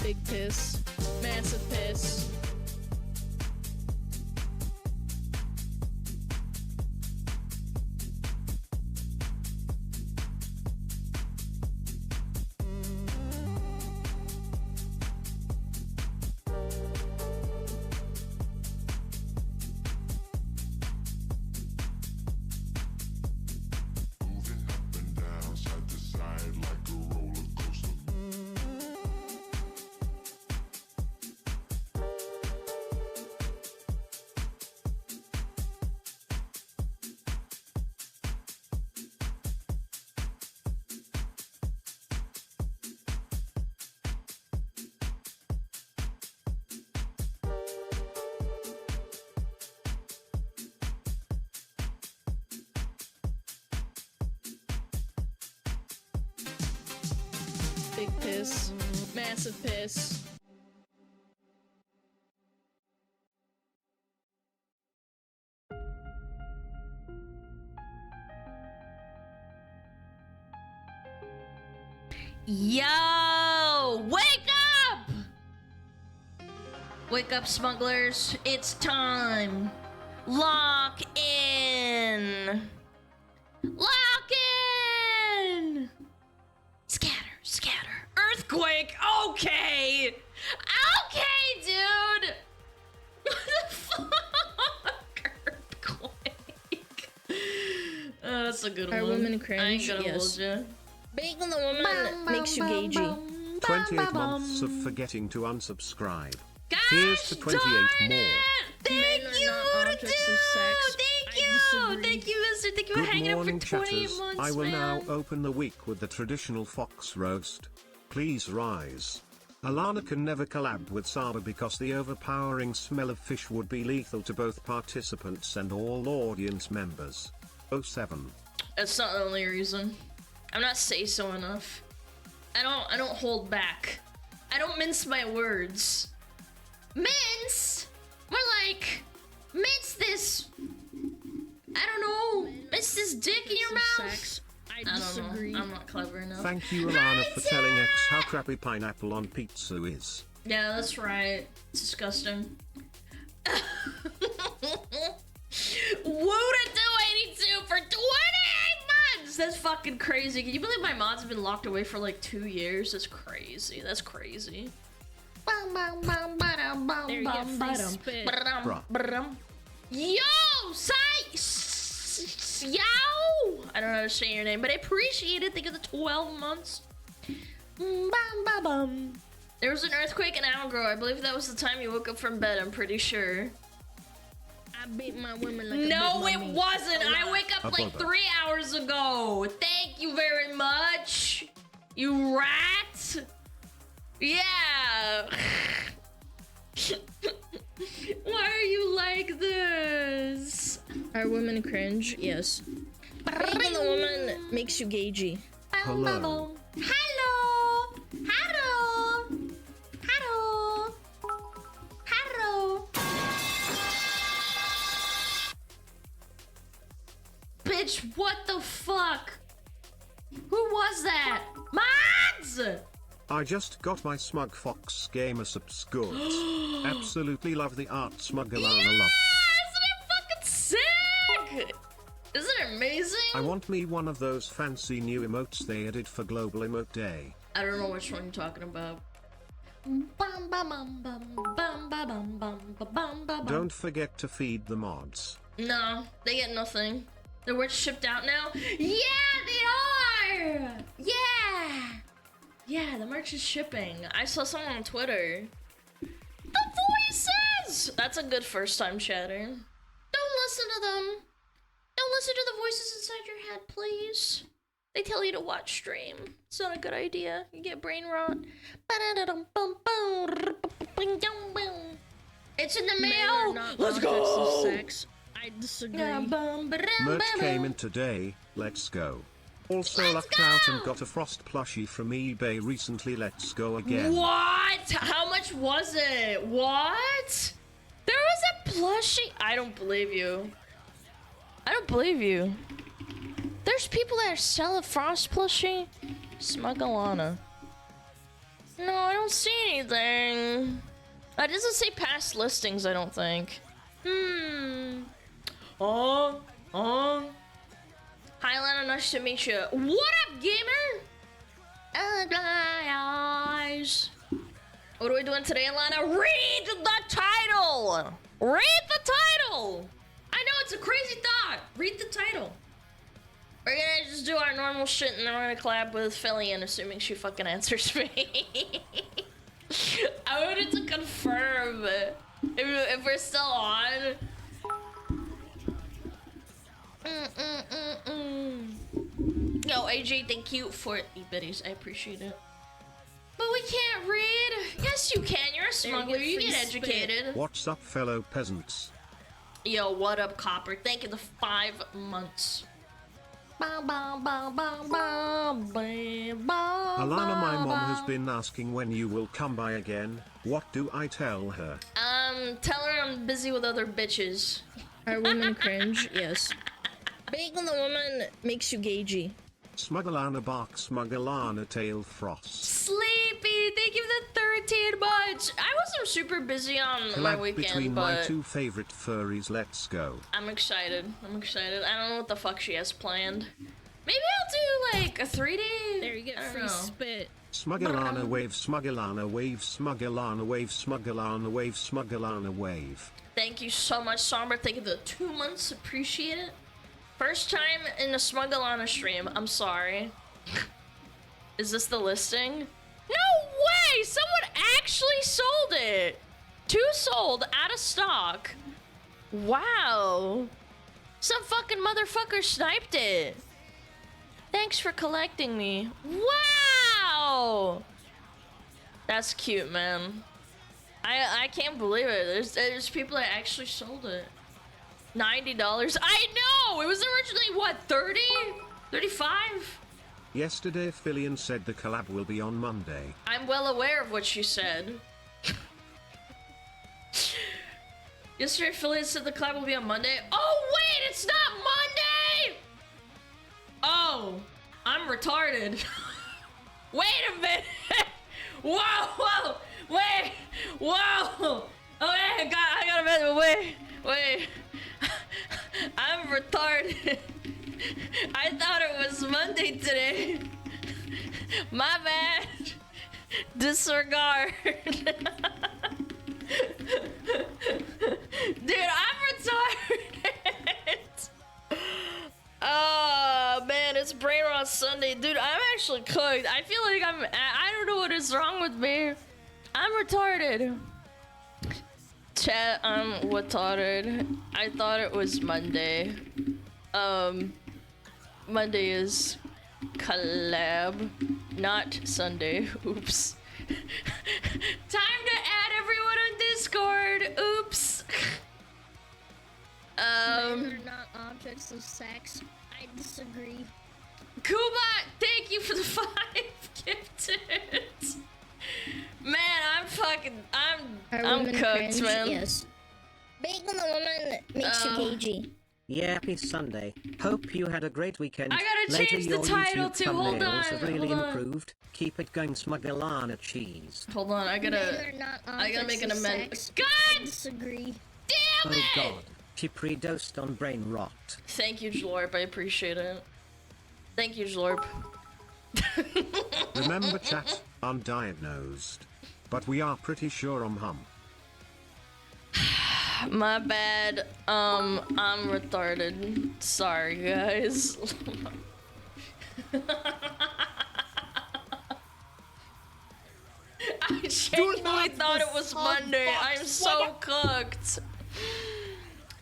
Big piss. Massive piss. Big piss. Massive piss. Yo! Wake up! Wake up, smugglers. It's time. Lock in. Lock in! Scatter, scatter. Earthquake! Okay! Okay, dude! What the fuck? Earthquake. That's a good one. Are women cringe? I ain't gonna Yes. hold you. Being the woman makes you gagey. 28 months of forgetting to unsubscribe. Gosh, Here's to 28 darn more. it! Thank Men are you, not objects of sex. Thank I you! disagree. Thank you, mister. Thank you for Good hanging out morning, for 28 chatters. months, I will now man. open the week with the traditional fox roast. Please rise. Alana can never collab with Saba because the overpowering smell of fish would be lethal to both participants and all audience members. 07. That's not the only reason. I'm not say-so enough. I don't hold back. I don't mince my words. Mince? More like, mince this. I don't know. Mince this dick in your mouth. Sex. I don't disagree. know. I'm not clever enough. Thank you, Alana, for telling X how crappy pineapple on pizza is. Yeah, that's right. It's disgusting. Woo to 282 for 28 months! That's fucking crazy. Can you believe my mods have been locked away for like 2 years? That's crazy. That's crazy. There you get free spit. Yo! Yo! I don't know how to say your name, but I appreciate it. Think of the 12 months. There was an earthquake in Algro. I believe that was the time you woke up from bed, I'm pretty sure. I beat my women like No, a it big mummy. wasn't. I wake up like Above it. 3 hours ago. Thank you very much, you rat. Yeah. Why are you like this? Are women cringe? Yes. Being the woman makes you gagey. Hello. Hello. Hello. Hello. Hello. Bitch, what the fuck? Who was that? Mods! I just got my Smug Fox Gamer subs goods. Absolutely love the art SmugAlana Yeah! love. Isn't it fucking sick? Isn't it amazing? I want me one of those fancy new emotes they added for Global Emote Day. I don't know which one you're talking about. Don't forget to feed the mods. No, they get nothing. The word's shipped out now? Yeah, they are! Yeah! Yeah, the merch is shipping. I saw someone on Twitter. The voices! That's a good first time chatter. Don't listen to them. Don't listen to the voices inside your head, please. They tell you to watch stream. It's not a good idea. You get brain rot. It's in the Men mail! are not Let's objects of go! sex. I disagree. Merch came in today, let's go. Also lucked out and got a Frost plushie from eBay recently, let's go again. What? How much was it? What? There was a plushie? I don't believe you. I don't believe you. There's people that sell a Frost plushie? SmugAlana. No, I don't see anything. It doesn't say past listings, I don't think. Hi, Alana, nice to meet you. What up, gamer? Ugly eyes. What are we doing today, Alana? Read the title! Read the title! I know, it's a crazy thought. Read the title. We're gonna just do our normal shit and then we're gonna collab with Phillian, assuming she fucking answers me. I wanted to confirm if we're still on. Yo, AJ, thank you for e-bitties. I appreciate it. But we can't read. Yes, you can. You're a smuggler. You get educated. What's up, fellow peasants? Yo, what up, Copper? Thank you for the 5 months. Alana, my mom has been asking when you will come by again. What do I tell her? Tell her I'm busy with other bitches. Are women cringe? Yes. Being the woman makes you gagey. SmugAlana bark, SmugAlana tail frost. Sleepy, thank you for the 13 months. I wasn't super busy on my Collab weekend, between but my two favorite furries, let's go. I'm excited. I'm excited. I don't know what the fuck she has planned. Maybe I'll do like a 3D. There you get free spit. SmugAlana wave, SmugAlana wave, SmugAlana wave, SmugAlana wave, SmugAlana wave. Thank you so much, Somber. Thank you for the 2 months. Appreciate it. First time in a SmugAlana stream. I'm sorry. Is this the listing? No way! Someone actually sold it! 2 sold, out of stock. Wow. Some fucking motherfucker sniped it. Thanks for collecting me. Wow! That's cute, man. I can't believe it. There's people that actually sold it. $90. I know! It was originally, what, 30? 35? Yesterday, Phillian said the collab will be on Monday. I'm well aware of what she said. Yesterday, Phillian said the collab will be on Monday. Oh, wait! It's not Monday! Oh, I'm retarded. Wait a minute! Whoa! Wait! Whoa! Okay, I got a minute. Wait. I'm retarded. I thought it was Monday today. My bad. Disregard. Dude, I'm retarded. Oh man, it's brainrot Sunday. Dude, I'm actually cooked. I feel like I don't know what is wrong with me. I'm retarded. Chat, I'm retarded. I thought it was Monday. Monday is collab, not Sunday. Oops. Time to add everyone on Discord. Oops. Men are not objects of sex. I disagree. Kuba, thank you for the 5 gifted. Man, I'm cooked, cringe? man. Yes. Being the woman makes you cagey. Yeah, happy Sunday. Hope you had a great weekend. I gotta Later, change the your title YouTube to, hold thumbnails have on, really hold on. improved. Keep it going, SmugAlana cheese. Hold on, I gotta make an amendment. God! I disagree. Damn Oh it! god, she pre-dosed on brain rot. Thank you, Jlorp. I appreciate it. Thank you, Jlorp. Remember chat, undiagnosed. But we are pretty sure I'm hum. My bad. I'm retarded. Sorry, guys. I genuinely thought it was Monday. I'm so cooked.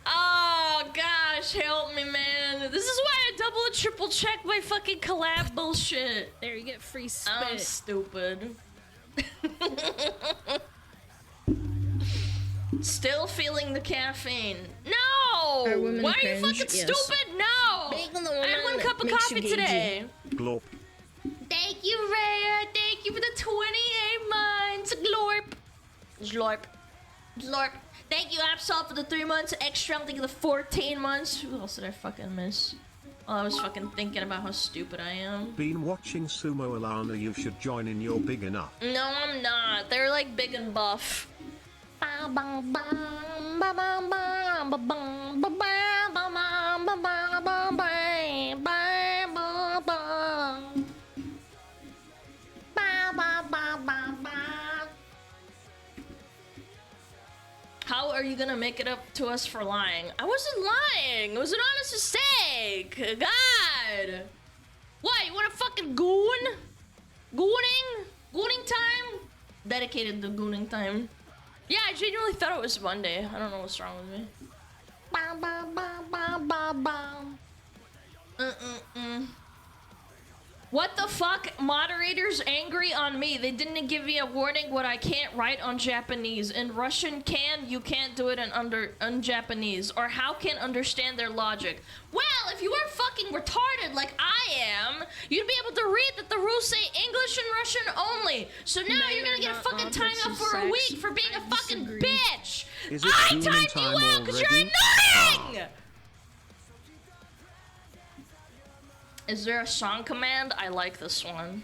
Oh gosh, help me, man. This is why I double and triple check my fucking collab bullshit. There you get free spit. I'm stupid. Still feeling the caffeine. No! Are women Why are you cringe? fucking Yes. stupid? No! Being the I had woman 1 cup of makes coffee you today. Glorp. Thank you, Raya. Thank you for the 28 months. Glorp. Glorp. Glorp. Thank you, Absol, for the 3 months. Extra, thank you for the 14 months. Who else did I fucking miss? While I was fucking thinking about how stupid I am. Been watching Sumo Alana, you should join in, you're big enough. No, I'm not. They're like big and buff. How are you gonna make it up to us for lying? I wasn't lying. It was an honest mistake. God. What? You want a fucking goon? Gooning? Gooning time? Dedicated to gooning time. Yeah, I genuinely thought it was Monday. I don't know what's wrong with me. What the fuck? Moderators angry on me. They didn't give me a warning what I can't write on Japanese. In Russian you can't do it in Japanese. Or how can understand their logic? Well, if you weren't fucking retarded like I am, you'd be able to read that the rules say English and Russian only. So now you're gonna get a fucking time off for a week for being a fucking bitch. Is it I human timed you time out because you're already? annoying! Is there a song command? I like this one.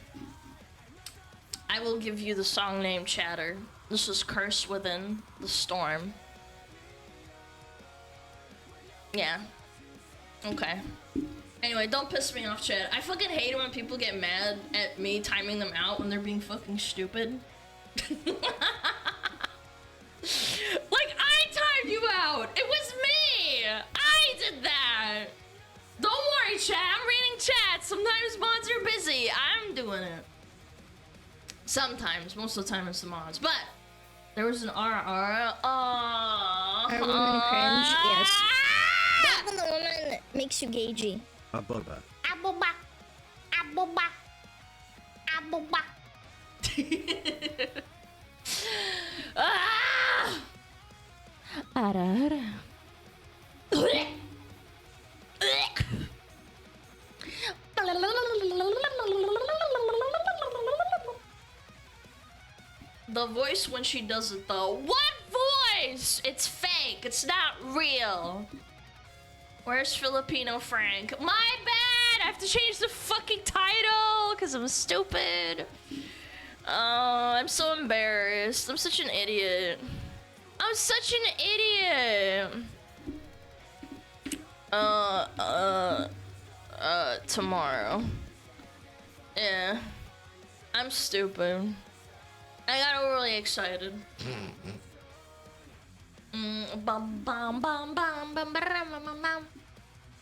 I will give you the song name, Chatter. This is Curse Within the Storm. Yeah. Okay. Anyway, don't piss me off, chat. I fucking hate it when people get mad at me timing them out when they're being fucking stupid. Like, I timed you out! It was me! I did that! Don't worry, chat. I'm reading chat. Sometimes mods are busy. I'm doing it. Sometimes. Most of the time it's the mods. But there was an RR. Are women cringe? Yes. Back when the woman makes you gagey. A bubba. Aboba. Aboba. Aboba. Ah! Ara. The voice when she does it though. What voice? It's fake. It's not real. Where's Filipino Frank? My bad. I have to change the fucking title because I'm stupid. I'm so embarrassed. I'm such an idiot. I'm such an idiot. Tomorrow. Yeah. I'm stupid. I got overly excited.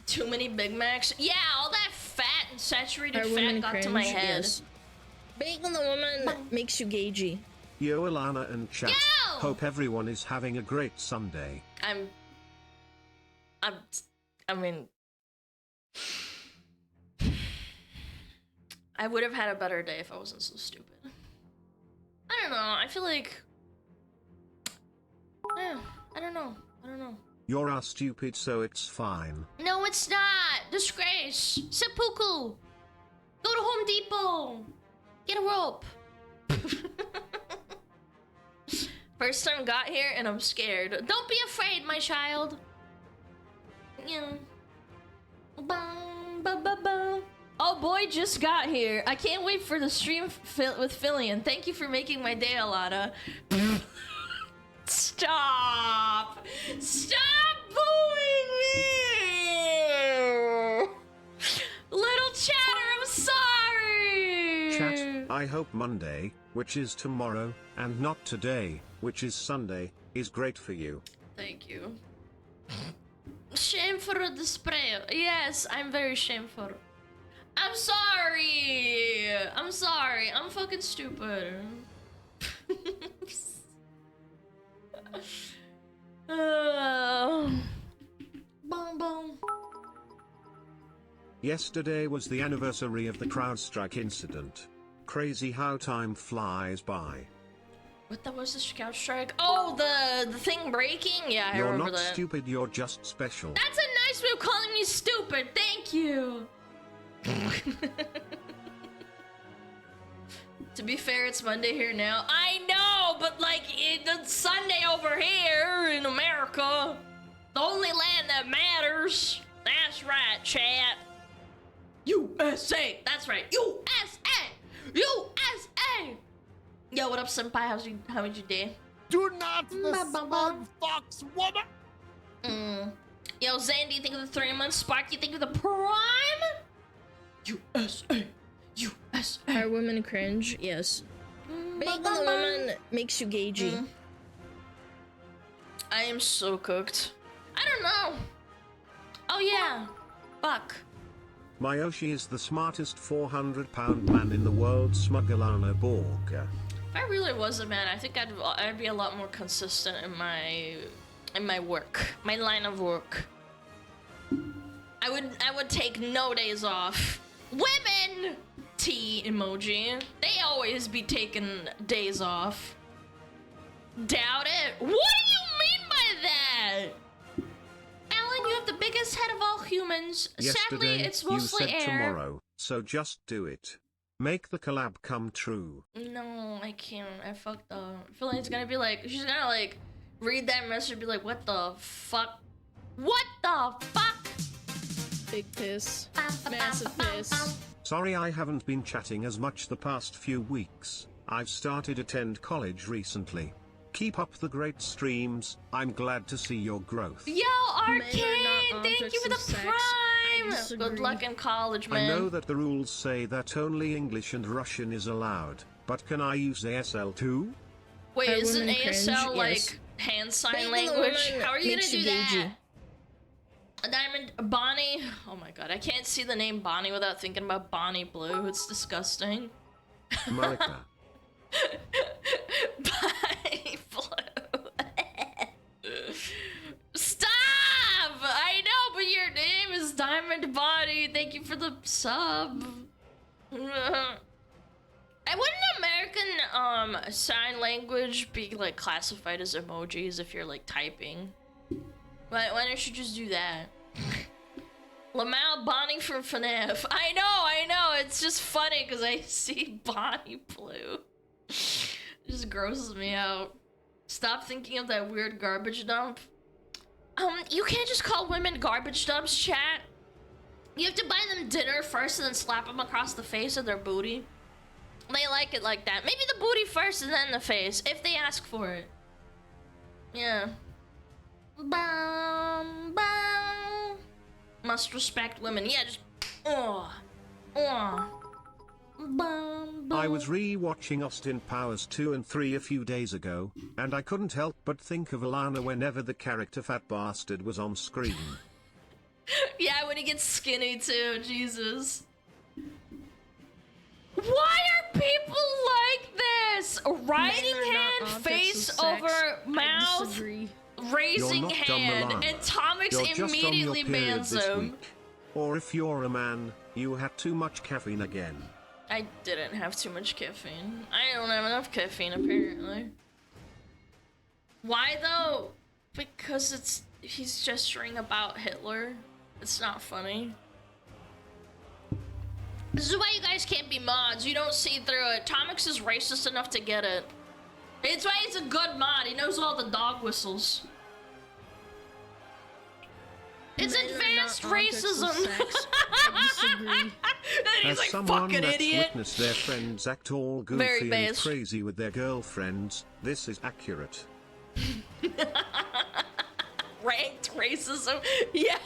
Too many Big Macs. Yeah, all that fat and saturated Are fat women got cringe? to my head. Yes. Back when the woman makes you gagey. Yo Alana and chat. Yo! Hope everyone is having a great Sunday. I mean, I would have had a better day if I wasn't so stupid. I don't know. I feel like, I don't know. You're a stupid, so it's fine. No, it's not. Disgrace. Seppuku. Go to Home Depot. Get a rope. First time got here and I'm scared. Don't be afraid, my child. Yeah. Oh boy, just got here. I can't wait for the stream with Fillion. Thank you for making my day, Alana. Stop! Stop booing me! Little chatter, I'm sorry! Chat, I hope Monday, which is tomorrow, and not today, which is Sunday, is great for you. Thank you. Shameful display. Yes, I'm very shameful. I'm sorry! I'm sorry. I'm fucking stupid. Boom, boom. Yesterday was the anniversary of the CrowdStrike incident. Crazy how time flies by. What that was the scout strike? Oh, the thing breaking? Yeah, I You're remember not that. stupid, you're just special. That's a nice way of calling me stupid. Thank you. To be fair, it's Monday here now. I know, but like it's Sunday over here in America. The only land that matters. That's right, chat. USA! That's right, USA! USA! Yo, what up, senpai? How was your day? Do not the smug fox woman. Yo, Zane, do you think of the 3 months? Spark, you think of the prime? USA! USA! Are women cringe? Yes. Being a woman makes you gagey. I am so cooked. I don't know. Oh yeah, fuck. Mayoshi is the smartest 400-pound man in the world. SmugAlana Borg. If I really was a man, I think I'd be a lot more consistent in my work, my line of work. I would take no days off. Women, T emoji. They always be taking days off. Doubt it. What do you mean by that? Alan, you have the biggest head of all humans. Sadly, Yesterday, it's mostly you said air. tomorrow, so just do it. Make the collab come true. No, I can't. I fucked up. I feel like it's gonna be like, she's gonna like read that message and be like, what the fuck? What the fuck? Big piss. Massive piss. Sorry I haven't been chatting as much the past few weeks. I've started attend college recently. Keep up the great streams. I'm glad to see your growth. Yo, Arcane, thank you for the objects of sex. prime. disagree. Good luck in college, man. I know that the rules say that only English and Russian is allowed, but can I use ASL too? Wait, Are isn't women ASL cringe? like Yes. hand sign Being a language? woman How are you gonna makes do you that? gagey. A diamond, Bonnie. Oh my god, I can't see the name Bonnie without thinking about Bonnie Blue. It's disgusting. Malika. Bonnie Blue. Stop! I know, but your name is Diamond Bonnie. Thank you for the sub. Wouldn't American sign language be like classified as emojis if you're like typing? Why don't you just do that? Lamal Bonnie from FNAF. I know. It's just funny because I see Bonnie Blue. It just grosses me out. Stop thinking of that weird garbage dump. You can't just call women garbage dumps, chat. You have to buy them dinner first and then slap them across the face with their booty. They like it like that. Maybe the booty first and then the face, if they ask for it. Yeah. Bum, bum. Must respect women. Yeah, just... Bum, bum. I was re-watching Austin Powers 2 and 3 a few days ago, and I couldn't help but think of Alana whenever the character Fat Bastard was on screen. Yeah, when he gets skinny too, Jesus. Why are people like this? Writing Men are not hand, objects face of sex. over I mouth, disagree. raising You're not dumb, hand, Alana. and Tomix You're just on your immediately period bans this him. week. Or if you're a man, you had too much caffeine again. I didn't have too much caffeine. I don't have enough caffeine, apparently. Why though? Because he's gesturing about Hitler. It's not funny. This is why you guys can't be mods. You don't see through it. Tomix is racist enough to get it. It's why he's a good mod. He knows all the dog whistles. It's Men are advanced not objects of racism. sex. I disagree. And he's As like, someone fucking that's idiot. witnessed their friends act all Very goofy and based. crazy with their girlfriends, this is accurate. Ranked racism. Yeah.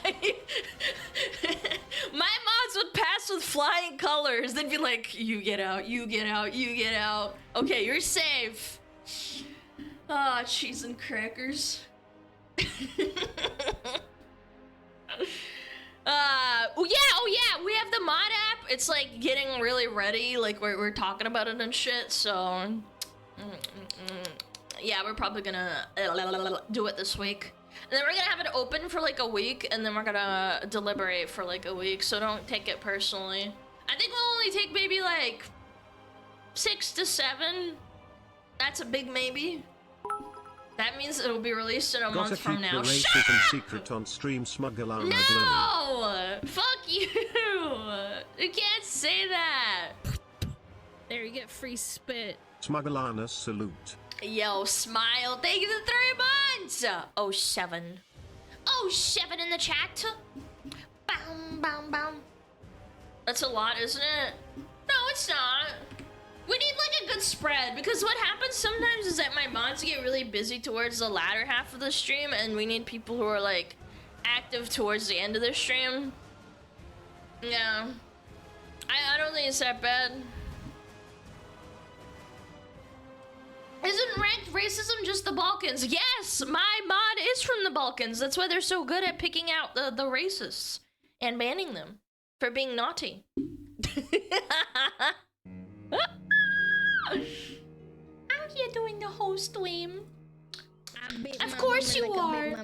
My mods would pass with flying colors. They'd be like, you get out, you get out, you get out. Okay, you're safe. Ah, cheese and crackers. Oh yeah, we have the mod app. It's like getting really ready, like we're talking about it and shit, so yeah, we're probably gonna do it this week. And then we're gonna have it open for like a week, and then we're gonna deliberate for like a week, so don't take it personally. I think we'll only take maybe like 6 to 7. That's a big maybe. That means it'll be released in a Gotta month from keep now. the Shut racism up! secret on stream. SmugAlana Glue. No! Fuck you! You can't say that! There, you get free spit. SmugAlana salute. Yo, Smile, thank you for 3 months! 07. 07 in the chat. Bam, bam, bam. That's a lot, isn't it? No, it's not. We need like a good spread, because what happens sometimes is that my mods get really busy towards the latter half of the stream, and we need people who are like active towards the end of the stream. Yeah. I don't think it's that bad. Isn't ranked racism just the Balkans? Yes, my mod is from the Balkans. That's why they're so good at picking out the racists and banning them for being naughty. I'm here doing the whole stream. Of course you are.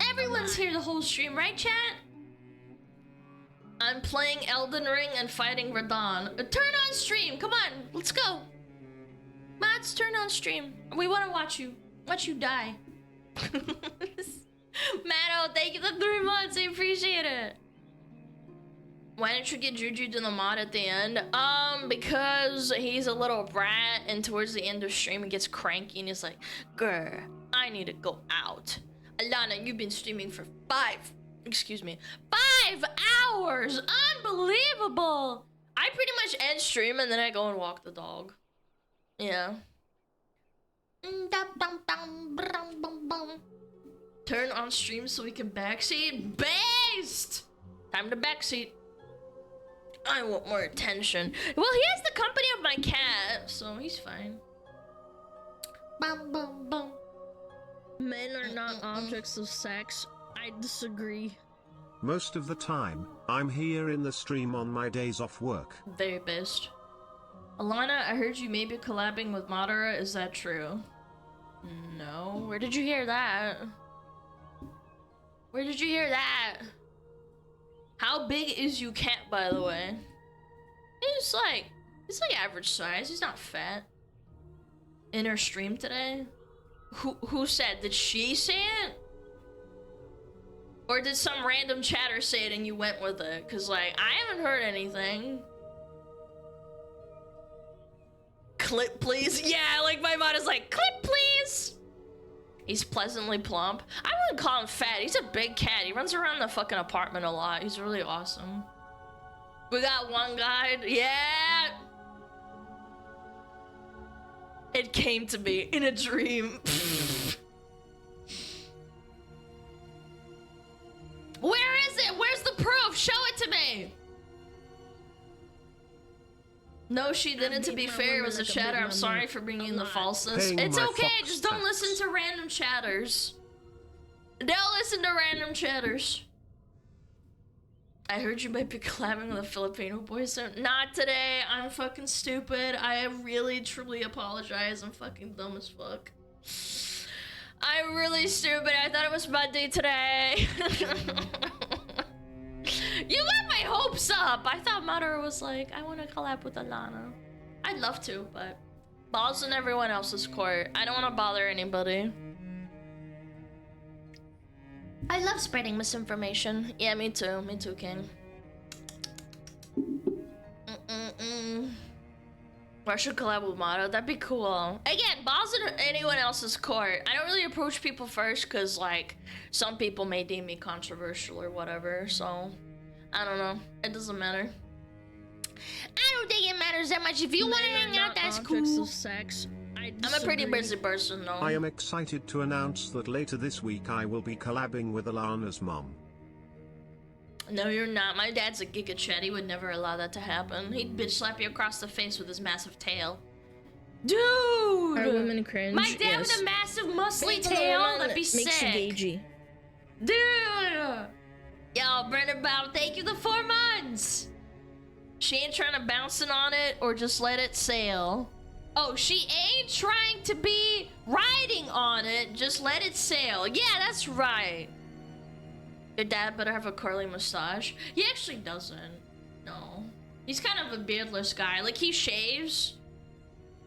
Everyone's here the whole stream, right, chat? I'm playing Elden Ring and fighting Radon. Turn on stream. Come on, let's go. Mods, turn on stream. We want to watch you die. Matto, thank you for the 3 months. I appreciate it. Why didn't you get Juju to the mod at the end? Because he's a little brat, and towards the end of stream he gets cranky and he's like, "Grr, I need to go out." Alana, you've been streaming for 5 hours. Unbelievable. I pretty much end stream and then I go and walk the dog. Yeah. Turn on stream so we can backseat. Based! Time to backseat. I want more attention. Well, he has the company of my cat, so he's fine. Bum bum bum. Men are not objects of sex. I disagree. Most of the time, I'm here in the stream on my days off work. Very best. Alana, I heard you may be collabing with Madara. Is that true? No. Where did you hear that? Where did you hear that? How big is you cat, by the way? He's like average size. He's not fat. In her stream today? Who said? Did she say it? Or did some random chatter say it and you went with it? Cause like, I haven't heard anything. Clip please? Yeah, like my mod is like, clip please! He's pleasantly plump. I wouldn't call him fat. He's a big cat. He runs around the fucking apartment a lot. He's really awesome. We got one guide. Yeah! It came to me in a dream. Where is it? Where's the proof? Show it to me! No, she didn't. To be fair, it was a chatter. I'm sorry for bringing the falseness. It's okay. Just don't listen to random chatters. Don't listen to random chatters. I heard you might be collabing with a Filipino boy soon. Not today. I'm fucking stupid. I really, truly apologize. I'm fucking dumb as fuck. I'm really stupid. I thought it was Monday today. You got my hopes up. I thought Madara was like, I want to collab with Alana. I'd love to, but balls in everyone else's court. I don't want to bother anybody. I love spreading misinformation. Yeah, me too. Me too, King. I should collab with Madara. That'd be cool. Again, balls in anyone else's court. I don't really approach people first because, like, some people may deem me controversial or whatever, so I don't know. It doesn't matter. I don't think it matters that much. If you want to hang out, that's cool. Sex. I'm a pretty busy person, though. I am excited to announce that later this week I will be collabing with Alana's mom. No, you're not. My dad's a giga chat. He would never allow that to happen. He'd bitch slap you across the face with his massive tail. Dude! Are women cringe? My dad with a massive muscly tail? That'd be sick. Makes you gagey. Dude! Yo, Brennan Bow, thank you the 4 months! She ain't trying to bounce in on it or just let it sail. Oh, she ain't trying to be riding on it, just let it sail. Yeah, that's right. Your dad better have a curly mustache. He actually doesn't. No. He's kind of a beardless guy. Like, he shaves.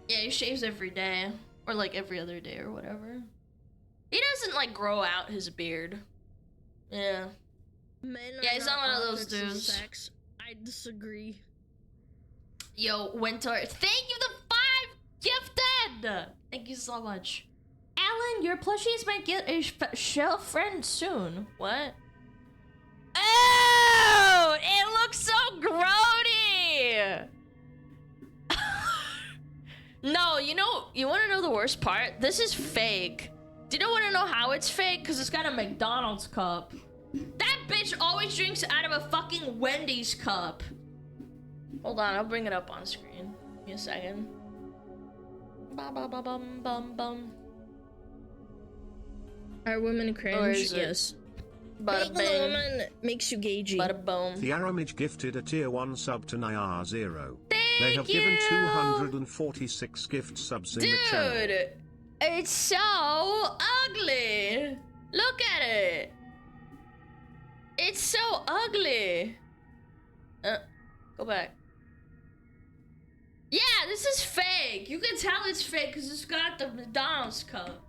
Yeah, he shaves every day. Or, like, every other day or whatever. He doesn't, like, grow out his beard. Yeah. Yeah, he's not one of those dudes. Sex. I disagree. Yo, Winter, thank you the 5 gifted! Thank you so much. Alan, your plushies might get a shelf friend soon. What? Oh, it looks so grody! No, you want to know the worst part? This is fake. Do you want to know how it's fake? Because it's got a McDonald's cup. That bitch always drinks out of a fucking Wendy's cup. Hold on, I'll bring it up on screen. Give me a second. Ba-ba-ba-bum-bum-bum. Are women cringe? Yes. Bada Being a bing. woman makes you gagey. Bada boom. The Aramage gifted a tier 1 sub to Nyar0. Thank They have given you. 246 gift subs in the channel. Dude, it's so ugly. Look at it. It's so ugly. Go back. Yeah, this is fake. You can tell it's fake because it's got the McDonald's cup.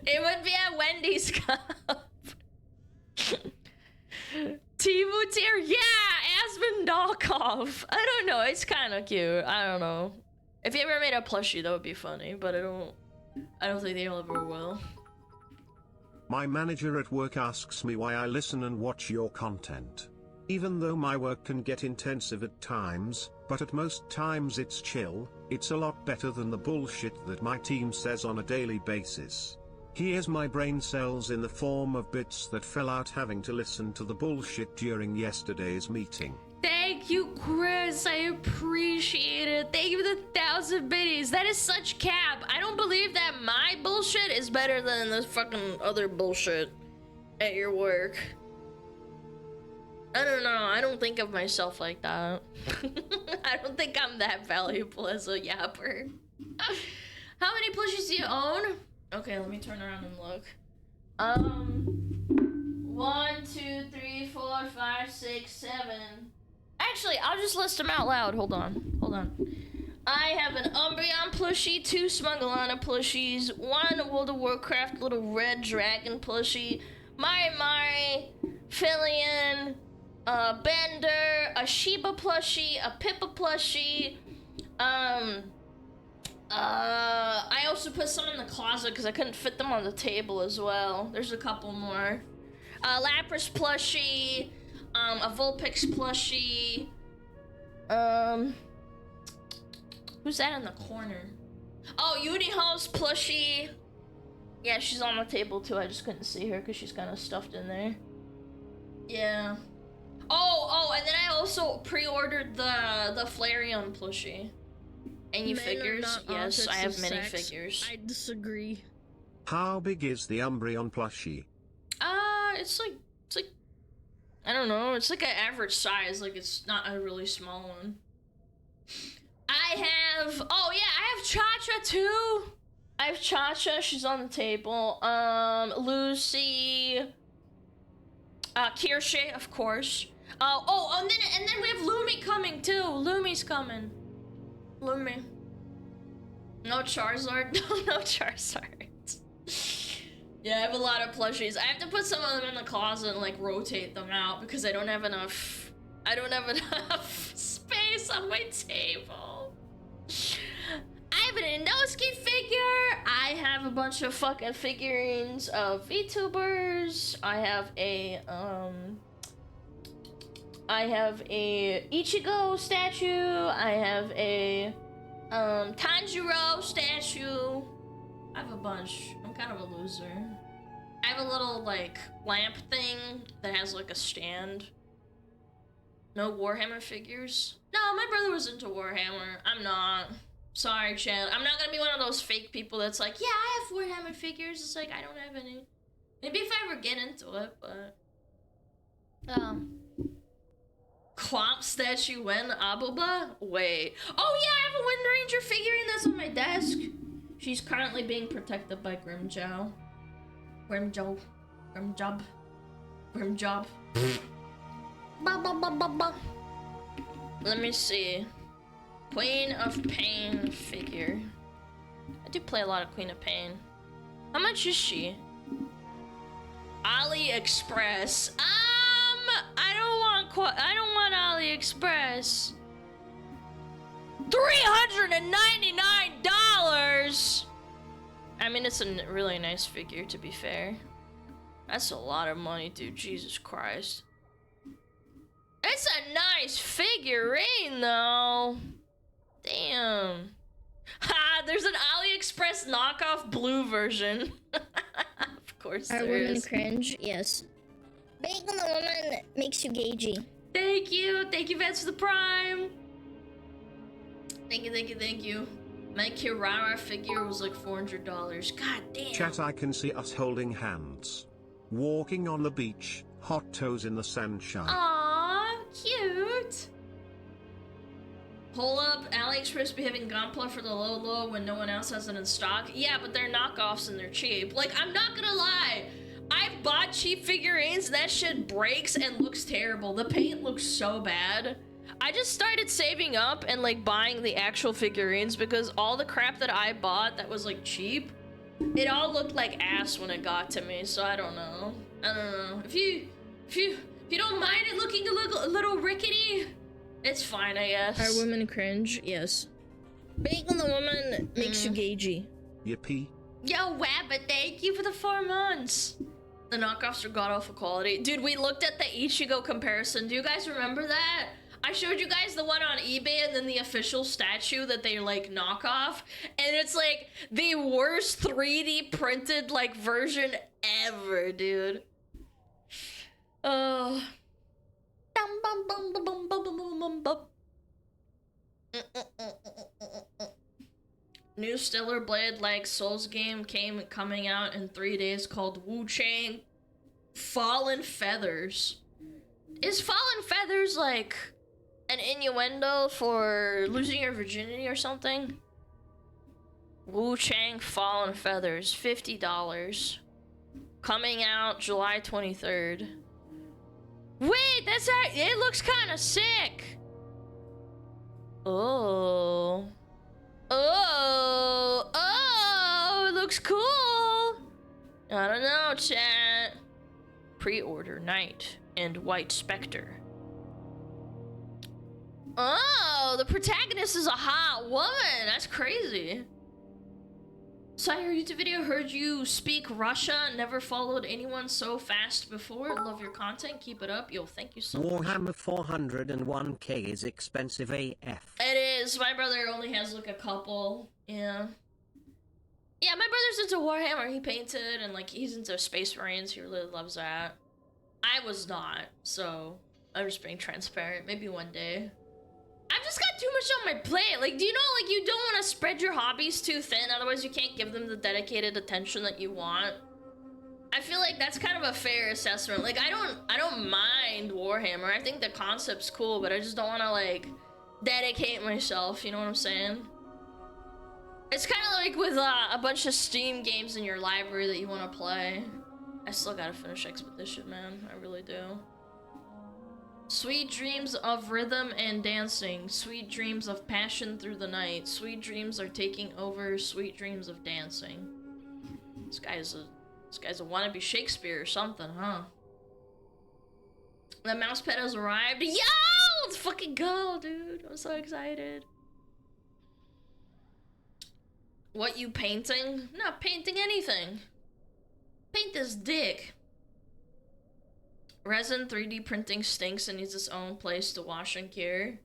It would be a Wendy's cup. Timu tier, yeah, Aspen Dolkov. I don't know, it's kind of cute. I don't know. If you ever made a plushie, that would be funny, but I don't think they ever will. My manager at work asks me why I listen and watch your content. Even though my work can get intensive at times, but at most times it's chill, it's a lot better than the bullshit that my team says on a daily basis. Here's my brain cells in the form of bits that fell out having to listen to the bullshit during yesterday's meeting. Thank you, Chris. I appreciate it. Thank you for the 1,000 biddies. That is such cap. I don't believe that my bullshit is better than this fucking other bullshit at your work. I don't know. I don't think of myself like that. I don't think I'm that valuable as a yapper. How many plushies do you own? Okay, let me turn around and look. 1, 2, 3, 4, 5, 6, 7. Actually, I'll just list them out loud. Hold on. I have an Umbreon plushie, 2 SmugAlana plushies, 1 World of Warcraft little red dragon plushie, Mari, Filion, Bender, a Shiba plushie, a Pippa plushie, I also put some in the closet because I couldn't fit them on the table as well. There's a couple more. Lapras plushie, a Vulpix plushie, who's that in the corner? Oh, Uniho's plushie. Yeah, she's on the table too. I just couldn't see her because she's kind of stuffed in there. Yeah. Oh, and then I also pre-ordered the Flareon plushie. Any figures? Yes, I have many figures. I disagree. How big is the Umbreon plushie? It's like I don't know. It's like an average size. Like it's not a really small one. I have Cha-Cha too. I have Cha-Cha. She's on the table. Lucy. Kirsche, of course. And then we have Lumi coming too. Lumi's coming. Lumi. No Charizard. No Charizard. Yeah, I have a lot of plushies. I have to put some of them in the closet and like rotate them out because I don't have enough space on my table. I have an Inosuke figure. I have a bunch of fucking figurines of VTubers. I have a Ichigo statue. I have a Tanjiro statue. I have a bunch. I'm kind of a loser. I have a little like lamp thing that has like a stand. No Warhammer figures. No, my brother was into Warhammer. I'm not. Sorry, Chad. I'm not gonna be one of those fake people that's like, yeah, I have Warhammer figures. It's like, I don't have any. Maybe if I ever get into it, but... Clomp statue when Abuba? Wait. Oh yeah, I have a Wind Ranger figurine that's on my desk. She's currently being protected by Grimjow. Grimjob. Ba. Let me see. Queen of Pain figure. I do play a lot of Queen of Pain. How much is she? AliExpress. I don't want AliExpress. $399. I mean, it's a really nice figure, to be fair. That's a lot of money, dude. Jesus Christ. It's a nice figurine, though. Damn. Ha! There's an AliExpress knockoff blue version. Of course Are there women is. cringe? Yes. Being a woman makes you gagey. Thank you. Thank you, Vance, for the prime. Thank you, thank you, thank you. My Kirara figure was like $400. God damn. Chat, I can see us holding hands. Walking on the beach, hot toes in the sunshine. Aww, cute. Hold up, AliExpress be having Gunpla for the low when no one else has it in stock. Yeah, but they're knockoffs and they're cheap. Like, I'm not gonna lie. I've bought cheap figurines and that shit breaks and looks terrible. The paint looks so bad. I just started saving up and like buying the actual figurines because all the crap that I bought that was like cheap, it all looked like ass when it got to me, so I don't know. I don't know. If you don't mind it looking a little rickety, it's fine, I guess. Are women cringe? Yes. Being a woman makes you gagey. Yippee. Yo, Wabbit, thank you for the 4 months. The knockoffs are god-awful quality. Dude, we looked at the Ichigo comparison. Do you guys remember that? I showed you guys the one on eBay and then the official statue that they like knock off. And it's like the worst 3D printed like version ever, dude. Oh. New Stellar Blade like Souls game coming out in 3 days called Wu Chang Fallen Feathers. Is Fallen Feathers like an innuendo for losing your virginity or something? Wu Chang Fallen Feathers, $50. Coming out July 23rd. Wait, it looks kind of sick. Oh. Oh, it looks cool. I don't know, chat. Pre-order Knight and White Spectre. Oh, the protagonist is a hot woman. That's crazy. Saw your YouTube video, heard you speak Russia, never followed anyone so fast before. Love your content, keep it up. Yo, thank you so much. Warhammer 401k is expensive AF. It is. My brother only has like a couple. Yeah. Yeah, my brother's into Warhammer. He painted and like he's into Space Marines. He really loves that. I was not, so I'm just being transparent. Maybe one day. I've just got too much on my plate. Like, do you know, like, you don't want to spread your hobbies too thin, otherwise you can't give them the dedicated attention that you want. I feel like that's kind of a fair assessment. Like, I don't mind Warhammer. I think the concept's cool, but I just don't want to, like, dedicate myself, you know what I'm saying? It's kind of like with a bunch of Steam games in your library that you want to play. I still gotta finish Expedition, man. I really do. Sweet dreams of rhythm and dancing. Sweet dreams of passion through the night. Sweet dreams are taking over. Sweet dreams of dancing. This guy's a wannabe Shakespeare or something, huh? The mouse pad has arrived. Yo! Let's fucking go, dude. I'm so excited. What, you painting? Not painting anything. Paint this dick. Resin 3D printing stinks and needs its own place to wash and cure.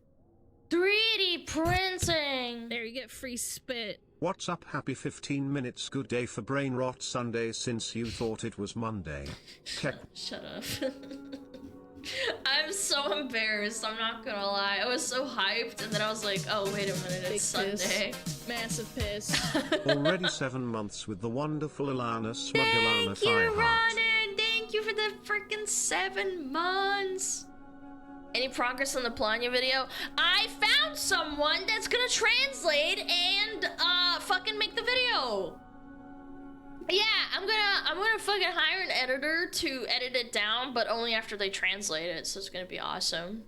3D printing! There, you get free spit. What's up? Happy 15 minutes. Good day for brain rot Sunday since you thought it was Monday. Shut up. I'm so embarrassed, I'm not gonna lie. I was so hyped and then I was like, oh wait a minute, it's Sunday. Massive piss. Already 7 months with the wonderful Alana, SmugAlana Thank you, Fireheart. Ronan! Thank you for the freaking 7 months! Any progress on the Planya video? I found someone that's gonna translate and fucking make the video. Yeah, I'm gonna fucking hire an editor to edit it down, but only after they translate it, so it's gonna be awesome.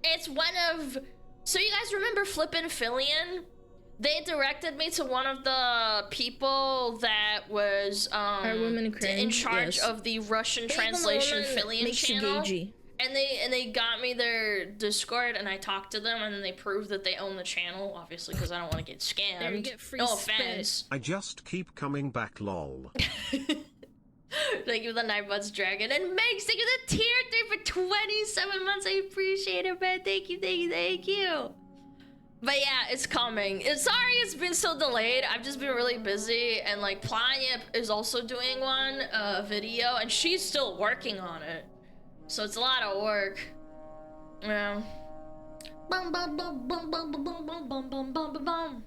It's one of... So you guys remember Flippin' Fillion? They directed me to one of the people that was in charge of the Russian translation Fillion channel. And they got me their Discord, and I talked to them, and then they proved that they own the channel, obviously, because I don't want to get scammed. There, you get free no spit. offense. I just keep coming back, lol. Thank you for the 9 months, Dragon. And Megs, thank you for the tier 3 for 27 months. I appreciate it, man. Thank you, thank you, thank you. But yeah, it's coming. Sorry it's been so delayed. I've just been really busy. And like, Planyip is also doing one video. And she's still working on it. So it's a lot of work. Yeah. Bum, bum, bum, bum, bum, bum, bum, bum, bum, bum, bum, bum.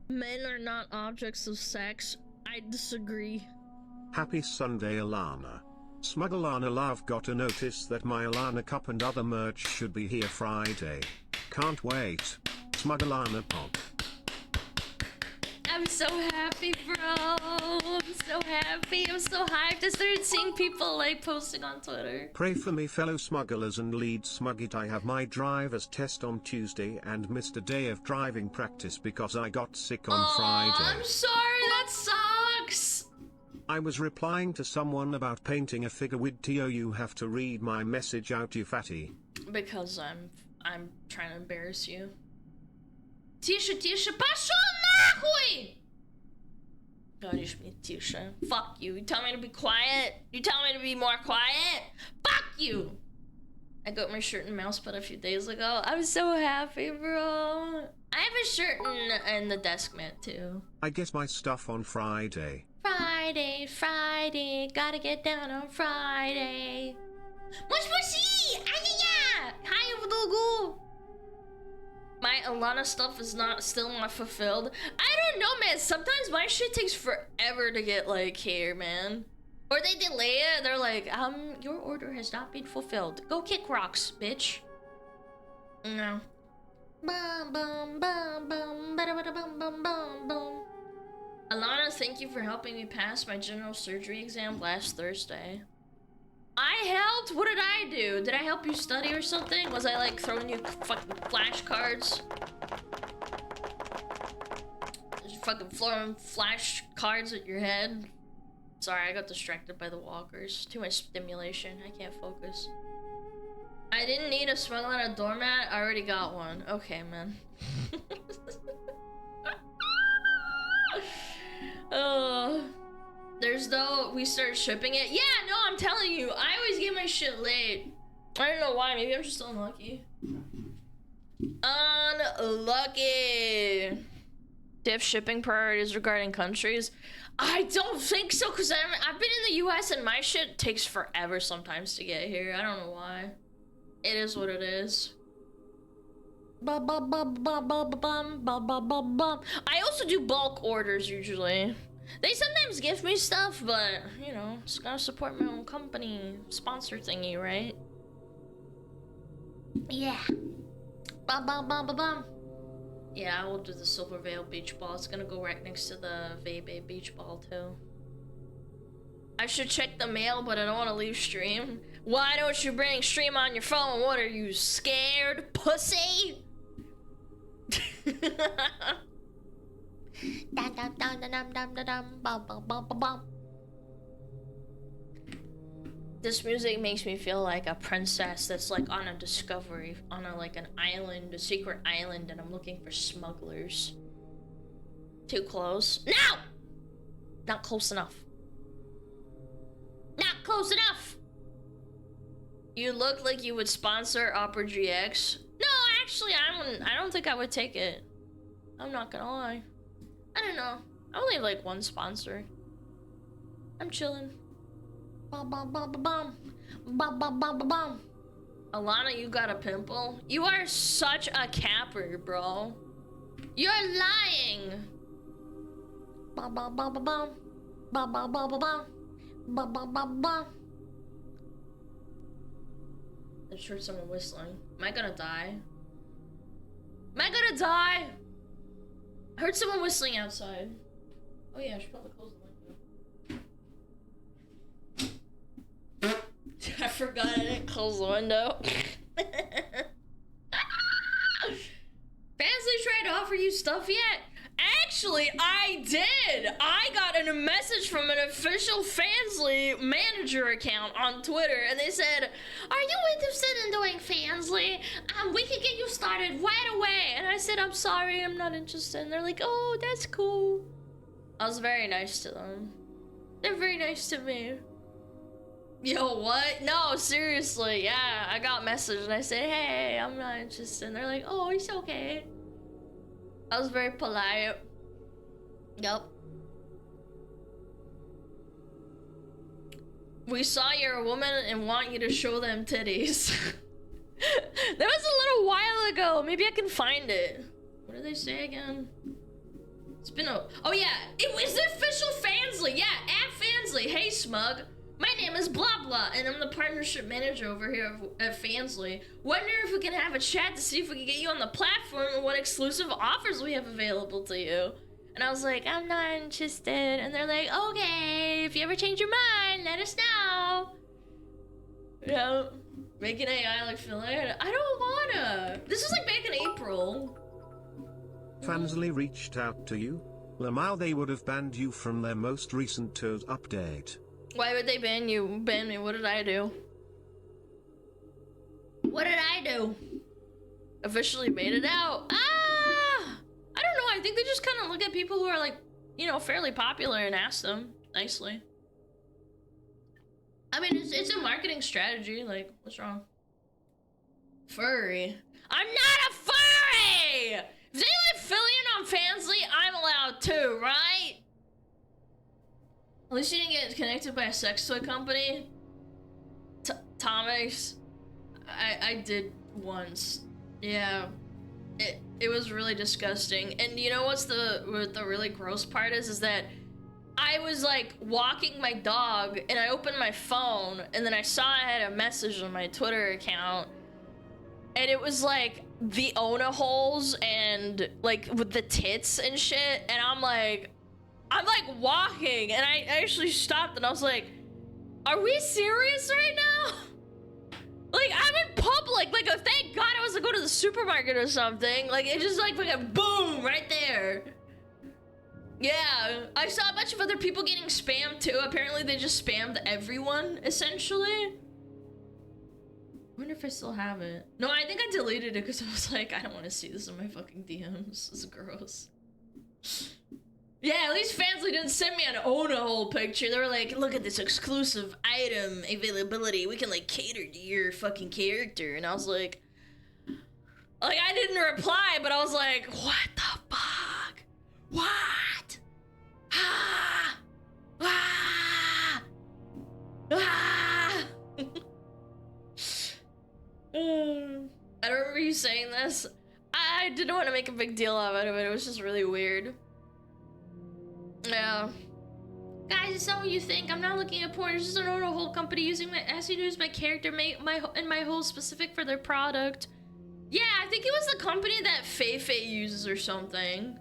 Men are not objects of sex. I disagree. Happy Sunday, Alana. SmugAlana love got a notice that my Alana cup and other merch should be here Friday. Can't wait. SmugAlana pop. I'm so happy, bro. I'm so happy. I'm so hyped. I started seeing people like posting on Twitter. Pray for me, fellow smugglers and lead smugit. I have my driver's test on Tuesday and missed a day of driving practice because I got sick on Friday. I'm sorry. That sucks. I was replying to someone about painting a figure with Tio. You have to read my message out, you fatty. Because I'm trying to embarrass you. Тише, тише, пошел нахуй! Говоришь мне тише. Fuck you. You tell me to be quiet? You tell me to be more quiet? Fuck you! I got my shirt and mouse pad a few days ago. I'm so happy, bro. I have a shirt and the desk mat too. I get my stuff on Friday. Friday, gotta get down on Friday. Moshi! Aya! Hi, Vdogu! My Alana stuff is still not fulfilled. I don't know, man. Sometimes my shit takes forever to get like here, man. Or they delay it. They're like, your order has not been fulfilled. Go kick rocks, bitch. No. Bum bum bum bum bum bum bum bum. Alana, thank you for helping me pass my general surgery exam last Thursday. I helped? What did I do? Did I help you study or something? Was I like throwing you fucking flashcards? Just fucking throwing flashcards at your head? Sorry, I got distracted by the walkers. Too much stimulation. I can't focus. I didn't need a SmugAlana doormat. I already got one. Okay, man. Oh. There's though we start shipping it. Yeah, no, I'm telling you, I always get my shit late. I don't know why. Maybe I'm just unlucky. Unlucky. Do you have shipping priorities regarding countries? I don't think so, because I've been in the US and my shit takes forever sometimes to get here. I don't know why. It is what it is. I also do bulk orders usually. They sometimes give me stuff, but you know, just gotta support my own company sponsor thingy, right? Yeah. Yeah, I will do the Silver Veil beach ball. It's gonna go right next to the Vebe beach ball too. I should check the mail, but I don't want to leave stream. Why don't you bring stream on your phone? What are you, scared, pussy? This music makes me feel like a princess that's like on a discovery, on like an island, a secret island, and I'm looking for smugglers. Too close. No! Not close enough. Not close enough! You look like you would sponsor Opera GX. No, actually, I don't think I would take it. I'm not gonna lie. I don't know. I only have like one sponsor. I'm chilling. Alana, you got a pimple? You are such a capper, bro. You're lying. I just heard someone whistling. Am I gonna die? Am I gonna die? I heard someone whistling outside. Oh yeah, I should probably close the window. I forgot I didn't close the window. Fansly tried to offer you stuff yet? Actually, I did! I got a message from an official Fansly manager account on Twitter, and they said, are you interested in doing Fansly? We could get you started right away. And I said, I'm sorry, I'm not interested. And they're like, oh, that's cool. I was very nice to them. They're very nice to me. Yo, what? No, seriously, yeah. I got a message and I said, hey, I'm not interested. And they're like, oh, it's okay. I was very polite. Yup. We saw you're a woman and want you to show them titties. That was a little while ago. Maybe I can find it. What did they say again? It's been a... Oh yeah, it was the official Fansly. Yeah, at Fansly. Hey Smug, my name is blah blah and I'm the partnership manager over here at Fansly. Wonder if we can have a chat to see if we can get you on the platform and what exclusive offers we have available to you. And I was like, I'm not interested. And they're like, okay, if you ever change your mind, let us know. Yeah, making AI like filler. I don't wanna. This was like back in April. Fansly reached out to you? Lamau, they would have banned you from their most recent Toad update. Why would they ban you? Ban me? What did I do? What did I do? Officially made it out. Ah! I don't know. I think they just kind of look at people who are like, you know, fairly popular and ask them nicely. I mean, it's a marketing strategy. Like, what's wrong? Furry. I'm not a furry! If they let Fillion on Fansly, I'm allowed too, right? At least you didn't get connected by a sex toy company. Thomas. I did once. Yeah. It was really disgusting. And you know what the really gross part is that I was like walking my dog and I opened my phone and then I saw I had a message on my Twitter account and it was like the Ona holes and like with the tits and shit, and I'm like walking and I actually stopped and I was like, are we serious right now? Like, I'm in public. Like, thank God I wasn't going to the supermarket or something. Like, it just like a boom right there. Yeah, I saw a bunch of other people getting spammed too. Apparently they just spammed everyone, essentially. I wonder if I still have it. No, I think I deleted it because I was like, I don't want to see this in my fucking DMs. This is gross. Yeah, at least Fansly didn't send me an Ona hole picture. They were like, look at this exclusive item availability. We can like cater to your fucking character. And I was like I didn't reply, but I was like, what the fuck? What? Ah! Ah! Ah! I don't remember you saying this. I didn't want to make a big deal out of it. It was just really weird. Yeah. Guys, it's not what you think. I'm not looking at porn. It's just an Ona whole company using my asking to use my character, my whole specific for their product. Yeah, I think it was the company that Feifei uses or something.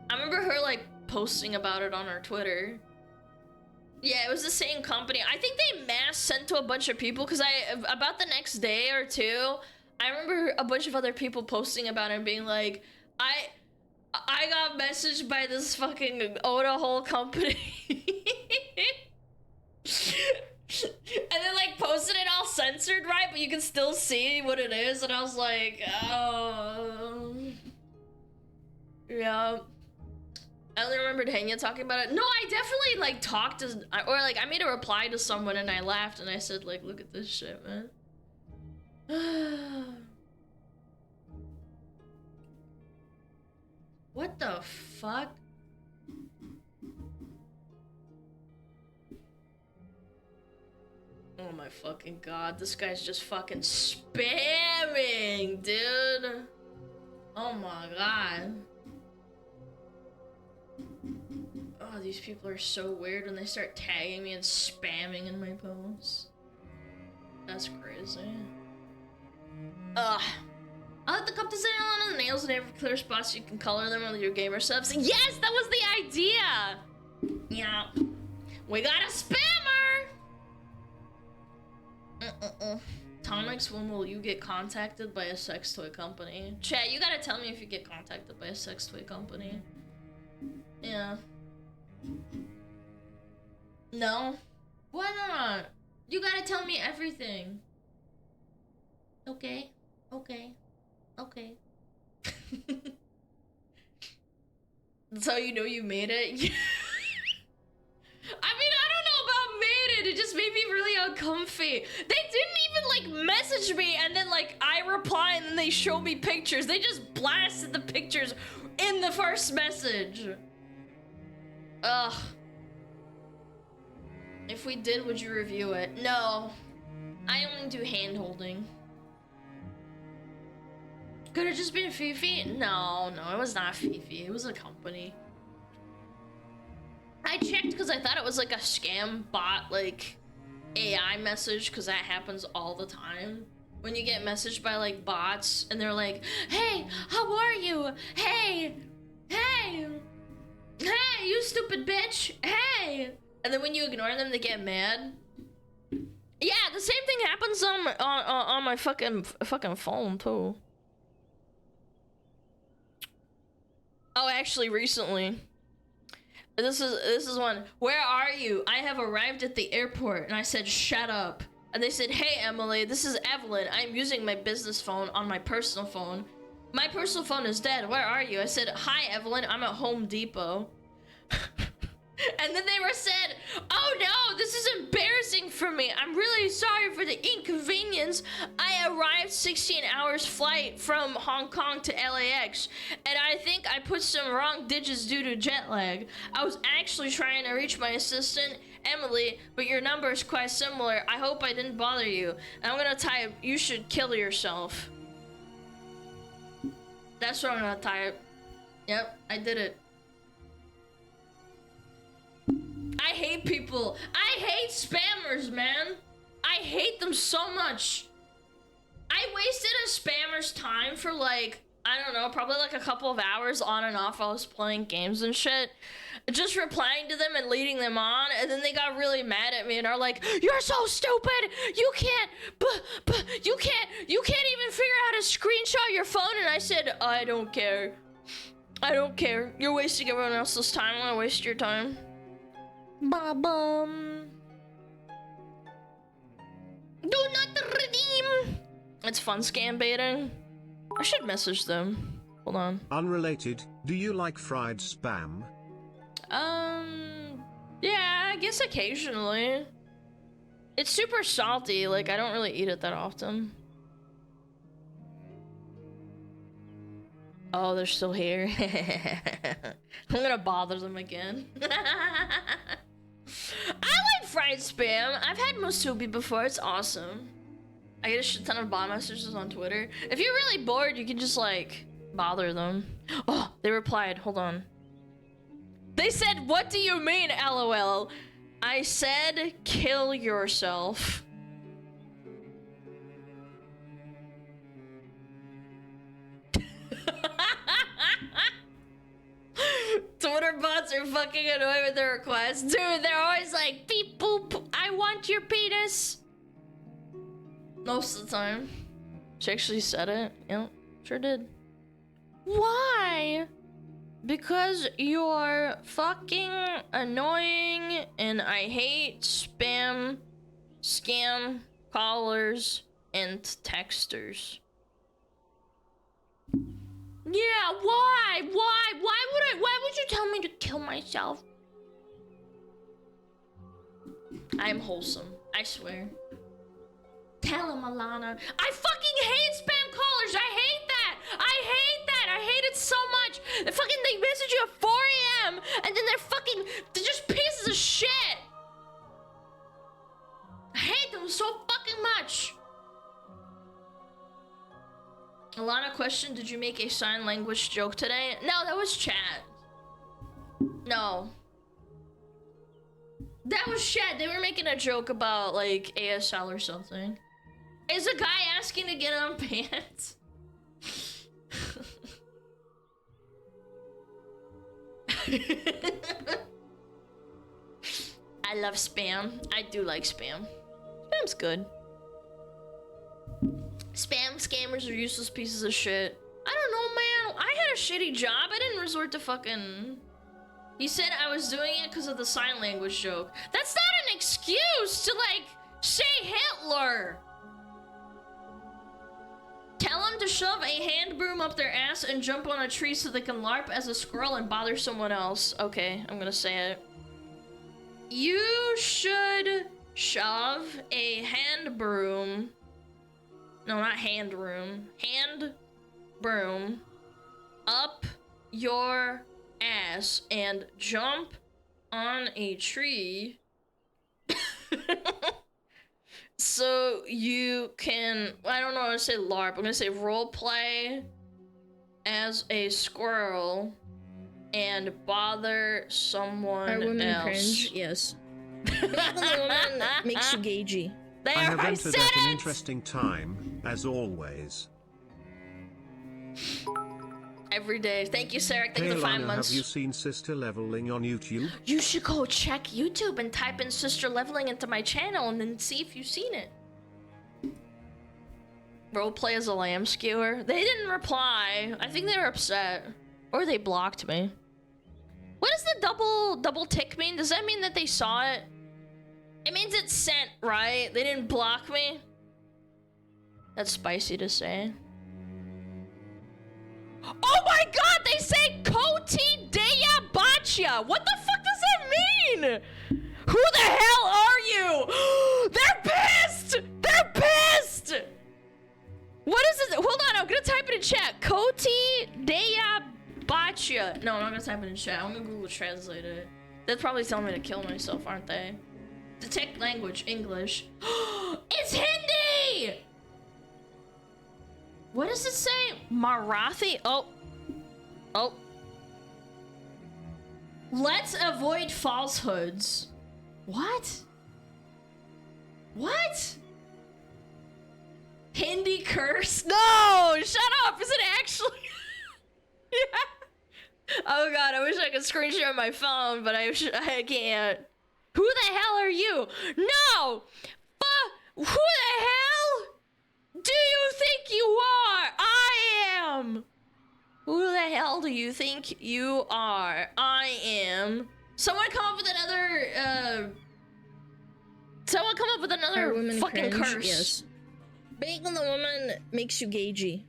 I remember her like posting about it on her Twitter. Yeah, it was the same company. I think they mass sent to a bunch of people because about the next day or two, I remember a bunch of other people posting about it and being like, I got messaged by this fucking Ona hole company. And then like posted it all censored, right? But you can still see what it is. And I was like, oh. Yeah. I only remembered Henya talking about it. No, I definitely like talked to, or like I made a reply to someone and I laughed and I said like, look at this shit, man. What the fuck? Oh my fucking god, this guy's just fucking spamming, dude. Oh my god. Oh, these people are so weird when they start tagging me and spamming in my posts. That's crazy. Ugh. I'll let the cup design on the nails and every clear spots so you can color them with your gamer subs. Yes, that was the idea! Yeah. We got a spammer! Tomix, when will you get contacted by a sex toy company? Chat, you gotta tell me if you get contacted by a sex toy company. Yeah. No? Why not? You gotta tell me everything. Okay. Okay. Okay. That's how you know you made it? Fifi. They didn't even like message me and then like I reply and then they show me pictures. They just blasted the pictures in the first message. Ugh. If we did, would you review it? No. I only do hand holding. Could it just been Fifi? No, it was not Fifi. It was a company. I checked because I thought it was like a scam bot, like AI message, because that happens all the time. When you get messaged by like bots and they're like, hey, how are you? Hey, you stupid bitch. Hey. And then when you ignore them, they get mad. Yeah, the same thing happens on my fucking phone too. Oh, actually, recently. This is one. Where are you? I have arrived at the airport, and I said, shut up. And they said, hey, Emily, this is Evelyn. I'm using my business phone on my personal phone. My personal phone is dead. Where are you? I said, hi, Evelyn. I'm at Home Depot. And then they were said, oh no, this is embarrassing for me. I'm really sorry for the inconvenience. I arrived 16 hours flight from Hong Kong to LAX, and I think I put some wrong digits due to jet lag. I was actually trying to reach my assistant, Emily, but your number is quite similar. I hope I didn't bother you. And I'm gonna type, you should kill yourself. That's what I'm gonna type. Yep, I did it. I hate people. I hate spammers, man. I hate them so much. I wasted a spammer's time for like, I don't know, probably like a couple of hours on and off while I was playing games and shit. Just replying to them and leading them on, and then they got really mad at me and are like, you're so stupid! You can't, you can't even figure out how to screenshot your phone. And I said, I don't care. I don't care. You're wasting everyone else's time. I'm gonna waste your time. Ba-bum. Do not redeem. It's fun scam baiting. I should message them. Hold on. Unrelated, do you like fried spam? Yeah, I guess occasionally. It's super salty, like I don't really eat it that often. Oh, they're still here. I'm gonna bother them again. I like fried spam. I've had musubi before. It's awesome. I get a shit ton of bot messages on Twitter. If you're really bored, you can just like bother them. Oh, they replied. Hold on. They said, what do you mean, LOL? I said, kill yourself. Twitter bots are fucking annoying with their requests. Dude, they're always like, beep boop, I want your penis. Most of the time. She actually said it. Yep, sure did. Why? Because you're fucking annoying and I hate spam, scam, callers, and texters. Yeah, why? Why would you tell me to kill myself? I'm wholesome, I swear. Tell him, Alana. I fucking hate spam callers. I hate that. I hate it so much. They message you at 4 AM and then they're just pieces of shit. I hate them so fucking much. Alana question, did you make a sign language joke today? No, that was chat. No. That was chat. They were making a joke about like ASL or something. Is a guy asking to get on pants? I love spam. I do like spam. Spam's good. Spam scammers are useless pieces of shit. I don't know, man. I had a shitty job. I didn't resort to fucking... He said I was doing it because of the sign language joke. That's not an excuse to, like, say Hitler. Tell them to shove a hand broom up their ass and jump on a tree so they can LARP as a squirrel and bother someone else. Okay, I'm gonna say it. You should shove a hand broom. No, not hand room. Hand broom up your ass and jump on a tree so you can, I don't know how to say LARP, I'm gonna say role play as a squirrel and bother someone Are women else. cringe? Yes. Being a woman makes you gagey. There, I have I entered said at an it! interesting time, as always. Every day. Thank you, Sarah. Thank Hey you for 5 Alana, months. have you seen Sister Leveling on YouTube? You should go check YouTube and type in Sister Leveling into my channel and then see if you've seen it. Roleplay as a lamb skewer. They didn't reply. I think they were upset. Or they blocked me. What does the double tick mean? Does that mean that they saw it? It means it's sent, right? They didn't block me? That's spicy to say. Oh my god, they say Koti Deya Bacha! What the fuck does that mean? Who the hell are you? They're pissed! They're pissed! What is it? Hold on, I'm gonna type it in chat. Koti Deya Bacha. No, I'm not gonna type it in chat. I'm gonna Google Translate it. They're probably telling me to kill myself, aren't they? Detect language, English. It's Hindi! What does it say? Marathi? Oh. Oh. Let's avoid falsehoods. What? What? Hindi curse? No! Shut up! Is it actually? Yeah. Oh god, I wish I could screenshot my phone, but I can't. Who the hell are you? No! Who the hell do you think you are? I am. Who the hell do you think you are? I am. Someone come up with another, someone come up with Are another women fucking cringe? curse. Yes. Being a woman makes you gagey.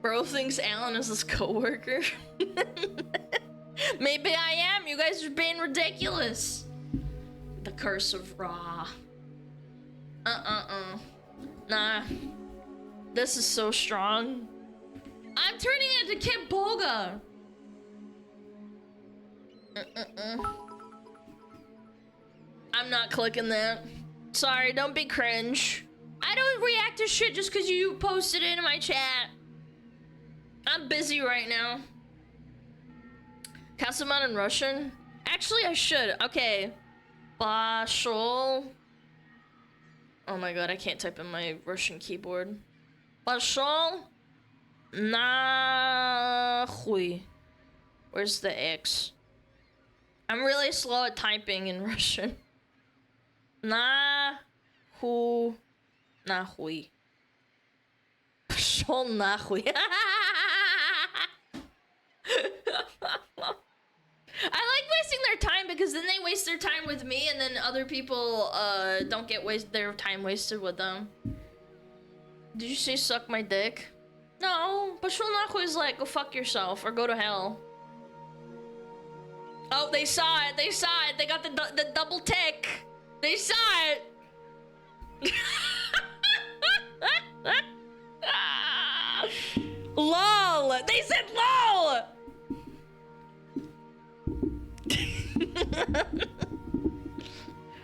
Bro thinks Alan is his coworker. Maybe I am. You guys are being ridiculous. The curse of Ra. Nah. This is so strong. I'm turning into Kid Boga. I'm not clicking that. Sorry, don't be cringe. I don't react to shit just because you posted it in my chat. I'm busy right now. Cast them out in Russian? Actually, I should. Okay. Pashol. Oh my god, I can't type in my Russian keyboard. Pashol nahuy. Where's the X? I'm really slow at typing in Russian. Nahuy. Pashol nahuy. I like wasting their time because then they waste their time with me and then other people don't get their time wasted with them. Did you say suck my dick? No, Pashul Nahu is like go fuck yourself or go to hell. Oh, they saw it, they saw it, they got the double tick. They saw it. LOL, they said LOL.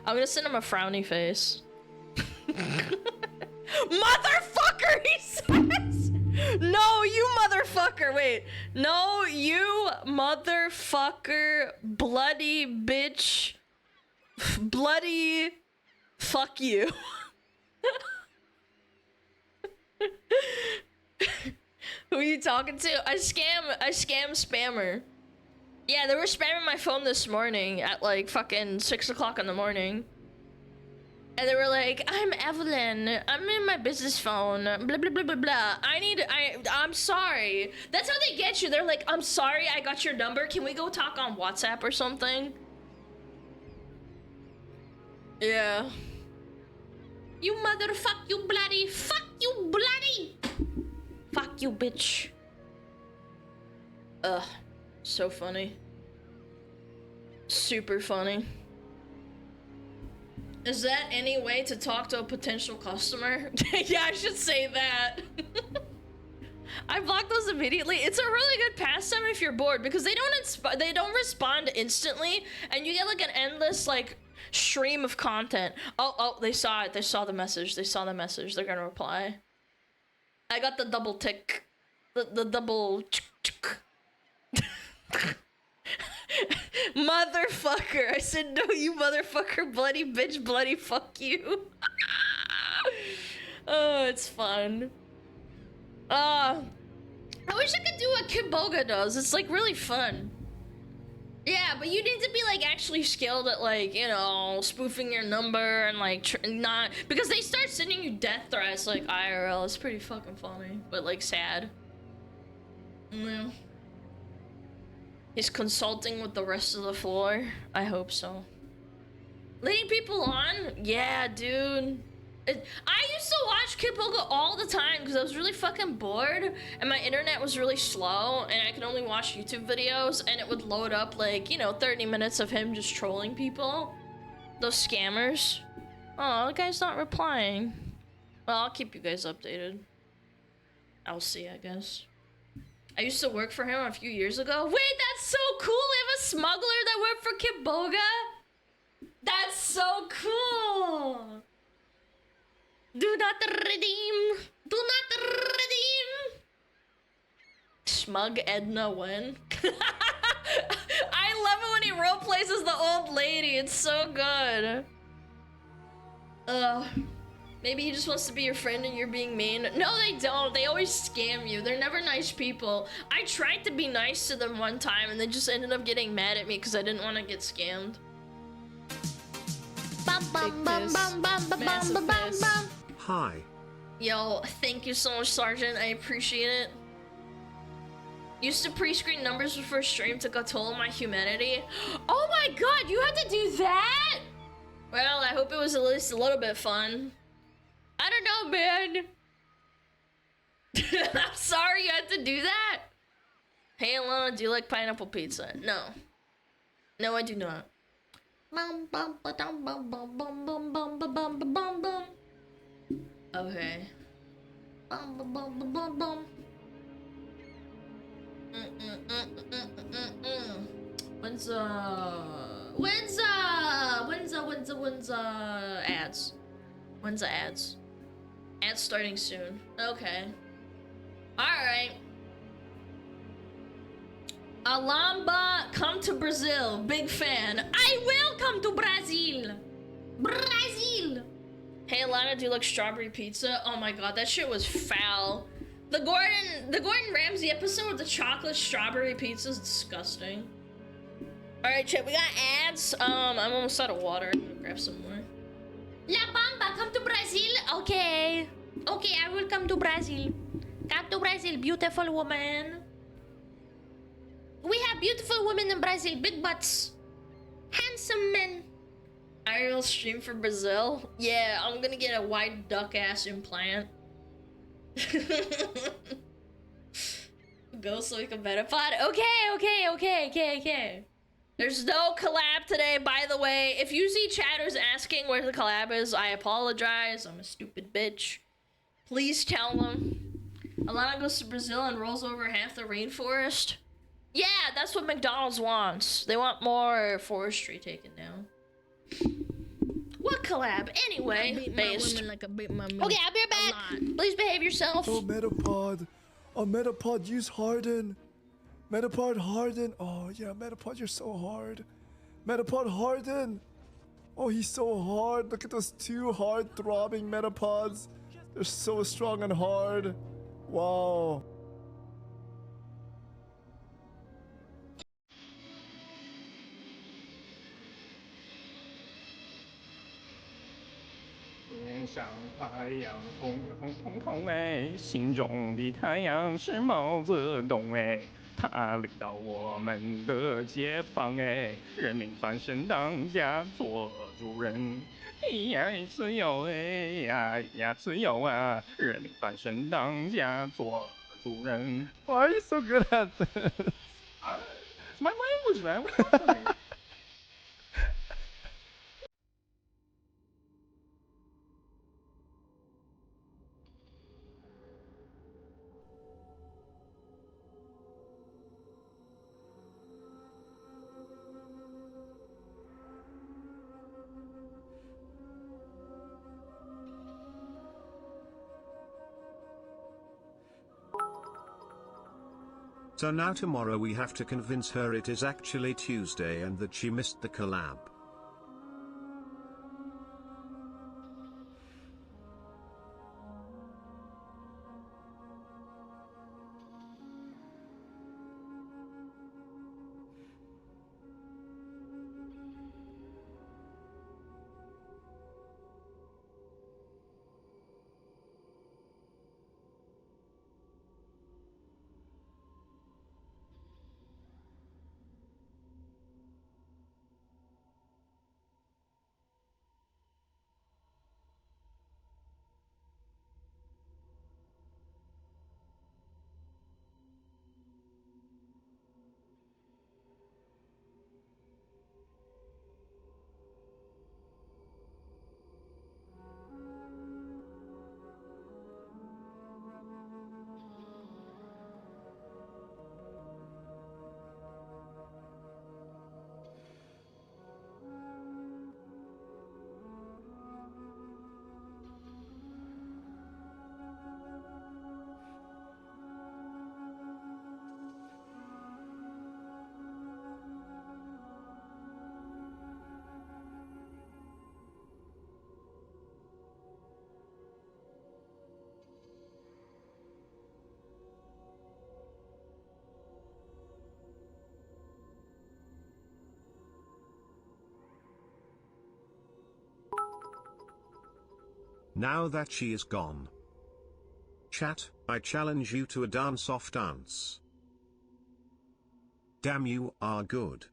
I'm gonna send him a frowny face. Motherfucker, he says! No, you motherfucker, wait. No, you motherfucker, bloody bitch. Bloody fuck you. Who are you talking to? I scam spammer. Yeah, they were spamming my phone this morning at like fucking 6 o'clock in the morning. And they were like, I'm Evelyn, I'm in my business phone, blah, blah, blah, blah, blah. I'm sorry. That's how they get you. They're like, I'm sorry, I got your number. Can we go talk on WhatsApp or something? Yeah. You motherfuck, you bloody, fuck you bloody. Fuck you, bitch. Ugh. So funny. Super funny. Is that any way to talk to a potential customer? Yeah, I should say that. I block those immediately. It's a really good pastime if you're bored because they don't respond instantly, and you get like an endless like stream of content. Oh, they saw it. They saw the message. They saw the message. They're gonna reply. I got the double tick, the double. Motherfucker! I said no, you motherfucker! Bloody bitch! Bloody fuck you! Oh, it's fun. I wish I could do what Kimboga does. It's like really fun. Yeah, but you need to be like actually skilled at like, you know, spoofing your number and like not because they start sending you death threats like IRL. It's pretty fucking funny, but like sad. Yeah. He's consulting with the rest of the floor. I hope so. Leading people on? Yeah, dude. I used to watch Kimboga all the time because I was really fucking bored and my internet was really slow and I could only watch YouTube videos and it would load up like, you know, 30 minutes of him just trolling people. Those scammers. Oh, the guy's not replying. Well, I'll keep you guys updated. I'll see, I guess. I used to work for him a few years ago. Wait, that's so cool! We have a smuggler that worked for Kimboga? That's so cool! Do not redeem! Do not redeem! Smug Edna when? I love it when he roleplays as the old lady. It's so good. Maybe he just wants to be your friend and you're being mean. No, they don't. They always scam you. They're never nice people. I tried to be nice to them one time and they just ended up getting mad at me because I didn't want to get scammed. Hi. Yo, thank you so much, Sergeant. I appreciate it. Used to pre-screen numbers before stream, took a toll on my humanity. Oh my god, you had to do that? Well, I hope it was at least a little bit fun. I don't know, man. I'm sorry you had to do that. Hey, Alana, do you like pineapple pizza? No. No, I do not. Okay. When's ads? When's the ads? Ads starting soon. Okay. Alright. Alamba, come to Brazil. Big fan. I will come to Brazil. Brazil. Hey Alana, do you like strawberry pizza? Oh my god, that shit was foul. The Gordon Ramsay episode with the chocolate strawberry pizza is disgusting. Alright, chat, we got ads. I'm almost out of water. I'm gonna grab some more. La Bamba, come to Brazil? Okay. Okay, I will come to Brazil. Come to Brazil, beautiful woman. We have beautiful women in Brazil, big butts. Handsome men. I will stream for Brazil. Yeah, I'm gonna get a white duck ass implant. Go so we can better pod. Okay. There's no collab today, by the way. If you see chatters asking where the collab is, I apologize. I'm a stupid bitch. Please tell them. Alana goes to Brazil and rolls over half the rainforest. Yeah, that's what McDonald's wants. They want more forestry taken down. What collab? Anyway, based. Like okay, I'll be right back. Please behave yourself. Oh, Metapod. Oh, Metapod, use Harden. Metapod, Harden. Oh, yeah, Metapod, you're so hard. Metapod, Harden. Oh, he's so hard. Look at those two hard throbbing Metapods. They're so strong and hard. Wow.他领导我们的解放哎，人民翻身当家做主人，呀自由哎呀自由啊，人民翻身当家做主人。Why are you so good at this? It's my language, man. So now tomorrow we have to convince her it is actually Tuesday and that she missed the collab. Now that she is gone. Chat, I challenge you to a dance-off dance. Damn, you are good.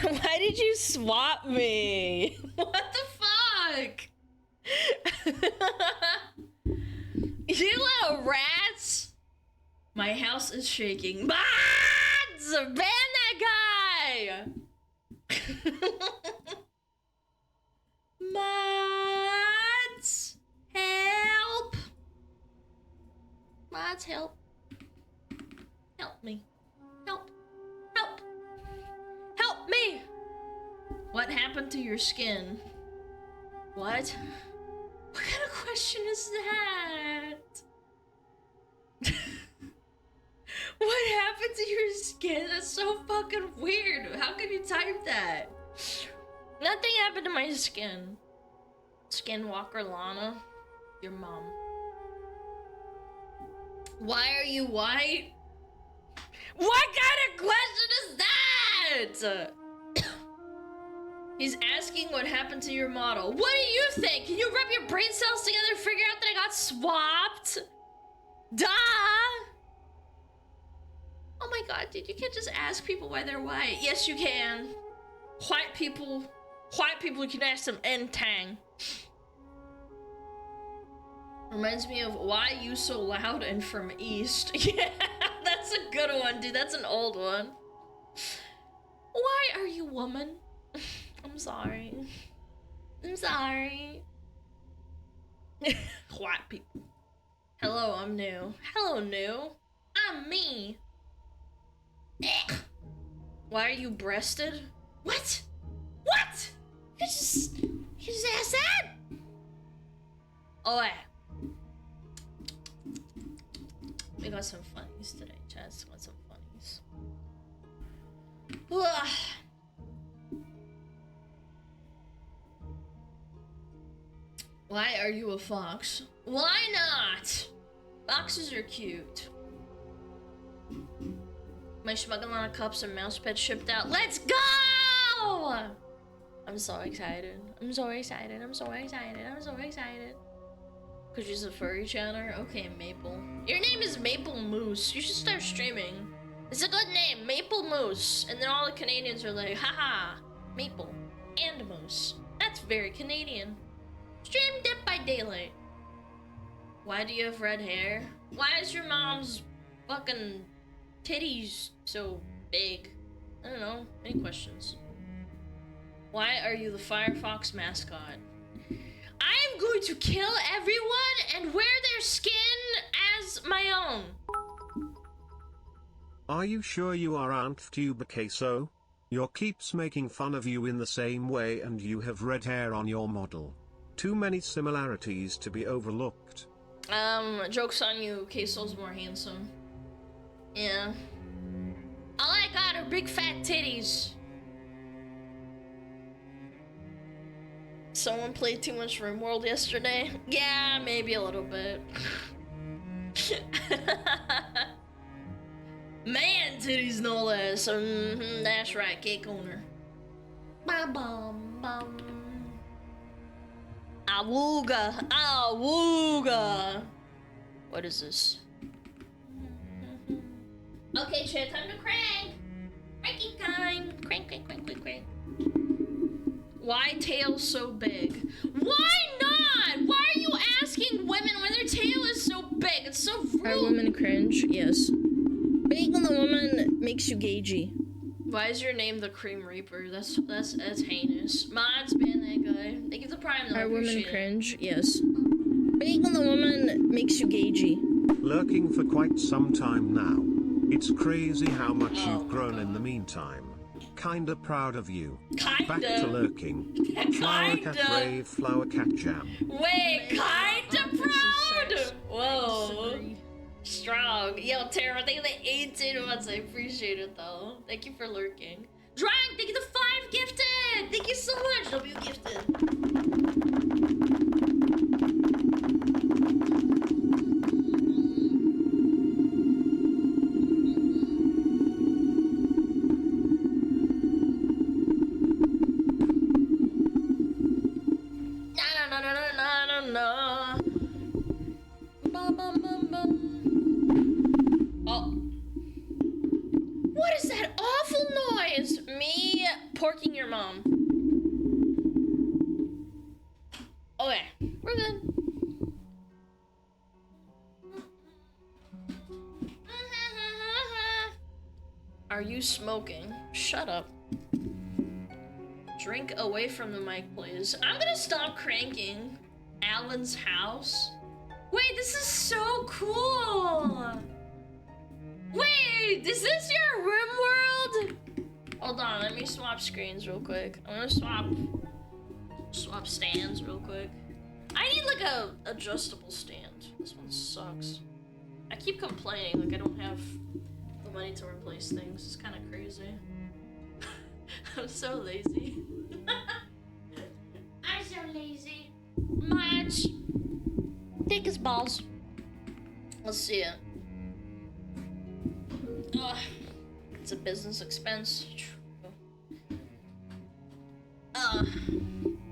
Why did you swap me? What the fuck? You little rats! My house is shaking. Mods! Ban that guy! Mods! Help! Mods, help. Help me. Help. Help. Help me! What happened to your skin? What? What kind of question is that? What happened to your skin? That's so fucking weird. How can you type that? Nothing happened to my skin. Skinwalker Lana. Your mom. Why are you white? What kind of question is that? He's asking what happened to your model. What do you think? Can you rub your brain cells together and figure out that I got swapped? Duh! Oh my god, dude, you can't just ask people why they're white. Yes, you can. White people, you can ask them anything. Reminds me of Why You So Loud and From East. Yeah, that's a good one, dude. That's an old one. Why are you woman? I'm sorry. I'm sorry. White people. Hello, I'm new. Hello, new. I'm me. Why are you breasted? What? What? You just ask that? Oh, yeah. We got some funnies today, Chaz. Got some funnies. Ugh. Why are you a fox? Why not? Foxes are cute. My SmugAlana cups and mouse pads shipped out. Let's go! I'm so excited. I'm so excited. I'm so excited. I'm so excited. Cause she's a furry chatter? Okay, Maple. Your name is Maple Moose. You should start streaming. It's a good name, Maple Moose. And then all the Canadians are like, haha, Maple and Moose. That's very Canadian. Stream Dead by Daylight. Why do you have red hair? Why is your mom's fucking titties so big? I don't know. Any questions? Why are you the Firefox mascot? I am going to kill everyone and wear their skin as my own. Are you sure you are Aunt Tuba Queso? Your keeps making fun of you in the same way and you have red hair on your model. Too many similarities to be overlooked. Joke's on you, Queso's more handsome. Yeah. All I got are big fat titties. Someone played too much RimWorld yesterday? Yeah, maybe a little bit. Man titties no less. That's right, cake owner. Bum bum bum. Awooga, awooga. What is this? Okay, chat, time to crank. Cranky time. Crank, crank, crank, crank, crank. Why tail so big? Why not? Why are you asking women when their tail is so big? It's so rude. Are women cringe? Yes. Being the woman makes you gagey. Why is your name the Cream Reaper? That's heinous. Mods ban that guy. They give the prime though. Are women cringe? Yes. Being the woman makes you gagey. Lurking for quite some time now. It's crazy how much you've grown in the meantime. Kinda proud of you. Kinda. Back to lurking. Flower cat rave, flower cat jam. Wait, kinda proud? Whoa. Strong. Yo, Tara, thank you for the 18 months. I appreciate it though. Thank you for lurking. Drang, thank you for 5 gifted. Thank you so much. W gifted. No. Bum, bum, bum, bum. Oh. What is that awful noise? Me porking your mom. Okay, we're good. Are you smoking? Shut up. Drink away from the mic, please. I'm gonna stop cranking. Alan's house? Wait, this is so cool! Wait, is this your room world? Hold on, let me swap screens real quick. I'm gonna swap stands real quick. I need like a adjustable stand. This one sucks. I keep complaining like I don't have the money to replace things. It's kind of crazy. I'm so lazy. I'm so lazy. Much. Thick as balls. Let's see it. Ugh. It's a business expense.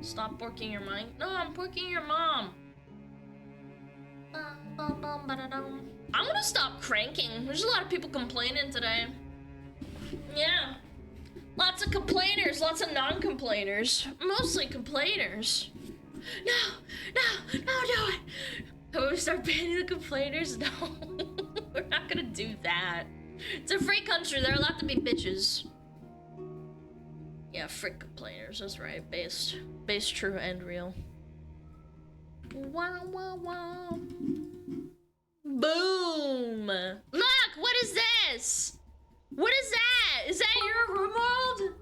Stop porking your mind. No, I'm porking your mom. I'm gonna stop cranking. There's a lot of people complaining today. Yeah. Lots of complainers, lots of non-complainers. Mostly complainers. No, do it. Can we start banning the complainers? No, we're not gonna do that. It's a free country, they're allowed to be bitches. Yeah, frick complainers, that's right. Based, true, and real. Wow, wow, wow. Boom! Look, what is this? What is that? Is that your room world?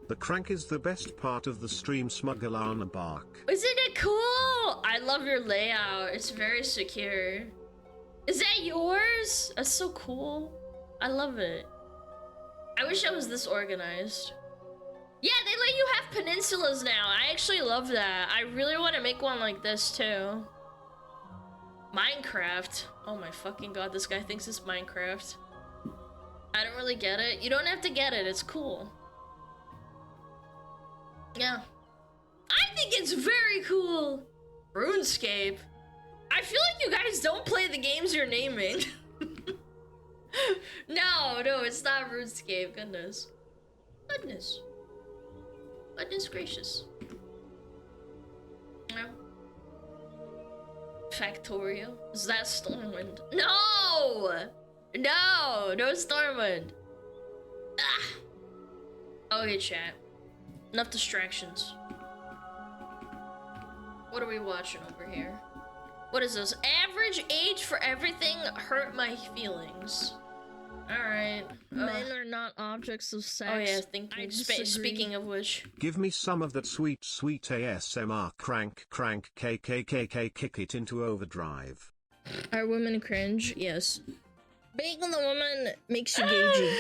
The crank is the best part of the stream. SmugAlana bark. Isn't it cool? I love your layout. It's very secure. Is that yours? That's so cool. I love it. I wish I was this organized. Yeah, they let you have peninsulas now. I actually love that. I really want to make one like this too. Minecraft. Oh my fucking god, this guy thinks it's Minecraft. I don't really get it. You don't have to get it, it's cool. Yeah. I think it's very cool. RuneScape. I feel like you guys don't play the games you're naming. No, it's not RuneScape. Goodness. Goodness gracious. No. Factorial? Is that Stormwind? No! No Stormwind. Ah. Okay, chat. Enough distractions. What are we watching over here? What is this? Average age for everything hurt my feelings. Alright. Men are not objects of sex. Oh yeah, speaking of which. Give me some of that sweet ASMR crank KKKK kick it into overdrive. Are women cringe? Yes. Being the woman makes you gagey.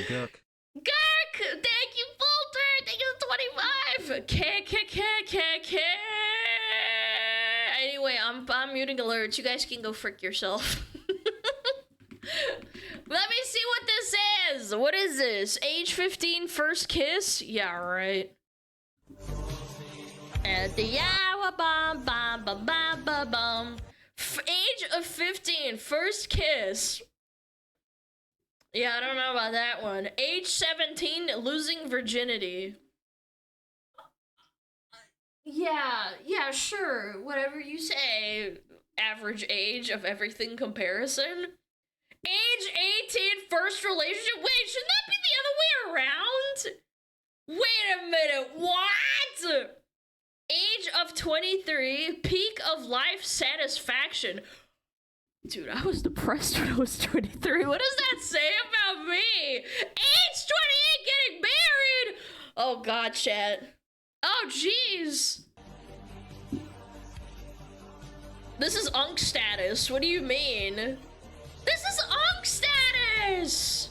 Gurk. Thank you, Bolter! Thank you, 25! K. Anyway, I'm muting alerts. You guys can go frick yourself. Let me see what this is! What is this? Age 15, first kiss? Yeah, right. At the hour, bum. Age of 15, first kiss. Yeah, I don't know about that one. Age 17, losing virginity. Yeah, sure. Whatever you say. Average age of everything comparison. Age 18, first relationship. Wait, shouldn't that be the other way around? Wait a minute, what? Age of 23, peak of life satisfaction. Dude, I was depressed when I was 23. What does that say about me? Age 28, getting married. Oh god, chat. Oh jeez. This is unk status. What do you mean? This is unk status.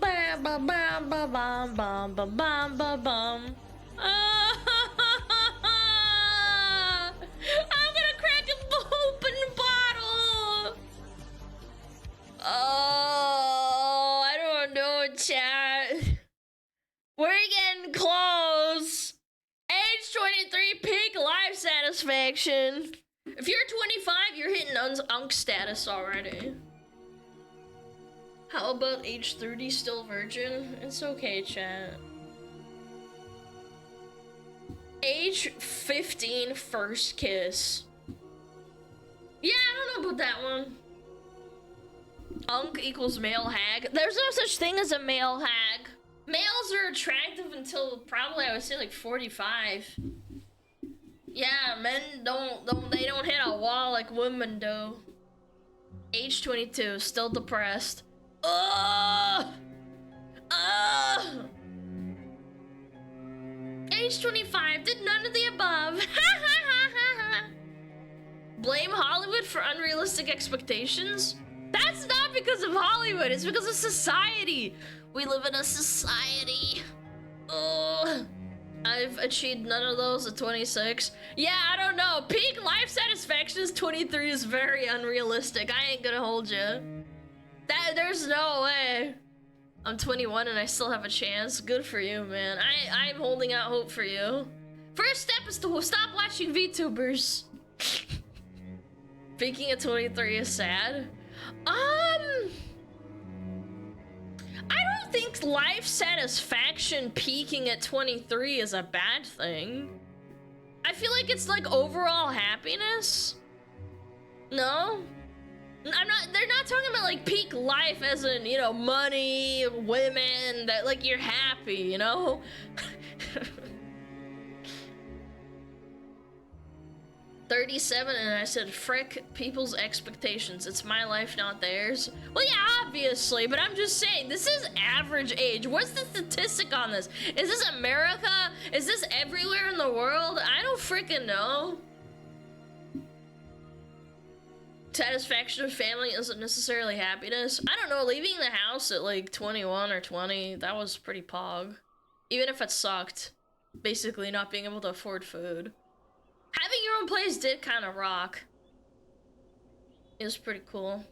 Bam bam bam bam bam bam bam bam bam bam. I'm gonna crack an open bottle. Oh, I don't know, chat. We're getting close. Age 23, peak life satisfaction. If you're 25, you're hitting unk status already. How about age 30, still virgin? It's okay, chat. Age 15, first kiss. Yeah, I don't know about that one. Unk equals male hag. There's no such thing as a male hag. Males are attractive until probably, I would say, like 45. Yeah, men don't hit a wall like women do. Age 22, still depressed. Age 25, did none of the above. Blame Hollywood for unrealistic expectations? That's not because of Hollywood, it's because of society. We live in a society. I've achieved none of those at 26. Yeah, I don't know. Peak life satisfaction is 23 is very unrealistic. I ain't gonna hold you. There's no way. I'm 21 and I still have a chance. Good for you, man. I'm holding out hope for you. First step is to stop watching VTubers. Speaking of 23 is sad. I don't think life satisfaction peaking at 23 is a bad thing. I feel like it's like overall happiness. No? They're not talking about like peak life as in, you know, money, women, that like you're happy, you know? 37 and I said, frick people's expectations. It's my life, not theirs. Well, yeah, obviously, but I'm just saying, this is average age. What's the statistic on this? Is this America? Is this everywhere in the world? I don't freaking know. Satisfaction of family isn't necessarily happiness. I don't know, leaving the house at like 21 or 20, that was pretty pog. Even if it sucked. Basically not being able to afford food. Having your own place did kind of rock. It was pretty cool.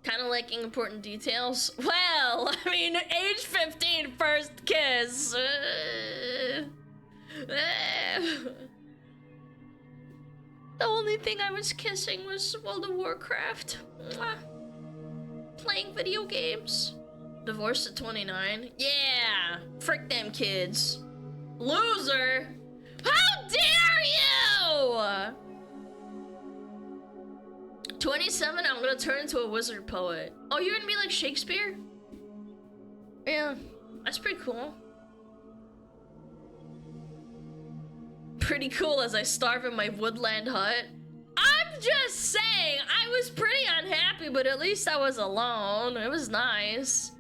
Kind of liking important details. Well, I mean, age 15, first kiss. The only thing I was kissing was World of Warcraft. Mwah. Playing video games. Divorced at 29. Yeah, frick them kids. Loser. How dare you! 27, I'm gonna turn into a wizard poet. Oh, you're gonna be like Shakespeare? Yeah, that's pretty cool. Pretty cool as I starve in my woodland hut. I'm just saying, I was pretty unhappy, but at least I was alone. It was nice.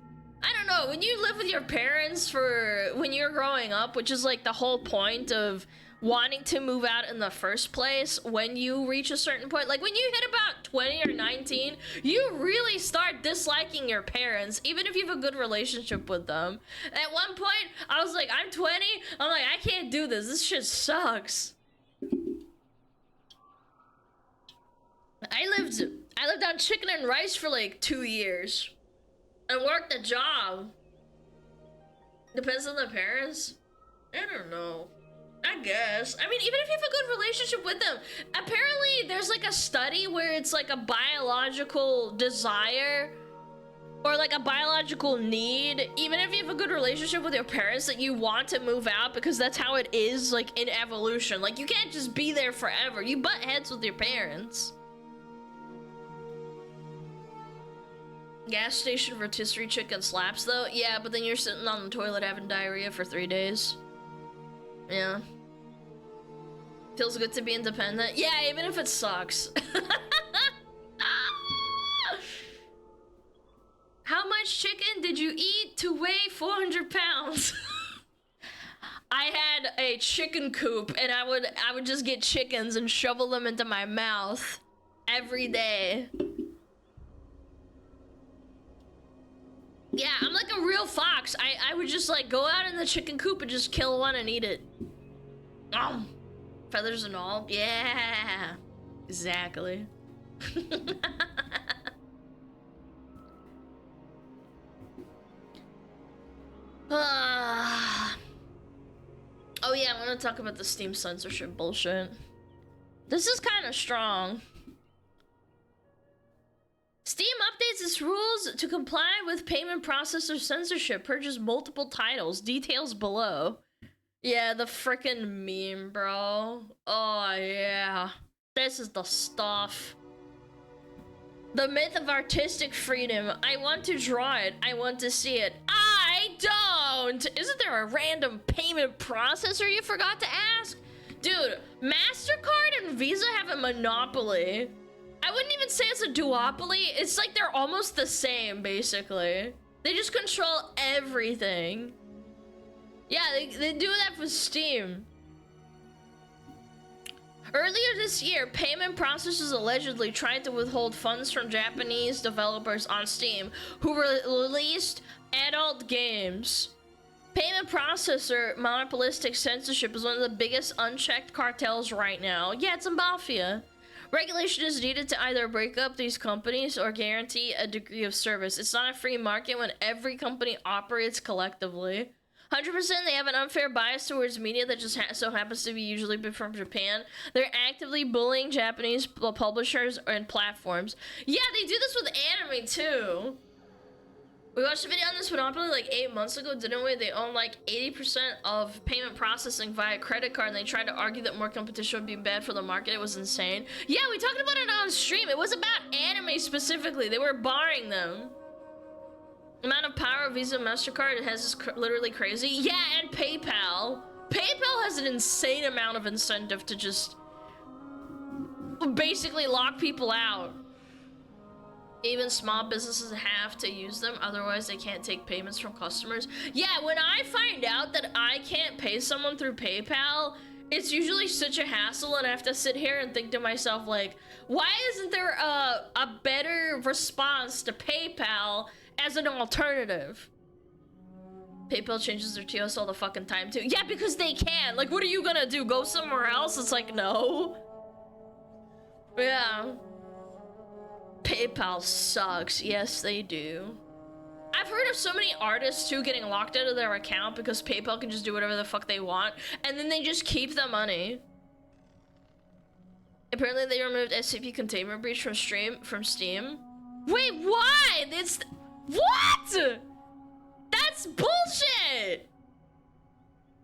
I don't know, when you live with your parents when you're growing up, which is like the whole point of wanting to move out in the first place, when you reach a certain point, like when you hit about 20 or 19, you really start disliking your parents, even if you have a good relationship with them. At one point, I was like, I'm 20, I'm like, I can't do this, this shit sucks. I lived on chicken and rice for like 2 years. And worked a job. Depends on the parents. I don't know. I guess. I mean, even if you have a good relationship with them, apparently there's like a study where it's like a biological desire or like a biological need, even if you have a good relationship with your parents, that you want to move out because that's how it is, like in evolution. Like you can't just be there forever. You butt heads with your parents. Gas station rotisserie chicken slaps though? Yeah, but then you're sitting on the toilet having diarrhea for 3 days. Yeah. Feels good to be independent. Yeah, even if it sucks. How much chicken did you eat to weigh 400 pounds? I had a chicken coop and I would just get chickens and shovel them into my mouth every day. Yeah, I'm like a real fox. I would just like go out in the chicken coop and just kill one and eat it. Feathers and all. Yeah, exactly. Oh yeah, I want to talk about the Steam censorship bullshit. This is kind of strong. Steam updates its rules to comply with payment processor censorship. Purchase multiple titles. Details below. Yeah, the frickin' meme, bro. Oh, yeah. This is the stuff. The myth of artistic freedom. I want to draw it. I want to see it. I don't! Isn't there a random payment processor you forgot to ask? Dude, MasterCard and Visa have a monopoly. I wouldn't even say it's a duopoly. It's like they're almost the same, basically. They just control everything. Yeah, they do that with Steam. Earlier this year, payment processors allegedly tried to withhold funds from Japanese developers on Steam who released adult games. Payment processor monopolistic censorship is one of the biggest unchecked cartels right now. Yeah, it's a mafia. Regulation is needed to either break up these companies or guarantee a degree of service. It's not a free market when every company operates collectively. 100% they have an unfair bias towards media that just so happens to be usually from Japan. They're actively bullying Japanese publishers and platforms. Yeah, they do this with anime too. We watched a video on this Monopoly like 8 months ago, didn't we? They own like 80% of payment processing via credit card, and they tried to argue that more competition would be bad for the market. It was insane. Yeah, we talked about it on stream. It was about anime specifically. They were barring them. The amount of power Visa and MasterCard has is literally crazy. Yeah, and PayPal. PayPal has an insane amount of incentive to just basically lock people out. Even small businesses have to use them, otherwise they can't take payments from customers. Yeah, when I find out that I can't pay someone through PayPal, it's usually such a hassle, and I have to sit here and think to myself, like, why isn't there a better response to PayPal as an alternative? PayPal changes their TOS all the fucking time too. Yeah, because they can. Like, what are you gonna do? Go somewhere else? It's like, no. Yeah. PayPal sucks. Yes, they do. I've heard of so many artists too getting locked out of their account because PayPal can just do whatever the fuck they want, and then they just keep the money. Apparently they removed SCP containment breach from Steam. Wait, why? It's what? That's bullshit.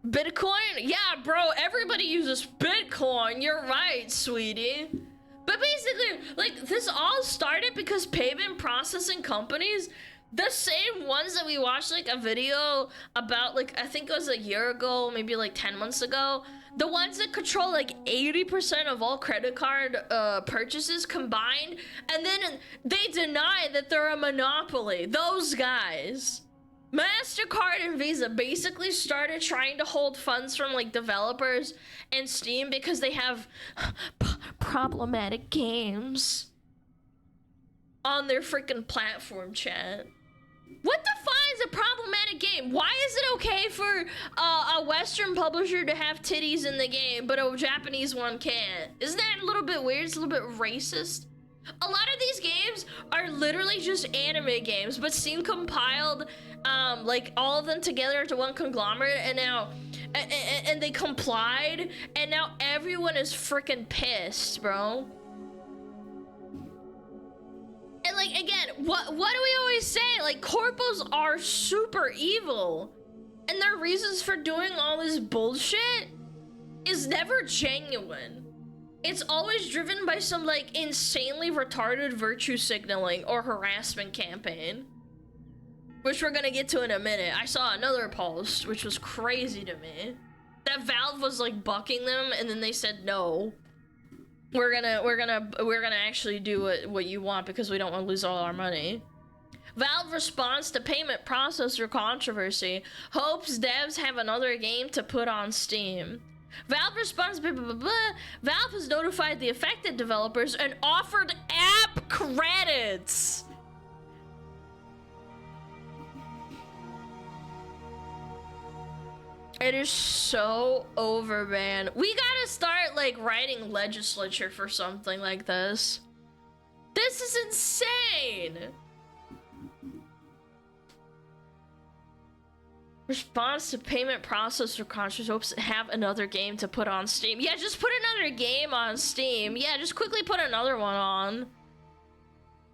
Bitcoin? Yeah, bro, everybody uses Bitcoin. You're right, sweetie. But basically, like, this all started because payment processing companies, the same ones that we watched, like, a video about, like, I think it was a year ago, maybe like 10 months ago, the ones that control like 80% of all credit card purchases combined, and then they deny that they're a monopoly. Those guys. MasterCard and Visa basically started trying to hold funds from like developers and Steam because they have problematic games on their freaking platform, chat. What defines a problematic game? Why is it okay for a Western publisher to have titties in the game, but a Japanese one can't? Isn't that a little bit weird? It's a little bit racist. A lot of these games are literally just anime games, but Steam compiled like all of them together into one conglomerate, and now and they complied, and now everyone is freaking pissed, bro. And like, again, what do we always say? Like, corpos are super evil, and their reasons for doing all this bullshit is never genuine. It's always driven by some like insanely retarded virtue signaling or harassment campaign, which we're gonna get to in a minute. I saw another post which was crazy to me, that Valve was like bucking them, and then they said no, we're gonna actually do what you want because we don't want to lose all our money. Valve responds to payment processor controversy, hopes devs have another game to put on Steam. Valve responds, blah, blah, blah, blah. Valve has notified the affected developers and offered app credits. It is so over, man. We gotta start like writing legislature for something like this. This is insane. Response to payment processor controversy, hopes to have another game to put on Steam. Yeah, just put another game on Steam. Yeah, just quickly put another one on.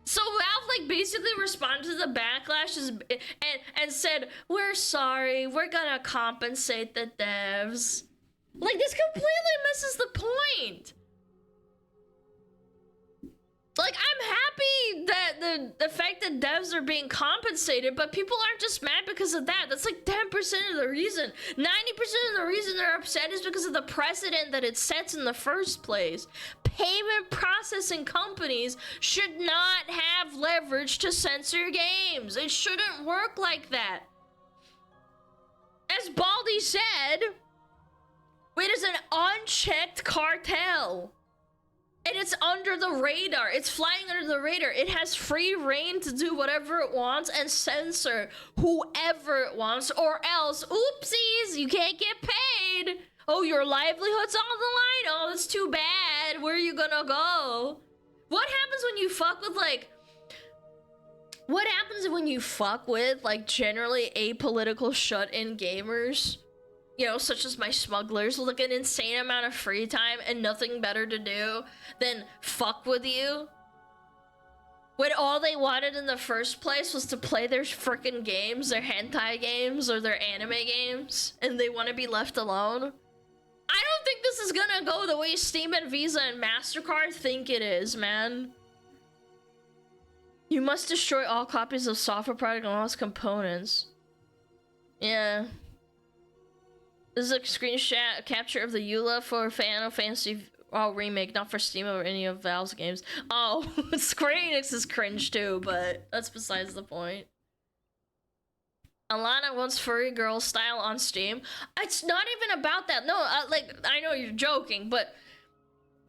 So Valve like basically responded to the backlashes and said, we're sorry, we're gonna compensate the devs. Like, this completely misses the point. Like, I'm happy that the fact that devs are being compensated, but people aren't just mad because of that. That's like 10% of the reason. 90% of the reason they're upset is because of the precedent that it sets in the first place. Payment processing companies should not have leverage to censor games. It shouldn't work like that. As Baldy said, it is an unchecked cartel. And it's under the radar. It's flying under the radar. It has free reign to do whatever it wants and censor whoever it wants, or else, oopsies, you can't get paid. Oh, your livelihood's on the line. Oh, that's too bad. Where are you gonna go? What happens when you fuck with like... What happens when you fuck with like generally apolitical shut-in gamers? You know, such as my smugglers, with like an insane amount of free time and nothing better to do than fuck with you. When all they wanted in the first place was to play their frickin' games, their hentai games or their anime games, and they want to be left alone. I don't think this is gonna go the way Steam and Visa and MasterCard think it is, man. You must destroy all copies of software product and all its components. Yeah. This is a screenshot capture of the EULA for Final Fantasy remake, not for Steam or any of Valve's games. Oh, Square Enix is cringe too, but that's besides the point. Alana wants furry girl style on Steam. It's not even about that. No, like, I know you're joking, but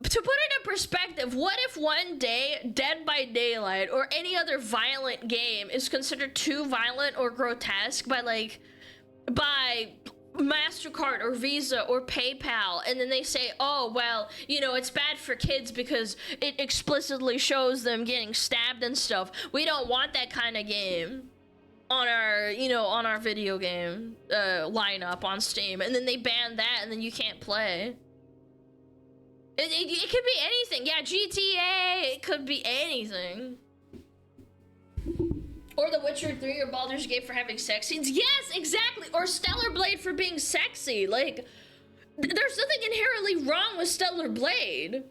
to put it in perspective, what if one day Dead by Daylight or any other violent game is considered too violent or grotesque by like by MasterCard or Visa or PayPal, and then they say, oh, well, you know, it's bad for kids because it explicitly shows them getting stabbed and stuff. We don't want that kind of game on our, you know, on our video game lineup on Steam. And then they ban that, and then you can't play. It could be anything. Yeah, GTA, it could be anything. Or The Witcher 3 or Baldur's Gate for having sex scenes. Yes, exactly. Or Stellar Blade for being sexy. Like, there's nothing inherently wrong with Stellar Blade.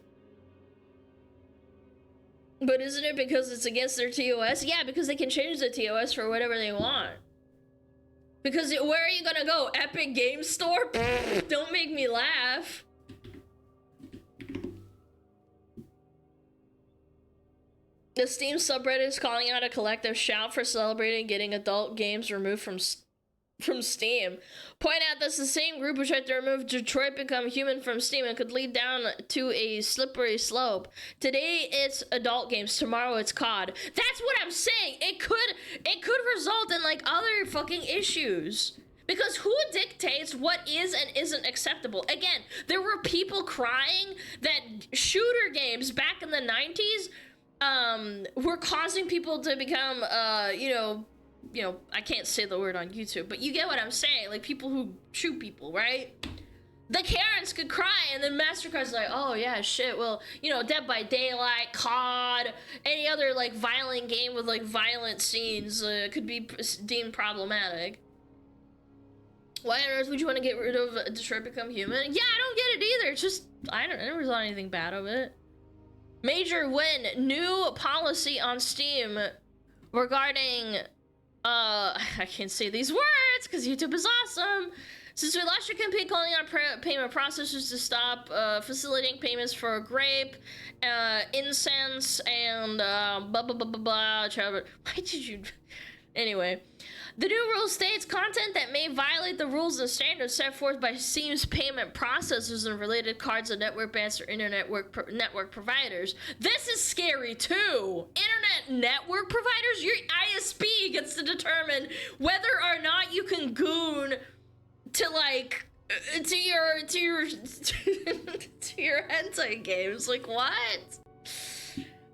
But isn't it because it's against their TOS? Yeah, because they can change the TOS for whatever they want. Because where are you gonna go? Epic Game Store? Don't make me laugh. The Steam subreddit is calling out a collective shout for celebrating getting adult games removed from Steam. Point out that's the same group who tried to remove Detroit Become Human from Steam and could lead down to a slippery slope. Today it's adult games, tomorrow it's COD. That's what I'm saying. It could result in like other fucking issues. Because who dictates what is and isn't acceptable? Again, there were people crying that shooter games back in the 90s were causing people to become, you know, I can't say the word on YouTube, but you get what I'm saying. Like, people who shoot people, right? The Karens could cry, and then MasterCard's like, oh, yeah, shit, well, you know, Dead by Daylight, COD, any other, like, violent game with, like, violent scenes could be deemed problematic. Why on earth would you want to get rid of Detroit Become Human? Yeah, I don't get it either. It's just, I never saw anything bad of it. Major win. New policy on Steam regarding, I can't say these words because YouTube is awesome. Since we lost your campaign calling on payment processors to stop facilitating payments for grape, incense, and blah, blah, blah, blah, blah. Why did you... Anyway. The new rule states content that may violate the rules and standards set forth by Steam's payment processors and related cards and network bands or internet network providers. This is scary too. Internet network providers? Your ISP gets to determine whether or not you can goon to like to your hentai games. Like what?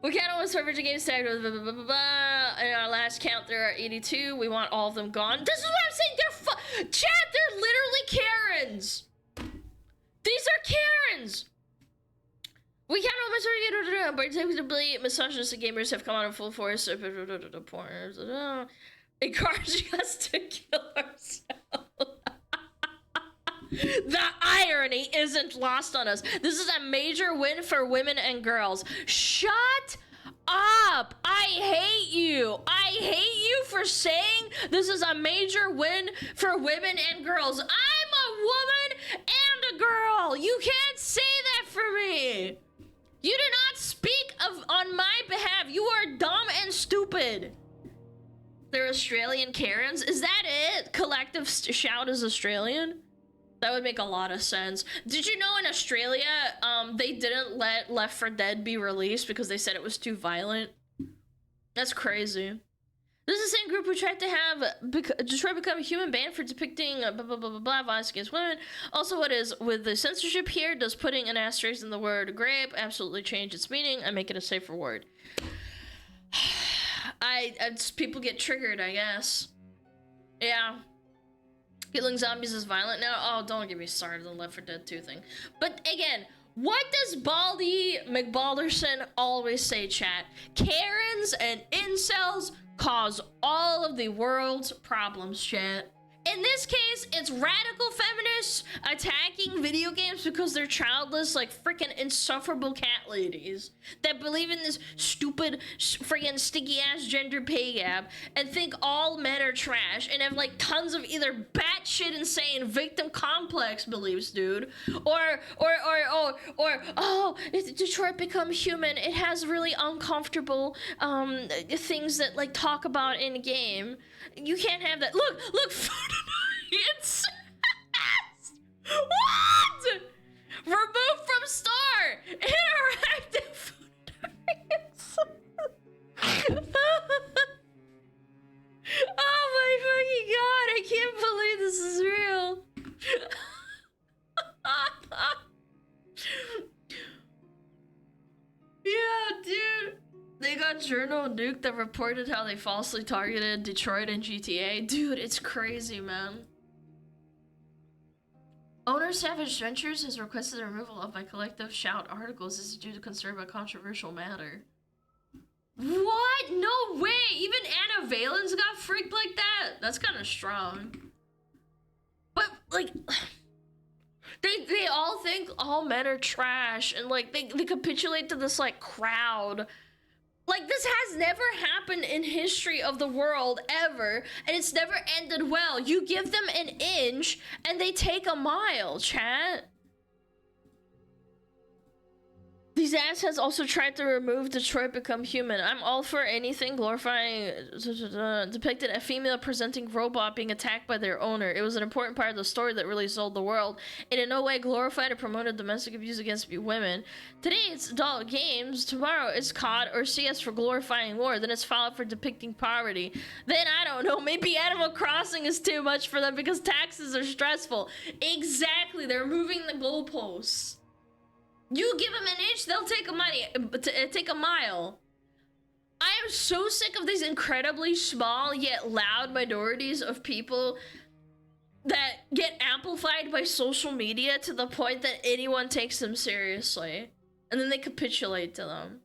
We can't always serve games tagged with blah, blah, blah, blah, blah. In our last count, there are 82. We want all of them gone. This is what I'm saying. They're Chat, they're literally Karens. These are Karens. We can't always serve but technically, misogynistic gamers have come out in full force. Encouraging us to kill ourselves. The irony isn't lost on us. This is a major win for women and girls. Shut up! I hate you. I hate you for saying this is a major win for women and girls. I'm a woman and a girl. You can't say that for me. You do not speak on my behalf. You are dumb and stupid. They're Australian Karens. Is that it? Collective shout is Australian? That would make a lot of sense. Did you know in Australia, they didn't let Left 4 Dead be released because they said it was too violent? That's crazy. This is the same group who tried to have Detroit Become Human banned for depicting blah, blah, blah, blah, blah, violence against women. Also, what is with the censorship here, does putting an asterisk in the word grape absolutely change its meaning and make it a safer word? People get triggered, I guess. Yeah. Killing zombies is violent now? Oh, don't get me started on the Left 4 Dead 2 thing. But again, what does Baldy McBalderson always say, chat? Karens and incels cause all of the world's problems, chat. In this case, it's radical feminists attacking video games because they're childless, like freaking insufferable cat ladies that believe in this stupid, freaking sticky-ass gender pay gap and think all men are trash and have like tons of either batshit insane victim complex beliefs, dude, or oh, if Detroit Become Human, it has really uncomfortable things that like talk about in game. You can't have that. Look, it's what? Removed from store. Interactive. Oh my fucking god! I can't believe this is they got Journal Nuke that reported how they falsely targeted Detroit and GTA. Dude, it's crazy, man. Owner Savage Ventures has requested the removal of my collective shout articles. This is due to concern about controversial matter. What? No way! Even Anna Valens got freaked like that? That's kind of strong. But, like... They all think all men are trash, and like they capitulate to this like crowd. Like, this has never happened in history of the world ever, and it's never ended well. You give them an inch and they take a mile, chat. These assholes also tried to remove Detroit Become Human. I'm all for anything glorifying depicted a female presenting robot being attacked by their owner. It was an important part of the story that really sold the world. It in no way glorified or promoted domestic abuse against women. Today it's adult games. Tomorrow it's COD or CS for glorifying war. Then it's followed for depicting poverty. Then I don't know, maybe Animal Crossing is too much for them because taxes are stressful. Exactly, they're moving the goalposts. You give them an inch, they'll take a mile. I am so sick of these incredibly small yet loud minorities of people that get amplified by social media to the point that anyone takes them seriously. And then they capitulate to them.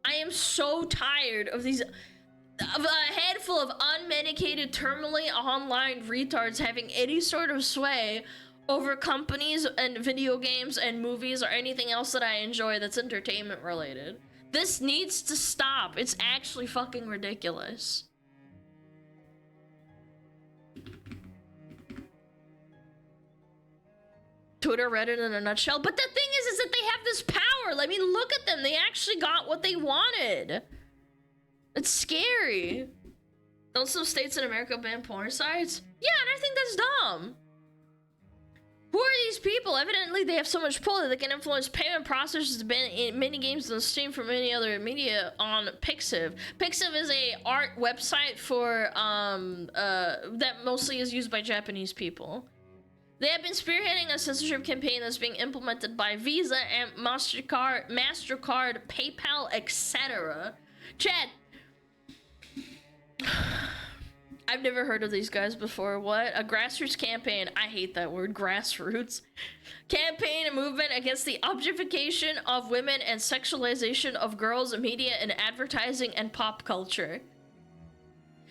I am so tired of these... of a handful of unmedicated, terminally online retards having any sort of sway over companies and video games and movies or anything else that I enjoy that's entertainment related. This needs to stop. It's actually fucking ridiculous. Twitter, Reddit in a nutshell. But the thing is that they have this power. I mean, look at them. They actually got what they wanted. It's scary. Don't some states in America ban porn sites? Yeah, and I think that's dumb. Who are these people? Evidently, they have so much pull that they can influence payment processors to ban many games on Steam from any other media on Pixiv. Pixiv is a art website for that mostly is used by Japanese people. They have been spearheading a censorship campaign that's being implemented by Visa and MasterCard, PayPal, etc. Chad, I've never heard of these guys before. What? A grassroots campaign. I hate that word, grassroots. Campaign and movement against the objectification of women and sexualization of girls in media and advertising and pop culture.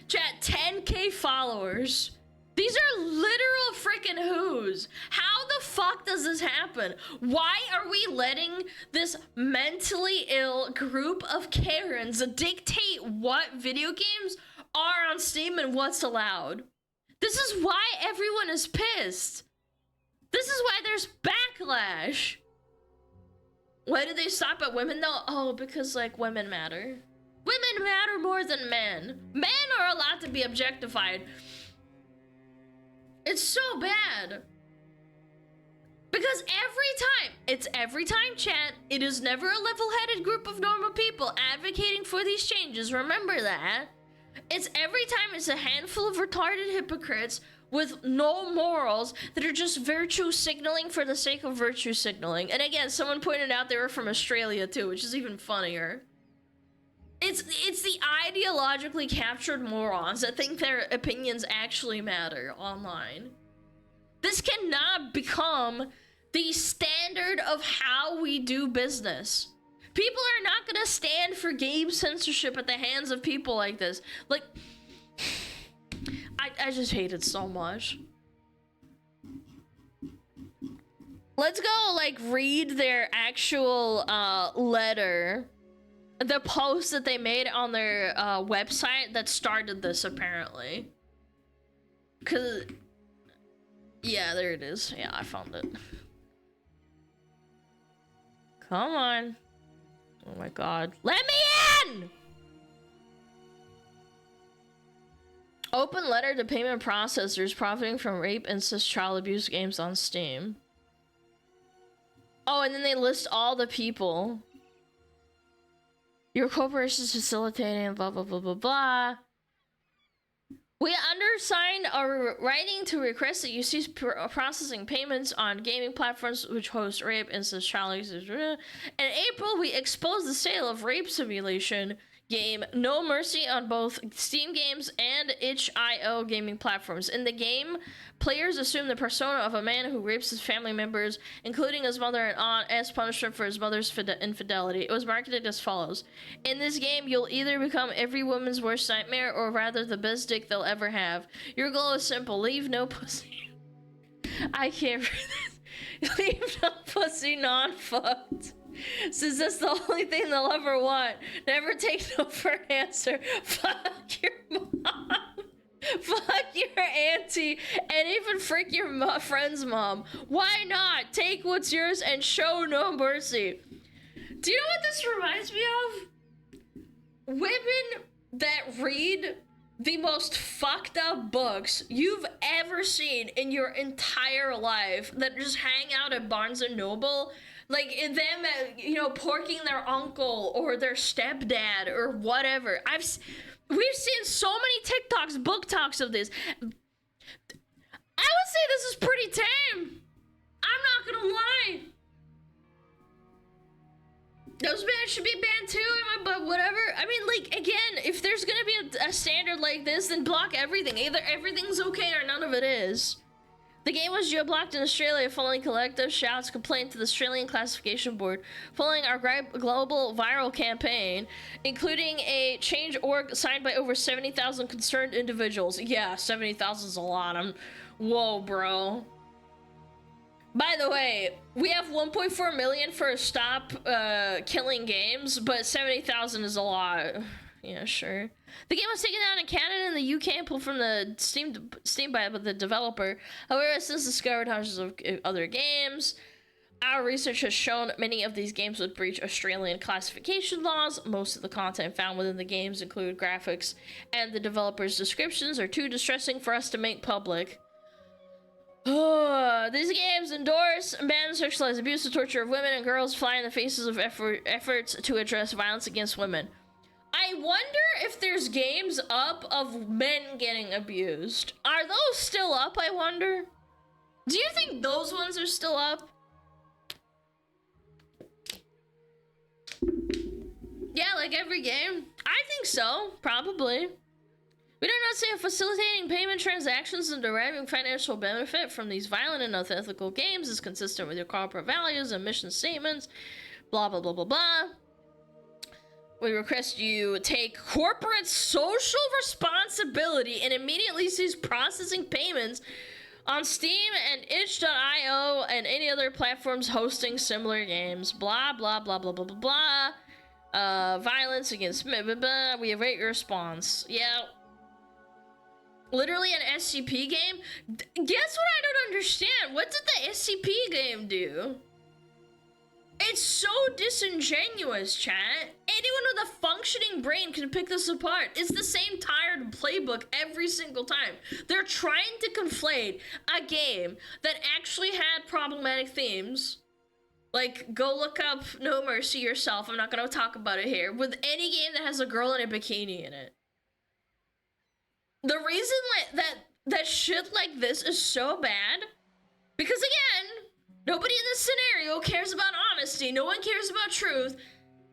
Chat, 10K followers. These are literal freaking who's. How the fuck does this happen? Why are we letting this mentally ill group of Karens dictate what video games are on Steam and what's allowed? This is why everyone is pissed. This is why there's backlash. Why did they stop at women though? Oh, because like women matter. Women matter more than men. Men are allowed to be objectified. It's so bad. Because every time, chat, it is never a level-headed group of normal people advocating for these changes. Remember that. It's every time it's a handful of retarded hypocrites with no morals that are just virtue signaling for the sake of virtue signaling. And again, someone pointed out they were from Australia too, which is even funnier. It's the ideologically captured morons that think their opinions actually matter online. This cannot become the standard of how we do business. People are not gonna stand for game censorship at the hands of people like this. Like, I just hate it so much. Let's go, like, read their actual letter. The post that they made on their website that started this, apparently. Cause, yeah, there it is. Yeah, I found it. Come on. Oh my god. Let me in! Open letter to payment processors profiting from rape, incest, child abuse games on Steam. Oh, and then they list all the people. Your corporation is facilitating blah blah blah blah blah. We undersigned our writing to request that you cease processing payments on gaming platforms which host rape, incest, child abuse. In April, we exposed the sale of rape simulation game No Mercy on both Steam Games and itch.io gaming platforms. In the game, players assume the persona of a man who rapes his family members, including his mother and aunt, as punishment for his mother's infidelity. It was marketed as follows. In this game, you'll either become every woman's worst nightmare, or rather the best dick they'll ever have. Your goal is simple. Leave no pussy. I can't read this. Leave no pussy non-fucked. Since that's the only thing they'll ever want. Never take no for an answer. Fuck your mom. Fuck your auntie. And even freak your friend's mom. Why not? Take what's yours and show no mercy. Do you know what this reminds me of? Women that read the most fucked up books you've ever seen in your entire life, that just hang out at Barnes and Noble. Like, them, you know, porking their uncle or their stepdad or whatever. We've seen so many TikToks, book talks of this. I would say this is pretty tame. I'm not gonna lie. Those bands should be banned too, but whatever. I mean, like, again, if there's gonna be a standard like this, then block everything. Either everything's okay or none of it is. The game was geo-blocked in Australia following collective shouts complaint to the Australian Classification Board, following our global viral campaign, including a change.org signed by over 70,000 concerned individuals. Yeah, 70,000 is a lot. Whoa, bro. By the way, we have 1.4 million for stop killing games, but 70,000 is a lot. Yeah, sure. The game was taken down in Canada and the UK and pulled from the Steam by the developer. However, since discovered hundreds of other games, our research has shown many of these games would breach Australian classification laws. Most of the content found within the games include graphics, and the developers' descriptions are too distressing for us to make public. These games endorse and ban sexualized abuse and torture of women and girls, fly in the faces of efforts to address violence against women. I wonder if there's games up of men getting abused. Are those still up, I wonder? Do you think those ones are still up? Yeah, like every game? I think so, probably. We do not say facilitating payment transactions and deriving financial benefit from these violent and unethical games is consistent with your corporate values and mission statements. Blah, blah, blah, blah, blah. We request you take corporate social responsibility and immediately cease processing payments on Steam and itch.io and any other platforms hosting similar games. Blah, blah, blah, blah, blah, blah, blah. Violence against blah, blah, blah. We await your response. Yeah. Literally an SCP game? Guess what I don't understand? What did the SCP game do? It's so disingenuous, chat. Anyone with a functioning brain can pick this apart. It's the same tired playbook every single time. They're trying to conflate a game that actually had problematic themes. Like, go look up No Mercy yourself. I'm not gonna talk about it here. With any game that has a girl in a bikini in it. The reason that shit like this is so bad, because again, nobody in this scenario cares about honesty. No one cares about truth.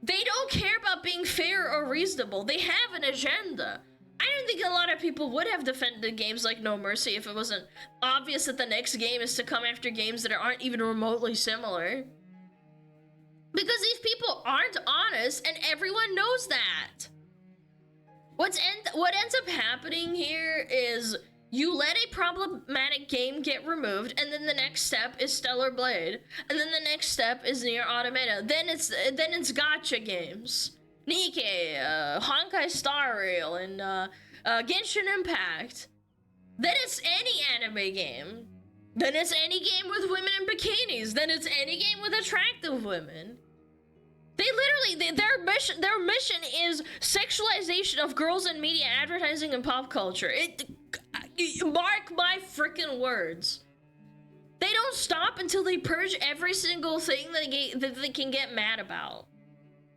They don't care about being fair or reasonable. They have an agenda. I don't think a lot of people would have defended games like No Mercy if it wasn't obvious that the next game is to come after games that aren't even remotely similar. Because these people aren't honest, and everyone knows that. What ends up happening here is you let a problematic game get removed, and then the next step is Stellar Blade, and then the next step is Nier Automata. Then it's gacha games, Nikke, Honkai Star Rail, and Genshin Impact. Then it's any anime game. Then it's any game with women in bikinis. Then it's any game with attractive women. They literally, their mission is sexualization of girls in media, advertising, and pop culture. Mark my freaking words. They don't stop until they purge every single thing that they can get mad about.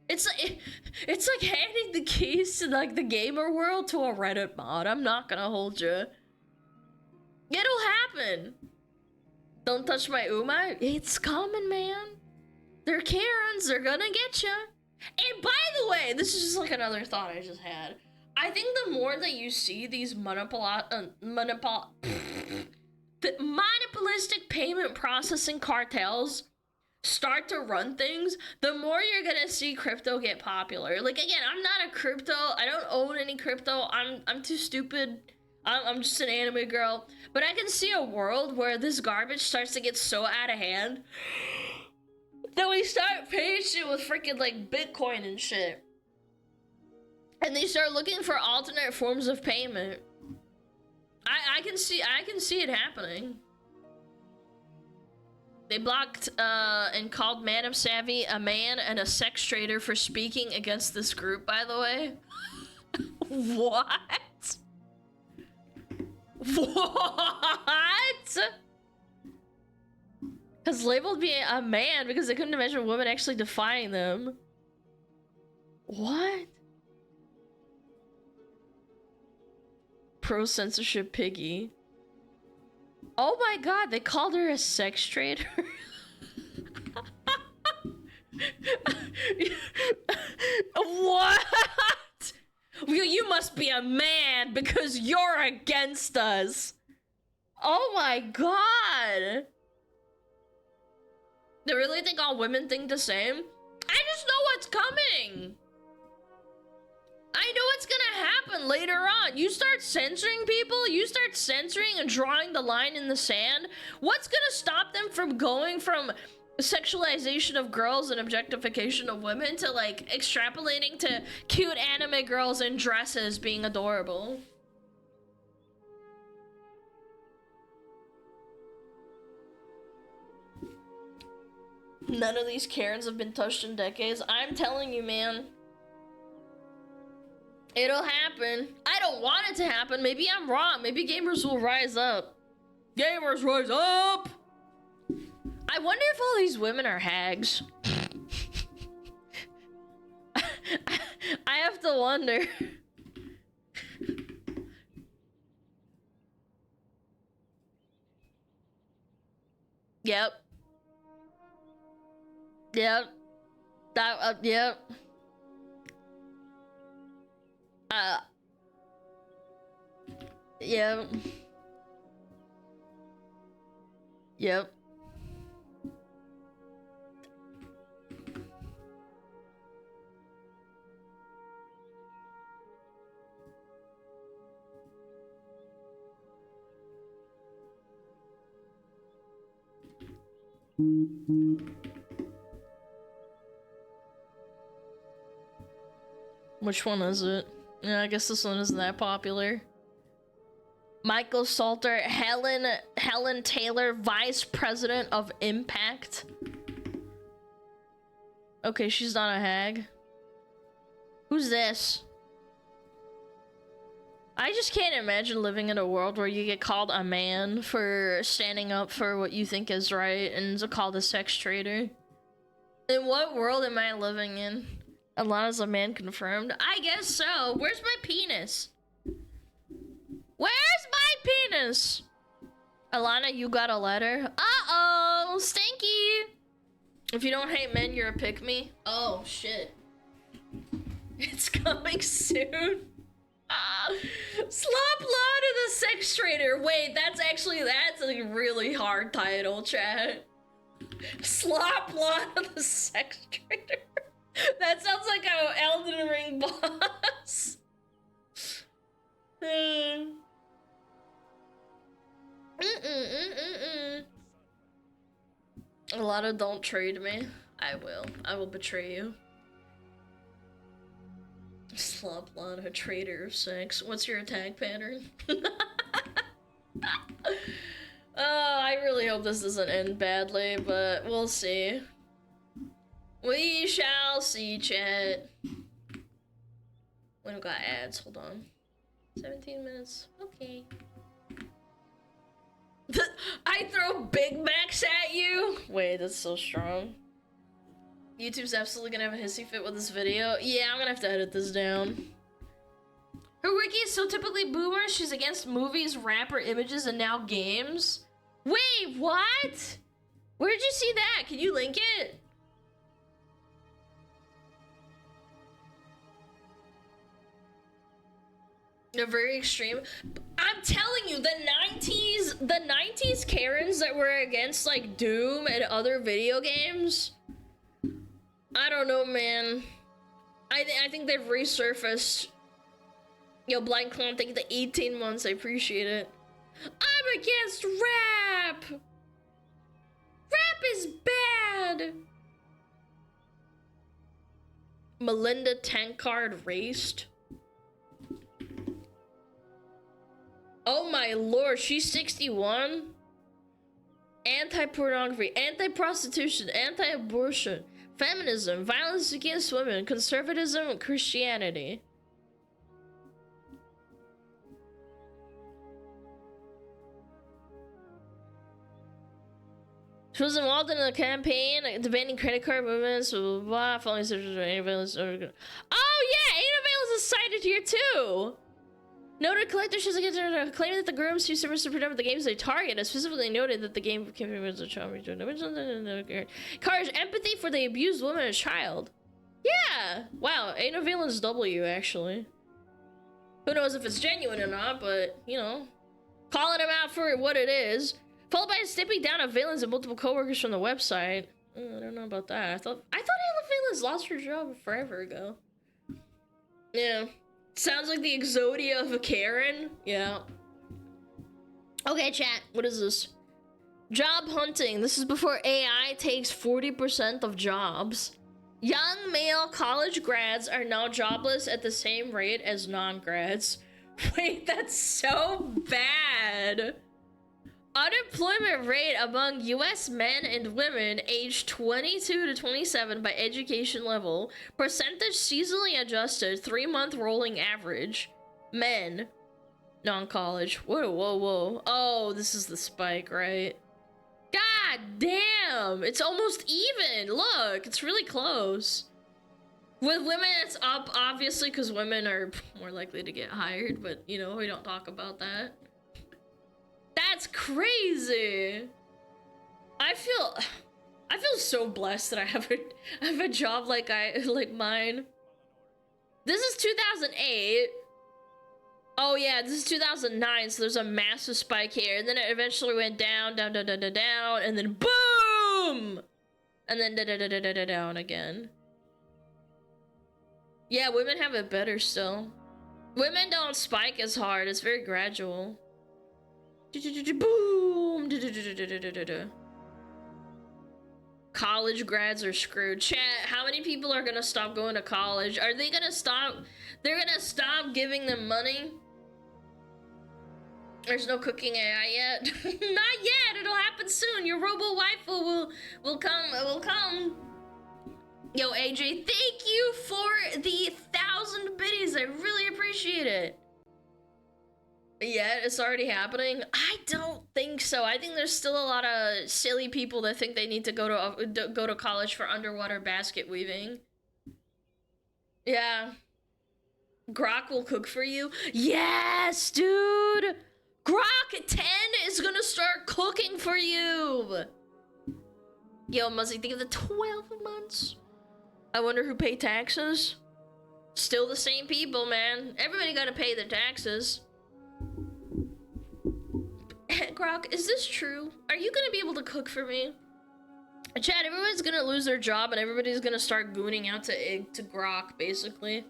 It's like handing the keys to like the gamer world to a Reddit mod. I'm not gonna hold you. It'll happen. Don't touch my Uma. It's coming, man. They're Karens, they're gonna get ya. And by the way, this is just like another thought I just had. I think the more that you see these monopolistic payment processing cartels start to run things, the more you're gonna see crypto get popular. Like, again, I'm not a crypto, I don't own any crypto, I'm too stupid, I'm just an anime girl, but I can see a world where this garbage starts to get so out of hand that we start paying shit with freaking like Bitcoin and shit, and they start looking for alternate forms of payment. I can see it happening. They blocked and called Madam Savvy a man and a sex trader for speaking against this group, by the way. What? What? Because labeled me a man because they couldn't imagine women actually defying them. What? Pro censorship piggy. Oh my god, they called her a sex trader? What? You must be a man because you're against us. Oh my god. They really think all women think the same? I just know what's coming. I know what's gonna happen later on. You start censoring people, you start censoring and drawing the line in the sand. What's gonna stop them from going from sexualization of girls and objectification of women to like extrapolating to cute anime girls in dresses being adorable? None of these Karens have been touched in decades. I'm telling you, man. It'll happen. I don't want it to happen. Maybe I'm wrong. Maybe gamers will rise up. Gamers rise up! I wonder if all these women are hags. I have to wonder. Yep. Yep. Yep. Yep. Yep. Which one is it? Yeah, I guess this one isn't that popular. Michael Salter, Helen Taylor, Vice President of Impact. Okay, she's not a hag. Who's this? I just can't imagine living in a world where you get called a man for standing up for what you think is right and called a sex traitor. In what world am I living in? Alana's a man confirmed? I guess so. Where's my penis? Where's my penis? Alana, you got a letter? Uh-oh, stinky. If you don't hate men, you're a pick-me. Oh, shit. It's coming soon. Slop Law to the Sex Trader. Wait, that's a really hard title, chat. Slop Law to the Sex Trader. That sounds like an Elden Ring boss. A lot of don't trade me. I will betray you. Slop Law, a traitor of sex. What's your attack pattern? Oh, I really hope this doesn't end badly, but we'll see. We shall see, chat. We don't got ads, hold on. 17 minutes, okay. I throw Big Macs at you? Wait, that's so strong. YouTube's absolutely gonna have a hissy fit with this video. Yeah, I'm gonna have to edit this down. Her wiki is so typically boomer, she's against movies, rapper images, and now games. Wait, what? Where'd you see that? Can you link it? They're very extreme. I'm telling you, the 90s Karens that were against like Doom and other video games, I don't know, man. I think they've resurfaced. Yo, Blind Clown, thank you the 18 months. I appreciate it. I'm against rap. Rap is bad. Melinda Tankard raced. Oh my lord, she's 61? Anti-pornography, anti-prostitution, anti-abortion, feminism, violence against women, conservatism, Christianity. She was involved in a campaign debating credit card movements, blah, blah, blah, following searches for anti-violence. Oh yeah, anti-violence is cited here too! Noted collector shows against claiming that the grooms who service to protect the games they target has specifically noted that the game can be a child. Encourage empathy for the abused woman and child. Yeah! Wow, anti-violence W actually. Who knows if it's genuine or not, but you know. Calling him out for what it is. Followed by stepping down of Valence and multiple co-workers from the website. I don't know about that. I thought Valence lost her job forever ago. Yeah. Sounds like the Exodia of a Karen. Yeah. Okay, chat. What is this? Job hunting. This is before AI takes 40% of jobs. Young male college grads are now jobless at the same rate as non-grads. Wait, that's so bad. Unemployment rate among US men and women aged 22 to 27 by education level. Percentage seasonally adjusted, 3-month rolling average. Men. Non-college. Whoa, whoa, whoa. Oh, this is the spike, right? God damn! It's almost even! Look, it's really close. With women, it's up, obviously, because women are more likely to get hired, but, you know, we don't talk about that. That's crazy. I feel so blessed that I have a job like mine. This is 2008. Oh yeah, this is 2009, so there's a massive spike here, and then it eventually went down, down, down, down, down, down, and then boom! And then down again. Yeah, women have it better still. Women don't spike as hard, it's very gradual. Boom! College grads are screwed. Chat, how many people are gonna stop going to college? Are they gonna stop? They're gonna stop giving them money? There's no cooking AI yet. Not yet. It'll happen soon. Your robo waifu will come. Yo, AJ, thank you for the 1,000 biddies. I really appreciate it. Yeah, it's already happening. I don't think so. I think there's still a lot of silly people that think they need to go to college for underwater basket weaving. Yeah. Grok will cook for you. Yes, dude. Grok 10 is gonna start cooking for you. Yo, Muzzy, think of the 12 months. I wonder who paid taxes. Still the same people, man. Everybody gotta pay their taxes. Grok, is this true? Are you gonna be able to cook for me? Chad, everyone's gonna lose their job and everybody's gonna start gooning out to Grok, basically.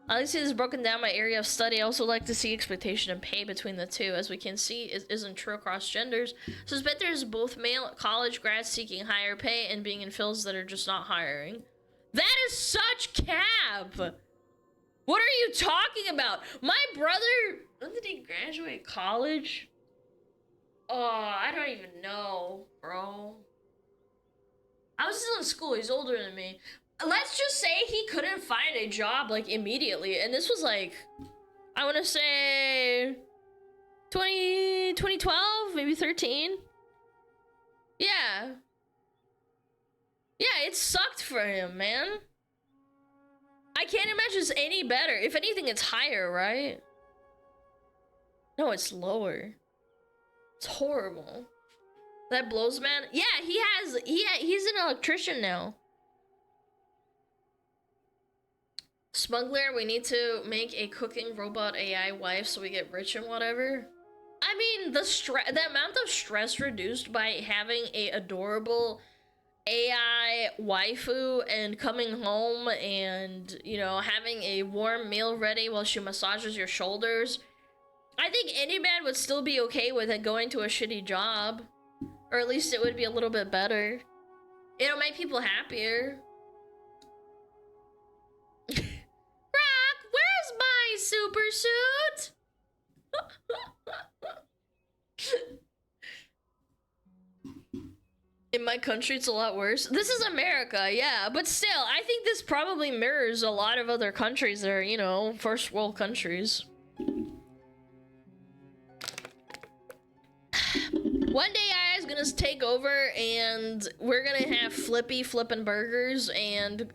I like to see this broken down by area of study. I also like to see expectation and pay between the two. As we can see, it isn't true across genders. Suspect there's both male college grads seeking higher pay and being in fields that are just not hiring. That is such cap! What are you talking about? My brother, when did he graduate college? Oh, I don't even know, bro. I was still in school, he's older than me. Let's just say he couldn't find a job, like, immediately. And this was, like, I want to say 2012, maybe 13. Yeah. Yeah, it sucked for him, man. I can't imagine it's any better. If anything, it's higher, right? No, it's lower. It's horrible. That blows, man. Yeah, he's an electrician now. Smuggler, we need to make a cooking robot AI wife so we get rich and whatever. I mean, the amount of stress reduced by having a adorable AI waifu and coming home and, you know, having a warm meal ready while she massages your shoulders. I think any man would still be okay with it going to a shitty job. Or at least it would be a little bit better. It'll make people happier. Rock, where's my super suit? In my country, it's a lot worse. This is America, yeah, but still, I think this probably mirrors a lot of other countries that are, you know, first world countries. One day AI is gonna take over and we're gonna have Flippy flipping burgers and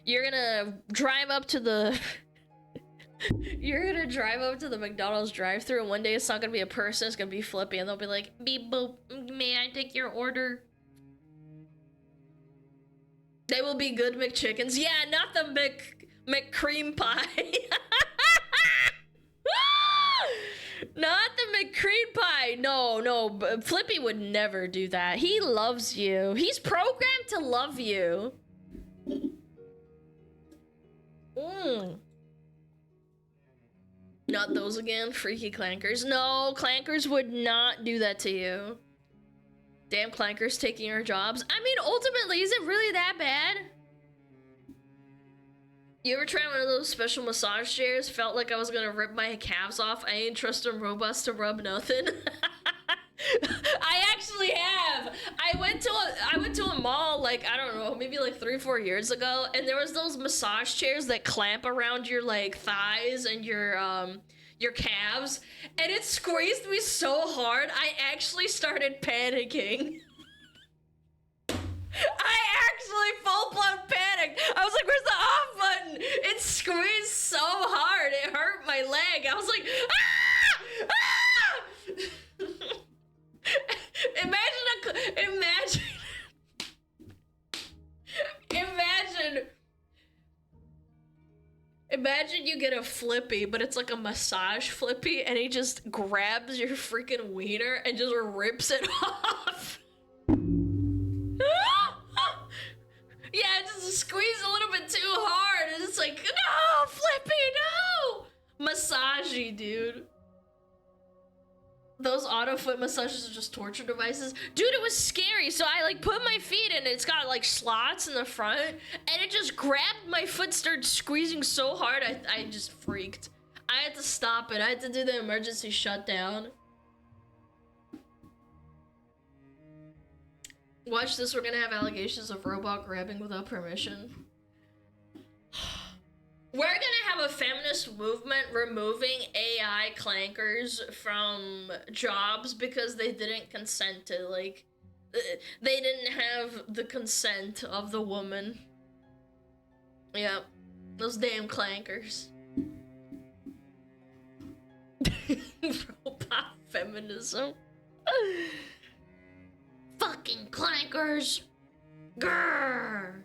you're gonna drive up to the you're gonna drive up to the McDonald's drive-thru and one day it's not gonna be a person, it's gonna be Flippy and they'll be like, beep boop, may I take your order? They will be good McChickens. Yeah, not the McCream pie. Not the McCream pie. No, Flippy would never do that. He loves you. He's programmed to love you. Not those again, freaky clankers. No, clankers would not do that to you. Damn clankers taking your jobs. I mean, ultimately, is it really that bad? You ever try one of those special massage chairs? Felt like I was gonna rip my calves off. I ain't trusting robots to rub nothing. I actually have. I went to a mall like, I don't know, maybe like 3 or 4 years ago, and there was those massage chairs that clamp around your like thighs and your calves, and it squeezed me so hard I actually started panicking. I actually full-blown panicked. I was like, where's the off button? It squeezed so hard, it hurt my leg. I was like, ah! Imagine you get a Flippy, but it's like a massage Flippy, and he just grabs your freaking wiener and just rips it off. Yeah, just squeeze a little bit too hard, and it's like, no, Flippy, no! Massagey, dude. Those auto foot massages are just torture devices. Dude, it was scary. So I like put my feet in, it's got like slots in the front, and it just grabbed my foot, started squeezing so hard, I just freaked. I had to stop it. I had to do the emergency shutdown. Watch this, we're gonna have allegations of robot grabbing without permission. We're gonna have a feminist movement removing AI clankers from jobs because they didn't consent to, like, they didn't have the consent of the woman. Yep, those damn clankers. Robot feminism. Fucking clankers. Grrr.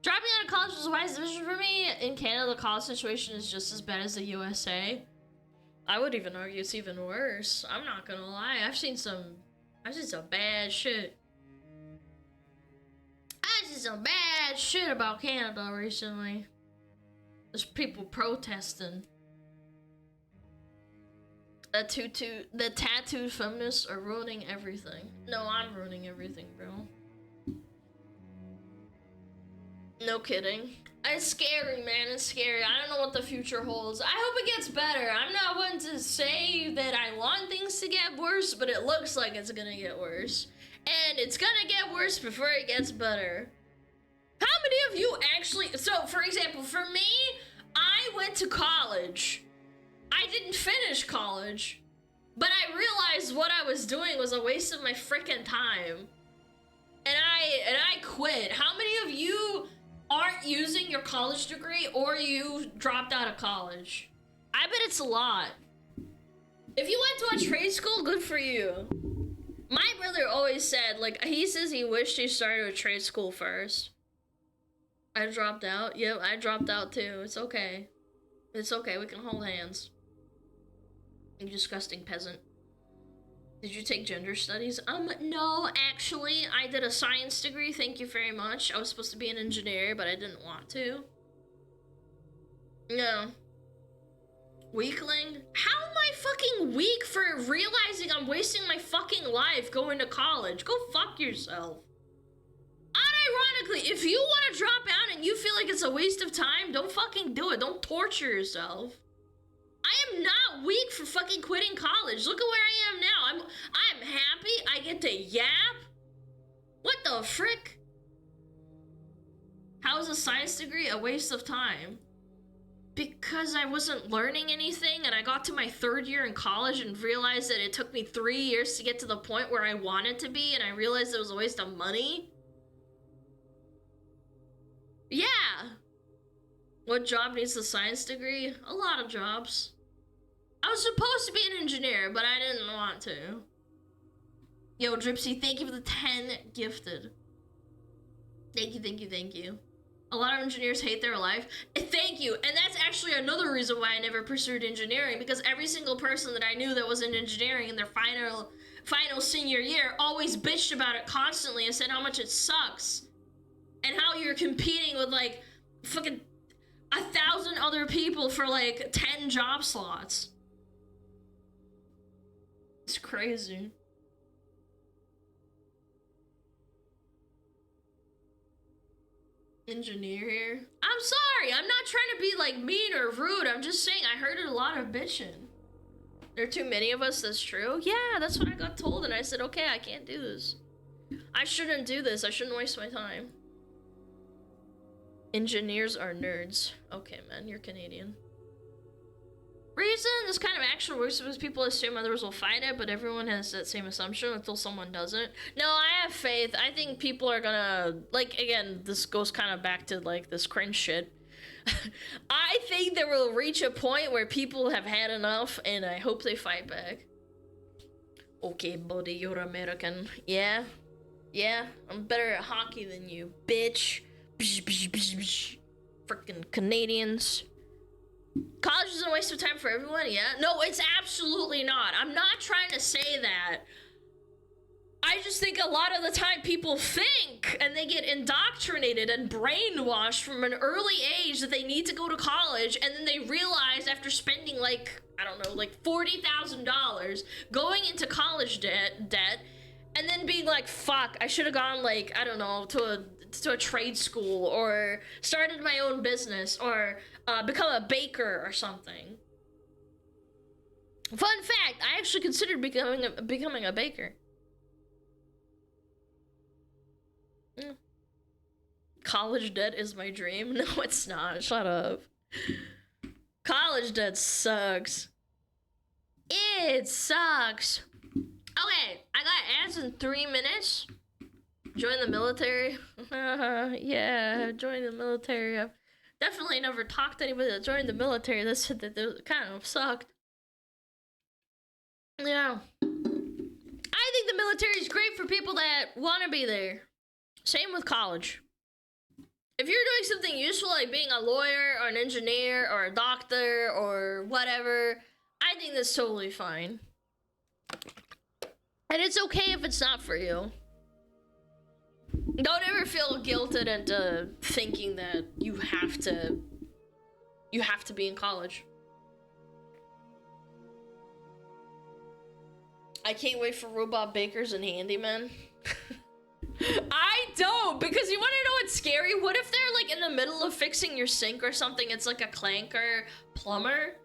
Dropping out of college was a wise decision for me. In Canada, the college situation is just as bad as the USA. I would even argue it's even worse. I'm not gonna lie. I've seen some bad shit. I've seen some bad shit about Canada recently. There's people protesting. The tattooed feminists are ruining everything. No, I'm ruining everything, bro. No kidding. It's scary, man. It's scary. I don't know what the future holds. I hope it gets better. I'm not one to say that I want things to get worse, but it looks like it's gonna get worse. And it's gonna get worse before it gets better. How many of you actually... So, for example, for me, I went to college. I didn't finish college. But I realized what I was doing was a waste of my freaking time. And I quit. How many of you aren't using your college degree or you dropped out of college? I bet it's a lot. If you went to a trade school, good for you. My brother always said, like, he says he wished he started a trade school first. I dropped out. Yep, I dropped out too. It's okay. It's okay, we can hold hands. You disgusting peasant. Did you take gender studies? No, actually, I did a science degree, thank you very much. I was supposed to be an engineer, but I didn't want to. No. Weakling? How am I fucking weak for realizing I'm wasting my fucking life going to college? Go fuck yourself. Unironically, if you want to drop out and you feel like it's a waste of time, don't fucking do it. Don't torture yourself. I am not weak for fucking quitting college. Look at where I am now. I'm happy. I get to yap. What the frick? How is a science degree a waste of time? Because I wasn't learning anything and I got to my 3rd year in college and realized that it took me 3 years to get to the point where I wanted to be, and I realized it was a waste of money. Yeah. What job needs a science degree? A lot of jobs. I was supposed to be an engineer, but I didn't want to. Yo, Dripsy, thank you for the 10 gifted. Thank you, thank you, thank you. A lot of engineers hate their life. Thank you. And that's actually another reason why I never pursued engineering, because every single person that I knew that was in engineering in their final senior year always bitched about it constantly and said how much it sucks. And how you're competing with like fucking 1,000 other people for like 10 job slots. It's crazy. Engineer here. I'm sorry, I'm not trying to be like mean or rude. I'm just saying I heard a lot of bitching. There are too many of us, that's true. Yeah, that's what I got told, and I said, okay, I can't do this. I shouldn't do this. I shouldn't waste my time. Engineers are nerds. Okay, man, you're Canadian. Reason this kind of action works because people assume others will fight it, but everyone has that same assumption until someone doesn't. No, I have faith. I think people are gonna, like, again, this goes kind of back to like this cringe shit. I think there will reach a point where people have had enough, and I hope they fight back. Okay, buddy, you're American. Yeah, I'm better at hockey than you, bitch. Freaking Canadians. College is a waste of time for everyone, yeah? No, it's absolutely not. I'm not trying to say that. I just think a lot of the time people think and they get indoctrinated and brainwashed from an early age that they need to go to college, and then they realize after spending like, I don't know, like $40,000 going into college debt and then being like, fuck, I should have gone like, I don't know, to a trade school or started my own business or become a baker or something. Fun fact, I actually considered becoming a baker. College debt is my dream. No, it's not. Shut up. College debt sucks. It sucks. Okay, I got ads in 3 minutes. Join the military. Yeah, join the military. I've definitely never talked to anybody that joined the military that said that they kind of sucked. Yeah. I think the military is great for people that want to be there. Same with college. If you're doing something useful like being a lawyer or an engineer or a doctor or whatever, I think that's totally fine. And it's okay if it's not for you. Don't ever feel guilted into thinking that you have to be in college. I can't wait for robot bakers and handymen. I don't, because you want to know what's scary? What if they're like in the middle of fixing your sink or something? It's like a clanker plumber.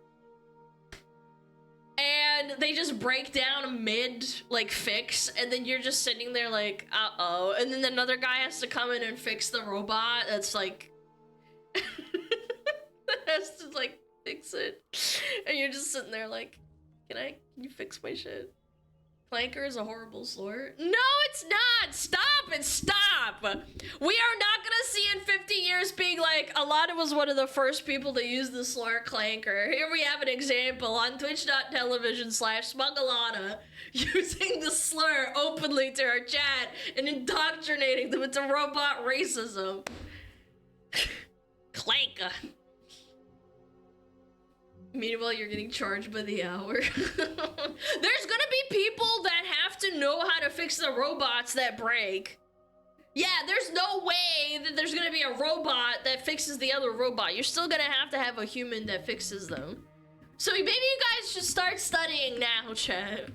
And they just break down mid, like, fix, and then you're just sitting there like, uh-oh. And then another guy has to come in and fix the robot that's like... has to, like, fix it. And you're just sitting there like, can you fix my shit? Clanker is a horrible slur. No, it's not! Stop it! Stop! We are not gonna see in 50 years being like, Alana was one of the first people to use the slur clanker. Here we have an example on twitch.tv/SmugAlana using the slur openly to her chat and indoctrinating them into robot racism. God. Meanwhile, you're getting charged by the hour. There's gonna be people that have to know how to fix the robots that break. Yeah, there's no way that there's gonna be a robot that fixes the other robot. You're still gonna have a human that fixes them. So maybe you guys should start studying now, chat.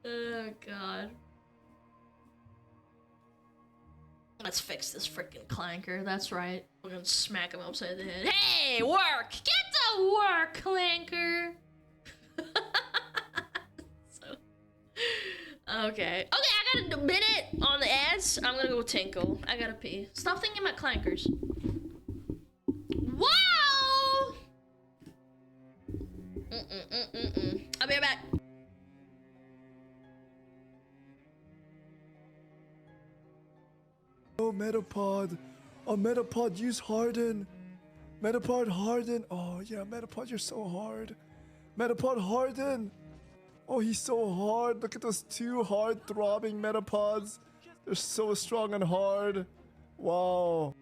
Oh, God. Let's fix this freaking clanker. That's right. We're gonna smack him upside the head. Hey, work! Get to work, clanker! Okay. Okay, I got a minute on the ads. I'm gonna go tinkle. I gotta pee. Stop thinking about clankers. Wow! I'll be right back. Oh, Metapod. Oh, Metapod, use Harden. Metapod, Harden. Oh, yeah, Metapod, you're so hard. Metapod, Harden. Oh, he's so hard. Look at those two hard throbbing Metapods. They're so strong and hard. Wow.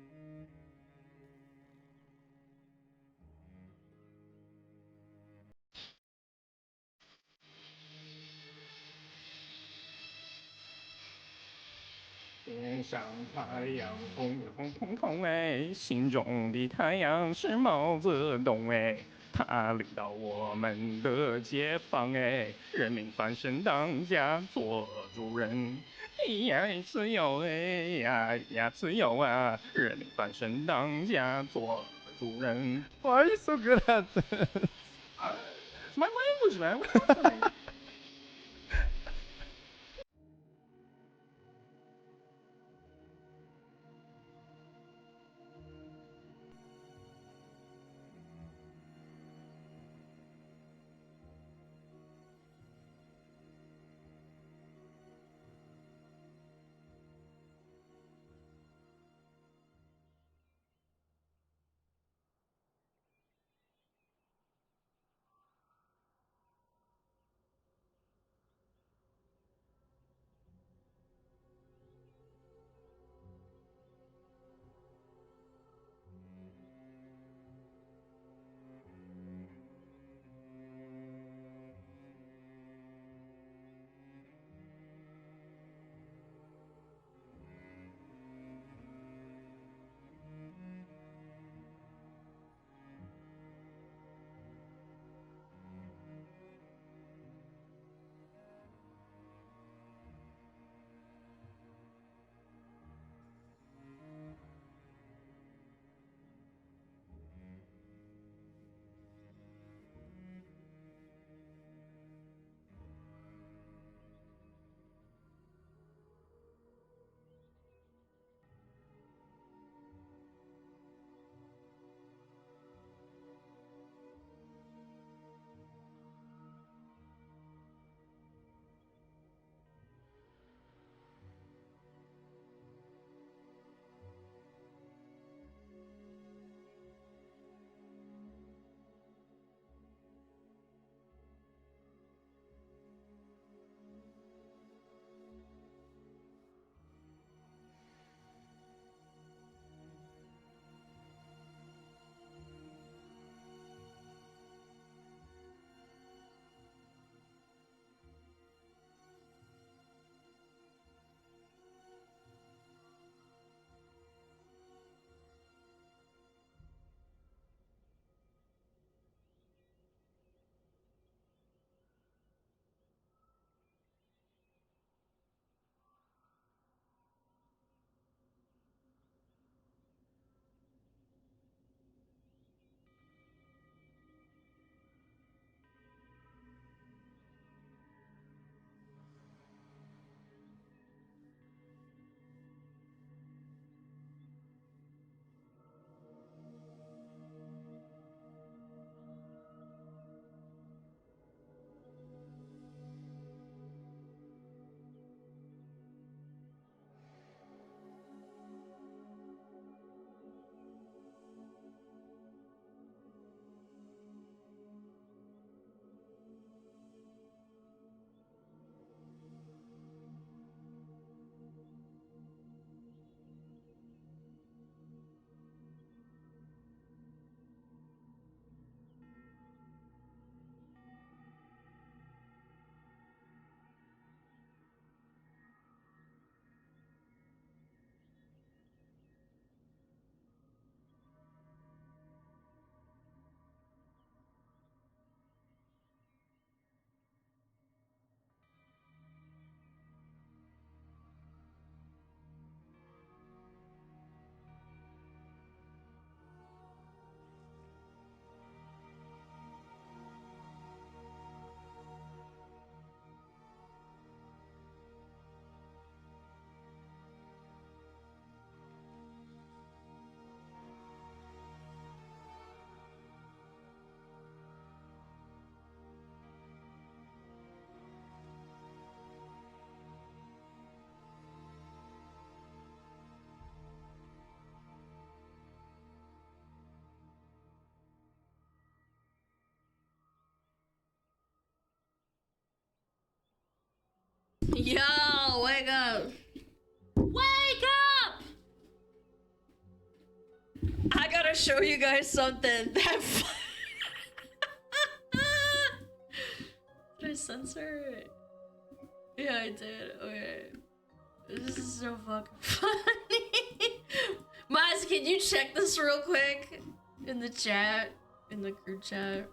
"天上太阳红红红红哎，心中的太阳是毛泽东哎，他领导我们的解放哎，人民翻身当家做主人。哎呀，自由哎呀呀，自由啊！人民翻身当家做主人。Why are you so good at this? It's my language, man. What do you think? Yo, wake up! Wake up! I gotta show you guys something that. Did I censor it? Yeah, I did. Okay. This is so fucking funny. Maz, can you check this real quick? In the chat? In the group chat?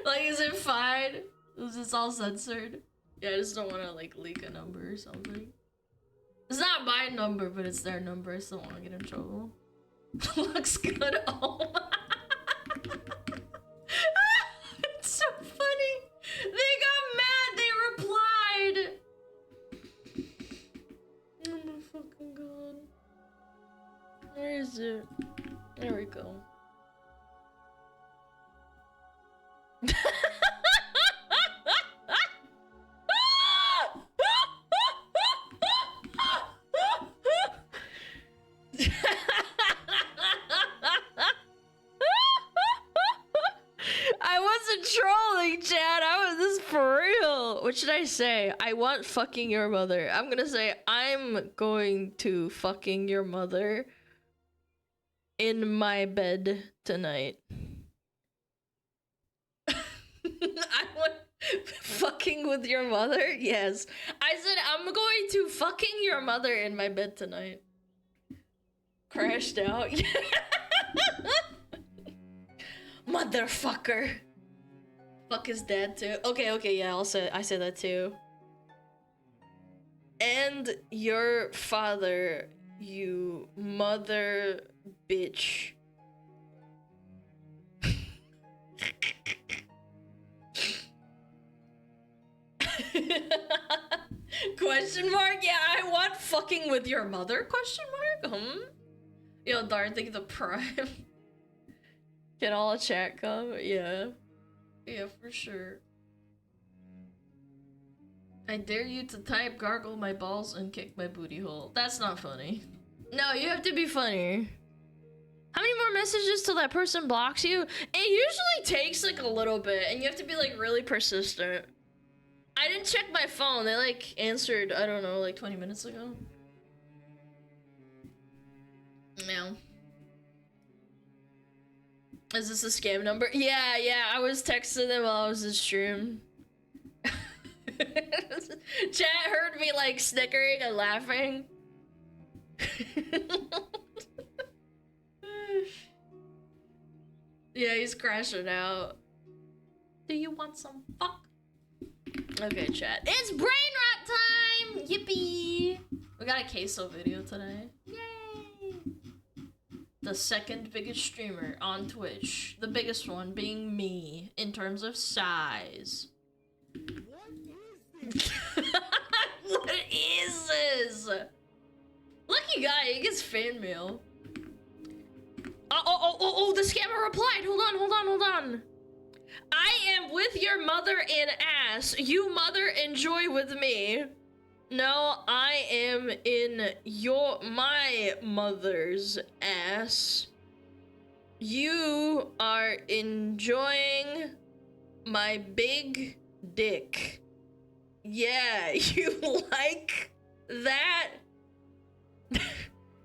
Like, is it fine? Is this all censored? Yeah, I just don't want to, like, leak a number or something. It's not my number, but it's their number. I still want to get in trouble. Looks good. Oh. It's so funny. They got mad. They replied. Oh my fucking god. Where is it? There we go. I wasn't trolling, Chad. This is for real. What should I say? I want fucking your mother. I'm gonna say I'm going to fucking your mother in my bed tonight. I want fucking with your mother? Yes. I said I'm going to fucking your mother in my bed tonight. Crashed out. Motherfucker. Fuck his dad too. Okay, yeah, I say that too. And your father, you mother bitch. Question mark? Yeah, I want fucking with your mother? Question mark? Yo, Darthy the Prime. Can all chat come? Yeah. Yeah, for sure. I dare you to type gargle my balls and kick my booty hole. That's not funny. No, you have to be funny. How many more messages till that person blocks you? It usually takes like a little bit and you have to be like really persistent. I didn't check my phone. They like answered, I don't know, like 20 minutes ago. No. Is this a scam number? Yeah, I was texting them while I was in stream. Chat heard me like snickering and laughing. Yeah, he's crashing out. Do you want some fuck? Okay, chat. It's brain rot time! Yippee! We got a queso video today. Yay! The second biggest streamer on Twitch. The biggest one being me in terms of size. What is this? Lucky guy, he gets fan mail. Oh, the scammer replied. Hold on. I am with your mother in ass. You mother enjoy with me. No, I am in my mother's ass. You are enjoying my big dick. Yeah, you like that?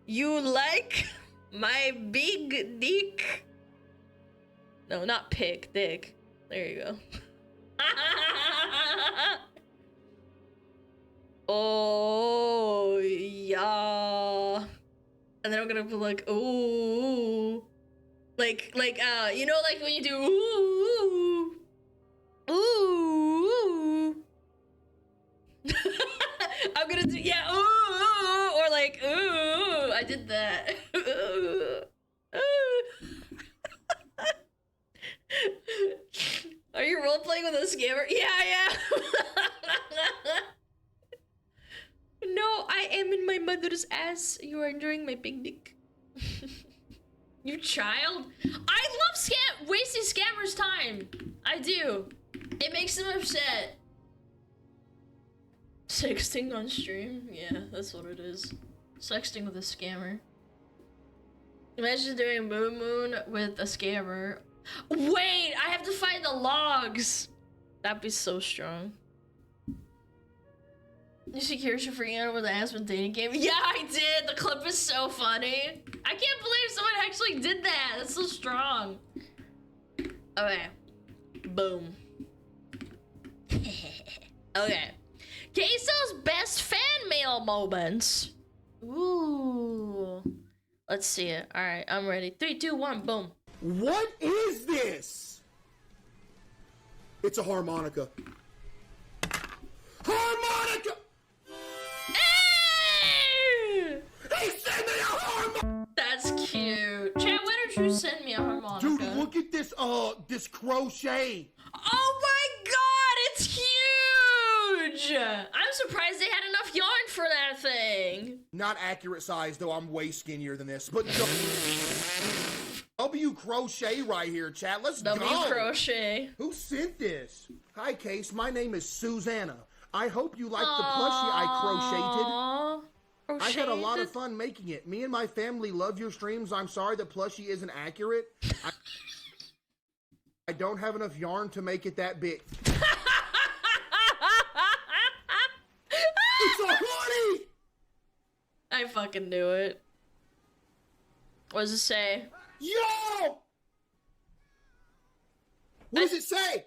You like my big dick? No, not pick, dick. There you go. Oh, yeah. And then I'm gonna put like, ooh. Like, you know, like when you do ooh. Ooh. I'm gonna do, yeah, ooh, or like, ooh. I did that. Are you role-playing with a scammer? Yeah. No, I am in my mother's ass. You are enjoying my big dick. You child. I love wasting scammers' time. I do. It makes them upset. Sexting on stream? Yeah, that's what it is. Sexting with a scammer. Imagine doing Moon with a scammer. Wait, I have to find the logs! That'd be so strong. You see Kirsten freaking out with the Aspen dating game? Yeah, I did! The clip is so funny! I can't believe someone actually did that! That's so strong! Okay. Boom. Okay. Queso's best fan mail moments. Ooh. Let's see it. Alright, I'm ready. 3, 2, 1, boom. What is this? It's a harmonica. Harmonica! Hey! He sent me a harmonica! That's cute. Chat, why don't you send me a harmonica? Dude, look at this, this crochet. Oh my god, it's huge! I'm surprised they had enough yarn for that thing. Not accurate size, though I'm way skinnier than this, but W crochet right here, chat. Let's go. W crochet. Who sent this? Hi, Case. My name is Susanna. I hope you like the plushie I crocheted. I had a lot of fun making it. Me and my family love your streams. I'm sorry the plushie isn't accurate. I don't have enough yarn to make it that big. It's a hoodie! I fucking knew it. What does it say? Yo! What does it say?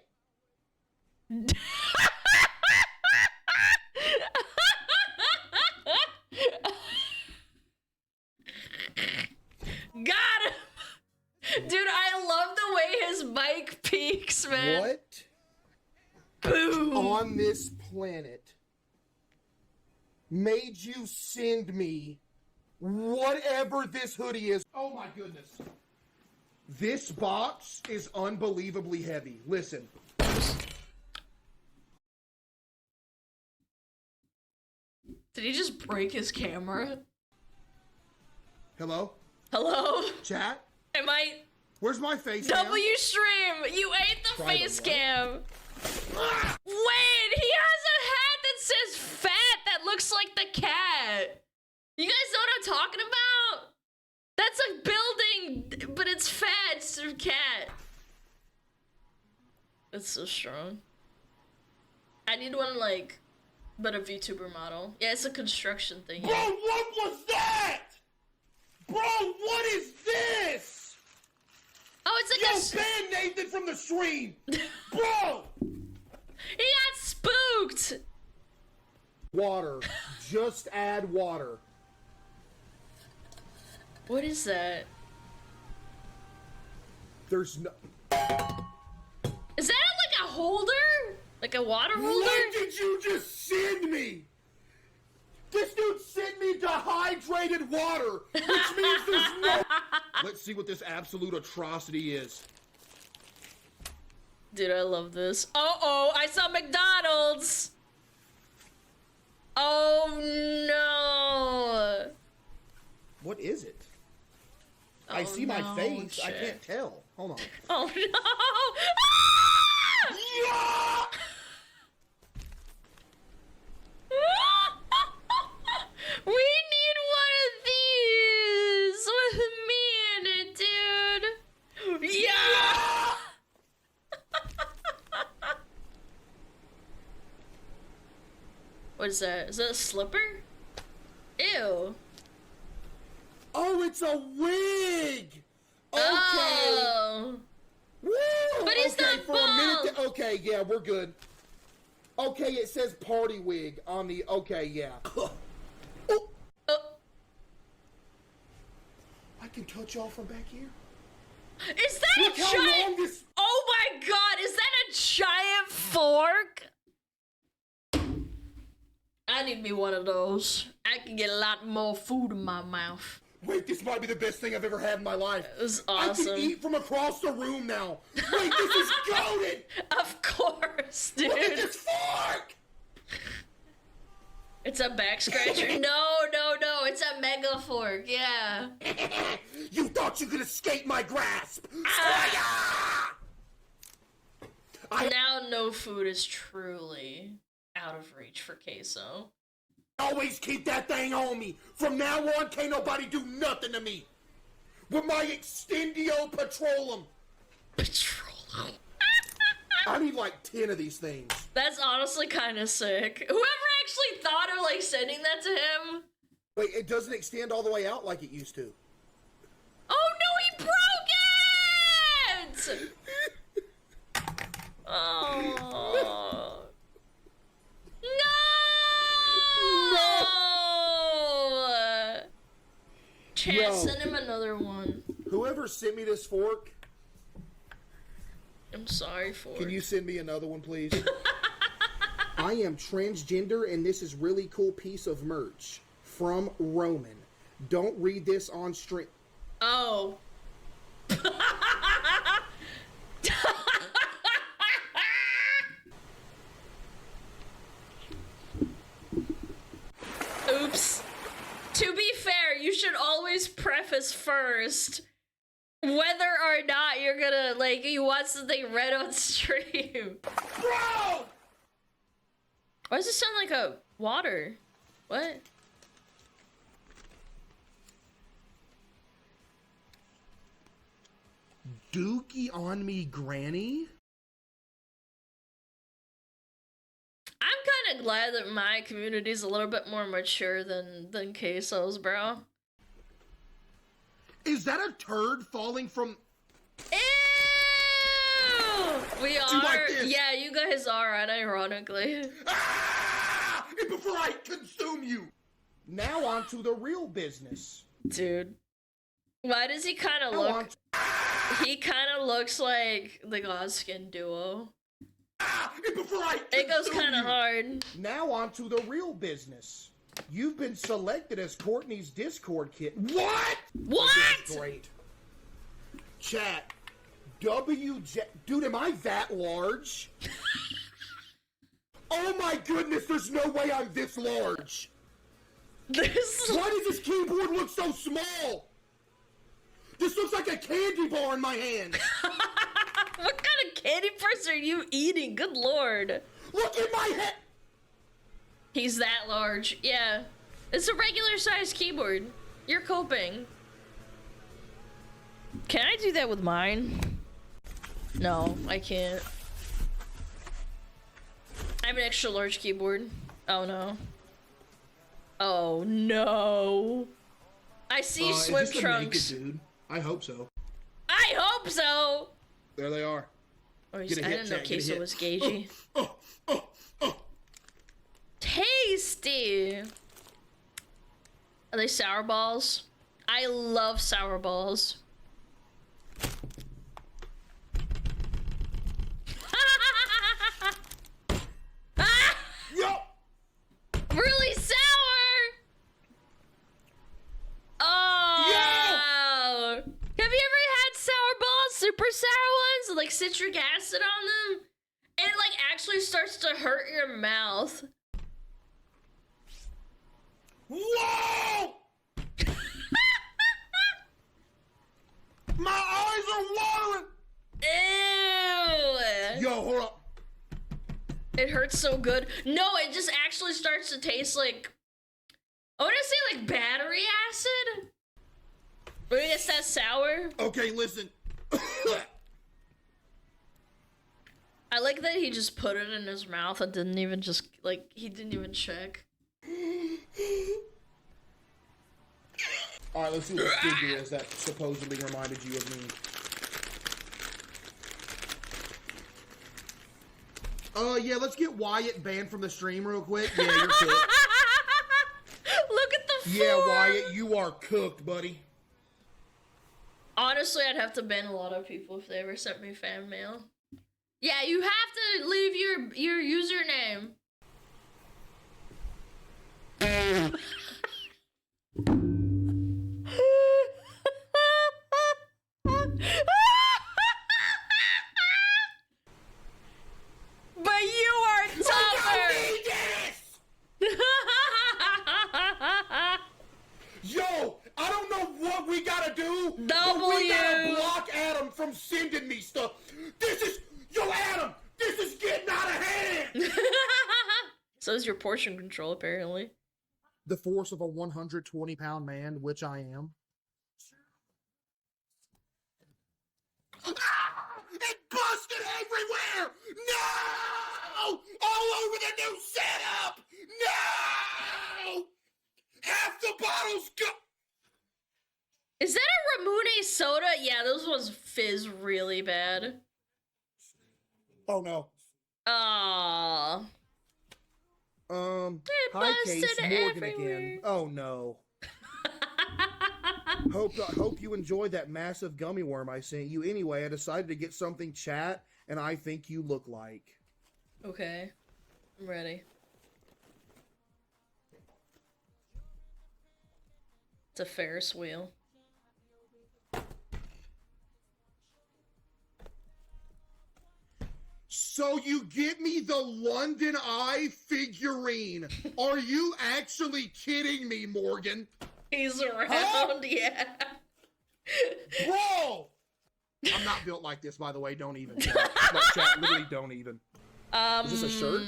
Got him! Dude, I love the way his mic peaks, man. What? Boom! On this planet made you send me whatever this hoodie is? Oh my goodness. This box is unbelievably heavy. Listen. Did he just break his camera? Hello? Hello? Chat? Am I... Where's my face cam? W stream! You ate the Private face what? cam! Wait, he has a hat that says fat that looks like the cat! You guys know what I'm talking about? That's a building, but it's fat, it's a cat. That's so strong. I need one, like, but a VTuber model. Yeah, it's a construction thing. Bro, what was that? Bro, what is this? Oh, it's like Yo, ban Nathan from the stream! Bro! He got spooked! Water. Just add water. What is that? There's no... Is that like a holder? Like a water holder? What did you just send me? This dude sent me dehydrated water, which means there's no... Let's see what this absolute atrocity is. Dude, I love this. Uh-oh, I saw McDonald's! Oh no! What is it? Oh, I see my face. shit. I can't tell. Hold on. Oh no! Yeah! We need one of these with me in it, dude. Yeah. What is that? Is that a slipper? Ew. Oh, it's a wig. Okay. Oh. Woo! But he's okay, not for a minute. bald. Okay, yeah, we're good. Okay, it says party wig on the. Okay, yeah. Oh. I can touch y'all from back here. Is that Look a how giant? long this. Oh my god! Is that a giant fork? I need me one of those. I can get a lot more food in my mouth. Wait, this might be the best thing I've ever had in my life. It was I awesome. can eat from across the room now. Wait, this is goated. Of course, dude. Look at this fork. It's a back scratcher. No, it's a mega fork. Yeah. You thought you could escape my grasp. Now no food is truly out of reach for Queso. Always keep that thing on me. From now on, can't nobody do nothing to me. With my Extendio Petroleum. Petroleum. I need like 10 of these things. That's honestly kind of sick. Whoever actually thought of like sending that to him. Wait, it doesn't extend all the way out like it used to. Oh no, he broke it! Oh. No! Chad, send him another one. Whoever sent me this fork, I'm sorry for it. Can you send me another one, please? I am transgender, and this is really cool piece of merch from Roman. Don't read this on stream. Oh. Oops. To be fair, you should always preface first whether or not you're gonna, like, you want something read on stream. Bro! Why does it sound like a water? What? Dookie on me, granny? I'm kind of glad that my community is a little bit more mature than Queso's, bro. Is that a turd falling from... Ew! We are. like this? Yeah, you guys are, unironically. Ah! Before I consume you! Now on to the real business. Dude. Why does he kind of look... He kind of looks like the Godskin duo. Before I it goes kind of hard. Now on to the real business. You've been selected as Courtney's Discord kit. What? What? This is great. Chat. WJ... Dude, am I that large? Oh my goodness, there's no way I'm this large. Why does this keyboard look so small? This looks like a candy bar in my hand. What kind of candy bars are you eating? Good lord. Look at my head. He's that large. Yeah. It's a regular sized keyboard. You're coping. Can I do that with mine? No, I can't. I have an extra large keyboard. Oh no. Oh no. I see swim trunks. Naked dude? I hope so. I hope so. There they are. Oh, I didn't know Queso was gagey. Tasty. Are they sour balls? I love sour balls. Yo! Really sour! Oh! Yo! Have you ever had sour balls? Super sour ones? With, like, citric acid on them? It, like, actually starts to hurt your mouth. Whoa! My eyes are watering! Ew! Yo, hold up. It hurts so good. No, it just actually starts to taste like... I want to say like battery acid? Or I guess that's sour. Okay, listen. I like that he just put it in his mouth and didn't even just, like, he didn't even check. Alright, let's see what the figure is that supposedly reminded you of me. Yeah, let's get Wyatt banned from the stream real quick. Yeah, you're cooked. Look at the form! Yeah, Wyatt, you are cooked, buddy. Honestly, I'd have to ban a lot of people if they ever sent me fan mail. Yeah, you have to leave your username. But you are tougher. Yo, I don't know what we gotta do. W. But we gotta block Adam from sending me stuff. This is, yo, Adam, this is getting out of hand. is your portion control, apparently. The force of a 120-pound man, which I am. Ah! It busted everywhere! No! All over the new setup! No! Half the bottle's go- Is that a Ramune soda? Yeah, those ones fizz really bad. Oh no. Aww. Hi Case, Morgan again. Oh no. Hope you enjoyed that massive gummy worm I sent you. Anyway, I decided to get something chat, and I think you look like. Okay. I'm ready. It's a Ferris wheel. So you get me the London Eye figurine. Are you actually kidding me, Morgan? He's around, huh? Yeah. Bro! I'm not built like this, by the way. Don't even chat. Like, chat, literally don't even. Is this a shirt?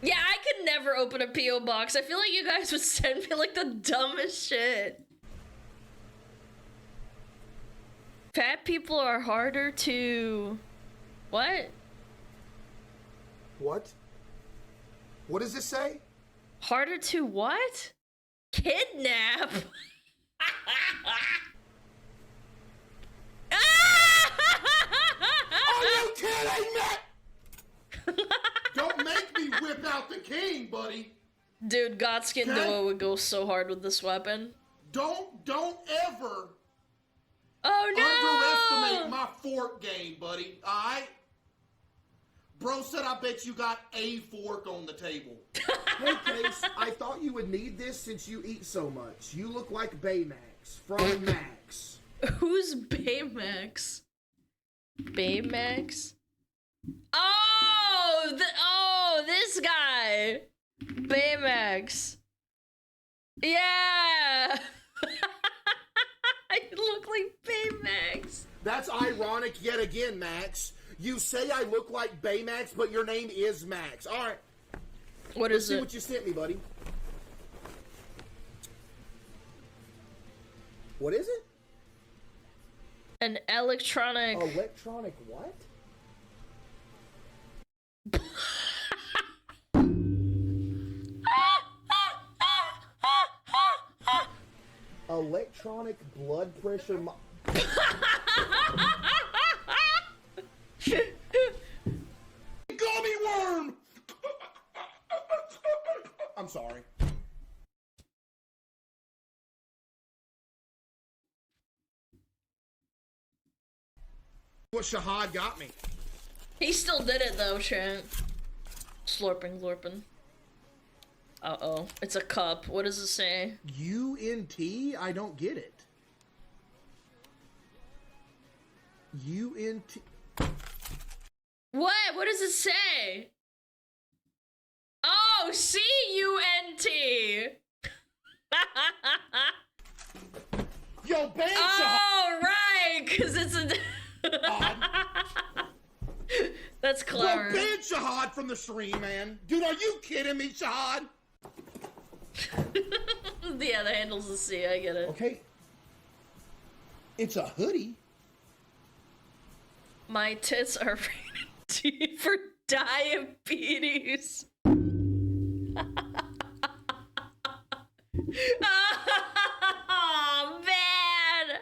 Yeah, I could never open a P.O. box. I feel like you guys would send me like the dumbest shit. Fat people are harder to... What? What? What does this say? Harder to what? Kidnap? Are you kidding me? Don't make me whip out the king, buddy. Dude, Godskin Okay. Duo would go so hard with this weapon. Don't ever Oh no! underestimate my fork game, buddy. Alright? Bro said I bet you got a fork on the table. Hey, Case, I thought you would need this since you eat so much. You look like Baymax from Max. Who's Baymax? Baymax? Oh, this guy. Baymax. Yeah. You look like Baymax. That's ironic yet again, Max. You say I look like Baymax, but your name is Max. All right. What Let's is see it? what you sent me, buddy. What is it? An electronic. Electronic what? Electronic blood pressure. Gummy worm! I'm sorry. What Shahad got me. He still did it though, chat. Slurping, glorping. Uh-oh. It's a cup. What does it say? UNT? I don't get it. UNT. What? What does it say? Oh, C-U-N-T. Yo, ban Shahad! Oh, right, because it's a... That's clever. Bro, ban Shahad from the stream, man. Dude, are you kidding me, Shahad? Yeah, the handle's a C, I get it. Okay. It's a hoodie. My tits are rated T for diabetes. Oh, man.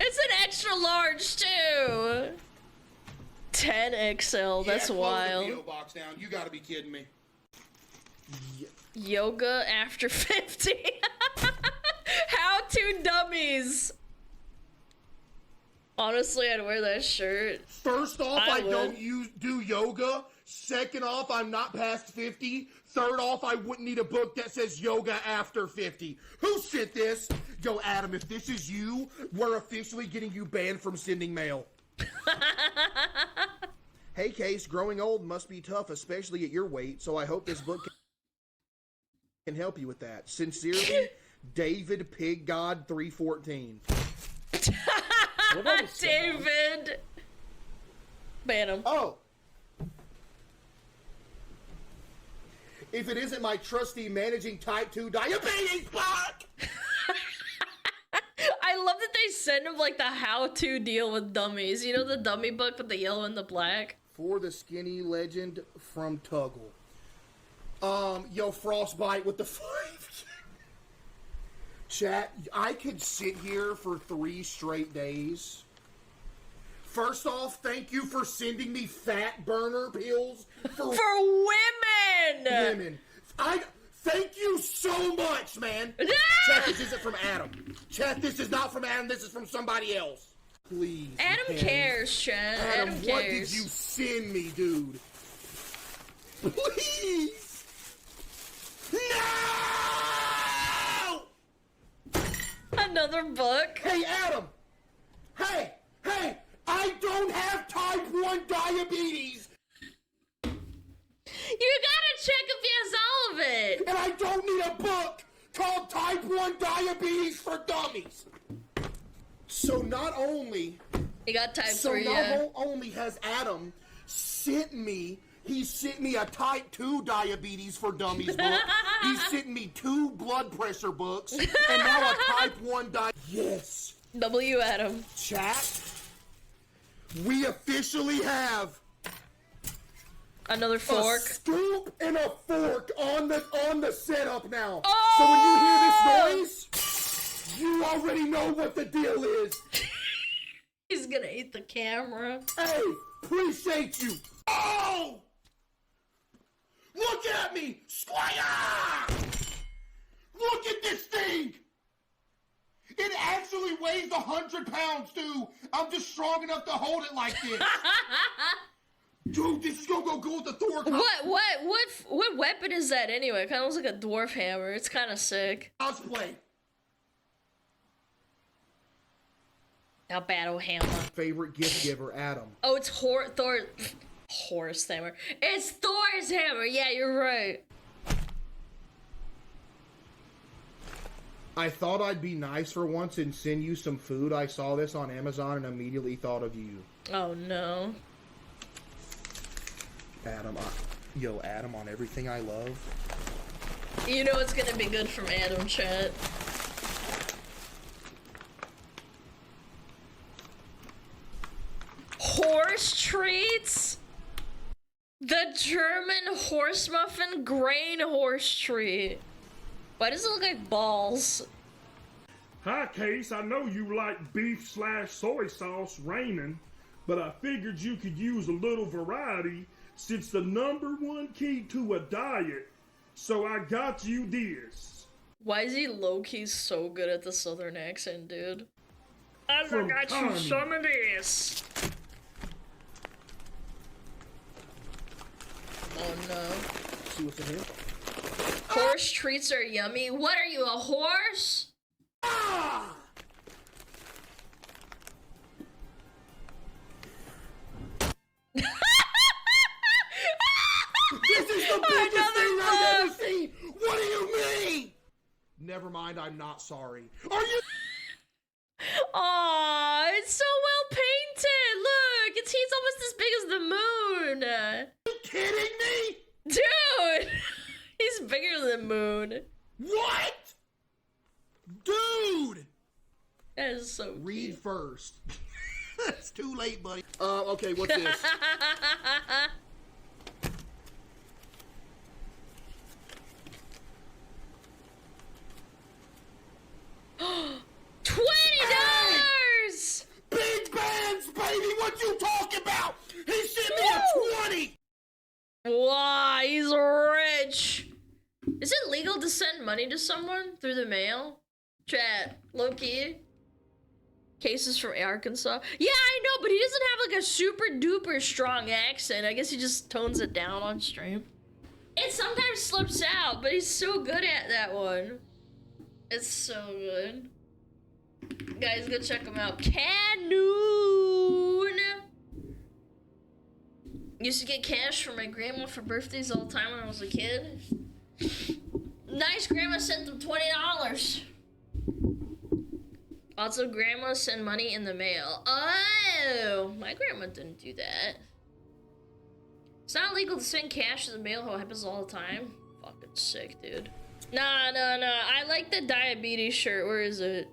It's an extra large, too. 10XL, that's wild. The PO box down. You gotta be kidding me. Yoga after 50. How to dummies. Honestly, I'd wear that shirt. First off, I would. don't do yoga. Second off, I'm not past 50. Third off, I wouldn't need a book that says yoga after 50. Who sent this? Yo, Adam, if this is you, we're officially getting you banned from sending mail. Hey, Case, growing old must be tough, especially at your weight, so I hope this book can help you with that. Sincerely, David Pig God 314. David. Ban him. Oh, if it isn't my trusty managing type 2 diabetes book. I love that they send him like the how-to deal with dummies. You know the dummy book with the yellow and the black? For the skinny legend from Tuggle. Yo, Frostbite with the 5. Chat, I could sit here for 3 straight days. First off, thank you for sending me fat burner pills for women. Women. Thank you so much, man. Chat, this isn't from Adam. Chat, this is not from Adam. This is from somebody else. Please. Adam cares, Chat. Adam cares. What did you send me, dude? Please. No! Another book? Hey, Adam! Hey! I don't have type 1 diabetes! You gotta check if he has all of it! And I don't need a book called Type 1 Diabetes for Dummies! So not only... He got type 3, So not only has Adam sent me a Type 2 Diabetes for Dummies book. He sent me 2 blood pressure books. And now a Type 1 Yes. W, Adam. Chat. We officially have... Another fork. A scoop and a fork on the setup now. Oh! So when you hear this noise, you already know what the deal is. He's gonna eat the camera. Hey, appreciate you. Oh! Look at me! Squire! Look at this thing! It actually weighs 100 pounds, dude. I'm just strong enough to hold it like this. Dude, this is gonna go good with the Thor. What weapon is that anyway? It kind of looks like a dwarf hammer. It's kind of sick. Cosplay. A battle hammer. Favorite gift giver, Adam. Oh, it's Thor's hammer. It's Thor's hammer. Yeah, you're right. I thought I'd be nice for once and send you some food. I saw this on Amazon and immediately thought of you. Oh no. Adam, Adam on everything I love. You know it's gonna be good from Adam, chat. Horse treats? The German horse muffin grain horse treat. Why does it look like balls? Hi, Case. I know you like beef/soy sauce ramen, but I figured you could use a little variety since the #1 key to a diet, so I got you this. Why is he low-key so good at the southern accent, dude? I From got you Connie. some of this. Oh no. See what's in here? Horse treats are yummy. What are you, a horse? Ah! This is the biggest thing I've ever seen! What do you mean? Never mind, I'm not sorry. Are you? Aw, it's so well painted. Look, he's almost as big as the moon. Are you kidding me? Dude, he's bigger than Moon. What? Dude! That is so Read cute. first. It's too late, buddy. Okay, what's this? $20! Big bands, baby! What you talking about? He sent me a 20! Wow, he's rich. Is it legal to send money to someone through the mail? Chat, low-key. Cases from Arkansas. Yeah, I know, but he doesn't have like a super duper strong accent. I guess he just tones it down on stream. It sometimes slips out, but he's so good at that one. It's so good. Guys, go check him out. Canoon! Used to get cash from my grandma for birthdays all the time when I was a kid. Nice, grandma sent them $20. Also, grandmas send money in the mail. Oh, my grandma didn't do that. It's not legal to send cash in the mail. How it happens all the time. Fucking sick, dude. Nah. I like the diabetes shirt. Where is it?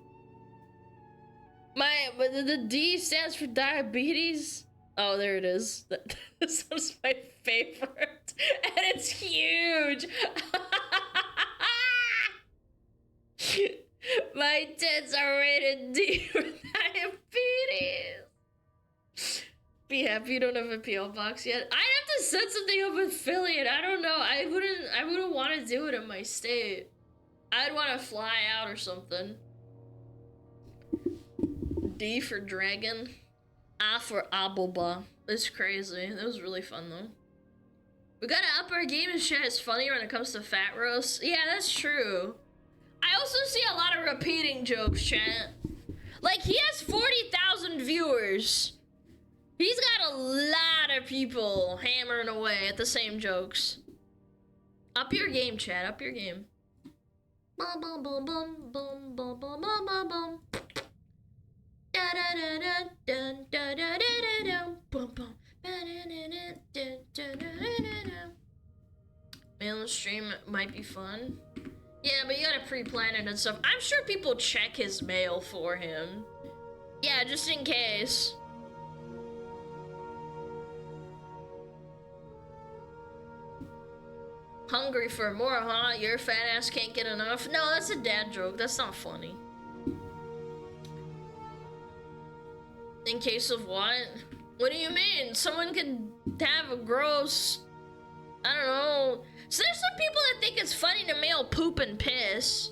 But the D stands for diabetes. Oh, there it is. This one's my favorite. And it's huge. My tits are rated D for diabetes. Be happy you don't have a PO box yet. I'd have to set something up with affiliate. I don't know. I wouldn't want to do it in my state. I'd want to fly out or something. D for dragon. A for Aboba. It's crazy. That was really fun though. We gotta up our game and shit. It's funnier when it comes to fat roasts. Yeah, that's true. I also see a lot of repeating jokes, chat. Like, he has 40,000 viewers. He's got a lot of people hammering away at the same jokes. Up your game, chat. Up your game. Bum bum bum bum bum bum bum bum bum bum. Da da da da da da da da da bum bum. Mail and stream might be fun. Yeah, but you gotta pre-plan it and stuff. I'm sure people check his mail for him. Yeah, just in case. Hungry for more, huh? Your fat ass can't get enough? No, that's a dad joke. That's not funny. In case of what? What do you mean? Someone could have a gross... I don't know. So there's some people that think it's funny to mail poop and piss.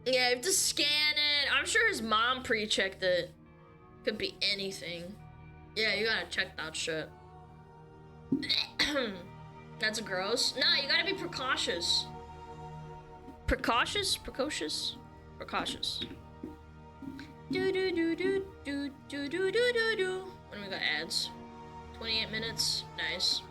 Yeah, you have to scan it. I'm sure his mom pre-checked it. Could be anything. Yeah, you gotta check that shit. That's gross. Nah, you gotta be precautious. Precautious? Precocious? Precautious. Do do do do do do do do do do. When we got ads. 28 minutes. Nice.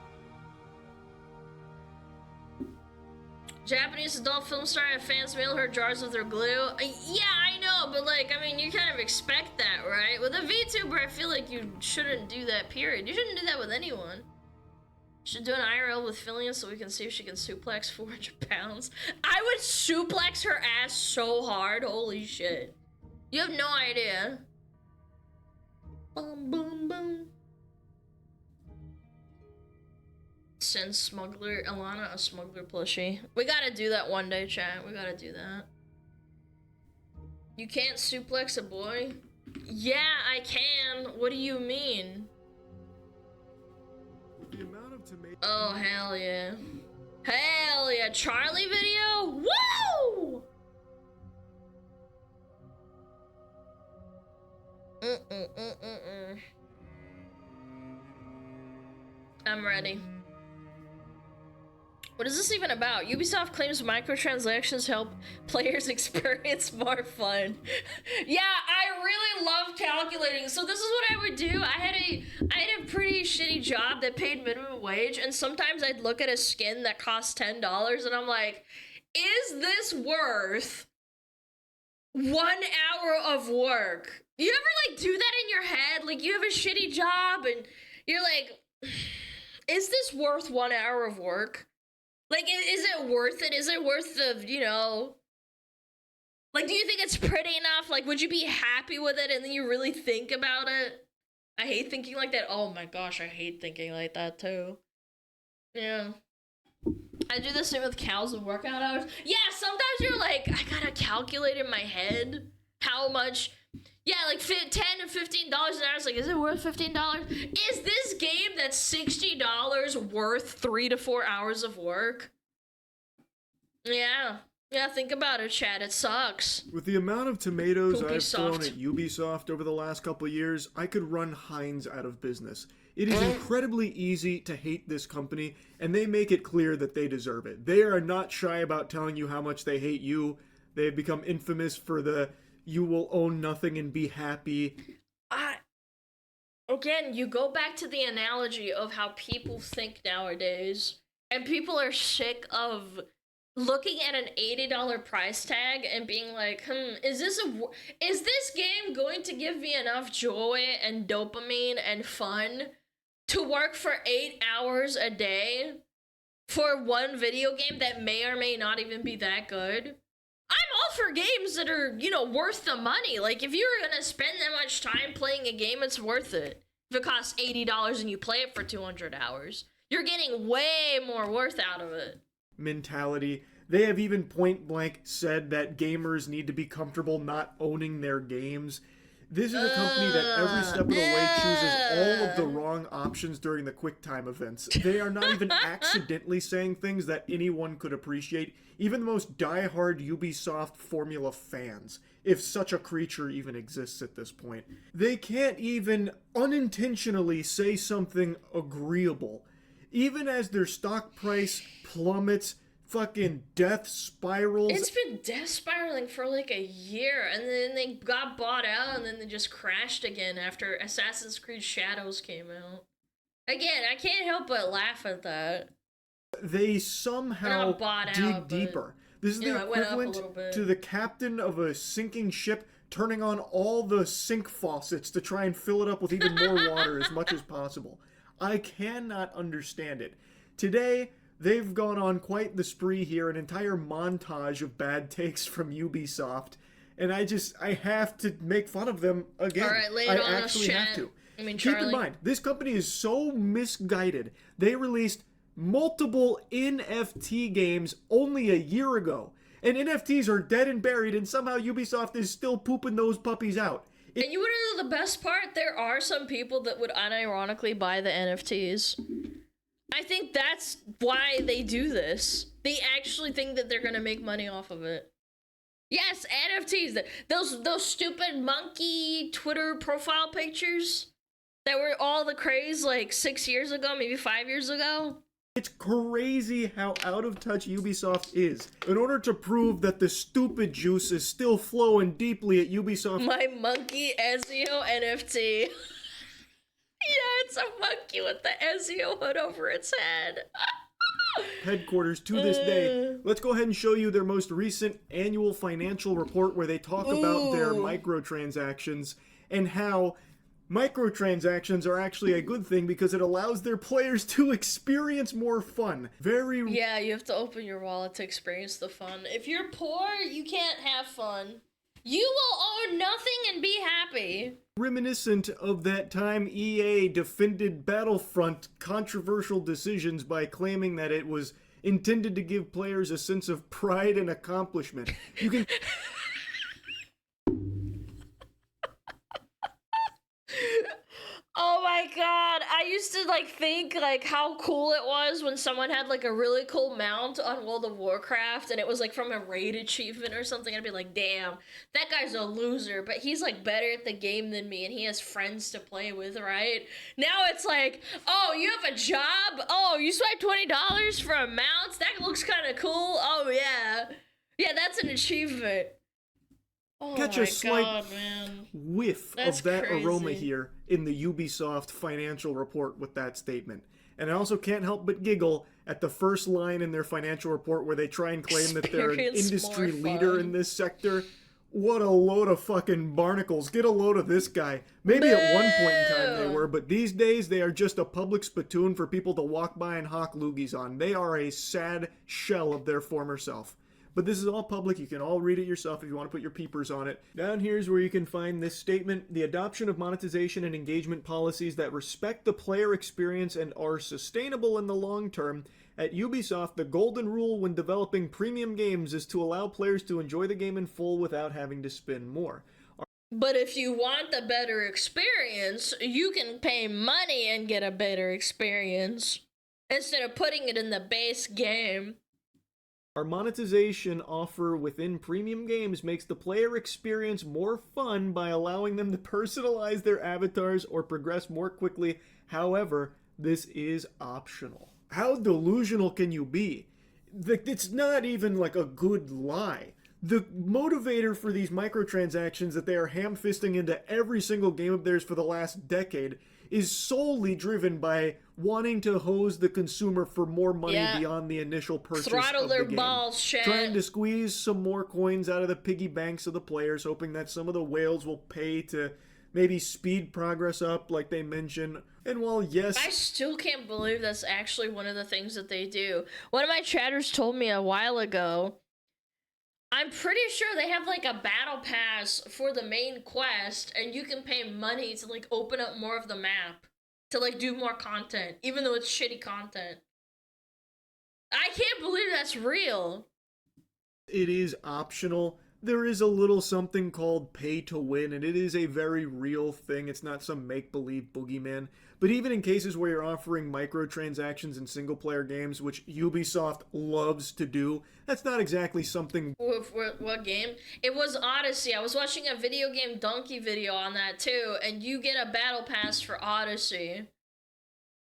Japanese adult film star have fans mail her jars of their glue. Yeah, I know, but like, I mean, you kind of expect that, right? With a VTuber, I feel like you shouldn't do that, period. You shouldn't do that with anyone. Should do an IRL with Fillion so we can see if she can suplex 400 pounds. I would suplex her ass so hard. Holy shit. You have no idea. Boom, boom, boom. Send SmugAlana a smuggler plushie. We gotta do that one day, chat. We gotta do that. You can't suplex a boy? Yeah, I can. What do you mean? The amount of tomato. Oh, hell yeah. Hell yeah. Charlie video? Woo! I'm ready. What is this even about? Ubisoft claims microtransactions help players experience more fun. Yeah, I really love calculating. So this is what I would do. I had a pretty shitty job that paid minimum wage, and sometimes I'd look at a skin that cost $10 and I'm like, is this worth 1 hour of work? You ever like do that in your head? Like you have a shitty job and you're like, is this worth 1 hour of work? Like, is it worth it? Is it worth the, you know... Like, do you think it's pretty enough? Like, would you be happy with it and then you really think about it? I hate thinking like that. Oh my gosh, I hate thinking like that too. Yeah. I do the same with cows and workout hours. Yeah, sometimes you're like, I gotta calculate in my head how much... Yeah, like $10 to $15 an hour. It's like, is it worth $15? Is this game that's $60 worth 3 to 4 hours of work? Yeah. Yeah, think about it, chat. It sucks. With the amount of tomatoes I've thrown Ubisoft. at Ubisoft over the last couple of years, I could run Heinz out of business. It is incredibly easy to hate this company, and they make it clear that they deserve it. They are not shy about telling you how much they hate you. They have become infamous for the... You will own nothing and be happy. Again, you go back to the analogy of how people think nowadays, and people are sick of looking at an $80 price tag and being like, is this game going to give me enough joy and dopamine and fun to work for 8 hours a day for one video game that may or may not even be that good. I'm all for games that are, you know, worth the money. Like, if you're gonna spend that much time playing a game, it's worth it. If it costs $80 and you play it for 200 hours, you're getting way more worth out of it. Mentality. They have even point blank said that gamers need to be comfortable not owning their games. This is a company that every step of the way chooses all of the wrong options during the QuickTime events. They are not even accidentally saying things that anyone could appreciate, even the most diehard Ubisoft Formula fans, if such a creature even exists at this point. They can't even unintentionally say something agreeable. Even as their stock price plummets, fucking death spirals. It's been death spiraling for like a year, and then they got bought out, and then they just crashed again after Assassin's Creed Shadows came out. Again, I can't help but laugh at that. They somehow dig deeper. This is the equivalent to the captain of a sinking ship turning on all the sink faucets to try and fill it up with even more water as much as possible. I cannot understand it. Today, they've gone on quite the spree here, an entire montage of bad takes from Ubisoft, and I have to make fun of them again. All right, lay it on us, chat. Have to. I mean, Keep Charlie. in mind, this company is so misguided. They released multiple NFT games only a year ago, and NFTs are dead and buried, and somehow Ubisoft is still pooping those puppies out. And you wanna know the best part? There are some people that would unironically buy the NFTs. I think that's why they do this. They actually think that they're gonna make money off of it. Yes, NFTs. Those stupid monkey Twitter profile pictures that were all the craze like 6 years ago, maybe 5 years ago. It's crazy how out of touch Ubisoft is. In order to prove that the stupid juice is still flowing deeply at Ubisoft. My monkey Ezio NFT. Yeah, it's a monkey with the Ezio hood over its head. Headquarters to this day. Let's go ahead and show you their most recent annual financial report where they talk about their microtransactions and how microtransactions are actually a good thing because it allows their players to experience more fun. Yeah, you have to open your wallet to experience the fun. If you're poor, you can't have fun. You will own nothing and be happy. Reminiscent of that time EA defended Battlefront controversial decisions by claiming that it was intended to give players a sense of pride and accomplishment. You can... Oh my god, I used to like think like how cool it was when someone had like a really cool mount on World of Warcraft and it was like from a raid achievement or something. I'd be like, damn, that guy's a loser, but he's like better at the game than me and he has friends to play with, right? Now it's like, oh, you have a job? Oh, you swipe $20 for a mount? That looks kind of cool. Oh yeah. Yeah, that's an achievement. Oh catch my a slight god, man. whiff That's of that crazy. aroma here in the Ubisoft financial report with that statement. And I also can't help but giggle at the first line in their financial report where they try and claim that they're an industry leader in this sector. What a load of fucking barnacles. Get a load of this guy. Maybe at one point in time they were, but these days they are just a public spittoon for people to walk by and hawk loogies on. They are a sad shell of their former self. But this is all public. You can all read it yourself if you want to put your peepers on it. Down here is where you can find this statement. The adoption of monetization and engagement policies that respect the player experience and are sustainable in the long term. At Ubisoft, the golden rule when developing premium games is to allow players to enjoy the game in full without having to spend more. But if you want the better experience, you can pay money and get a better experience instead of putting it in the base game. Our monetization offer within premium games makes the player experience more fun by allowing them to personalize their avatars or progress more quickly. However, this is optional. How delusional can you be? It's not even like a good lie. The motivator for these microtransactions that they are ham-fisting into every single game of theirs for the last decade is solely driven by wanting to hose the consumer for more money beyond the initial purchase Throttle of their the game. balls, chat. Trying to squeeze some more coins out of the piggy banks of the players, hoping that some of the whales will pay to maybe speed progress up like they mention. And while yes, I still can't believe that's actually one of the things that they do. One of my chatters told me a while ago, I'm pretty sure they have like a battle pass for the main quest, and you can pay money to like open up more of the map, to like do more content, even though it's shitty content. I can't believe that's real. it is optional. There is a little something called pay to win, and it is a very real thing. It's not some make-believe boogeyman. But even in cases where you're offering microtransactions in single-player games, which Ubisoft loves to do, that's not exactly something... What game? It was Odyssey. I was watching a video game donkey video on that too, and you get a battle pass for Odyssey,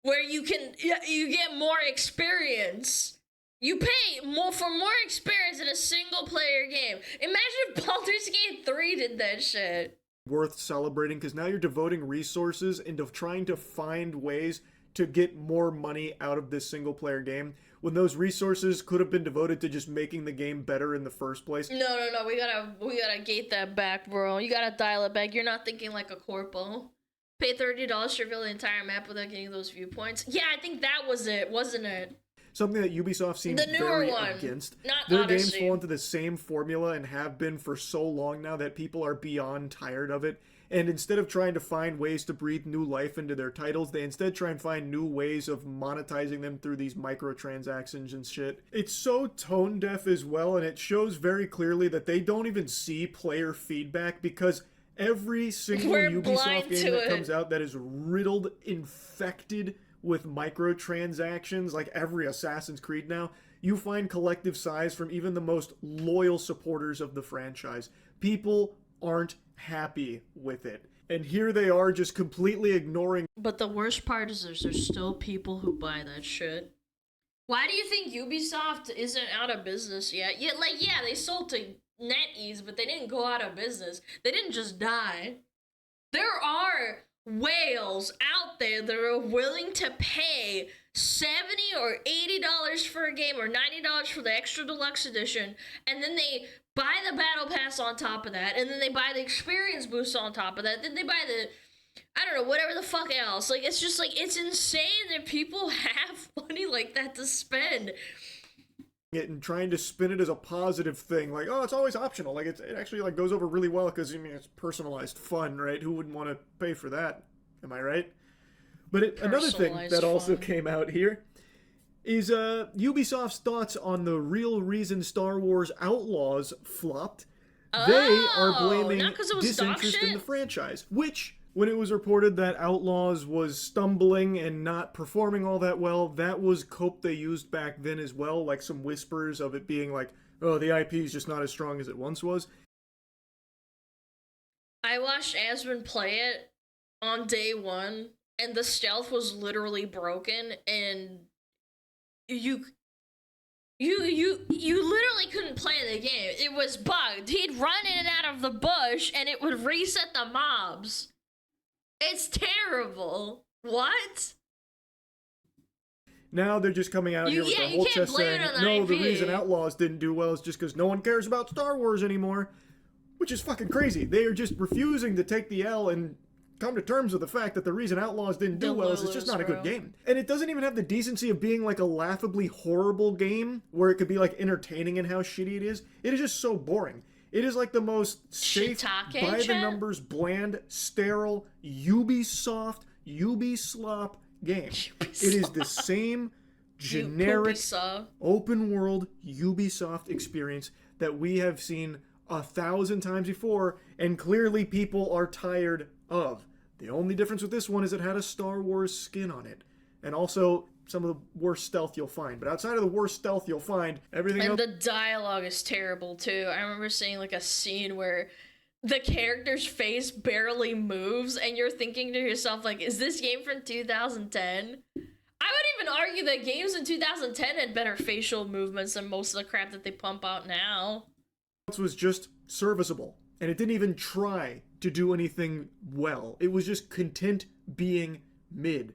where you get more experience. You pay more for more experience in a single-player game. Imagine if Baldur's Gate 3 did that shit. Worth celebrating, because now you're devoting resources into trying to find ways to get more money out of this single-player game, when those resources could have been devoted to just making the game better in the first place. No, we gotta gate that back, bro. You gotta dial it back. You're not thinking like a corpo. Pay $30 to reveal the entire map without getting those viewpoints. Yeah, I think that was it, wasn't it? Something that Ubisoft seems very against. Not Their Odyssey. games fall into the same formula and have been for so long now that people are beyond tired of it. And instead of trying to find ways to breathe new life into their titles, they instead try and find new ways of monetizing them through these microtransactions and shit. It's so tone deaf as well, and it shows very clearly that they don't even see player feedback, because every single Ubisoft game that comes out that is riddled, infected with microtransactions, like every Assassin's Creed now, you find collective sighs from even the most loyal supporters of the franchise. People aren't happy with it. And here they are just completely ignoring. But the worst part is there's still people who buy that shit. Why do you think Ubisoft isn't out of business yet? Yeah, they sold to NetEase, but they didn't go out of business. They didn't just die. There are whales out there that are willing to pay $70 or $80 for a game, or $90 for the extra deluxe edition, and then they buy the battle pass on top of that, and then they buy the experience boost on top of that, then they buy the, I don't know, whatever the fuck else. Like, it's just like, it's insane that people have money like that to spend. It and trying to spin it as a positive thing, like, oh, it's always optional. Like, it actually like goes over really well, because I mean, it's personalized fun, right? Who wouldn't want to pay for that? Am I right? But another thing that also came out here is Ubisoft's thoughts on the real reason Star Wars Outlaws flopped. They are blaming disinterest in the franchise, which, when it was reported that Outlaws was stumbling and not performing all that well, that was cope they used back then as well, like some whispers of it being like, oh, the IP is just not as strong as it once was. I watched Asmund play it on day one, and the stealth was literally broken, and you literally couldn't play the game. It was bugged. He'd run in and out of the bush, and it would reset the mobs. It's terrible. What? Now they're just coming out here with their whole chest saying, no, the reason Outlaws didn't do well is just because no one cares about Star Wars anymore. Which is fucking crazy. They are just refusing to take the L and come to terms with the fact that the reason Outlaws didn't do well is it's just not a good game. And it doesn't even have the decency of being like a laughably horrible game where it could be like entertaining in how shitty it is. It is just so boring. It is like the most safe, by-the-numbers, bland, sterile, Ubisoft, Ubislop game. It is the same generic, open-world Ubisoft experience that we have seen 1,000 times before, and clearly people are tired of. The only difference with this one is it had a Star Wars skin on it. And also some of the worst stealth you'll find. But outside of the worst stealth you'll find, everything else... And the dialogue is terrible, too. I remember seeing, like, a scene where the character's face barely moves, and you're thinking to yourself, like, is this game from 2010? I would even argue that games in 2010 had better facial movements than most of the crap that they pump out now. It was just serviceable. And it didn't even try to do anything well. It was just content being mid.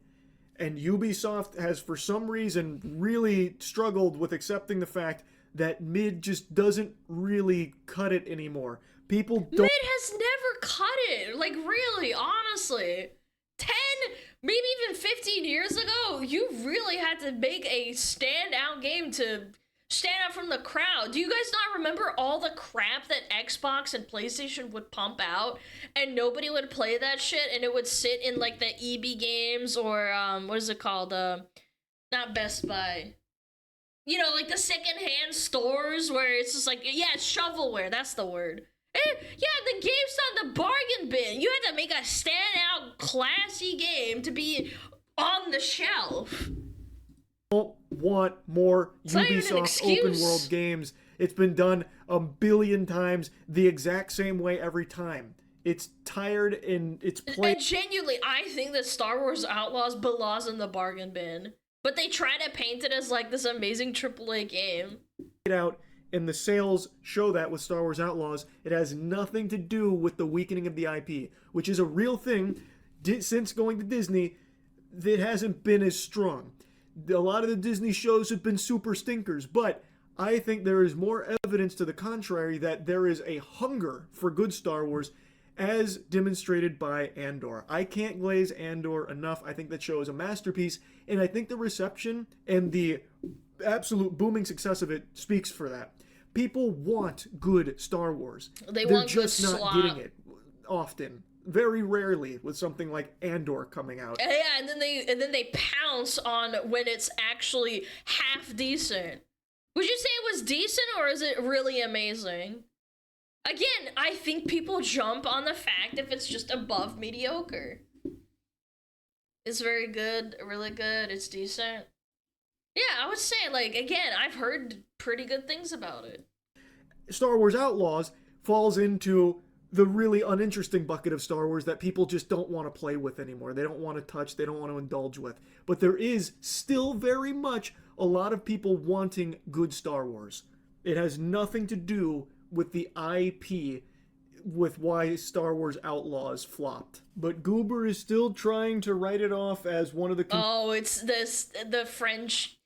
And Ubisoft has, for some reason, really struggled with accepting the fact that mid just doesn't really cut it anymore. People don't... Mid has never cut it. Like, really, honestly. 10 maybe even 15 years ago, you really had to make a standout game to stand out from the crowd. Do you guys not remember all the crap that Xbox and PlayStation would pump out, and nobody would play that shit, and it would sit in like the EB Games or what is it called? Not Best Buy. You know, like the secondhand stores where it's just like, yeah, shovelware, that's the word. And, yeah, the game's on the bargain bin. You had to make a standout, classy game to be on the shelf. Don't want more Ubisoft open world games. It's been done a billion times the exact same way every time. It's tired and it's And genuinely, I think that Star Wars Outlaws belongs in the bargain bin. But they try to paint it as like this amazing AAA game. Out, and the sales show that with Star Wars Outlaws. It has nothing to do with the weakening of the IP, which is a real thing. Since going to Disney, it hasn't been as strong. A lot of the Disney shows have been super stinkers, but I think there is more evidence to the contrary that there is a hunger for good Star Wars, as demonstrated by Andor. I can't glaze Andor enough. I think that show is a masterpiece, and I think the reception and the absolute booming success of it speaks for that. People want good Star Wars. They're just not getting it often. Very rarely with something like Andor coming out. Yeah, and then they pounce on when it's actually half decent. Would you say it was decent, or is it really amazing? Again, I think people jump on the fact if it's just above mediocre. It's very good, really good, it's decent. Yeah, I would say, like, again, I've heard pretty good things about it. Star Wars Outlaws falls into the really uninteresting bucket of Star Wars that people just don't want to play with anymore. They don't want to touch, they don't want to indulge with. But there is still very much a lot of people wanting good Star Wars. It has nothing to do with the IP, with why Star Wars Outlaws flopped. But Goober is still trying to write it off as one of the... Oh, it's the French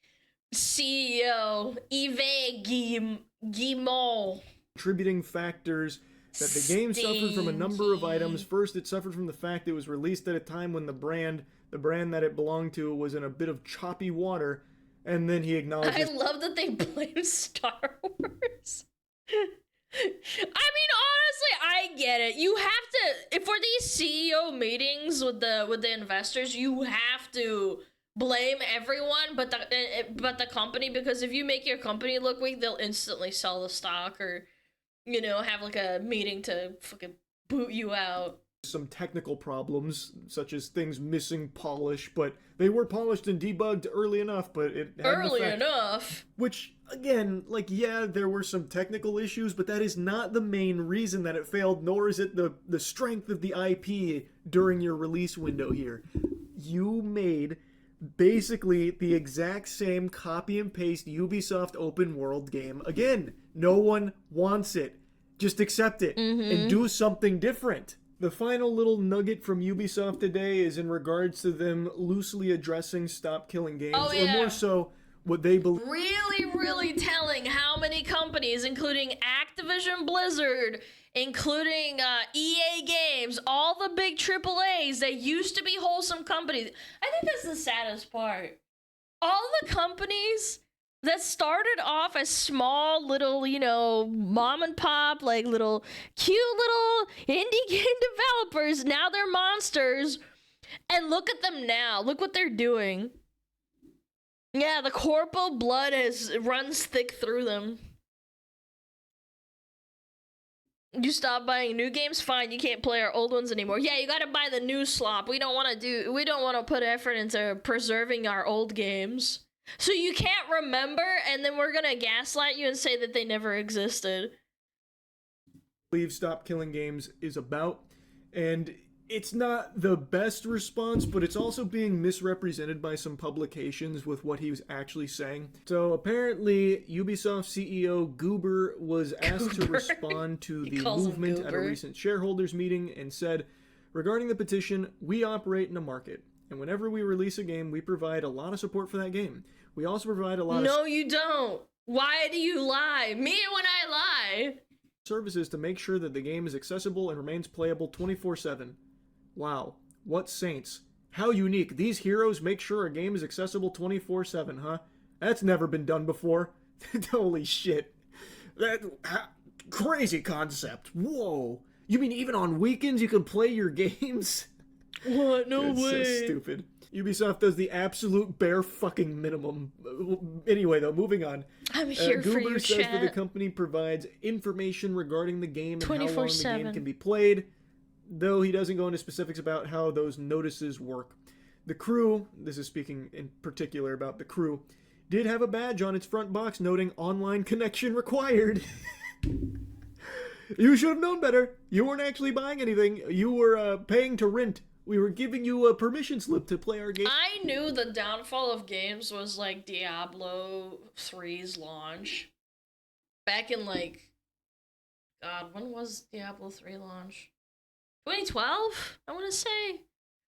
CEO, Yves Guillemot. Contributing factors that the game suffered from a number of items. First, it suffered from the fact it was released at a time when the brand that it belonged to was in a bit of choppy water, and then he acknowledges... I love that they blame Star Wars. I mean, honestly, I get it. You have to, for these CEO meetings with the investors, you have to blame everyone but the company, because if you make your company look weak, they'll instantly sell the stock or, you know, have like a meeting to fucking boot you out. Some technical problems, such as things missing polish, but they were polished and debugged early enough, but it had early enough. Which, again, like, yeah, there were some technical issues, but that is not the main reason that it failed, nor is it the strength of the IP during your release window here. You made basically the exact same copy and paste Ubisoft open world game. Again, no one wants it. Just accept it and do something different. The final little nugget from Ubisoft today is in regards to them loosely addressing Stop Killing Games, or more so, what they believe. Really telling how many companies, including Activision Blizzard, including EA Games, all the big AAAs that used to be wholesome companies. I think that's the saddest part. All the companies that started off as small little, you know, mom and pop, like little cute little indie game developers, now they're monsters. And look at them now. Look what they're doing. Yeah, the corpo blood runs thick through them. You stop buying new games? Fine, you can't play our old ones anymore. Yeah, you gotta buy the new slop. We don't want to put effort into preserving our old games. So you can't remember, and then we're gonna gaslight you and say that they never existed. Believe Stop Killing Games is about, and it's not the best response, but it's also being misrepresented by some publications with what he was actually saying. So apparently, Ubisoft CEO Goober was asked to respond to the movement at a recent shareholders meeting and said, regarding the petition, we operate in a market, and whenever we release a game, we provide a lot of support for that game. We also provide a lot of... No, you don't. Why do you lie? Me when I lie. ...services to make sure that the game is accessible and remains playable 24/7. Wow, what saints. How unique. These heroes make sure a game is accessible 24/7, huh? That's never been done before. Holy shit. Crazy concept. Whoa. You mean even on weekends you can play your games? What? No way. So stupid. Ubisoft does the absolute bare fucking minimum. Anyway, though, moving on. I'm here for you, says chat. that the company provides information regarding the game and how long the 24/7. game can be played, though he doesn't go into specifics about how those notices work. The crew, this is speaking in particular about the crew, did have a badge on its front box noting online connection required. You should have known better. You weren't actually buying anything. You were paying to rent. We were giving you a permission slip to play our game. I knew the downfall of games was like Diablo 3's launch. Back in like, God, when was Diablo 3 launch? 2012, I want to say.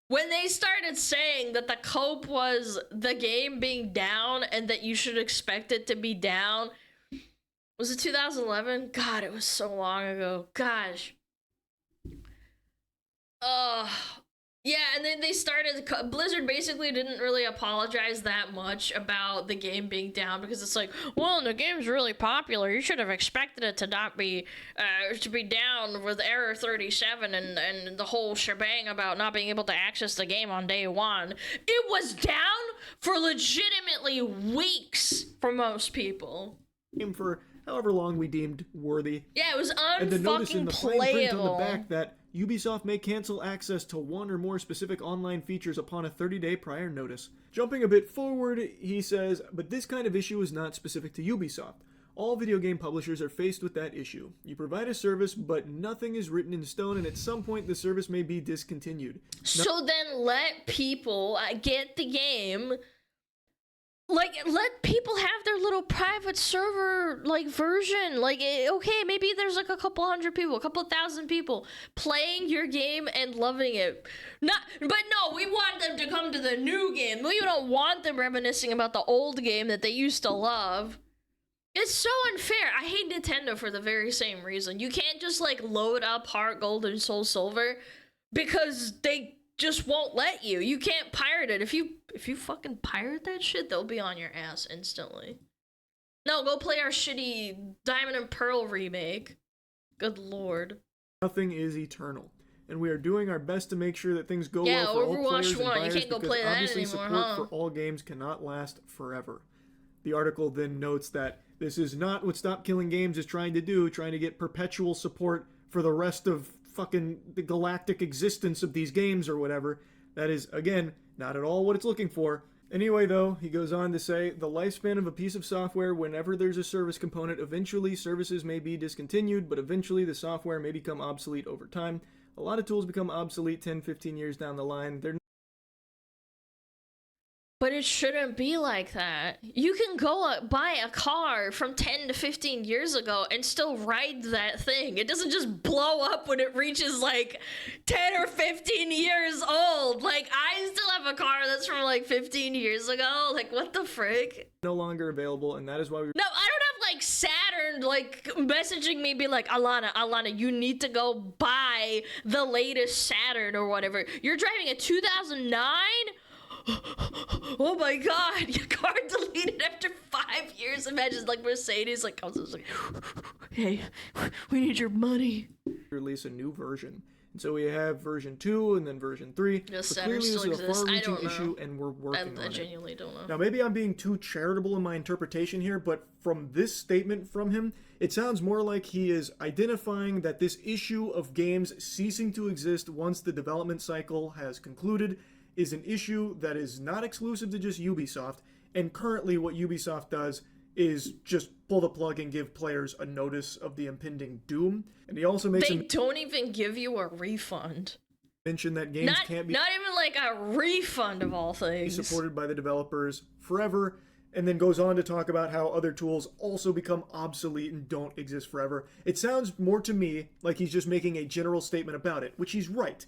When they started saying that the cope was the game being down and that you should expect it to be down. Was it 2011? God, it was so long ago. Gosh. Yeah, and then they started, Blizzard basically didn't really apologize that much about the game being down because it's like, well, the game's really popular. You should have expected it to not be, to be down with error 37 and the whole shebang about not being able to access the game on day one. It was down for legitimately weeks for most people. For however long we deemed worthy. Yeah, it was And the notice in the fine print on the unfucking-playable. back that Ubisoft may cancel access to one or more specific online features upon a 30-day prior notice. Jumping a bit forward, he says, but this kind of issue is not specific to Ubisoft. All video game publishers are faced with that issue. You provide a service, but nothing is written in stone, and at some point the service may be discontinued. So then let people get the game. Like, let people have their little private server, like, version. Like, okay, maybe there's, like, a couple hundred people, a couple thousand people playing your game and loving it. But no, we want them to come to the new game. We don't want them reminiscing about the old game that they used to love. It's so unfair. I hate Nintendo for the very same reason. You can't just, like, load up Heart Gold and Soul Silver because they just won't let you. You can't pirate it. If you fucking pirate that shit, they'll be on your ass instantly. No, go play our shitty Diamond and Pearl remake. Good lord. Nothing is eternal, and we are doing our best to make sure that things go Yeah, well for all Overwatch players and 1, you buyers can't go because play that obviously anymore, support huh? for all games cannot last forever. The article then notes that this is not what Stop Killing Games is trying to do, trying to get perpetual support for the rest of fucking the galactic existence of these games or whatever. That is, again, not at all what it's looking for. Anyway, though, he goes on to say, the lifespan of a piece of software, whenever there's a service component, eventually services may be discontinued, but eventually the software may become obsolete over time. A lot of tools become obsolete 10, 15 years down the line. They're But it shouldn't be like that. You can go buy a car from 10 to 15 years ago and still ride that thing. It doesn't just blow up when it reaches like 10 or 15 years old. Like, I still have a car that's from like 15 years ago. Like, what the frick? no longer available, and that is why we... No, I don't have like Saturn like messaging me be like, Alana, you need to go buy the latest Saturn or whatever. You're driving a 2009? Oh my god, your car deleted after 5 years. Imagine like Mercedes like comes like, hey, we need your money. Release a new version. And so we have version 2 and then version 3. Yes, But Saturn clearly this still is a exists. I far-reaching don't know. issue and we're working on I it. genuinely don't know. Now maybe I'm being too charitable in my interpretation here, but from this statement from him, it sounds more like he is identifying that this issue of games ceasing to exist once the development cycle has concluded is an issue that is not exclusive to just Ubisoft, and currently what Ubisoft does is just pull the plug and give players a notice of the impending doom. And he also makes They don't even give you a refund. mention that games can't be not even like a refund of all things. supported by the developers forever, and then goes on to talk about how other tools also become obsolete and don't exist forever. It sounds more to me like he's just making a general statement about it, which he's right.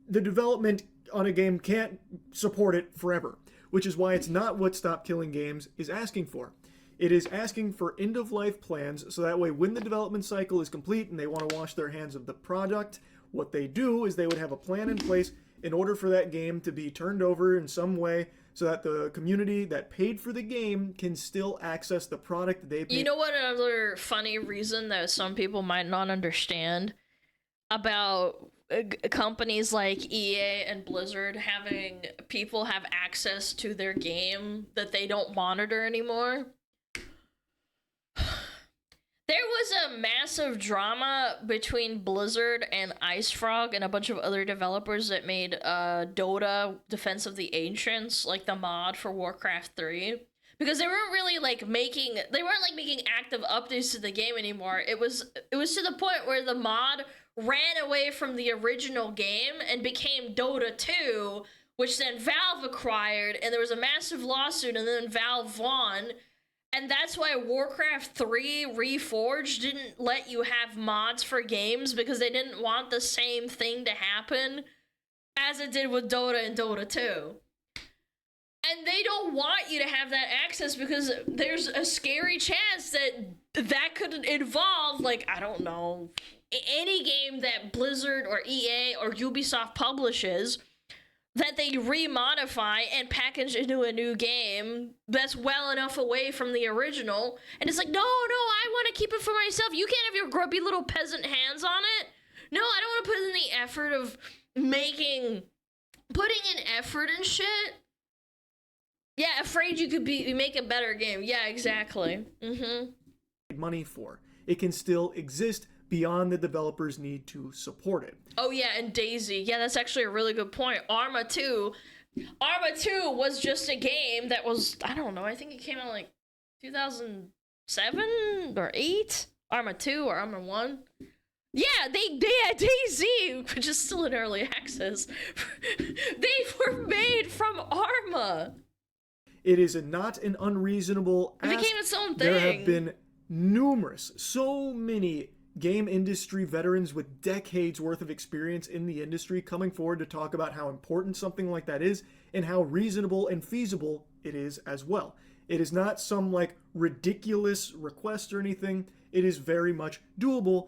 The development on a game can't support it forever, which is why it's not what Stop Killing Games is asking for. It is asking for end-of-life plans, so that way when the development cycle is complete and they want to wash their hands of the product, what they do is they would have a plan in place in order for that game to be turned over in some way so that the community that paid for the game can still access the product they paid. You know what another funny reason that some people might not understand about companies like EA and Blizzard having people have access to their game that they don't monitor anymore? There was a massive drama between Blizzard and IceFrog and a bunch of other developers that made Dota Defense of the Ancients, like the mod for Warcraft 3. Because they weren't really like making active updates to the game anymore. It was to the point where the mod ran away from the original game and became Dota 2, which then Valve acquired, and there was a massive lawsuit, and then Valve won. And that's why Warcraft 3 Reforged didn't let you have mods for games, because they didn't want the same thing to happen as it did with Dota and Dota 2. And they don't want you to have that access because there's a scary chance that that could involve, like, I don't know, any game that Blizzard or EA or Ubisoft publishes that they remodify and package into a new game that's well enough away from the original. And it's like, no, I want to keep it for myself. You can't have your grubby little peasant hands on it. No, I don't want to put in the effort of putting in effort and shit. Yeah, afraid you could make a better game. Yeah, exactly. Money for. It can still exist beyond the developer's need to support it. Oh yeah, and DayZ. Yeah, that's actually a really good point. Arma 2 was just a game that was, I don't know, I think it came out like 2007 or 8? Arma 2 or Arma 1? Yeah, they had DayZ, which is still in early access. They were made from Arma. It is not an unreasonable ask. It became its own thing. There have been so many game industry veterans with decades worth of experience in the industry coming forward to talk about how important something like that is and how reasonable and feasible it is as well. It is not some like ridiculous request or anything. It is very much doable.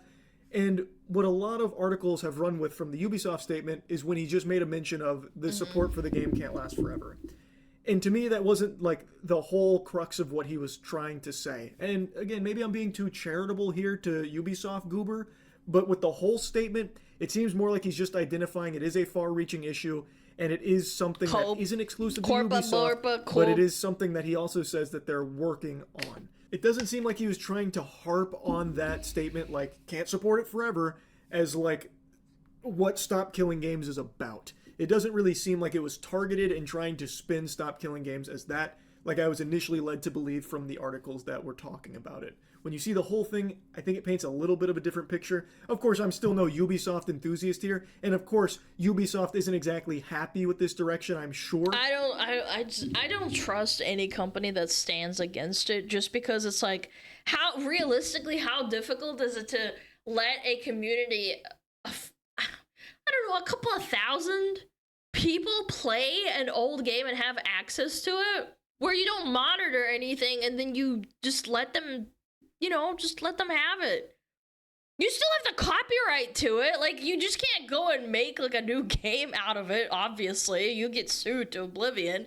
And what a lot of articles have run with from the Ubisoft statement is when he just made a mention of the support for the game can't last forever. And to me, that wasn't like the whole crux of what he was trying to say. And again, maybe I'm being too charitable here to Ubisoft Goober, but with the whole statement, it seems more like he's just identifying it is a far-reaching issue, and it is something that isn't exclusive to Ubisoft, but it is something that he also says that they're working on. It doesn't seem like he was trying to harp on that statement, like, can't support it forever, as like what Stop Killing Games is about. It doesn't really seem like it was targeted and trying to spin Stop Killing Games as that, like I was initially led to believe from the articles that were talking about it. When you see the whole thing, I think it paints a little bit of a different picture. Of course, I'm still no Ubisoft enthusiast here, and of course, Ubisoft isn't exactly happy with this direction, I'm sure. I don't trust any company that stands against it, just because it's like, how difficult is it to let a community of, I don't know, a couple of thousand people play an old game and have access to it, where you don't monitor anything and then you just let them, just let them have it. You still have the copyright to it. Like, you just can't go and make like a new game out of it, obviously. You get sued to oblivion.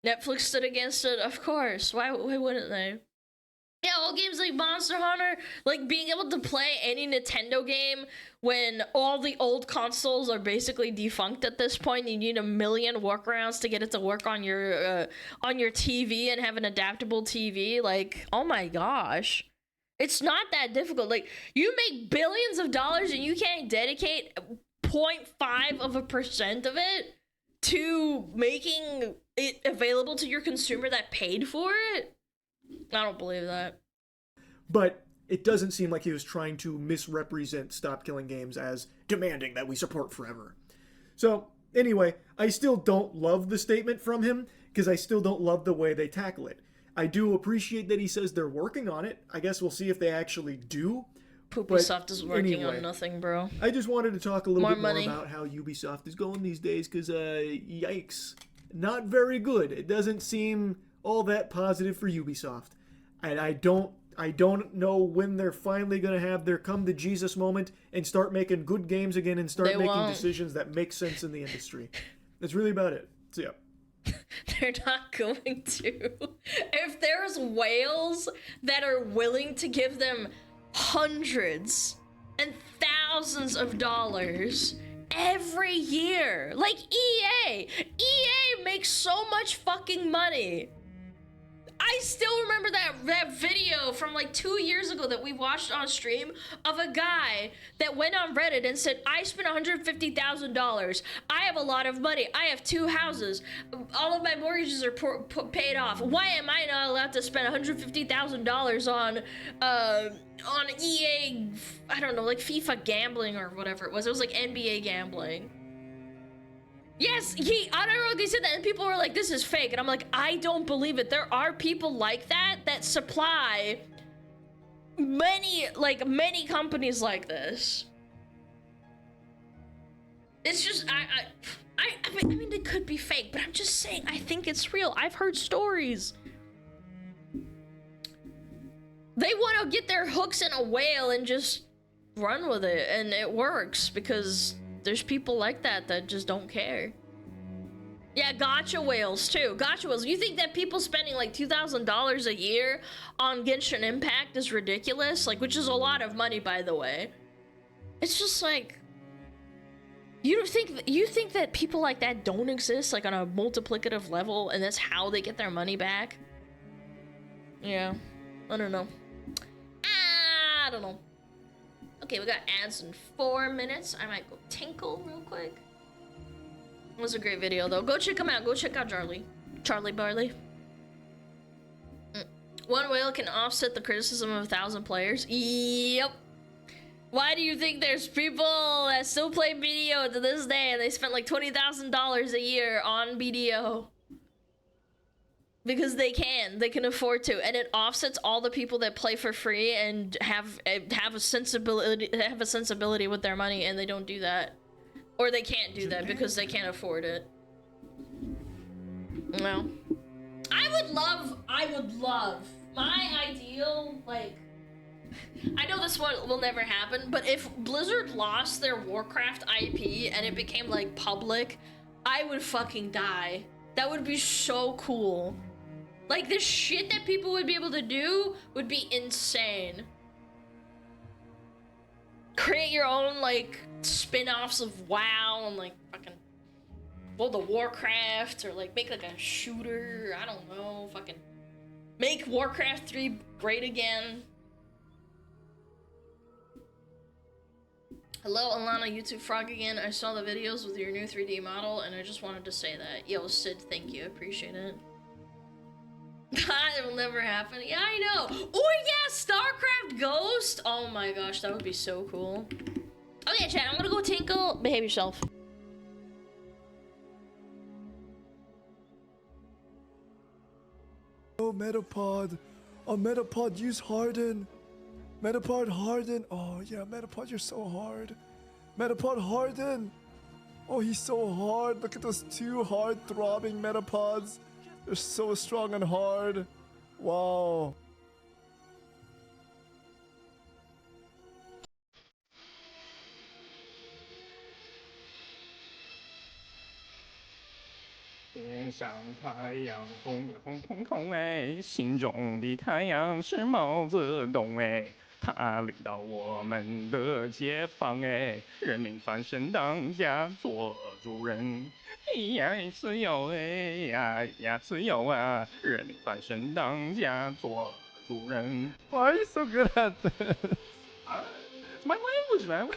Netflix stood against it, of course. Why wouldn't they? Yeah, old games like Monster Hunter, like being able to play any Nintendo game when all the old consoles are basically defunct at this point. You need a million workarounds to get it to work on your TV and have an adaptable TV. Like, oh my gosh. It's not that difficult. Like, you make billions of dollars and you can't dedicate 0.5% of it to making it available to your consumer that paid for it? I don't believe that. But it doesn't seem like he was trying to misrepresent Stop Killing Games as demanding that we support forever. So, anyway, I still don't love the statement from him, because I still don't love the way they tackle it. I do appreciate that he says they're working on it. I guess we'll see if they actually do. Ubisoft is working on nothing, bro. I just wanted to talk a little bit more about how Ubisoft is going these days, because, yikes. Not very good. It doesn't seem all that positive for Ubisoft. And I don't I don't know when they're finally going to have their come to Jesus moment and start making good games again and start making decisions that make sense in the industry. That's really about it. So yeah. They're not going to. If there's whales that are willing to give them hundreds and thousands of dollars every year, like EA makes so much fucking money. I still remember that video from like 2 years ago that we watched on stream of a guy that went on Reddit and said, I spent $150,000. I have a lot of money. I have 2 houses. All of my mortgages are paid off. Why am I not allowed to spend $150,000 on EA, I don't know, like FIFA gambling or whatever it was. It was like NBA gambling. Yes, he unironically said that, and people were like, this is fake. And I'm like, I don't believe it. There are people like that supply many companies like this. It's just, I mean, it could be fake, but I'm just saying, I think it's real. I've heard stories. They want to get their hooks in a whale and just run with it, and it works because there's people like that just don't care. Yeah, gotcha whales too. Gotcha whales. You think that people spending like $2,000 a year on Genshin Impact is ridiculous? Like, which is a lot of money, by the way. It's just like, you think that people like that don't exist, like on a multiplicative level, and that's how they get their money back? Yeah, I don't know. I don't know. Okay, we got ads in 4 minutes. I might go tinkle real quick. It was a great video though. Go check him out. Go check out Charlie Barley. One whale can offset the criticism of 1,000 players. Yep. Why do you think there's people that still play BDO to this day and they spent like $20,000 a year on BDO? Because they can afford to, and it offsets all the people that play for free and have a sensibility with their money, and they don't do that, or they can't do that because they can't afford it. Well, I would love my ideal, like, I know this one will never happen, but if Blizzard lost their Warcraft IP and it became like public, I would fucking die. That would be so cool. Like, the shit that people would be able to do would be insane. Create your own, like, spin-offs of WoW and, like, fucking World of Warcraft, or, like, make, like, a shooter, I don't know, fucking make Warcraft 3 great again. Hello, Alana, YouTube Frog again. I saw the videos with your new 3D model, and I just wanted to say that. Yo, Sid, thank you, I appreciate it. That will never happen. Yeah, I know. Oh yeah, StarCraft Ghost. Oh my gosh, that would be so cool. Okay, chat, I'm gonna go tinkle. Behave yourself. Oh, Metapod. Oh, Metapod, use Harden. Metapod Harden. Oh yeah, Metapod, you're so hard. Metapod Harden. Oh, he's so hard. Look at those 2 hard throbbing Metapods. They're so strong and hard. Wow.天上太阳红红红红哎，心中的太阳是毛泽东哎，他领导我们的解放哎，人民翻身当家做主人。哎呀，自由哎呀呀，自由啊！人民翻身当家做主人。Why are you so good at this? It's my language, man.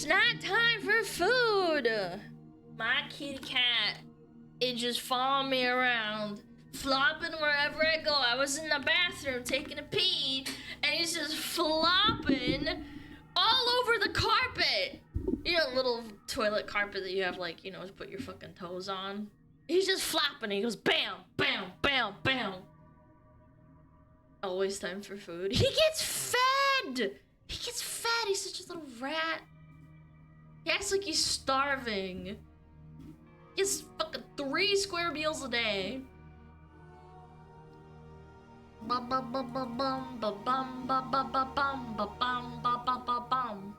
not time for food. My kitty cat is just following me around, flopping wherever I go. I was in the bathroom taking a pee, and he's just flopping all over the carpet. You know, little toilet carpet that you have, like, you know, to put your fucking toes on. He's just flopping. He goes bam, bam, bam, bam. Always time for food. He gets fed. He gets fed. He's such a little rat. He acts like he's starving. He gets fucking 3 square meals a day. Bum bum bum bum bum bum bum bum bum bum bum bum bum bum bum bum.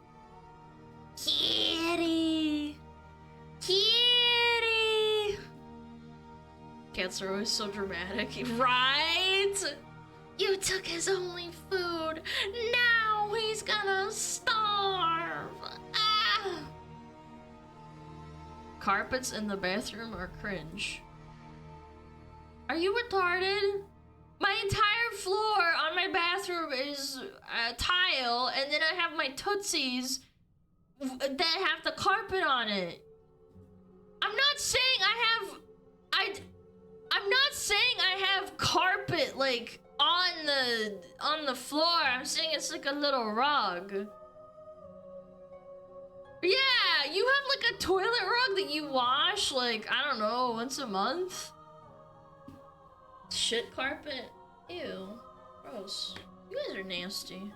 Kitty, kitty. Cats are always so dramatic, right? You took his only food. Now he's gonna starve. Ah. Carpets in the bathroom are cringe. Are you retarded? My entire floor on my bathroom is tile, and then I have my Tootsies that have the carpet on it. I'm not saying I'm not saying I have carpet like on the floor. I'm saying it's like a little rug. Yeah, you have like a toilet rug that you wash like, I don't know, once a month. Shit carpet. Ew. Gross. You guys are nasty.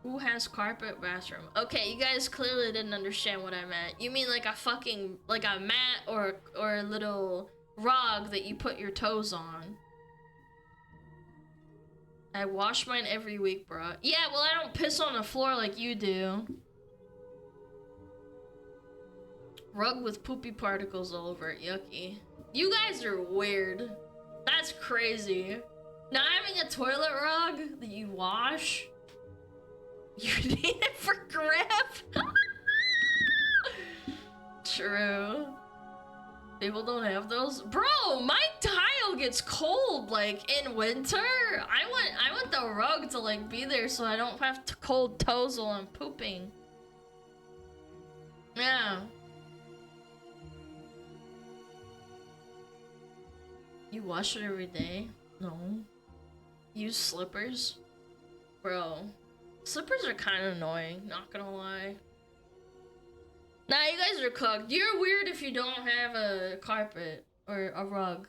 Who has carpet bathroom? Okay, you guys clearly didn't understand what I meant. You mean like a fucking, like a mat or a little rug that you put your toes on. I wash mine every week, bro. Yeah, well, I don't piss on the floor like you do. Rug with poopy particles all over it. Yucky. You guys are weird. That's crazy. Not having a toilet rug that you wash. You need it for grip? True. People don't have those. Bro, my tile gets cold like in winter. I want the rug to like be there so I don't have cold toes while I'm pooping. Yeah. You wash it every day? No. Use slippers? Bro. Slippers are kind of annoying, not gonna lie. Nah, you guys are cooked. You're weird if you don't have a carpet or a rug.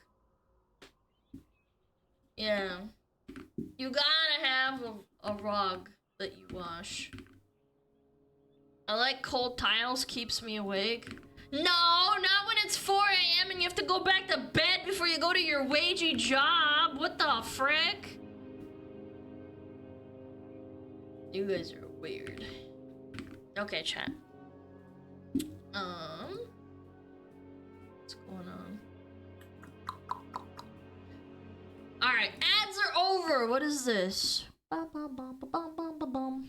Yeah. You gotta have a rug that you wash. I like cold tiles, keeps me awake. No, not when it's 4 AM and you have to go back to bed before you go to your wagey job. What the frick? You guys are weird. Okay, chat. What's going on? Alright, ads are over. What is this? Bum, bum, bum, bum, bum, bum, bum.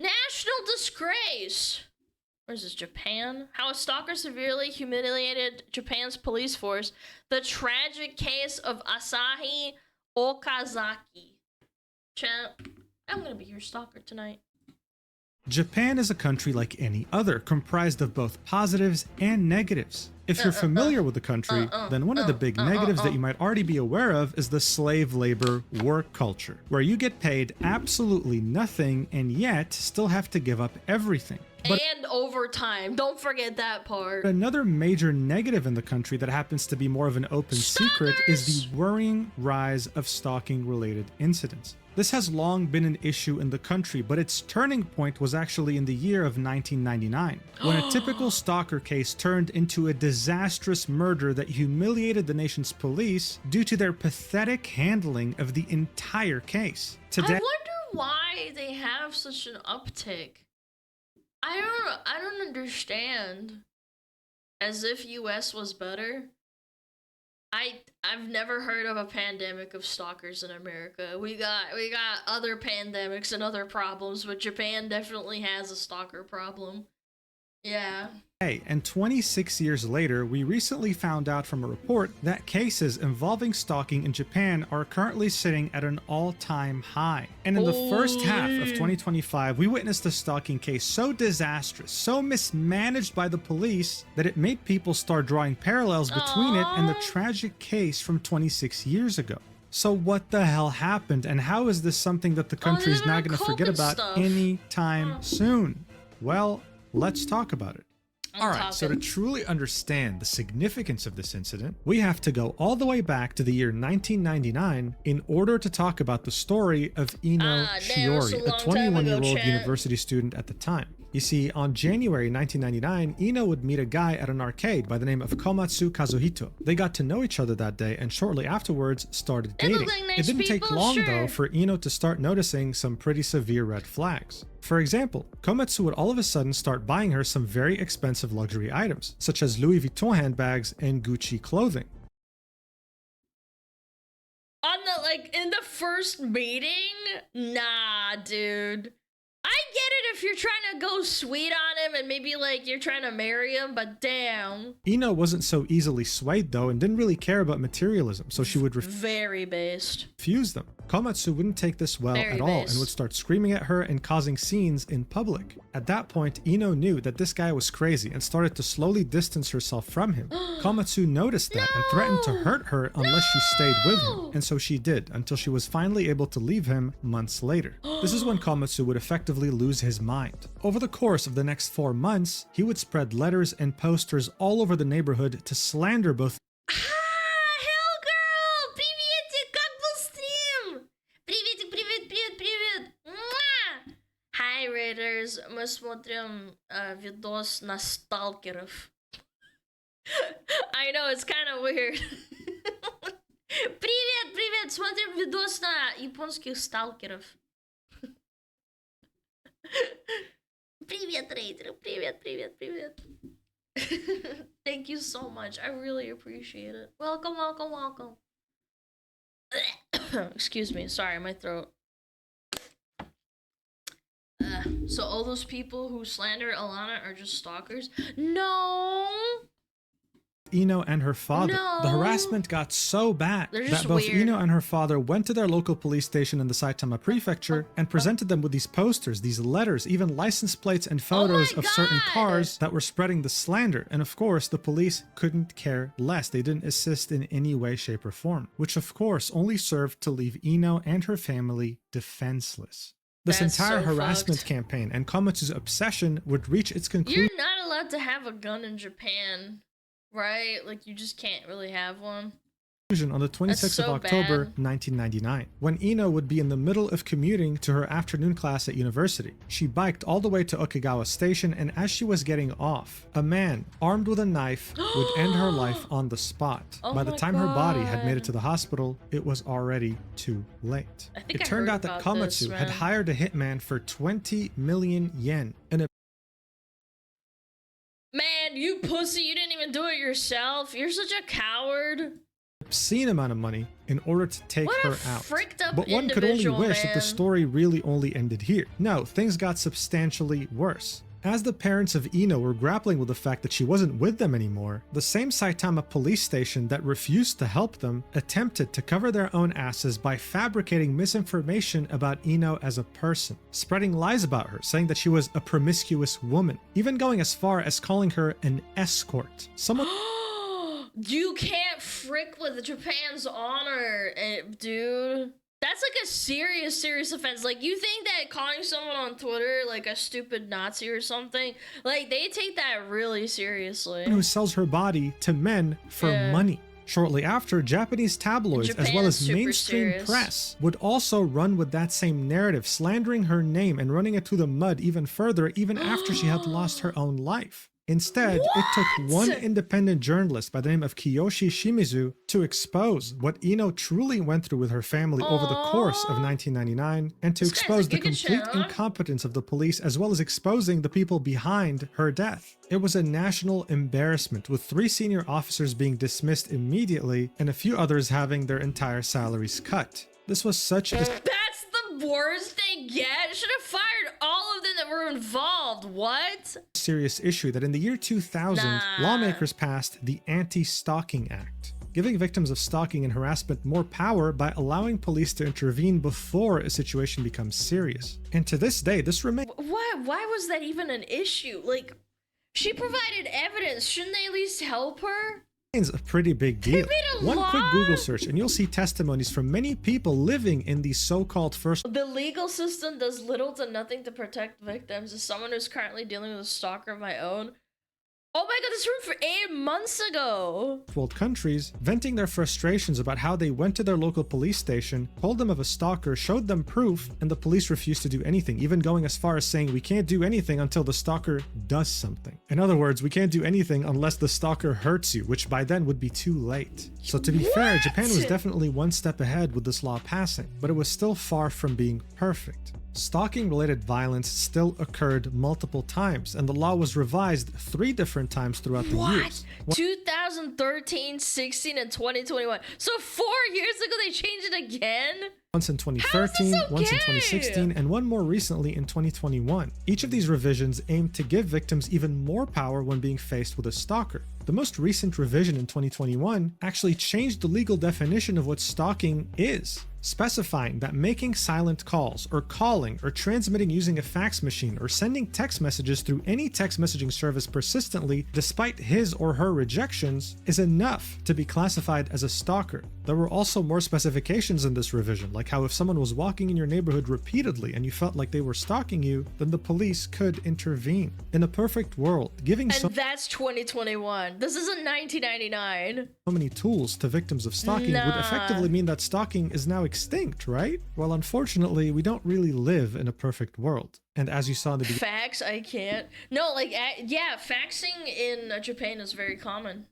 National disgrace. Where's this? Japan? How a stalker severely humiliated Japan's police force. The tragic case of Asahi Okazaki. Chat. I'm gonna be your stalker tonight. Japan is a country like any other, comprised of both positives and negatives. If you're familiar with the country, then one of the big negatives that you might already be aware of is the slave labor work culture, where you get paid absolutely nothing and yet still have to give up everything. And overtime, don't forget that part. Another major negative in the country that happens to be more of an open secret is the worrying rise of stalking-related incidents. This has long been an issue in the country, but its turning point was actually in the year of 1999, when a typical stalker case turned into a disastrous murder that humiliated the nation's police due to their pathetic handling of the entire case. Today, I wonder why they have such an uptick. I don't understand. As if US was better. I've never heard of a pandemic of stalkers in America. We got other pandemics and other problems, but Japan definitely has a stalker problem. Yeah. And 26 years later, we recently found out from a report that cases involving stalking in Japan are currently sitting at an all-time high. And in the first half of 2025, we witnessed a stalking case so disastrous, so mismanaged by the police, that it made people start drawing parallels between it and the tragic case from 26 years ago. So what the hell happened, and how is this something that the country is not going to forget about anytime soon? Well, let's talk about it. Alright, so to truly understand the significance of this incident, we have to go all the way back to the year 1999 in order to talk about the story of Ino Shiori, a 21-year-old university student at the time. You see, on January 1999, Ino would meet a guy at an arcade by the name of Komatsu Kazuhito. They got to know each other that day and shortly afterwards started dating. It didn't take long though for Ino to start noticing some pretty severe red flags. For example, Komatsu would all of a sudden start buying her some very expensive luxury items, such as Louis Vuitton handbags and Gucci clothing. In the first meeting? Nah, dude. I get it if you're trying to go sweet on him and maybe like you're trying to marry him, but damn. Ino wasn't so easily swayed though and didn't really care about materialism, so she would refuse them. Komatsu wouldn't take this well at all and would start screaming at her and causing scenes in public. At that point, Ino knew that this guy was crazy and started to slowly distance herself from him. Komatsu noticed that and threatened to hurt her unless she stayed with him, and so she did until she was finally able to leave him months later. This is when Komatsu would effectively lose his mind. Over the course of the next 4 months, he would spread letters and posters all over the neighborhood to slander both Hi Raiders, мы смотрим видос на сталкеров. I know, it's kind of weird. Привет, смотрим видос на японских сталкеров. Привет, Рейдер, привет. Thank you so much, I really appreciate it. Welcome. Excuse me, sorry, my throat. So all those people who slander Alana are just stalkers? No! Ino and her father. No. The harassment got so bad that both Ino and her father went to their local police station in the Saitama prefecture and presented them with these posters, these letters, even license plates and photos of certain cars that were spreading the slander. And of course, the police couldn't care less. They didn't assist in any way, shape, or form, which of course only served to leave Ino and her family defenseless. This entire harassment campaign and Komatsu's obsession would reach its conclusion. You're not allowed to have a gun in Japan, right? Like, you just can't really have one. On the 26th of October, 1999, when Ino would be in the middle of commuting to her afternoon class at university. She biked all the way to Okigawa Station, and as she was getting off, a man armed with a knife would end her life on the spot. By the time her body had made it to the hospital, it was already too late. It turned out that Komatsu had hired a hitman for 20 million yen. Man, you pussy, you didn't even do it yourself. You're such a coward. Obscene amount of money in order to take her out. But one could only wish that the story really only ended here. No, things got substantially worse. As the parents of Ino were grappling with the fact that she wasn't with them anymore, the same Saitama police station that refused to help them attempted to cover their own asses by fabricating misinformation about Ino as a person, spreading lies about her, saying that she was a promiscuous woman, even going as far as calling her an escort. Someone You can't frick with Japan's honor, dude. That's like a serious offense. Like, you think that calling someone on Twitter like a stupid Nazi or something, like, they take that really seriously. Who sells her body to men for money. Shortly after, Japanese tabloids as well as mainstream press would also run with that same narrative, slandering her name and running it through the mud even further, even after she had lost her own life. Instead, it took one independent journalist by the name of Kiyoshi Shimizu to expose what Ino truly went through with her family over the course of 1999 and to expose the complete incompetence of the police as well as exposing the people behind her death. It was a national embarrassment, with 3 senior officers being dismissed immediately and a few others having their entire salaries cut. This was such a... That's the worst they get. Should have fired all of them that were involved. What? Serious issue that in the year 2000, lawmakers passed the Anti-Stalking Act, giving victims of stalking and harassment more power by allowing police to intervene before a situation becomes serious. And to this day, this remains. Why was that even an issue? Like, she provided evidence. Shouldn't they at least help her? A pretty big deal. One quick Google search and you'll see testimonies from many people living in these so-called first. The legal system does little to nothing to protect victims. As someone who's currently dealing with a stalker of my own. Oh my god, this room for 8 months ago. World countries venting their frustrations about how they went to their local police station, told them of a stalker, showed them proof, and the police refused to do anything, even going as far as saying we can't do anything until the stalker does something. In other words, we can't do anything unless the stalker hurts you, which by then would be too late. So to be fair, Japan was definitely one step ahead with this law passing, but it was still far from being perfect. Stalking-related violence still occurred multiple times, and the law was revised 3 different times throughout the years. 2013, 16, and 2021. So 4 years ago they changed it again? Once in 2013, once in 2016, and one more recently in 2021. Each of these revisions aimed to give victims even more power when being faced with a stalker. The most recent revision in 2021 actually changed the legal definition of what stalking is, specifying that making silent calls, or calling, or transmitting using a fax machine, or sending text messages through any text messaging service persistently despite his or her rejections is enough to be classified as a stalker. There were also more specifications in this revision, like how if someone was walking in your neighborhood repeatedly and you felt like they were stalking you, then the police could intervene. In a perfect world, giving that's 2021. This isn't 1999. So many tools to victims of stalking would effectively mean that stalking is now extinct, right? Well, unfortunately, we don't really live in a perfect world. And as you saw in the beginning, fax, I can't. No, like, yeah, faxing in Japan is very common.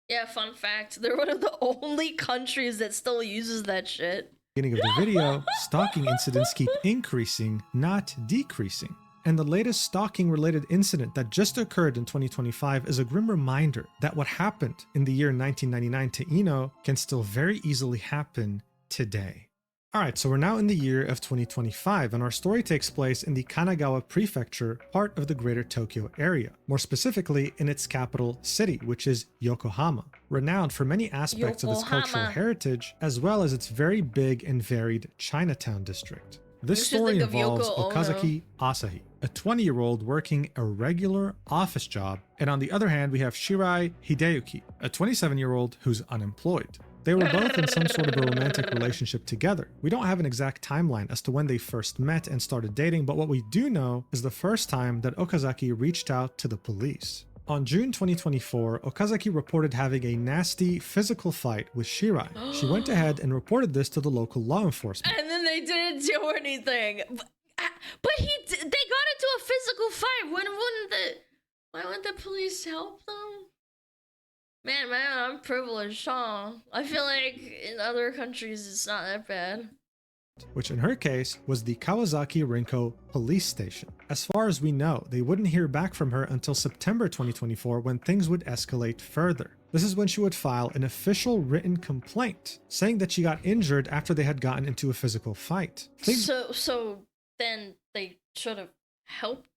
Yeah, fun fact, they're one of the only countries that still uses that shit. Beginning of the video, stalking incidents keep increasing, not decreasing. And the latest stalking-related incident that just occurred in 2025 is a grim reminder that what happened in the year 1999 to Ino can still very easily happen today. Alright, so we're now in the year of 2025, and our story takes place in the Kanagawa Prefecture, part of the greater Tokyo area. More specifically, in its capital city, which is Yokohama, renowned for many aspects of its cultural heritage, as well as its very big and varied Chinatown district. This story involves Okazaki Asahi, a 20-year-old working a regular office job, and on the other hand, we have Shirai Hideyuki, a 27-year-old who's unemployed. They were both in some sort of a romantic relationship together. We don't have an exact timeline as to when they first met and started dating, but what we do know is the first time that Okazaki reached out to the police. On June 2024, Okazaki reported having a nasty physical fight with Shirai. She went ahead and reported this to the local law enforcement. And then they didn't do anything. But they got into a physical fight. Why wouldn't the police help them? Man, I'm privileged, huh? I feel like in other countries it's not that bad. Which in her case was the Kawasaki Rinko police station. As far as we know, they wouldn't hear back from her until September 2024 when things would escalate further. This is when she would file an official written complaint saying that she got injured after they had gotten into a physical fight. So then they should have helped?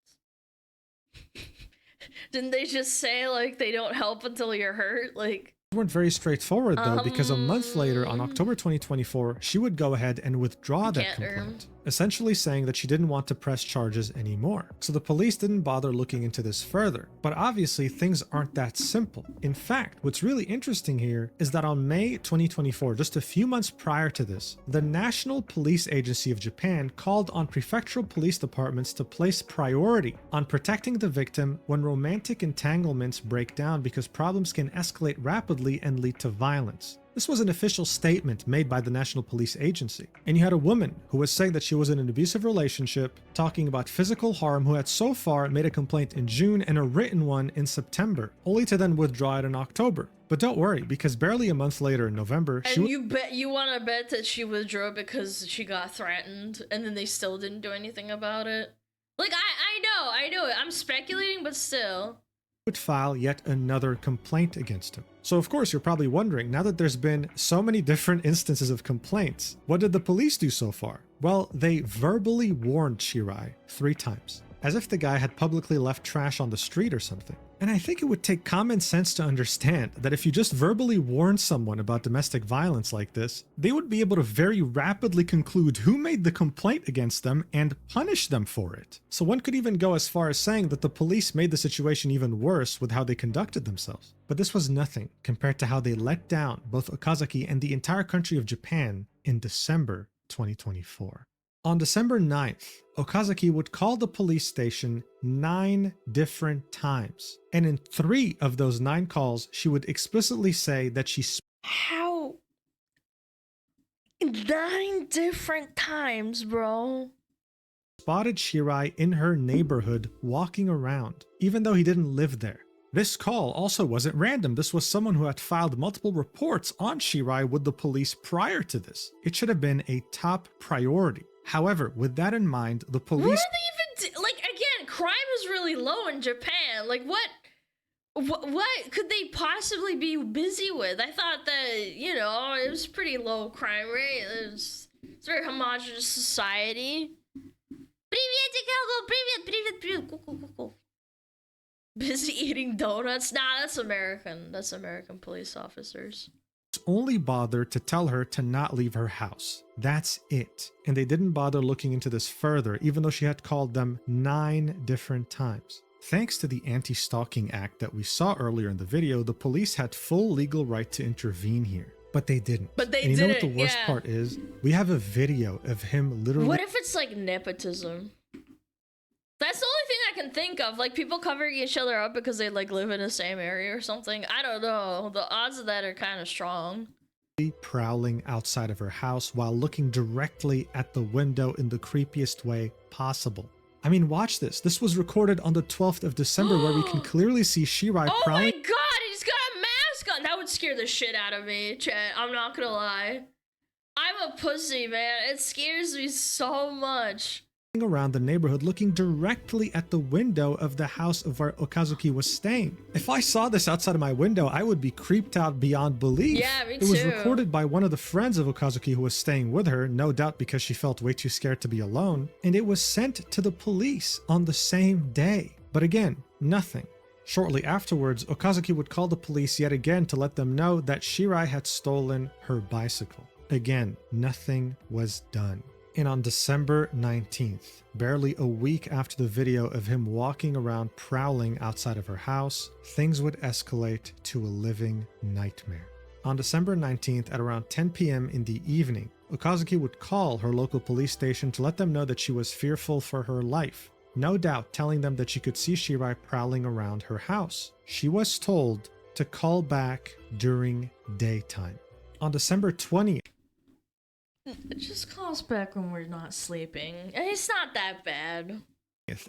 Didn't they just say, like, they don't help until you're hurt? Like, weren't very straightforward though, because a month later, on October 2024, she would go ahead and withdraw that complaint, essentially saying that she didn't want to press charges anymore. So the police didn't bother looking into this further. But obviously things aren't that simple. In fact, what's really interesting here is that on May 2024, just a few months prior to this, the National Police Agency of Japan called on prefectural police departments to place priority on protecting the victim when romantic entanglements break down, because problems can escalate rapidly and lead to violence. This was an official statement made by the National Police Agency. And you had a woman who was saying that she was in an abusive relationship, talking about physical harm, who had so far made a complaint in June and a written one in September, only to then withdraw it in October. But don't worry, because barely a month later in November, you want to bet that she withdrew because she got threatened and then they still didn't do anything about it? Like, I know, I'm speculating, but still. Would file yet another complaint against him. So of course you're probably wondering, now that there's been so many different instances of complaints, what did the police do so far? Well, they verbally warned Shirai 3 times. as if the guy had publicly left trash on the street or something. And I think it would take common sense to understand that if you just verbally warn someone about domestic violence like this, they would be able to very rapidly conclude who made the complaint against them and punish them for it. So one could even go as far as saying that the police made the situation even worse with how they conducted themselves. But this was nothing compared to how they let down both Okazaki and the entire country of Japan in December 2024. On December 9th, Okazaki would call the police station 9 different times. And in 3 of those 9 calls, she would explicitly say that she How? 9 different times, bro. Spotted Shirai in her neighborhood walking around, even though he didn't live there. This call also wasn't random. This was someone who had filed multiple reports on Shirai with the police prior to this. It should have been a top priority. However, with that in mind, the police... What are they even like, again, crime is really low in Japan. Like, what could they possibly be busy with? I thought that, you know, it was pretty low crime rate. It's very homogenous society. Busy eating donuts? Nah, that's American. That's American police officers. Only bothered to tell her to not leave her house. That's it. And they didn't bother looking into this further, even though she had called them 9 different times. Thanks to the Anti-Stalking Act that we saw earlier in the video, the police had full legal right to intervene here. But they didn't. But they and you didn't, know what the worst part is? We have a video of him literally... What if it's like nepotism? That's the only thing I can think of. Like people covering each other up because they like live in the same area or something. I don't know. The odds of that are kind of strong. Prowling outside of her house while looking directly at the window in the creepiest way possible. I mean, watch this. This was recorded on the 12th of December where we can clearly see Shirai Oh prowling. my god, he's got a mask on! That would scare the shit out of me, chat. I'm not gonna lie. I'm a pussy, man. It scares me so much. Around the neighborhood looking directly at the window of the house of where Okazuki was staying. If I saw this outside of my window, I would be creeped out beyond belief. Yeah, me too. It was recorded by one of the friends of Okazuki who was staying with her, no doubt because she felt way too scared to be alone, and it was sent to the police on the same day. But again, nothing. Shortly afterwards, Okazuki would call the police yet again to let them know that Shirai had stolen her bicycle. Again, nothing was done. And on December 19th, barely a week after the video of him walking around prowling outside of her house, things would escalate to a living nightmare. On December 19th at around 10 p.m. in the evening, Okazuki would call her local police station to let them know that she was fearful for her life, no doubt telling them that she could see Shirai prowling around her house. She was told to call back during daytime. On December 20th, it just calls back when we're not sleeping. It's not that bad.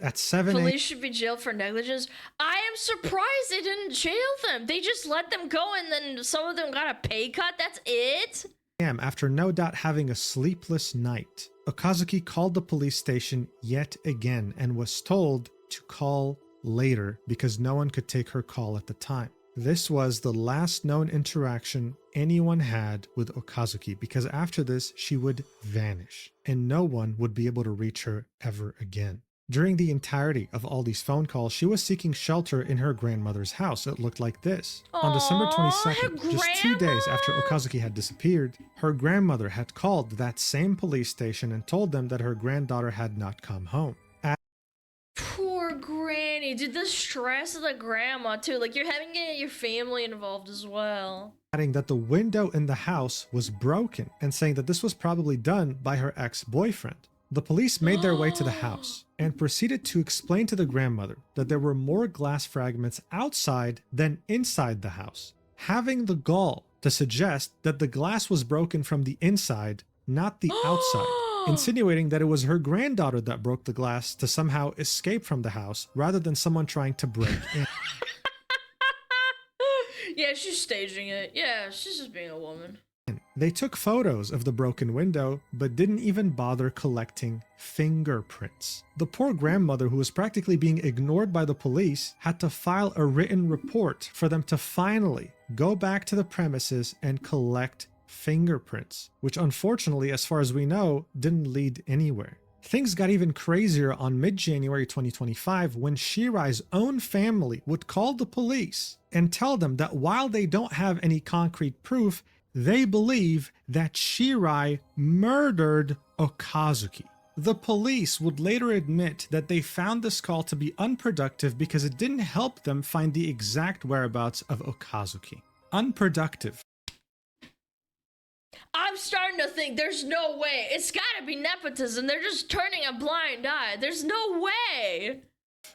At 7 a.m. Police should be jailed for negligence. I am surprised they didn't jail them. They just let them go and then some of them got a pay cut. That's it? After no doubt having a sleepless night, Okazuki called the police station yet again and was told to call later because no one could take her call at the time. This was the last known interaction anyone had with Okazuki because after this she would vanish and no one would be able to reach her ever again. During the entirety of all these phone calls, she was seeking shelter in her grandmother's house. It looked like this. On December 22nd, just 2 days after Okazuki had disappeared, her grandmother had called that same police station and told them that her granddaughter had not come home. Poor granny. Dude, the stress of the grandma too. Like you're having to get your family involved as well. Adding that the window in the house was broken and saying that this was probably done by her ex-boyfriend. The police made their way to the house and proceeded to explain to the grandmother that there were more glass fragments outside than inside the house, having the gall to suggest that the glass was broken from the inside, not the outside, insinuating that it was her granddaughter that broke the glass to somehow escape from the house rather than someone trying to break in. Yeah, she's staging it. Yeah, she's just being a woman. They took photos of the broken window, but didn't even bother collecting fingerprints. The poor grandmother, who was practically being ignored by the police, had to file a written report for them to finally go back to the premises and collect fingerprints, which unfortunately, as far as we know, didn't lead anywhere. Things got even crazier on mid-January 2025 when Shirai's own family would call the police and tell them that while they don't have any concrete proof, they believe that Shirai murdered Okazuki. The police would later admit that they found this call to be unproductive because it didn't help them find the exact whereabouts of Okazuki. Unproductive. I'm starting to think there's no way. It's gotta be nepotism. They're just turning a blind eye. There's no way.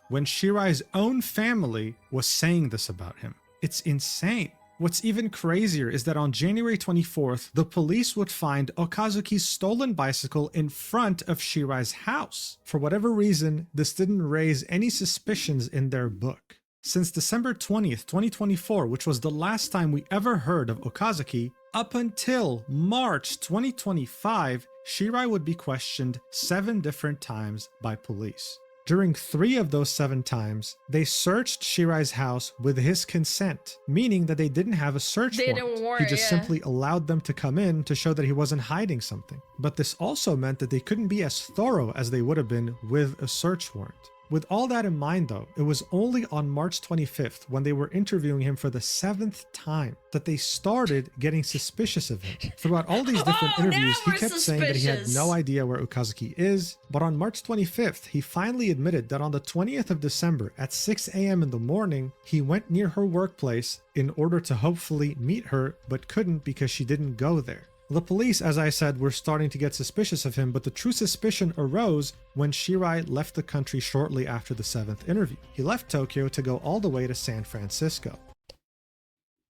When Shirai's own family was saying this about him. It's insane. What's even crazier is that on January 24th, the police would find Okazuki's stolen bicycle in front of Shirai's house. For whatever reason, this didn't raise any suspicions in their book. Since December 20th, 2024, which was the last time we ever heard of Okazuki, up until March 2025, Shirai would be questioned 7 different times by police. During 3 of those 7 times, they searched Shirai's house with his consent, meaning that they didn't have a search warrant. He just simply allowed them to come in to show that he wasn't hiding something. But this also meant that they couldn't be as thorough as they would have been with a search warrant. With all that in mind though, it was only on March 25th when they were interviewing him for the 7th time that they started getting suspicious of him. Throughout all these different interviews, he kept saying that he had no idea where Okazuki is, but on March 25th, he finally admitted that on the 20th of December at 6 a.m. in the morning, he went near her workplace in order to hopefully meet her, but couldn't because she didn't go there. The police, as I said, were starting to get suspicious of him, but the true suspicion arose when Shirai left the country shortly after the 7th interview. He left Tokyo to go all the way to San Francisco.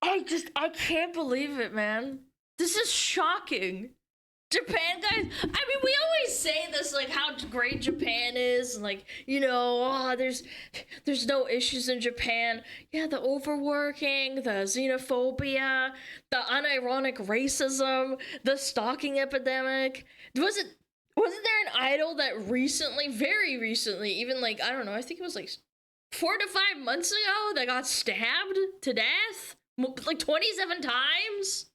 I can't believe it, man. This is shocking. Japan, guys, I mean, we always say this, like, how great Japan is, and, like, you know, oh, there's no issues in Japan. Yeah, the overworking, the xenophobia, the unironic racism, the stalking epidemic. Wasn't there an idol that recently, very recently, even, like, I don't know, I think it was, like, 4 to 5 months ago that got stabbed to death? Like, 27 times?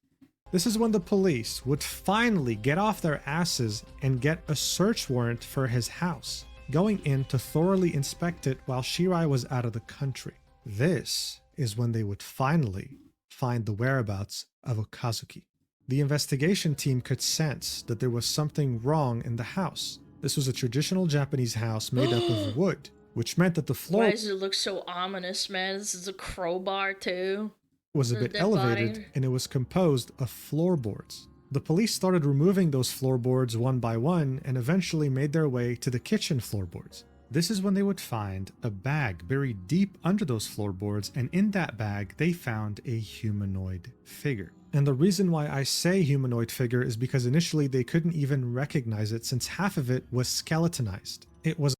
This is when the police would finally get off their asses and get a search warrant for his house, going in to thoroughly inspect it while Shirai was out of the country. This is when they would finally find the whereabouts of Okazuki. The investigation team could sense that there was something wrong in the house. This was a traditional Japanese house made up of wood, which meant that the floor— Why does it look so ominous, man? This is a crowbar too. Was a bit elevated, and it was composed of floorboards. The police started removing those floorboards one by one and eventually made their way to the kitchen floorboards. This is when they would find a bag buried deep under those floorboards, and in that bag they found a humanoid figure. And the reason why I say humanoid figure is because initially they couldn't even recognize it since half of it was skeletonized. It was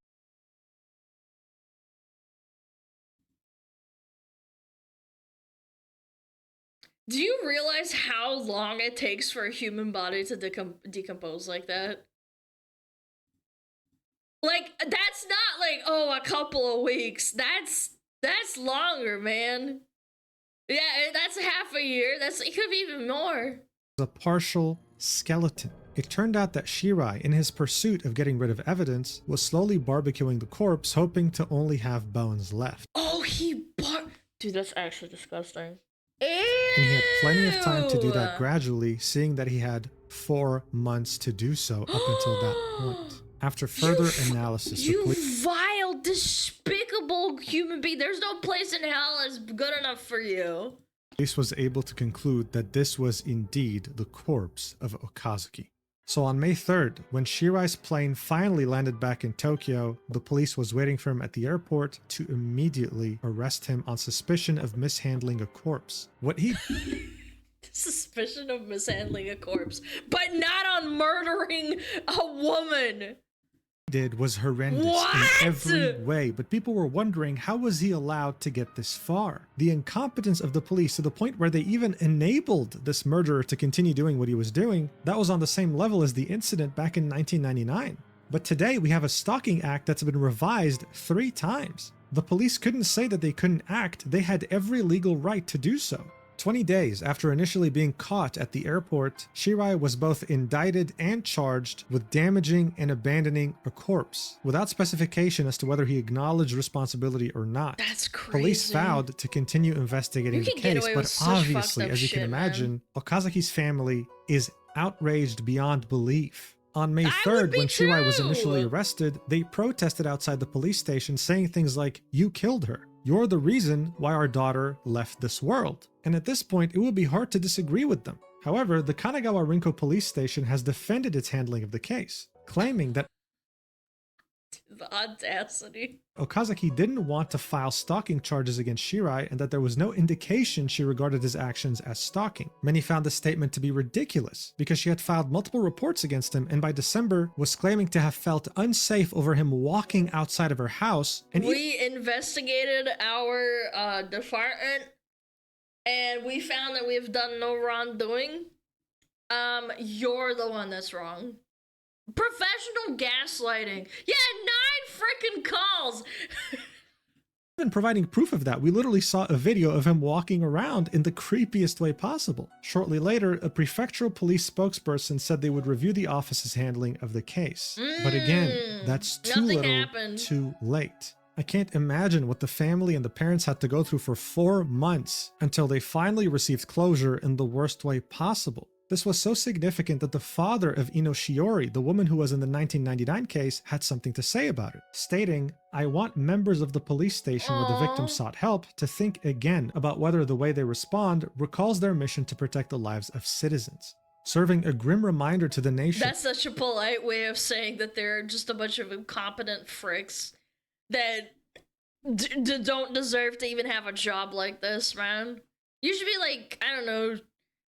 Do you realize how long it takes for a human body to decompose like that? Like, that's not like, oh, a couple of weeks. That's longer, man. Yeah, that's half a year. It could be even more. A partial skeleton. It turned out that Shirai, in his pursuit of getting rid of evidence, was slowly barbecuing the corpse, hoping to only have bones left. Oh, Dude, that's actually disgusting. And he had plenty of time to do that gradually, seeing that he had 4 months to do so up until that point. After further analysis, you vile, despicable human being. There's no place in hell that's good enough for you. Police was able to conclude that this was indeed the corpse of Okazuki. So on May 3rd, when Shirai's plane finally landed back in Tokyo, the police was waiting for him at the airport to immediately arrest him on suspicion of mishandling a corpse. Suspicion of mishandling a corpse, but not on murdering a woman. Did was horrendous in every way, but people were wondering, how was he allowed to get this far? The incompetence of the police to the point where they even enabled this murderer to continue doing what he was doing, that was on the same level as the incident back in 1999. But today we have a stalking act that's been revised 3 times. The police couldn't say that they couldn't act, they had every legal right to do so. 20 days after initially being caught at the airport, Shirai was both indicted and charged with damaging and abandoning a corpse, without specification as to whether he acknowledged responsibility or not. That's crazy. Police vowed to continue investigating the case, but obviously, as you can imagine, Okazaki's family is outraged beyond belief. On May 3rd, when Shirai was initially arrested, they protested outside the police station saying things like, "You killed her. You're the reason why our daughter left this world." And at this point, it would be hard to disagree with them. However, the Kanagawa Rinko police station has defended its handling of the case, claiming that the audacity. Okazaki didn't want to file stalking charges against Shirai and that there was no indication she regarded his actions as stalking. Many found the statement to be ridiculous because she had filed multiple reports against him and by December was claiming to have felt unsafe over him walking outside of her house. And we investigated our department and we found that we've done no wrongdoing. You're the one that's wrong. Professional gaslighting. Yeah, 9 freaking calls. Even providing proof of that, we literally saw a video of him walking around in the creepiest way possible. Shortly later, a prefectural police spokesperson said they would review the office's handling of the case. But again, that's too little, too late. I can't imagine what the family and the parents had to go through for 4 months until they finally received closure in the worst way possible. This was so significant that the father of Ino Shiori, the woman who was in the 1999 case, had something to say about it, stating, "I want members of the police station where the victim sought help to think again about whether the way they respond recalls their mission to protect the lives of citizens." Serving a grim reminder to the nation. That's such a polite way of saying that they're just a bunch of incompetent fricks that don't deserve to even have a job like this, man. You should be like, I don't know,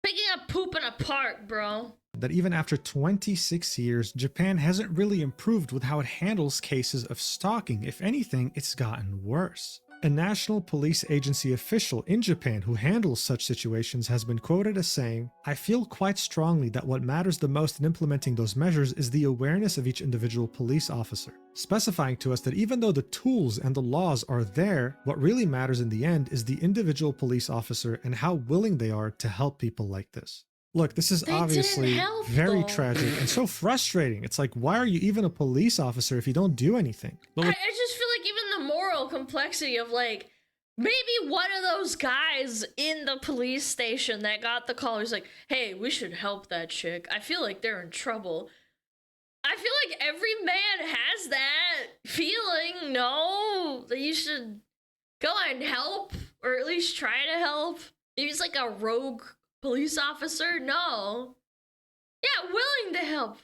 picking up poop in a park, bro. That even after 26 years, Japan hasn't really improved with how it handles cases of stalking. If anything, it's gotten worse. A national police agency official in Japan who handles such situations has been quoted as saying, "I feel quite strongly that what matters the most in implementing those measures is the awareness of each individual police officer," specifying to us that even though the tools and the laws are there, what really matters in the end is the individual police officer and how willing they are to help people like this. Look, this is obviously very tragic and so frustrating. It's like, why are you even a police officer if you don't do anything? But I just feel like even the moral complexity of like, maybe one of those guys in the police station that got the call is like, "Hey, we should help that chick. I feel like they're in trouble." I feel like every man has that feeling, no? That you should go and help, or at least try to help. Maybe it's like a rogue police officer? No. Yeah, willing to help.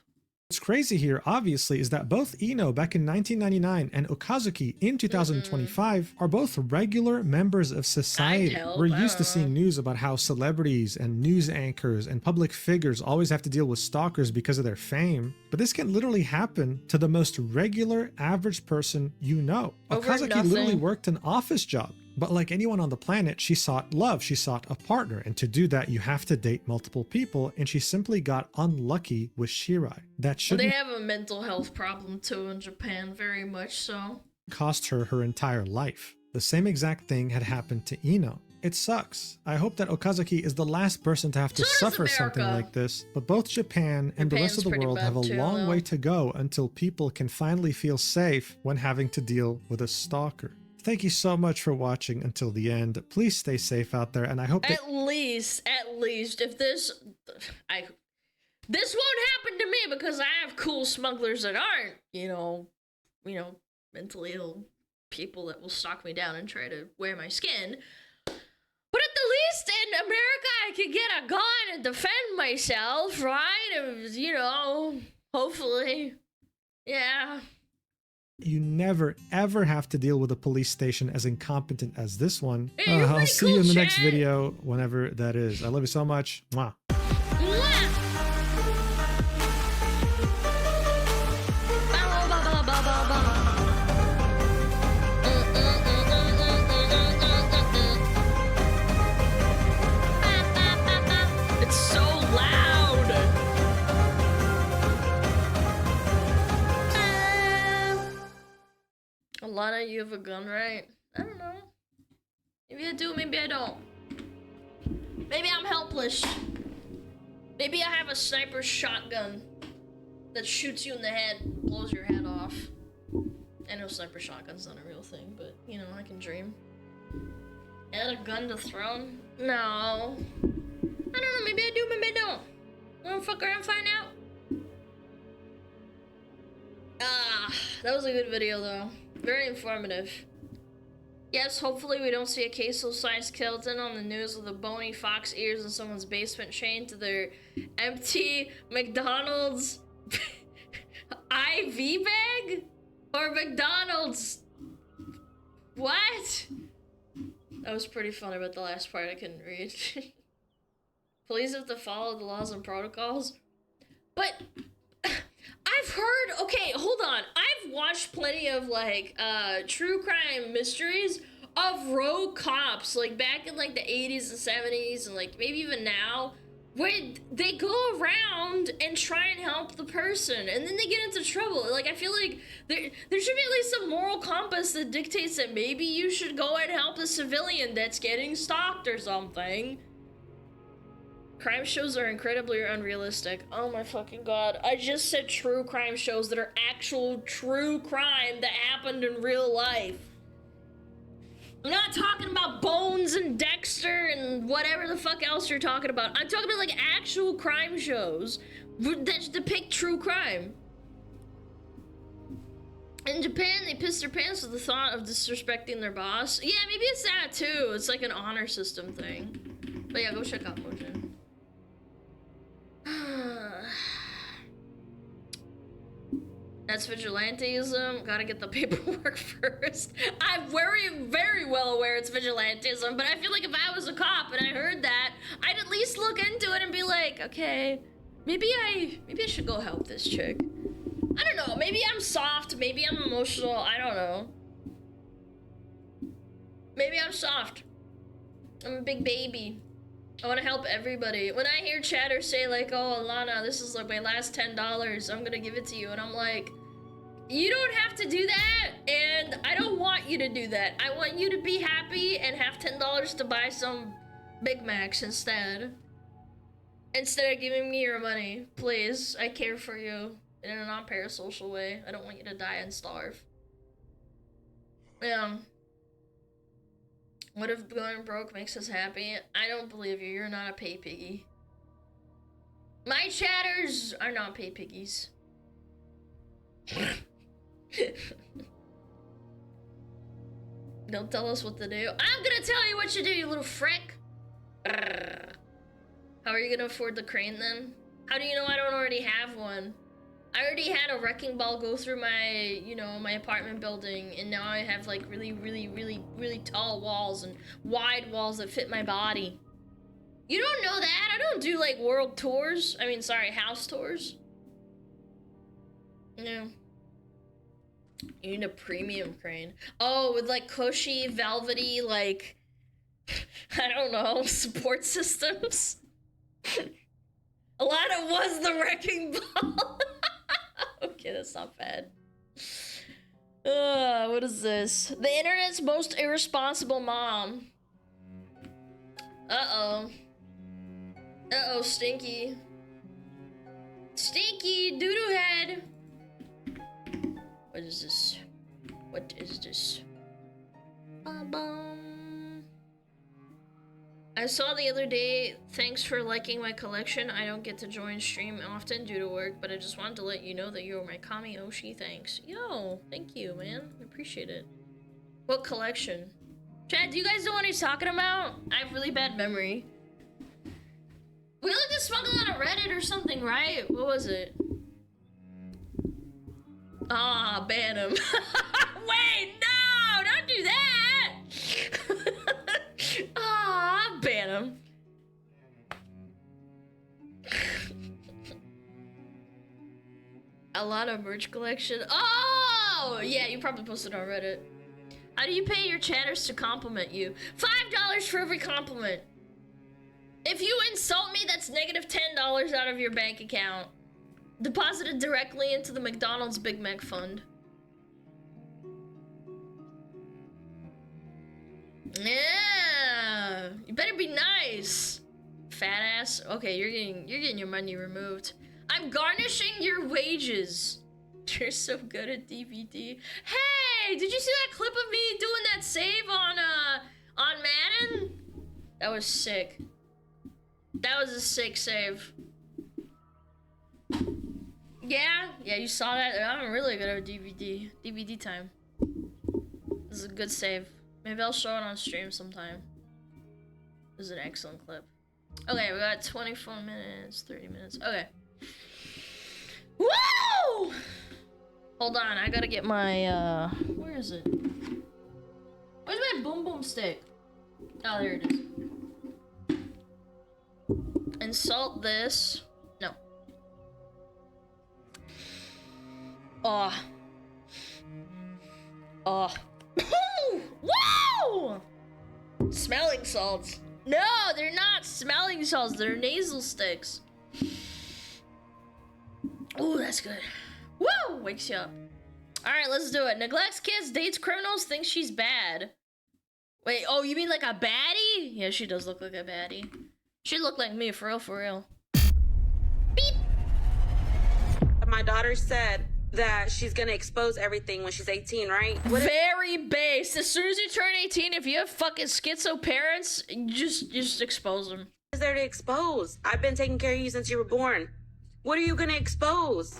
What's crazy here, obviously, is that both Ino back in 1999 and Okazuki in 2025 are both regular members of society. We're used to seeing news about how celebrities and news anchors and public figures always have to deal with stalkers because of their fame, but this can literally happen to the most regular, average person you know. Okazuki literally worked an office job. But like anyone on the planet, she sought love, she sought a partner, and to do that you have to date multiple people, and she simply got unlucky with Shirai. That shouldn't they have a mental health problem too in Japan, very much so. Cost her her entire life. The same exact thing had happened to Ino. It sucks. I hope that Okazuki is the last person to have to suffer something like this, but both Japan and the rest of the world have a long way to go until people can finally feel safe when having to deal with a stalker. Thank you so much for watching until the end. Please stay safe out there, and I hope that at least, if this won't happen to me because I have cool smugglers that aren't, you know, mentally ill people that will stalk me down and try to wear my skin. But at the least in America, I can get a gun and defend myself, right? You know, hopefully, yeah. You never ever have to deal with a police station as incompetent as this one. I'll see you in the next video, whenever that is. I love you so much. Mwah. It's so loud. Alana, you have a gun, right? I don't know. Maybe I do, maybe I don't. Maybe I'm helpless. Maybe I have a sniper shotgun that shoots you in the head, blows your head off. I know sniper shotgun's not a real thing, but you know, I can dream. Add a gun to throne? No. I don't know, maybe I do, maybe I don't. Wanna fuck around and find out? Ah, that was a good video though. Very informative. Yes, hopefully we don't see a queso-sized skeleton on the news with a bony fox ears in someone's basement chained to their empty McDonald's IV bag? Or McDonald's... What? That was pretty funny, but the last part I couldn't read. Police have to follow the laws and protocols. But... I've heard, okay, hold on. I've watched plenty of like true crime mysteries of rogue cops, like back in like the 80s and 70s and like maybe even now, where they go around and try and help the person and then they get into trouble. Like I feel like there should be at least a moral compass that dictates that maybe you should go and help a civilian that's getting stalked or something. Crime shows are incredibly unrealistic. Oh my fucking god. I just said true crime shows that are actual true crime that happened in real life. I'm not talking about Bones and Dexter and whatever the fuck else you're talking about. I'm talking about like actual crime shows that depict true crime. In Japan, they piss their pants with the thought of disrespecting their boss. Yeah, maybe it's that too. It's like an honor system thing. But yeah, go check out Mojin. That's vigilantism. Gotta get the paperwork first. I'm very well aware it's vigilantism, but I feel like if I was a cop and I heard that, I'd at least look into it and be like, okay, maybe I should go help this chick. I don't know, maybe I'm soft, maybe I'm emotional, I don't know. Maybe I'm soft. I'm a big baby. I want to help everybody. When I hear chatter say like, oh, Alana, this is like my last $10, I'm gonna give it to you. And I'm like, you don't have to do that. And I don't want you to do that. I want you to be happy and have $10 to buy some Big Macs instead. Instead of giving me your money. Please, I care for you in a non-parasocial way. I don't want you to die and starve. Yeah. What if going broke makes us happy? I don't believe you. You're not a pay piggy. My chatters are not pay piggies. Don't tell us what to do. I'm gonna tell you what you do, you little frick. How are you gonna afford the crane then? How do you know I don't already have one? I already had a wrecking ball go through my, you know, my apartment building, and now I have like really tall walls and wide walls that fit my body. You don't know that? I don't do like world tours. I mean, sorry, house tours. No. You need a premium crane. Oh, with like cushy, velvety, like, I don't know, support systems. Alana was the wrecking ball. Okay, that's not bad. What is this? The internet's most irresponsible mom. Uh-oh. Uh-oh, Stinky. Stinky doo-doo head. What is this? What is this? Ba-bum. I saw the other day, thanks for liking my collection. I don't get to join stream often due to work, but I just wanted to let you know that you're my Kami Oshi, thanks. Yo, thank you, man. I appreciate it. What collection? Chad, do you guys know what he's talking about? I have really bad memory. We looked at SmugAlana on Reddit or something, right? What was it? Ah, ban him. Wait, no! Don't do that! Ah, ban him. Alana merch collection. Oh! Yeah, you probably posted on Reddit. How do you pay your chatters to compliment you? $5 for every compliment. If you insult me, that's negative $10 out of your bank account. Deposited directly into the McDonald's Big Mac fund. Yeah, you better be nice. fat ass. Okay, you're getting your money removed. I'm garnishing your wages. You're so good at DVD. Hey, did you see that clip of me doing that save on Madden? That was sick. That was a sick save. Yeah, you saw that. I'm really good at DVD. DVD time. This is a good save. Maybe I'll show it on stream sometime. This is an excellent clip. Okay, we got 24 minutes, 30 minutes. Okay. Woo! Hold on, I gotta get my, where is it? Where's my boom boom stick? Oh, there it is. Insult this. No. Oh. Oh. Woo! Smelling salts. No, they're not smelling salts. They're nasal sticks. Oh, that's good. Woo! Wakes you up. Alright, let's do it. Neglects kids, dates criminals, thinks she's bad. Wait, oh, you mean like a baddie? Yeah, she does look like a baddie. She look like me, for real, for real. Beep! My daughter said that she's gonna expose everything when she's 18, right? Very base. As soon as you turn 18, if you have fucking schizo parents, just expose them. What is there to expose? I've been taking care of you since you were born. What are you gonna expose?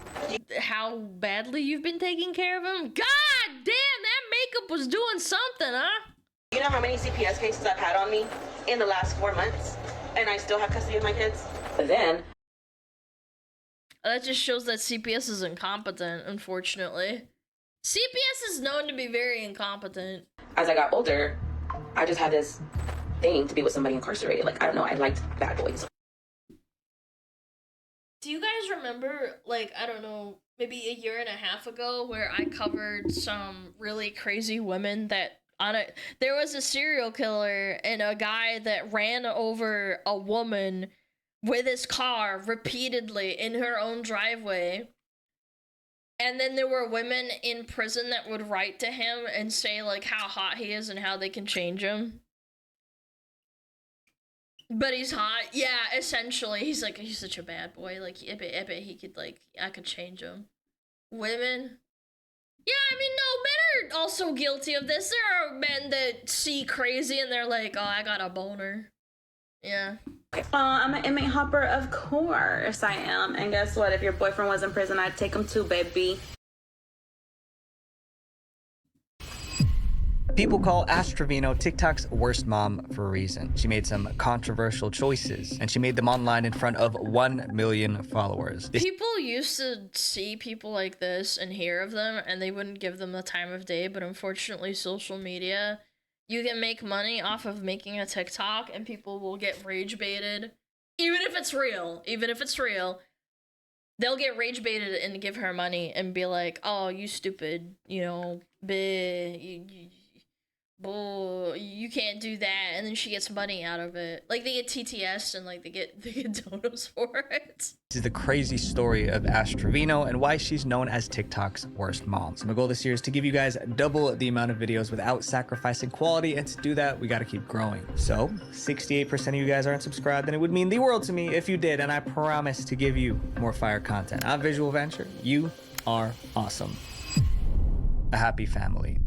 How badly you've been taking care of him? God damn, that makeup was doing something, huh? You know how many CPS cases I've had on me in the last 4 months? And I still have custody of my kids? But then... That just shows that CPS is incompetent, unfortunately. CPS is known to be very incompetent. As I got older, I just had this thing to be with somebody incarcerated. Like, I don't know, I liked bad boys. Do you guys remember, like, I don't know, maybe a year and a half ago where I covered some really crazy women that there was a serial killer and a guy that ran over a woman with his car repeatedly in her own driveway. And then there were women in prison that would write to him and say, like, how hot he is and how they can change him. But he's hot. Yeah, essentially. He's like, he's such a bad boy. Like, I bet he could, like, I could change him. Women? Yeah, I mean, no, men are also guilty of this. There are men that see crazy and they're like, oh, I got a boner. Yeah. I'm an inmate hopper, of course I am. And guess what? If your boyfriend was in prison, I'd take him too, baby. People call Ash Trevino TikTok's worst mom for a reason. She made some controversial choices, and she made them online in front of 1 million followers. People used to see people like this and hear of them, and they wouldn't give them the time of day, but unfortunately, social media, you can make money off of making a TikTok, and people will get rage baited. Even if it's real, they'll get rage baited and give her money and be like, oh, you stupid, you know, bull, you can't do that, and then she gets money out of it. Like, they get TTS and like they get donos for it. This is the crazy story of Ash Trevino and why she's known as TikTok's worst mom. So my goal this year is to give you guys double the amount of videos without sacrificing quality, and to do that, we gotta keep growing. So 68% of you guys aren't subscribed, and it would mean the world to me if you did, and I promise to give you more fire content. I'm Visual Venture. You are awesome. A happy family.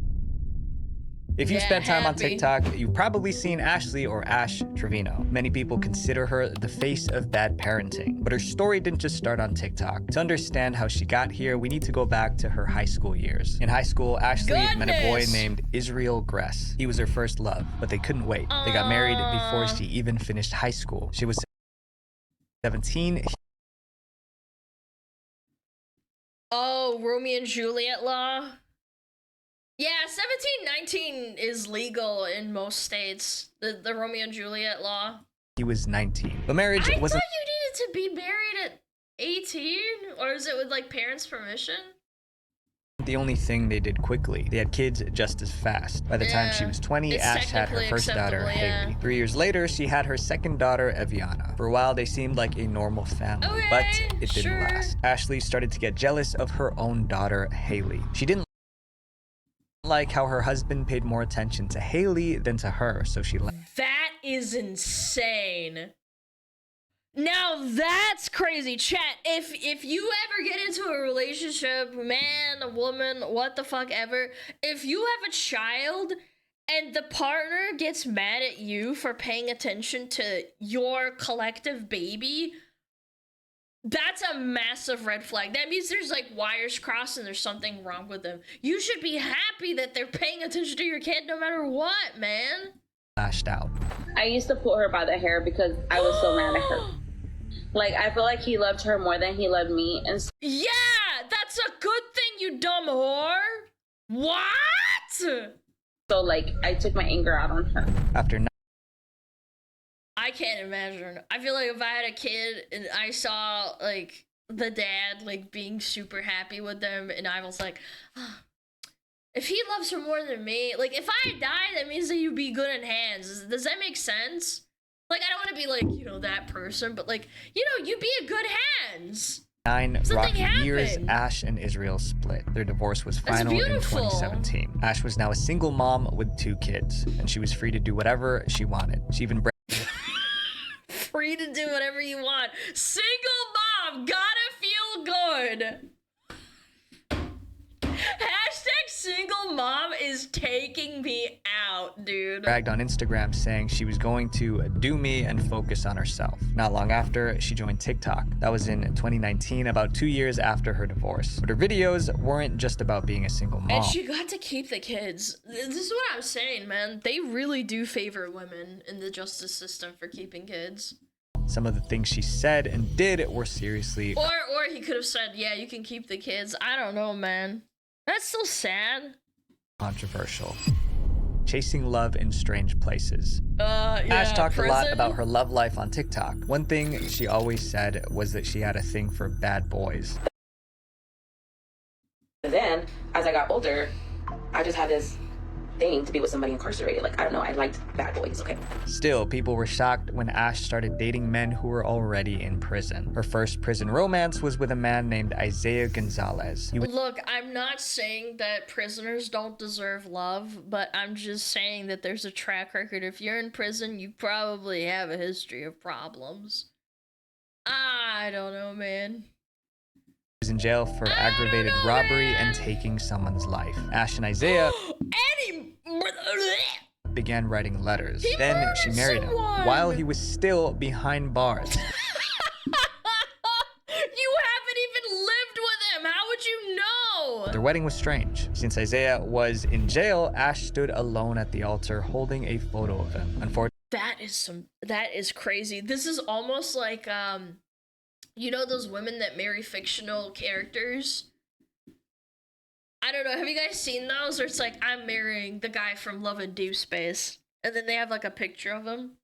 If you spend time on TikTok, you've probably seen Ashley or Ash Trevino. Many people consider her the face of bad parenting, but her story didn't just start on TikTok. To understand how she got here, we need to go back to her high school years. In high school, Ashley met a boy named Israel Gress. He was her first love, but they couldn't wait. They got married before she even finished high school. She was 17. Oh, Romeo and Juliet law? Yeah, 17, 19 is legal in most states. The Romeo and Juliet law. He was 19. The marriage wasn't... I thought you needed to be married at 18? Or is it with, like, parents' permission? The only thing they did quickly. They had kids just as fast. By the time she was 20, Ash had her first daughter, Haley. 3 years later, she had her second daughter, Eviana. For a while, they seemed like a normal family, but it didn't last. Ashley started to get jealous of her own daughter, Haley. She didn't like how her husband paid more attention to Haley than to her, so she left. That is insane. Now that's crazy, chat. If you ever get into a relationship, man, a woman, what the fuck ever, if you have a child and the partner gets mad at you for paying attention to your collective baby, that's a massive red flag. That means there's like wires crossed and there's something wrong with them. You should be happy that they're paying attention to your kid no matter what, man. Lashed out. I used to pull her by the hair because I was so mad at her. Like, I feel like he loved her more than he loved me. And yeah, that's a good thing, you dumb whore. What? So, like, I took my anger out on her. After I can't imagine. I feel like if I had a kid and I saw, like, the dad, like, being super happy with them, and I was like, oh, if he loves her more than me, like, if I die, that means that you'd be good in hands. Does that make sense? Like, I don't want to be like, you know, that person, but like, you know, you be in good hands. 9 rocky years, Ash and Israel split. Their divorce was final in 2017. Ash was now a single mom with 2 kids, and she was free to do whatever she wanted. She even free to do whatever you want. Single mom, gotta feel good. Hashtag single mom is taking me out, dude. bragged on Instagram saying she was going to do me and focus on herself. Not long after, she joined TikTok. That was in 2019, about 2 years after her divorce. But her videos weren't just about being a single mom. And she got to keep the kids. This is what I'm saying, man. They really do favor women in the justice system for keeping kids. Some of the things she said and did were seriously... Or he could have said, yeah, you can keep the kids. I don't know, man. That's so sad. Controversial. Chasing love in strange places. Yeah, Ash talked a lot prison. about her love life on TikTok. One thing she always said was that she had a thing for bad boys. Then, as I got older, I just had this thing to be with somebody incarcerated. Like, I don't know, I liked bad boys, okay? Still, people were shocked when Ash started dating men who were already in prison. Her first prison romance was with a man named Isaiah Gonzalez. Look, I'm not saying that prisoners don't deserve love, but I'm just saying that there's a track record. If you're in prison, you probably have a history of problems. I don't know, man. Was in jail for aggravated robbery and taking someone's life. Ash and Isaiah began writing letters. Then she married him while he was still behind bars. You haven't even lived with him. How would you know? Their wedding was strange. Since Isaiah was in jail, Ash stood alone at the altar holding a photo of him. Unfortunately, that is crazy. This is almost like you know those women that marry fictional characters? I don't know, have you guys seen those? Where it's like, I'm marrying the guy from Love and Deep Space. And then they have like a picture of him.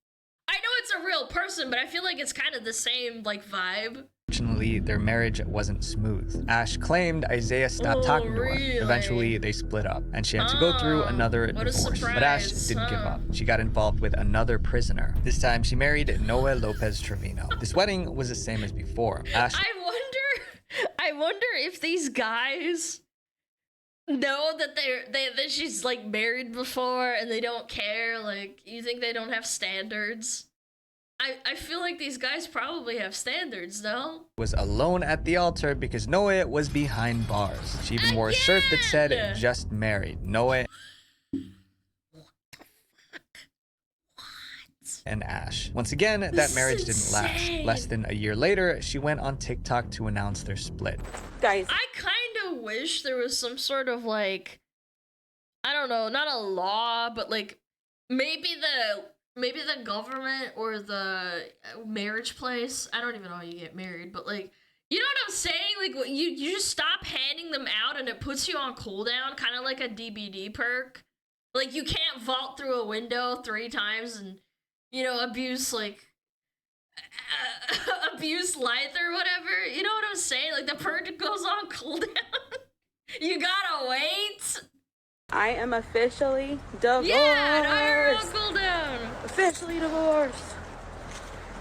I know it's a real person, but I feel like it's kind of the same like vibe. Unfortunately, their marriage wasn't smooth. Ash claimed Isaiah stopped talking to her. Eventually, they split up, and she had to go through another divorce. But Ash didn't give up. She got involved with another prisoner. This time, she married Noe Lopez Trevino. This wedding was the same as before. Ash... I wonder if these guys know that that she's like married before and they don't care. Like, you think they don't have standards? I feel like these guys probably have standards, no? Was alone at the altar because Noe was behind bars. She even wore a shirt that said, just married. Noe and Ash. Once again, that marriage didn't last. Less than a year later, she went on TikTok to announce their split. Guys, I kind of wish there was some sort of like, I don't know, not a law, but like maybe the government or the marriage place, I don't even know how you get married, but like, you know what I'm saying? Like, you just stop handing them out and it puts you on cooldown, kind of like a DBD perk. Like, you can't vault through a window 3 times and, you know, abuse life or whatever. You know what I'm saying? Like, the perk goes on cooldown. You gotta wait. I am officially divorced. Yeah, now you're on cooldown. Officially divorced.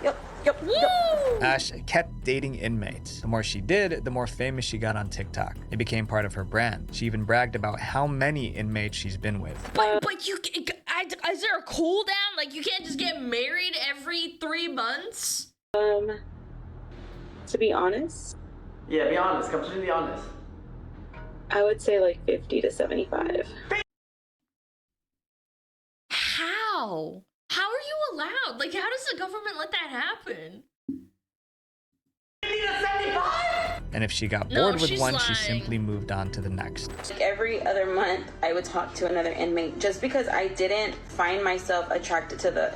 Yep. Woo! Ash kept dating inmates. The more she did, the more famous she got on TikTok. It became part of her brand. She even bragged about how many inmates she's been with. But is there a cooldown? Like, you can't just get married every 3 months? To be honest. Yeah, be honest. Completely honest. I would say like 50 to 75. How? How are you allowed? Like, how does the government let that happen? 50 to 75? And if she got No, bored with she's one, she lying. simply moved on to the next. Like every other month, I would talk to another inmate just because I didn't find myself attracted to the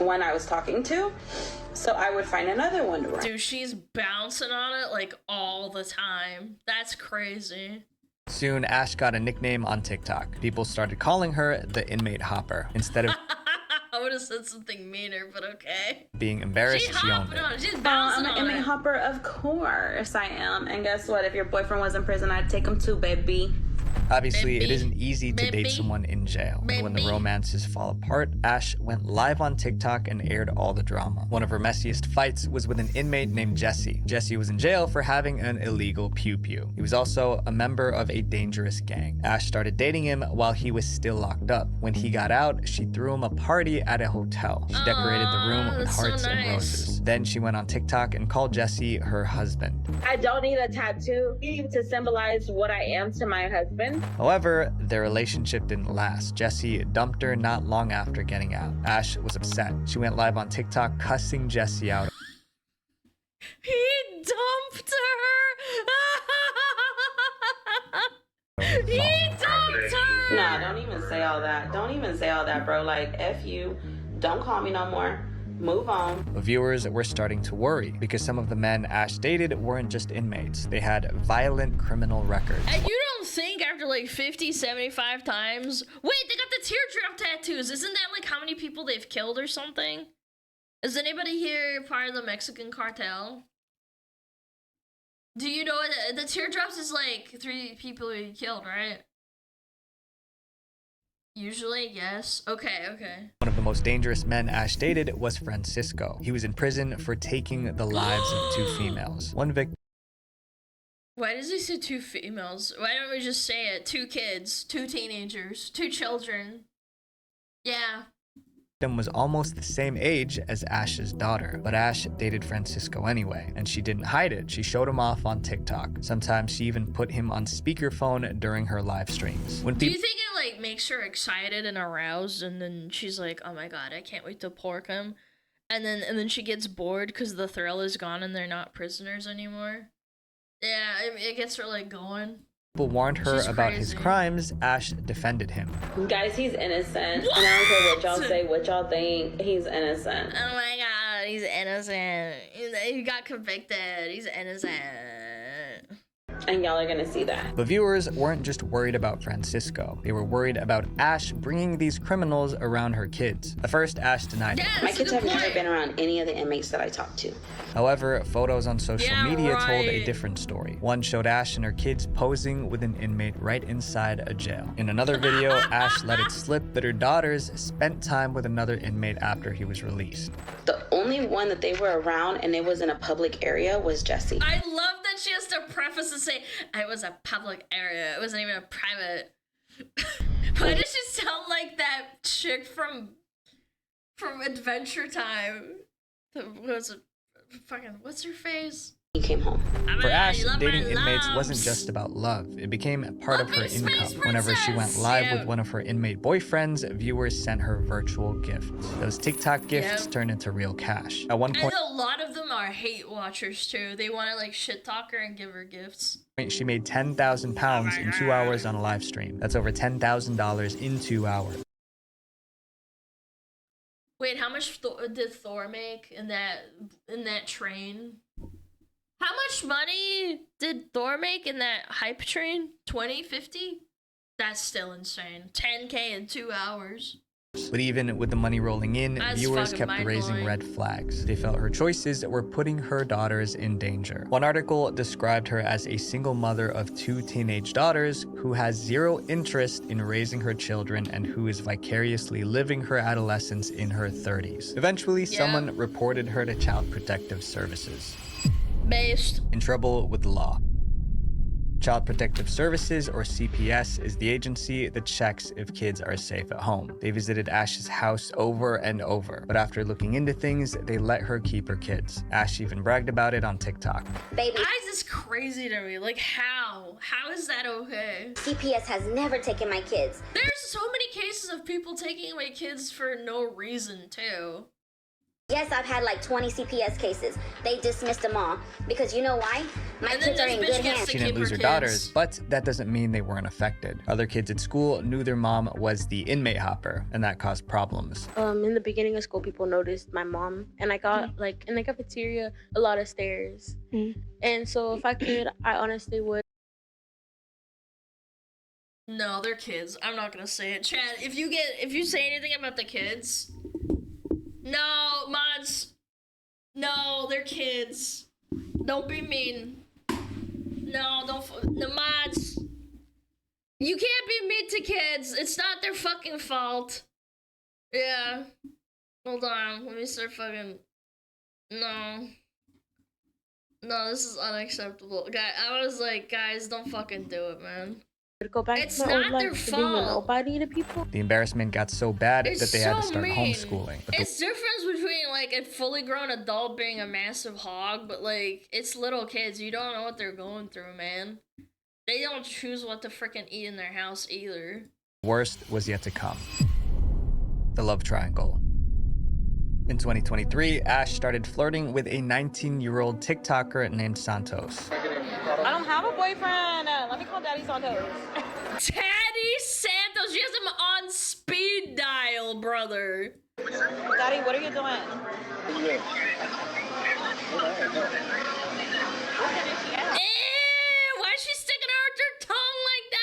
one I was talking to. So I would find another one to run. Dude, she's bouncing on it like all the time. That's crazy. Soon, Ash got a nickname on TikTok. People started calling her the inmate hopper. Instead of I would have said something meaner, but okay. being embarrassed, she owned hopping it. on it. She's I'm bouncing an on inmate it. hopper, of course I am. And guess what? If your boyfriend was in prison, I'd take him too, baby. Obviously, it Baby. isn't easy to date Baby. someone in jail. And when the Baby. romances fall apart, Ash went live on TikTok and aired all the drama. One of her messiest fights was with an inmate named Jesse. Jesse was in jail for having an illegal pew-pew. He was also a member of a dangerous gang. Ash started dating him while he was still locked up. When he got out, she threw him a party at a hotel. She decorated the room with that's so hearts and nice. roses. Then she went on TikTok and called Jesse her husband. I don't need a tattoo to symbolize what I am to my husband. However, their relationship didn't last. Jesse dumped her not long after getting out. Ash was upset. She went live on TikTok cussing Jesse out. He dumped her. He dumped her. Nah, don't even say all that. Don't even say all that, bro. Like, F you. Don't call me no more. Move on. But viewers were starting to worry because some of the men Ash dated weren't just inmates. They had violent criminal records. And you don't think after like 50, 75 times, wait, they got the teardrop tattoos. Isn't that like how many people they've killed or something? Is anybody here part of the Mexican cartel? Do you know the teardrops is like 3 people you killed, right? Usually, yes. Okay, okay. One of the most dangerous men Ash dated was Francisco. He was in prison for taking the lives of 2 females. One victim Why does he say 2 females? Why don't we just say it? 2 kids, 2 teenagers, 2 children. Yeah. was almost the same age as Ash's daughter, but Ash dated Francisco anyway, and she didn't hide it. She showed him off on TikTok. Sometimes she even put him on speakerphone during her live streams. When Do you think it like makes her excited and aroused, and then she's like, "Oh my god, I can't wait to pork him," and then she gets bored because the thrill is gone and they're not prisoners anymore? Yeah, it gets her like going. people warned her She's about his crazy. crimes, Ash defended him. Guys, he's innocent. And I don't care what y'all say, what y'all think. He's innocent. Oh my god, he's innocent. He got convicted. He's innocent. And y'all are gonna see that. But viewers weren't just worried about Francisco. They were worried about Ash bringing these criminals around her kids. At first, Ash denied it. My kids have never been around any of the inmates that I talked to. However, photos on social media told a right. different story. One showed Ash and her kids posing with an inmate right inside a jail. In another video, Ash let it slip that her daughters spent time with another inmate after he was released. The only one that they were around and it was in a public area was Jesse. I love that she has to preface and say, it was a public area. It wasn't even a private. Why does she sound like that chick from Adventure Time? What's her face? He came home. For Ash, dating inmates wasn't just about love. It became a part of her income. Whenever she went live with one of her inmate boyfriends, viewers sent her virtual gifts. Those TikTok gifts turned into real cash. At one point, And a lot of them are hate watchers too. They want to like shit talk her and give her gifts. she made 10,000 pounds in 2 hours on a live stream. That's over $10,000 in 2 hours. Wait, how much did Thor make in that train? How much money did Thor make in that hype train? 20, 50? That's still insane. 10K in 2 hours. But even with the money rolling in, That's viewers fucking kept raising mind-blowing. red flags. They felt her choices were putting her daughters in danger. One article described her as a single mother of 2 teenage daughters who has zero interest in raising her children and who is vicariously living her adolescence in her 30s. Eventually, someone reported her to Child Protective Services. Based. In trouble with the law. Child Protective Services, or CPS, is the agency that checks if kids are safe at home. They visited Ash's house over and over, but after looking into things, they let her keep her kids. Ash even bragged about it on TikTok. Baby. Why is this crazy to me? Like, how? How is that okay? CPS has never taken my kids. There's so many cases of people taking away kids for no reason, too. Yes, I've had like 20 CPS cases. They dismissed them all. Because you know why? My kids are in good hands. She didn't lose her daughters, but that doesn't mean they weren't affected. Other kids at school knew their mom was the inmate hopper, and that caused problems. In the beginning of school, people noticed my mom, and I got like in the cafeteria a lot of stares. And so if I could, I honestly would. No, they're kids. I'm not gonna say it. Chad, if you say anything about the kids, no, mods. No, they're kids. Don't be mean. No, the mods. You can't be mean to kids. It's not their fucking fault. Yeah. Hold on. Let me start fucking. No. No, this is unacceptable. I was like, guys, don't fucking do it, man. Go back it's to my not old life their to being a fault. nobody to people. The embarrassment got so bad It's that they had to so start mean. homeschooling. But It's difference between like a fully grown adult being a massive hog, but like it's little kids. You don't know what they're going through, man. They don't choose what to freaking eat in their house either. the worst was yet to come. The love triangle. In 2023, Ash started flirting with a 19-year-old TikToker named Santos. I don't have a boyfriend. Let me call Daddy Santos. Daddy Santos, she has him on speed dial, brother. Daddy, what are you doing? Why is she sticking out her tongue like that?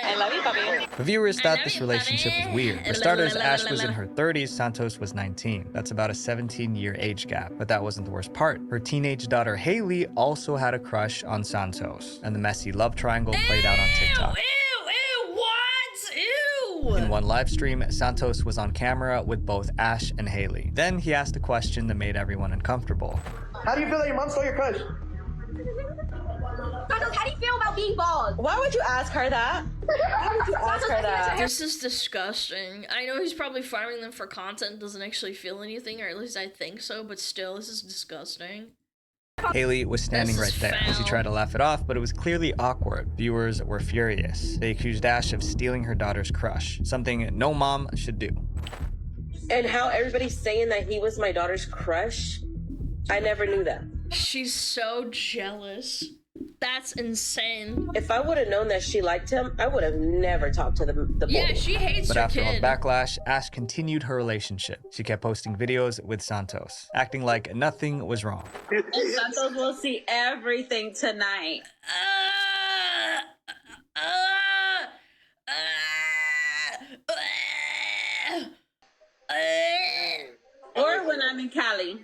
I love you, puppy. The viewers thought this relationship was weird. For starters, Ash was in her 30s, Santos was 19. That's about a 17-year age gap. But that wasn't the worst part. Her teenage daughter Haley also had a crush on Santos, and the messy love triangle played out on TikTok. In one live stream, Santos was on camera with both Ash and Haley. Then he asked a question that made everyone uncomfortable. How do you feel that your mom stole your crush? Santos, how do you feel about being bald? Why would you ask her that? Why would you ask her that? This is disgusting. I know he's probably farming them for content, doesn't actually feel anything, or at least I think so, but still, this is disgusting. Haley was standing right there. foul. She tried to laugh it off, but it was clearly awkward. Viewers were furious. They accused Ash of stealing her daughter's crush, something no mom should do. And how everybody's saying that he was my daughter's crush, I never knew that. She's so jealous. That's insane. If I would have known that she liked him, I would have never talked to the boy. Yeah, she hates But her after all kid. the backlash, Ash continued her relationship. She kept posting videos with Santos, acting like nothing was wrong. And Santos will see everything tonight. Or when I'm in Cali.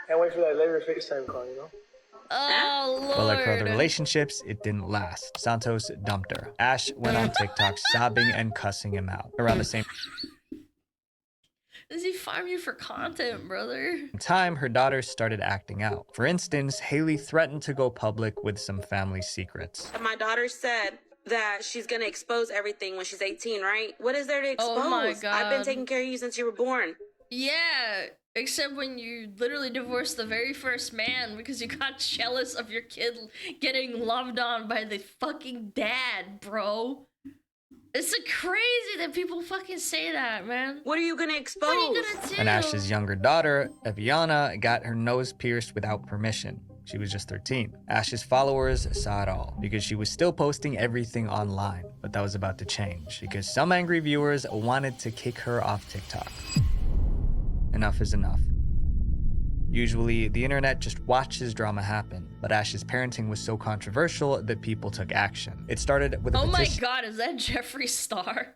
Can't wait for that later FaceTime call, you know? Oh, Lord. But like her other relationships, it didn't last. Santos dumped her. Ash went on TikTok sobbing and cussing him out. Around the same Does he farm you for content, brother? time, her daughters started acting out. For instance, Haley threatened to go public with some family secrets. My daughter said that she's gonna expose everything when she's 18, right? What is there to expose? Oh my I've been God. taking care of you since you were born. Yeah, except when you literally divorced the very first man because you got jealous of your kid getting loved on by the fucking dad, bro. It's crazy that people fucking say that, man. What are you gonna expose? What are you gonna do? And Ash's younger daughter, Eviana, got her nose pierced without permission. She was just 13. Ash's followers saw it all because she was still posting everything online. But that was about to change because some angry viewers wanted to kick her off TikTok. Enough is enough. Usually, the internet just watches drama happen, but Ash's parenting was so controversial that people took action. It started with a Oh my petition. God, is that Jeffree Star?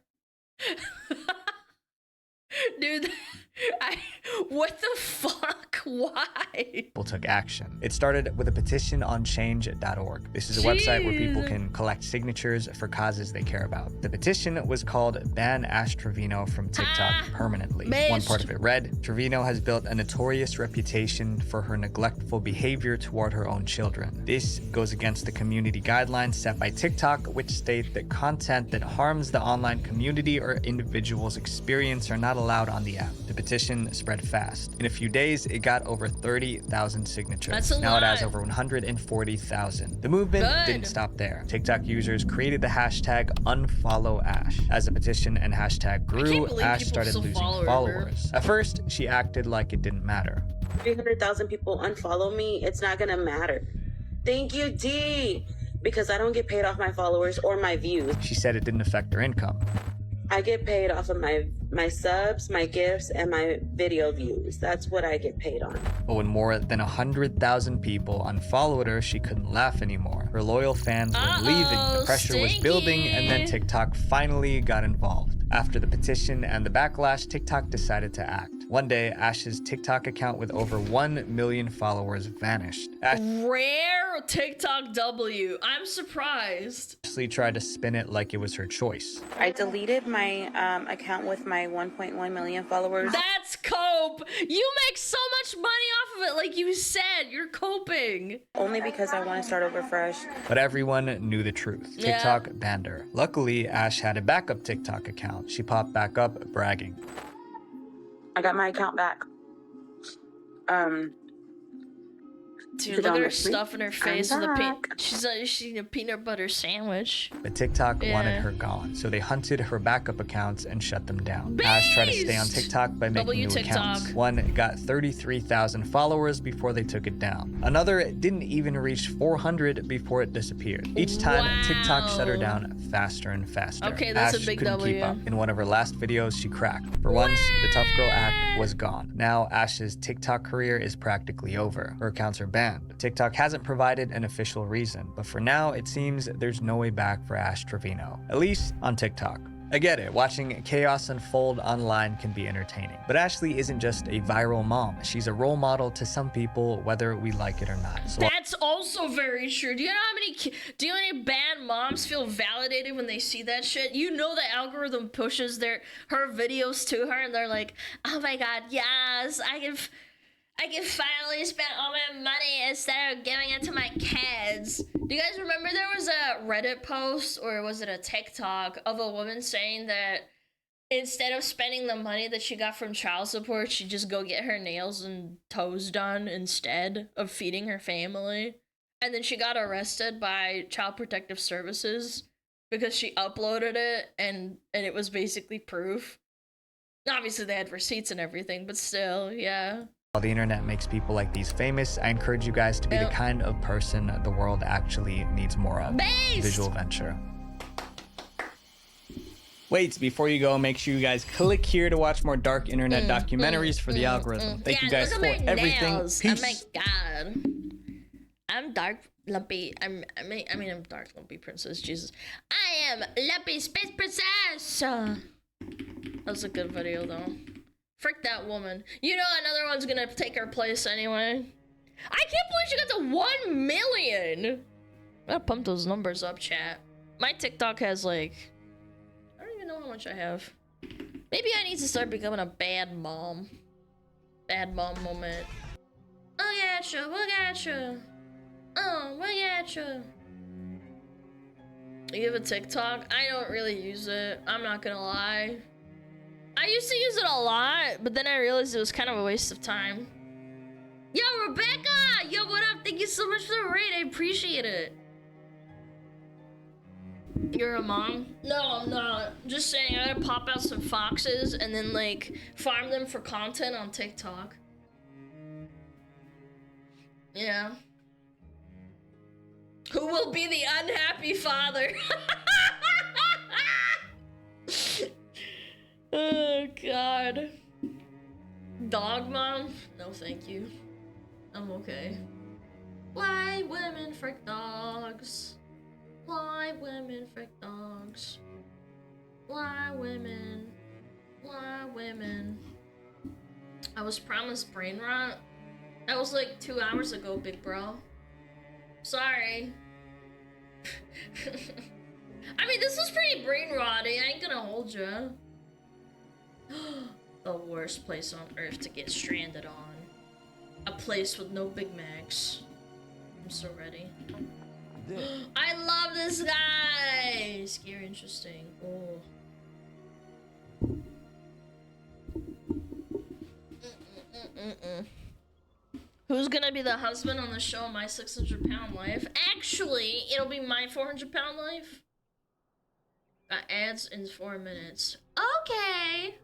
Dude, what the fuck? Why? People took action. It started with a petition on change.org. This is a website where people can collect signatures for causes they care about. The petition was called Ban Ash Trevino from TikTok Permanently. One part of it read, Trevino has built a notorious reputation for her neglectful behavior toward her own children. This goes against the community guidelines set by TikTok, which state that content that harms the online community or individual's experience are not allowed on the app. The petition spread fast. In a few days, it got over 30,000 signatures. That's a now lot. it has over 140,000. The movement didn't stop there. TikTok users created the hashtag #UnfollowAsh. As the petition and hashtag grew, Ash started losing followers. At first, she acted like it didn't matter. 300,000 people unfollow me, it's not gonna matter. Thank you, D, because I don't get paid off my followers or my views. She said it didn't affect her income. I get paid off of my subs, my gifts, and my video views. That's what I get paid on. But when more than 100,000 people unfollowed her, she couldn't laugh anymore. Her loyal fans were leaving, the pressure was building, and then TikTok finally got involved. After the petition and the backlash, TikTok decided to act. One day, Ash's TikTok account with over 1 million followers vanished. Rare TikTok W. I'm surprised. Ashley tried to spin it like it was her choice. I deleted my account with my 1.1 million followers. That's cope. You make so much money off of it, like you said. You're coping. Only because I want to start over fresh. But everyone knew the truth. TikTok banned her. Luckily, Ash had a backup TikTok account. She popped back up, bragging. I got my account back. Dude, look at her stuffing her face with she's eating a peanut butter sandwich. But TikTok wanted her gone, so they hunted her backup accounts and shut them down. Ash tried to stay on TikTok by making new accounts. One got 33,000 followers before they took it down. Another didn't even reach 400 before it disappeared. Each time, TikTok shut her down faster and faster. Okay, that's Ash a big couldn't W. keep up. In one of her last videos, she cracked. For once, the tough girl act was gone. Now, Ash's TikTok career is practically over. Her accounts are banned. TikTok hasn't provided an official reason, but for now, it seems there's no way back for Ash Trevino, at least on TikTok. I get it, watching chaos unfold online can be entertaining, but Ashley isn't just a viral mom. She's a role model to some people, whether we like it or not. So that's also very true. Do you know how many bad moms feel validated when they see that shit? You know the algorithm pushes her videos to her, and they're like, oh my god, yes, I can finally spend all my money instead of giving it to my kids. Do you guys remember there was a Reddit post, or was it a TikTok, of a woman saying that instead of spending the money that she got from child support, she'd just go get her nails and toes done instead of feeding her family? And then she got arrested by Child Protective Services because she uploaded it and it was basically proof. Obviously they had receipts and everything, but still, yeah. While the internet makes people like these famous, I encourage you guys to be the kind of person the world actually needs more of. Visual venture. Wait, before you go, make sure you guys click here to watch more dark internet documentaries for the algorithm. Thank you guys for everything. Nails. Peace. Oh my god. I'm dark lumpy. I'm dark lumpy princess. Jesus. I am lumpy space princess. That was a good video though. Frick that woman. You know another one's gonna take her place anyway. I can't believe she got to 1 million. I gotta pump those numbers up, chat. My TikTok has like, I don't even know how much I have. Maybe I need to start becoming a bad mom. Bad mom moment. Oh yeah, sure, we'll get you. Oh, we'll get you. You have a TikTok? I don't really use it. I'm not gonna lie. I used to use it a lot, but then I realized it was kind of a waste of time. Yo, Rebecca! Yo, what up? Thank you so much for the raid. I appreciate it. You're a mom? No, I'm not. Just saying, I gotta pop out some foxes and then, like, farm them for content on TikTok. Yeah. Who will be the unhappy father? Oh god. Dog mom? No thank you. I'm okay. Why women frick dogs? Why women frick dogs? Why women? Why women? I was promised brain rot. That was like 2 hours ago, big bro. Sorry. I mean, this was pretty brain rotty. I ain't gonna hold ya. The worst place on earth to get stranded on. A place with no Big Macs. I'm so ready. I love this guy! Scary, interesting. Oh. Who's gonna be the husband on the show My 600-Pound Life? Actually, it'll be My 400-Pound Life. Ads in 4 minutes. Okay.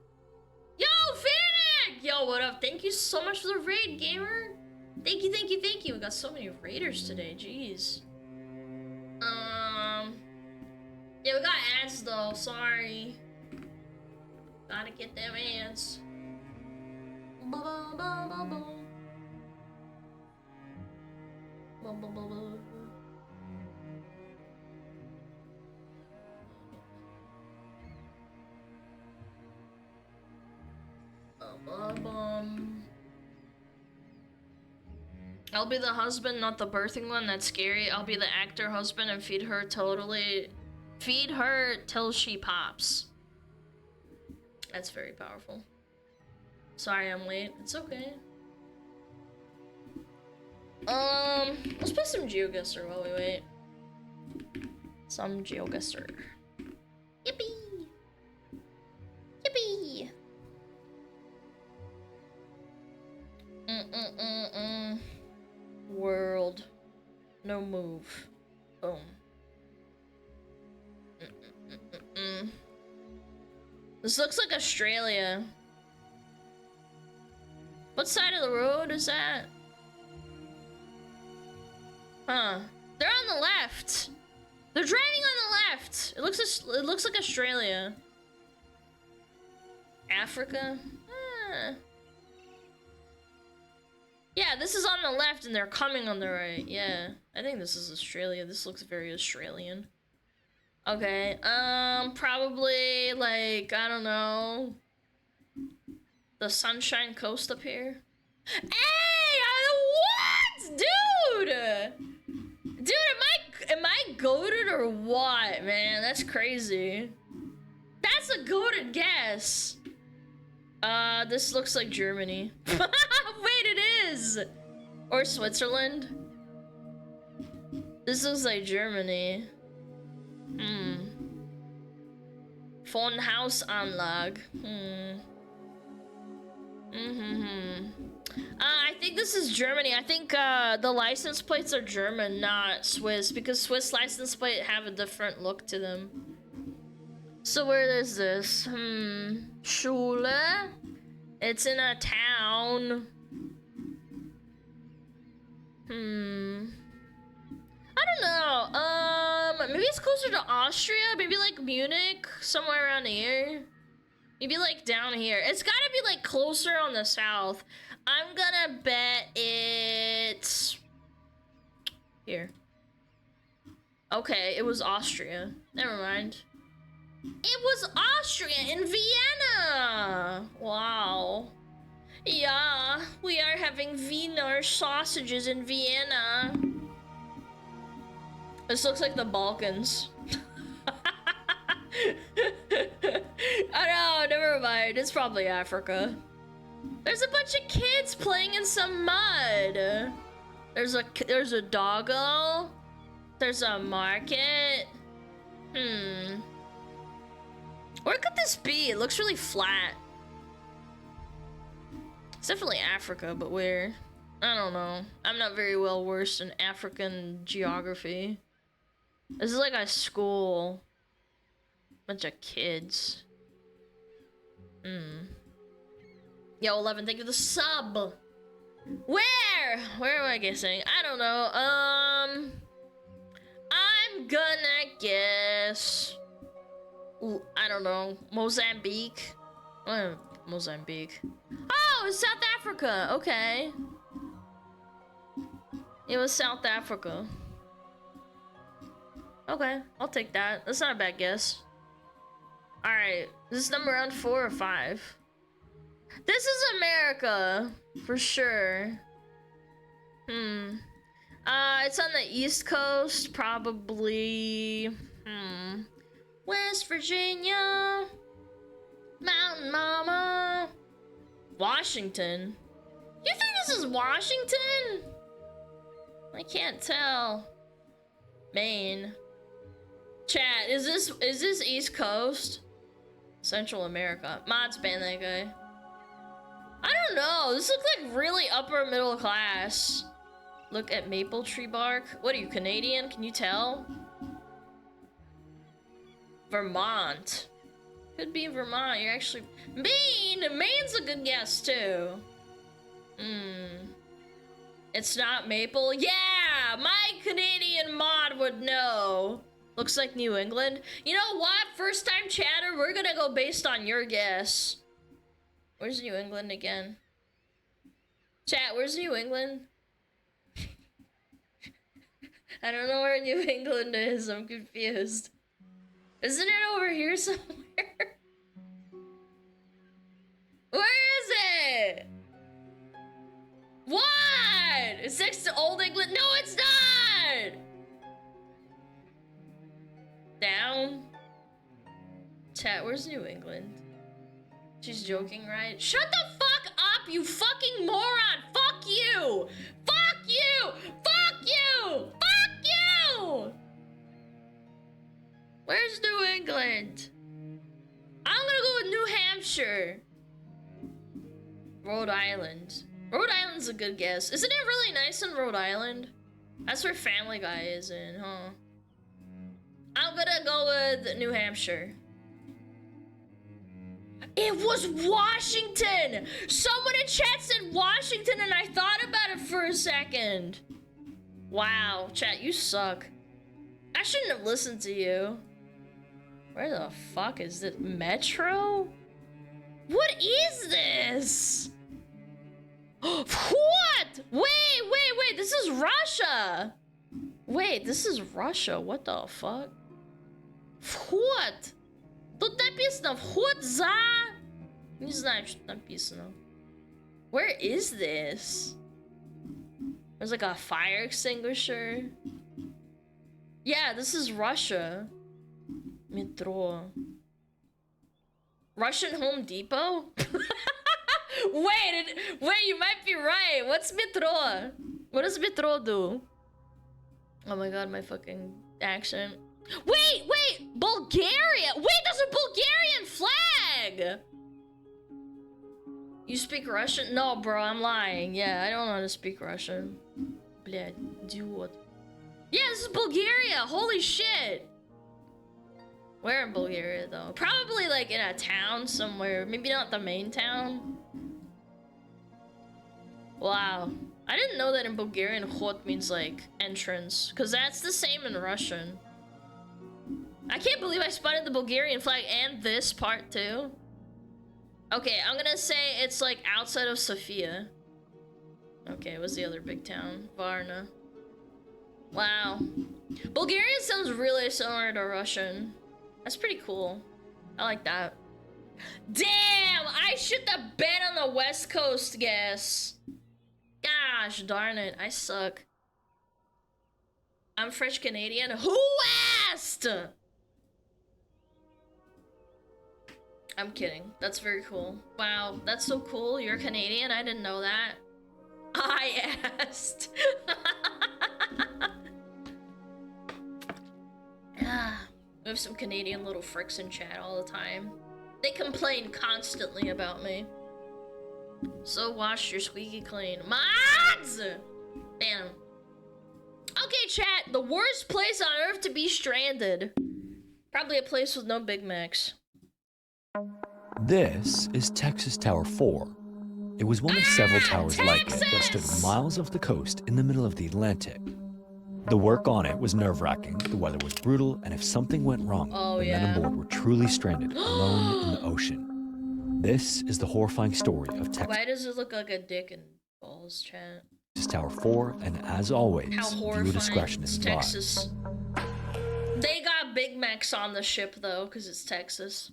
Yo, Finnick! Yo, what up? Thank you so much for the raid, gamer. Thank you, thank you, thank you. We got so many raiders today, jeez. Yeah, we got ads though, sorry. Gotta get them ads. I'll be the husband, not the birthing one. That's scary. I'll be the actor husband and feed her till she pops. That's very powerful. Sorry I'm late. It's okay. Let's play some GeoGuessr while we wait. Some GeoGuessr. Yippee! Yippee! World. No move. Boom. This looks like Australia. What side of the road is that? Huh. They're on the left. They're driving on the left. It looks like Australia. Africa? Yeah, this is on the left and they're coming on the right. Yeah. I think this is Australia. This looks very Australian. Okay. Probably like, I don't know. The Sunshine Coast up here. Hey! What? Dude, am I goated or what, man? That's crazy. That's a goated guess. This looks like Germany. Wait, it is! Or Switzerland. This looks like Germany. Phone house Anlag. I think this is Germany. I think the license plates are German, not Swiss, because Swiss license plate have a different look to them. So where is this? Schule? It's in a town. I don't know. Maybe it's closer to Austria. Maybe like Munich, somewhere around here. Maybe like down here. It's gotta be like closer on the south. I'm gonna bet it's here. Okay, it was Austria. Never mind. It was Austria in Vienna! Wow. Yeah, we are having Wiener sausages in Vienna. This looks like the Balkans. I know, never mind. It's probably Africa. There's a bunch of kids playing in some mud. There's a doggo. There's a market. Where could this be? It looks really flat. It's definitely Africa, but where? I don't know. I'm not very well versed in African geography. This is like a school. Bunch of kids. Yo, 11, thank you for the sub. Where am I guessing? I don't know. I'm gonna guess. I don't know. Mozambique. Mozambique. Oh, it's South Africa. Okay. It was South Africa. Okay, I'll take that. That's not a bad guess. Alright, this is number around 4 or 5. This is America, for sure. It's on the East Coast, probably. West Virginia, Mountain Mama, Washington. You think this is Washington? I can't tell. Maine. Chat, is this East Coast? Central America. Mods ban that guy. I don't know. This looks like really upper middle class. Look at maple tree bark. What are you, Canadian? Can you tell? Vermont. Could be Vermont. You're actually Maine. Maine's a good guess too. It's not maple. Yeah, my Canadian mod would know. Looks like New England. You know what? First time chatter, we're gonna go based on your guess. Where's New England again? Chat, where's New England? I don't know where New England is. I'm confused. Isn't it over here somewhere? Where is it? What? It's next to Old England? No, it's not! Down. Chat, where's New England? She's joking, right? Shut the fuck up, you fucking moron! Fuck you! Fuck you! Fuck you! Fuck you! Where's New England? I'm gonna go with New Hampshire. Rhode Island. Rhode Island's a good guess. Isn't it really nice in Rhode Island? That's where Family Guy is in, huh? I'm gonna go with New Hampshire. It was Washington! Someone in chat said Washington and I thought about it for a second. Wow, chat, you suck. I shouldn't have listened to you. Where the fuck is this? Metro? What is this? What? Wait, this is Russia. Wait, this is Russia. What the fuck? What? Тут написано вход за... Не знаю, что написано. Where is this? There's like a fire extinguisher. Yeah, this is Russia. Metro. Russian Home Depot? Wait, you might be right. What's Metro? What does Metro do? Oh my god, my fucking accent. Wait! Bulgaria! Wait, there's a Bulgarian flag! You speak Russian? No, bro, I'm lying. Yeah, I don't know how to speak Russian. Блядь, идиот. Yeah, this is Bulgaria! Holy shit! Where in Bulgaria, though? Probably, like, in a town somewhere. Maybe not the main town. Wow. I didn't know that in Bulgarian, khod means, like, entrance. Because that's the same in Russian. I can't believe I spotted the Bulgarian flag and this part, too. Okay, I'm gonna say it's, like, outside of Sofia. Okay, what's the other big town? Varna. Wow. Bulgarian sounds really similar to Russian. That's pretty cool. I like that. Damn! I should have bet on the West Coast guess. Gosh darn it, I suck. I'm French Canadian. Who asked? I'm kidding. That's very cool. Wow, that's so cool. You're Canadian? I didn't know that. I asked. We have some Canadian little fricks in chat all the time. They complain constantly about me. So wash your squeaky clean. Mods! Damn. Okay, chat. The worst place on earth to be stranded. Probably a place with no Big Macs. This is Texas Tower 4. It was one of several towers like it that stood miles off the coast in the middle of the Atlantic. The work on it was nerve-wracking, the weather was brutal, and if something went wrong, the men on board were truly stranded, alone in the ocean. This is the horrifying story of Texas. Why does it look like a dick and balls, chat? Tower 4, and as always, viewer discretion is advised. Texas. They got Big Macs on the ship, though, because it's Texas.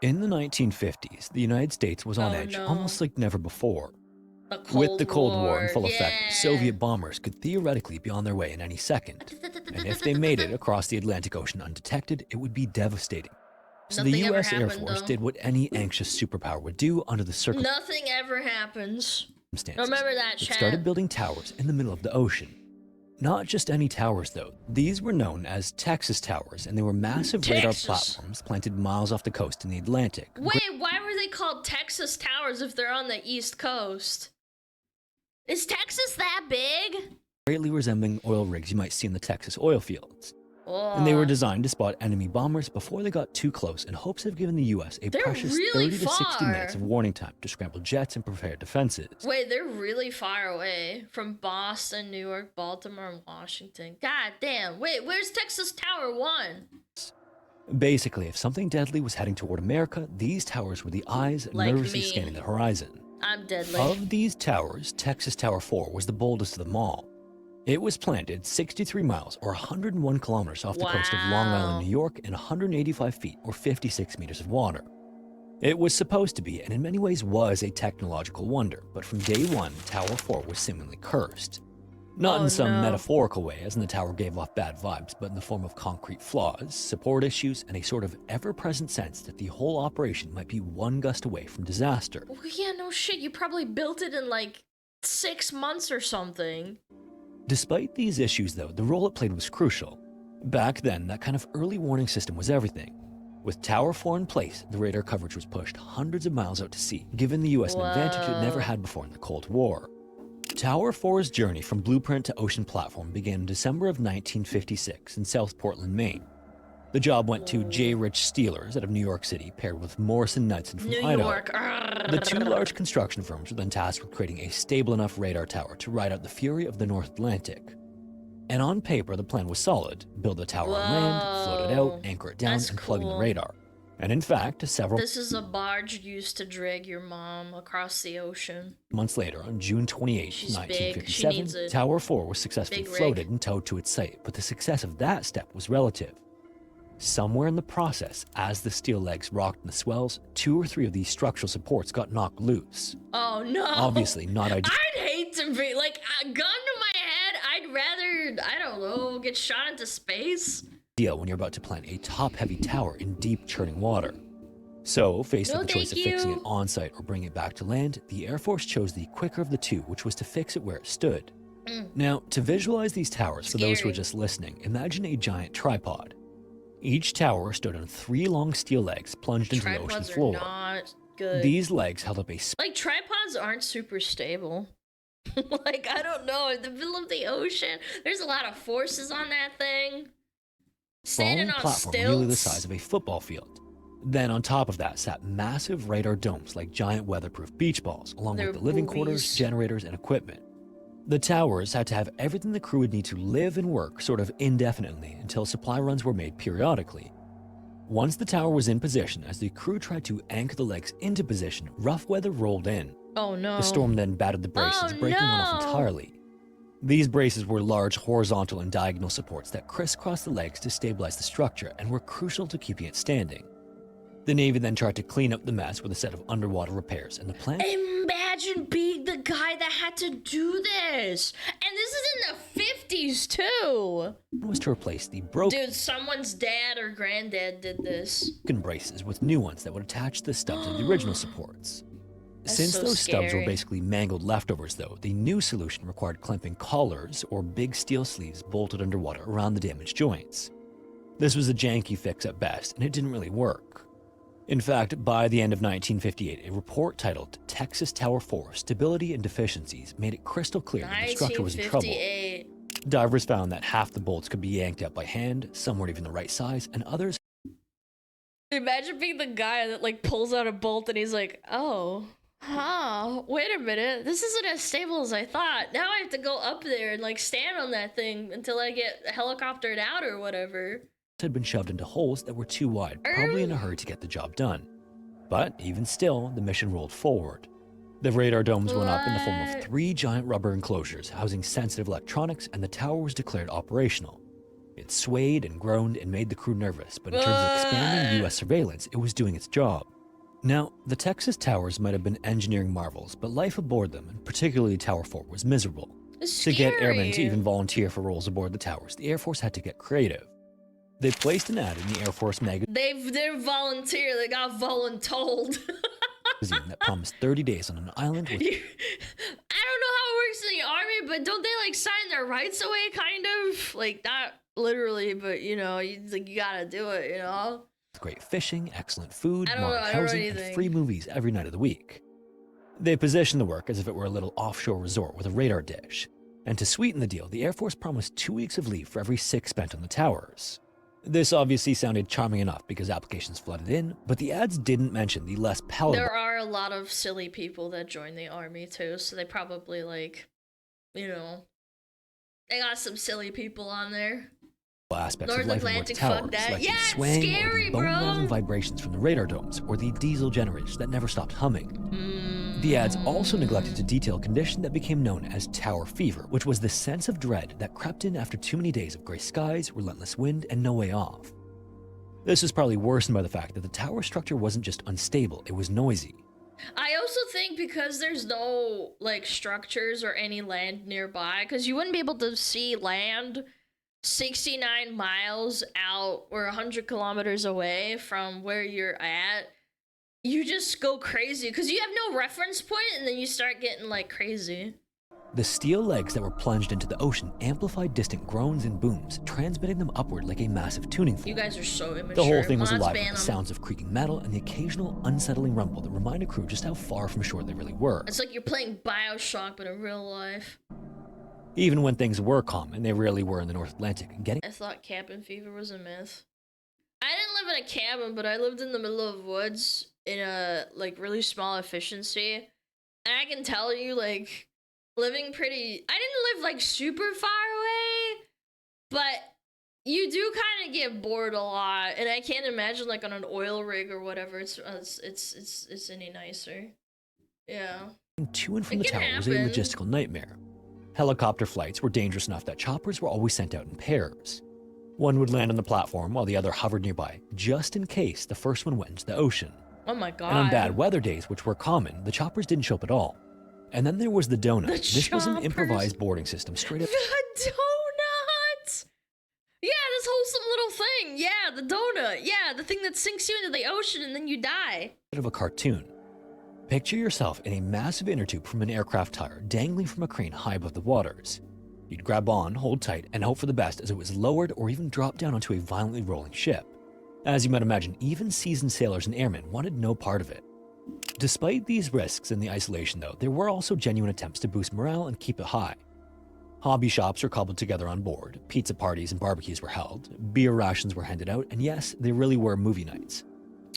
In the 1950s, the United States was on edge almost like never before. With the Cold War in full effect, Soviet bombers could theoretically be on their way in any second. And if they made it across the Atlantic Ocean undetected, it would be devastating. So the US Air Force did what any anxious superpower would do under the circumstances. Nothing ever happens. Remember that, It chat. started building towers in the middle of the ocean. Not just any towers, though. These were known as Texas towers, and they were massive radar platforms planted miles off the coast in the Atlantic. Wait, why were they called Texas Towers if they're on the East Coast? Is Texas that big? Greatly resembling oil rigs you might see in the Texas oil fields. And they were designed to spot enemy bombers before they got too close in hopes of giving the US a precious 30 to 60 minutes of warning time to scramble jets and prepare defenses. Wait, they're really far away from Boston, New York, Baltimore, and Washington. God damn. Wait, where's Texas Tower 1? Basically, if something deadly was heading toward America, these towers were the eyes nervously scanning the horizon. I'm deadly. Of these towers, Texas Tower 4 was the boldest of them all. It was planted 63 miles or 101 kilometers off the coast of Long Island, New York, in 185 feet or 56 meters of water. It was supposed to be, and in many ways was, a technological wonder, but from day one, Tower 4 was seemingly cursed. Not in some metaphorical way, as in the tower gave off bad vibes, but in the form of concrete flaws, support issues, and a sort of ever-present sense that the whole operation might be one gust away from disaster. Well, yeah, no shit. You probably built it in like 6 months or something. Despite these issues, though, the role it played was crucial. Back then, that kind of early warning system was everything. With Tower 4 in place, the radar coverage was pushed hundreds of miles out to sea, giving the US an advantage it never had before in the Cold War. Tower 4's journey from blueprint to ocean platform began in December of 1956 in South Portland, Maine. The job went to J. Rich Steelers out of New York City, paired with Morrison Knudsen from Idaho. The two large construction firms were then tasked with creating a stable enough radar tower to ride out the fury of the North Atlantic. And on paper, the plan was solid. Build the tower on land, float it out, anchor it down, and plug in the radar. And in fact, several This is a barge used to drag your mom across the ocean. months later, on June 28, 1957, Tower 4 was successfully floated and towed to its site, but the success of that step was relative. Somewhere in the process, as the steel legs rocked in the swells, 2 or 3 of these structural supports got knocked loose. Oh no! Obviously not ideal. I'd hate to be like, a gun to my head. I'd rather, I don't know, get shot into space. When you're about to plant a top-heavy tower in deep churning water. So, faced with the choice of fixing it on-site or bringing it back to land, the Air Force chose the quicker of the two, which was to fix it where it stood. Now, to visualize these towers, for those who are just listening, imagine a giant tripod. Each tower stood on 3 long steel legs plunged into the ocean floor. Not good. These legs held up a like, tripods aren't super stable. Like, I don't know, in the middle of the ocean, there's a lot of forces on that thing. Standing on platform stilts. nearly the size of a football field. Then on top of that sat massive radar domes like giant weatherproof beach balls, along with the living quarters, generators, and equipment. The towers had to have everything the crew would need to live and work sort of indefinitely until supply runs were made periodically. Once the tower was in position, as the crew tried to anchor the legs into position, rough weather rolled in. Oh no. The storm then battered the braces, breaking one off entirely. These braces were large horizontal and diagonal supports that crisscrossed the legs to stabilize the structure and were crucial to keeping it standing. The Navy then tried to clean up the mess with a set of underwater repairs, and the plan— Imagine being the guy that had to do this! And this is in the 50s too! —was to replace the broken Dude, someone's dad or granddad did this. braces with new ones that would attach the stubs of the original supports. Since those stubs were basically mangled leftovers, though, the new solution required clamping collars or big steel sleeves bolted underwater around the damaged joints. This was a janky fix at best, and it didn't really work. In fact, by the end of 1958, a report titled Texas Tower 4 Stability and Deficiencies made it crystal clear that the structure was in trouble. Divers found that half the bolts could be yanked out by hand, some weren't even the right size, and others— Imagine being the guy that like pulls out a bolt and he's like, oh, wait a minute, this isn't as stable as I thought. Now I have to go up there and like stand on that thing until I get helicoptered out or whatever. had been shoved into holes that were too wide, probably in a hurry to get the job done. But even still, the mission rolled forward. The radar domes went up in the form of 3 giant rubber enclosures housing sensitive electronics, and the tower was declared operational. It swayed and groaned and made the crew nervous, but in terms of expanding US surveillance, it was doing its job. Now, the Texas towers might have been engineering marvels, but life aboard them, and particularly Tower 4, was miserable. To get airmen to even volunteer for roles aboard the towers, the Air Force had to get creative. They placed an ad in the Air Force magazine They volunteer, they got voluntold. that promised 30 days on an island with... I don't know how it works in the army, but don't they like sign their rights away, kind of? Like, not literally, but you know, you gotta do it, you know? great fishing, excellent food, modern I don't know housing, and free movies every night of the week. They positioned the work as if it were a little offshore resort with a radar dish. And to sweeten the deal, the Air Force promised 2 weeks of leave for every 6 spent on the towers. This obviously sounded charming enough because applications flooded in, but the ads didn't mention the less palatable... There are a lot of silly people that join the army too, so they probably like, you know, they got some silly people on there. Aspects North of life Atlantic, aboard fuck towers, that. like Yeah, the it's swaying scary, or the bone-rattling vibrations from the radar domes, or the diesel generators that never stopped humming. The ads also neglected to detail a condition that became known as tower fever, which was the sense of dread that crept in after too many days of gray skies, relentless wind, and no way off. This is probably worsened by the fact that the tower structure wasn't just unstable, it was noisy. I also think because there's no like structures or any land nearby, because you wouldn't be able to see land 69 miles out or 100 kilometers away from where you're at. You just go crazy because you have no reference point, and then you start getting like crazy. The steel legs that were plunged into the ocean amplified distant groans and booms, transmitting them upward like a massive tuning fork. You guys are so immature. The whole thing was Mods alive ban with the 'em. sounds of creaking metal and the occasional unsettling rumble that reminded crew just how far from shore they really were. It's like you're playing BioShock, but in real life. Even when things were calm, and they rarely were in the North Atlantic, getting I thought cabin fever was a myth. I didn't live in a cabin, but I lived in the middle of woods in a like really small efficiency. And I can tell you, like, living pretty... I didn't live like super far away, but you do kind of get bored a lot. And I can't imagine like on an oil rig or whatever, it's any nicer. Yeah. to and from the It can tower was a happen. logistical nightmare. Helicopter flights were dangerous enough that choppers were always sent out in pairs. One would land on the platform while the other hovered nearby, just in case the first one went into the ocean. Oh my god. And on bad weather days, which were common, the choppers didn't show up at all. And then there was the donut. This was an improvised boarding system straight up The donut! Yeah, this wholesome little thing. Yeah, the donut. Yeah, the thing that sinks you into the ocean and then you die. of a cartoon. Picture yourself in a massive inner tube from an aircraft tire dangling from a crane high above the waters. You'd grab on, hold tight, and hope for the best as it was lowered or even dropped down onto a violently rolling ship. As you might imagine, even seasoned sailors and airmen wanted no part of it. Despite these risks and the isolation though, there were also genuine attempts to boost morale and keep it high. Hobby shops were cobbled together on board, pizza parties and barbecues were held, beer rations were handed out, and yes, there really were movie nights.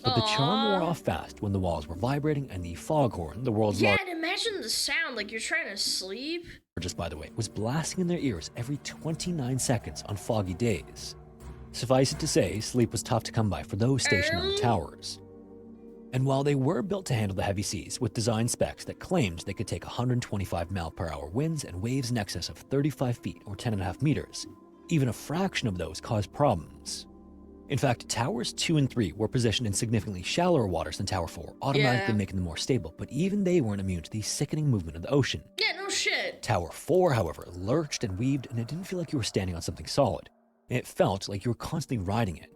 But the charm wore off fast when the walls were vibrating and the foghorn, the world's Yeah, and imagine the sound like you're trying to sleep. largest by the way, was blasting in their ears every 29 seconds on foggy days. Suffice it to say, sleep was tough to come by for those stationed on the towers. And while they were built to handle the heavy seas with design specs that claimed they could take 125 mph winds and waves in excess of 35 feet or 10.5 meters, even a fraction of those caused problems. In fact, towers 2 and 3 were positioned in significantly shallower waters than Tower 4, automatically Yeah. making them more stable, but even they weren't immune to the sickening movement of the ocean. Yeah, no shit. Tower 4, however, lurched and weaved, and it didn't feel like you were standing on something solid. It felt like you were constantly riding it.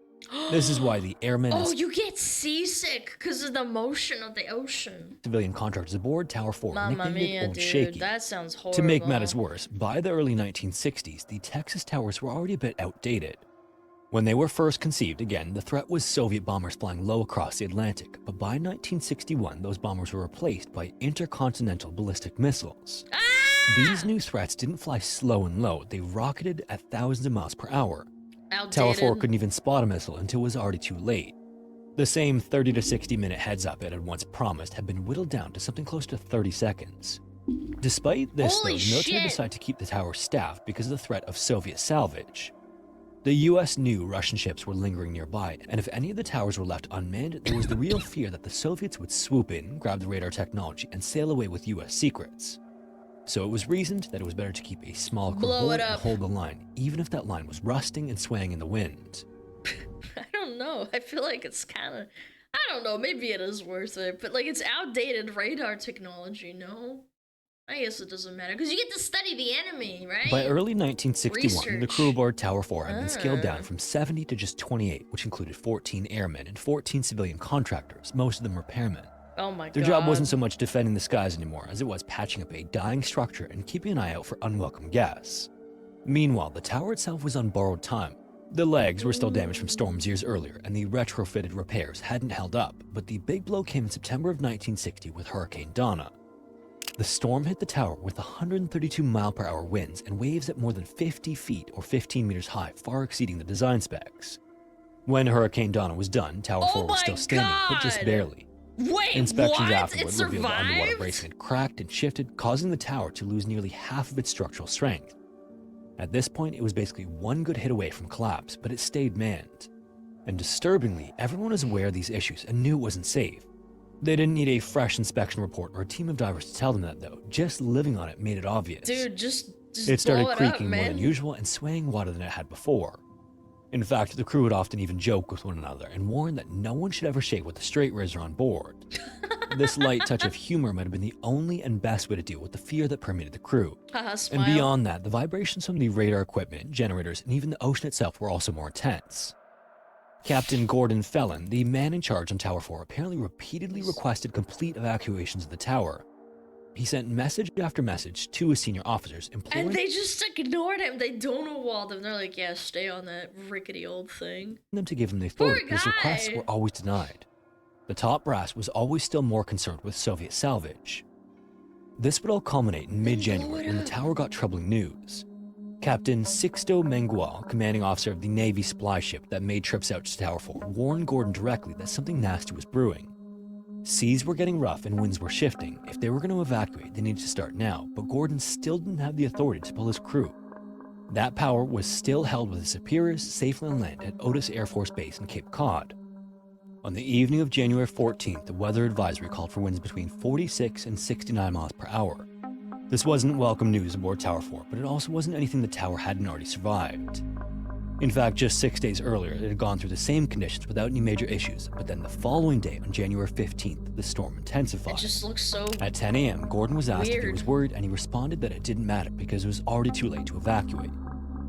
This is why the airmen Oh, and you get seasick because of the motion of the ocean. civilian contractors aboard Tower 4 Mamma nicknamed mia, it Old dude. Shaky. That sounds horrible. To make matters worse, by the early 1960s, the Texas towers were already a bit outdated. When they were first conceived, again, the threat was Soviet bombers flying low across the Atlantic, but by 1961, those bombers were replaced by intercontinental ballistic missiles. These new threats didn't fly slow and low, they rocketed at thousands of miles per hour. Tower 4 couldn't even spot a missile until it was already too late. The same 30 to 60 minute heads up it had once promised had been whittled down to something close to 30 seconds. Despite this, Holy though, the military shit. decided to keep the tower staffed because of the threat of Soviet salvage. The US knew Russian ships were lingering nearby, and if any of the towers were left unmanned, there was the real fear that the Soviets would swoop in, grab the radar technology, and sail away with US secrets. So it was reasoned that it was better to keep a small crew aboard and hold the line, even if that line was rusting and swaying in the wind. I don't know. I feel like it's kind of... I don't know. Maybe it is worth it, but like it's outdated radar technology, no? I guess it doesn't matter, because you get to study the enemy, right? By early 1961, Research. the crew aboard Tower 4 had been scaled down from 70 to just 28, which included 14 airmen and 14 civilian contractors, most of them repairmen. Oh my god. Their job wasn't so much defending the skies anymore as it was patching up a dying structure and keeping an eye out for unwelcome guests. Meanwhile, the tower itself was on borrowed time. The legs were still damaged from storms years earlier, and the retrofitted repairs hadn't held up, but the big blow came in September of 1960 with Hurricane Donna. The storm hit the tower with 132-mile-per-hour winds and waves at more than 50 feet or 15 meters high, far exceeding the design specs. When Hurricane Donna was done, Tower 4 was still standing, but just barely. Wait, Inspections what? afterward revealed the underwater bracing had cracked and shifted, causing the tower to lose nearly half of its structural strength. At this point, it was basically one good hit away from collapse, but it stayed manned. And disturbingly, everyone was aware of these issues and knew it wasn't safe. They didn't need a fresh inspection report or a team of divers to tell them that, though. Just living on it made it obvious. Dude, just it started blow it creaking up, more man. than usual and swaying wider than it had before. In fact, the crew would often even joke with one another and warn that no one should ever shave with a straight razor on board. This light touch of humor might have been the only and best way to deal with the fear that permeated the crew. And beyond that, the vibrations from the radar equipment, generators, and even the ocean itself were also more intense. Captain Gordon Fellon, the man in charge on Tower 4, apparently repeatedly requested complete evacuations of the tower. He sent message after message to his senior officers, imploring And they just ignored him. They Donald him. They're like, yeah, stay on that rickety old thing. them to give him the authority. His requests were always denied. The top brass was always still more concerned with Soviet salvage. This would all culminate in mid-January when the tower got troubling news. Captain Sixto Mengual, commanding officer of the Navy supply ship that made trips out to Tower 4, warned Gordon directly that something nasty was brewing. Seas were getting rough and winds were shifting. If they were going to evacuate, they needed to start now, but Gordon still didn't have the authority to pull his crew. That power was still held with his superiors safely on land at Otis Air Force Base in Cape Cod. On the evening of January 14th, the weather advisory called for winds between 46 and 69 miles per hour. This wasn't welcome news aboard Tower 4, but it also wasn't anything the tower hadn't already survived. In fact, just 6 days earlier, it had gone through the same conditions without any major issues, but then the following day, on January 15th, the storm intensified. It just looks so At 10 a.m., Gordon was asked if he weird. was worried, and he responded that it didn't matter because it was already too late to evacuate.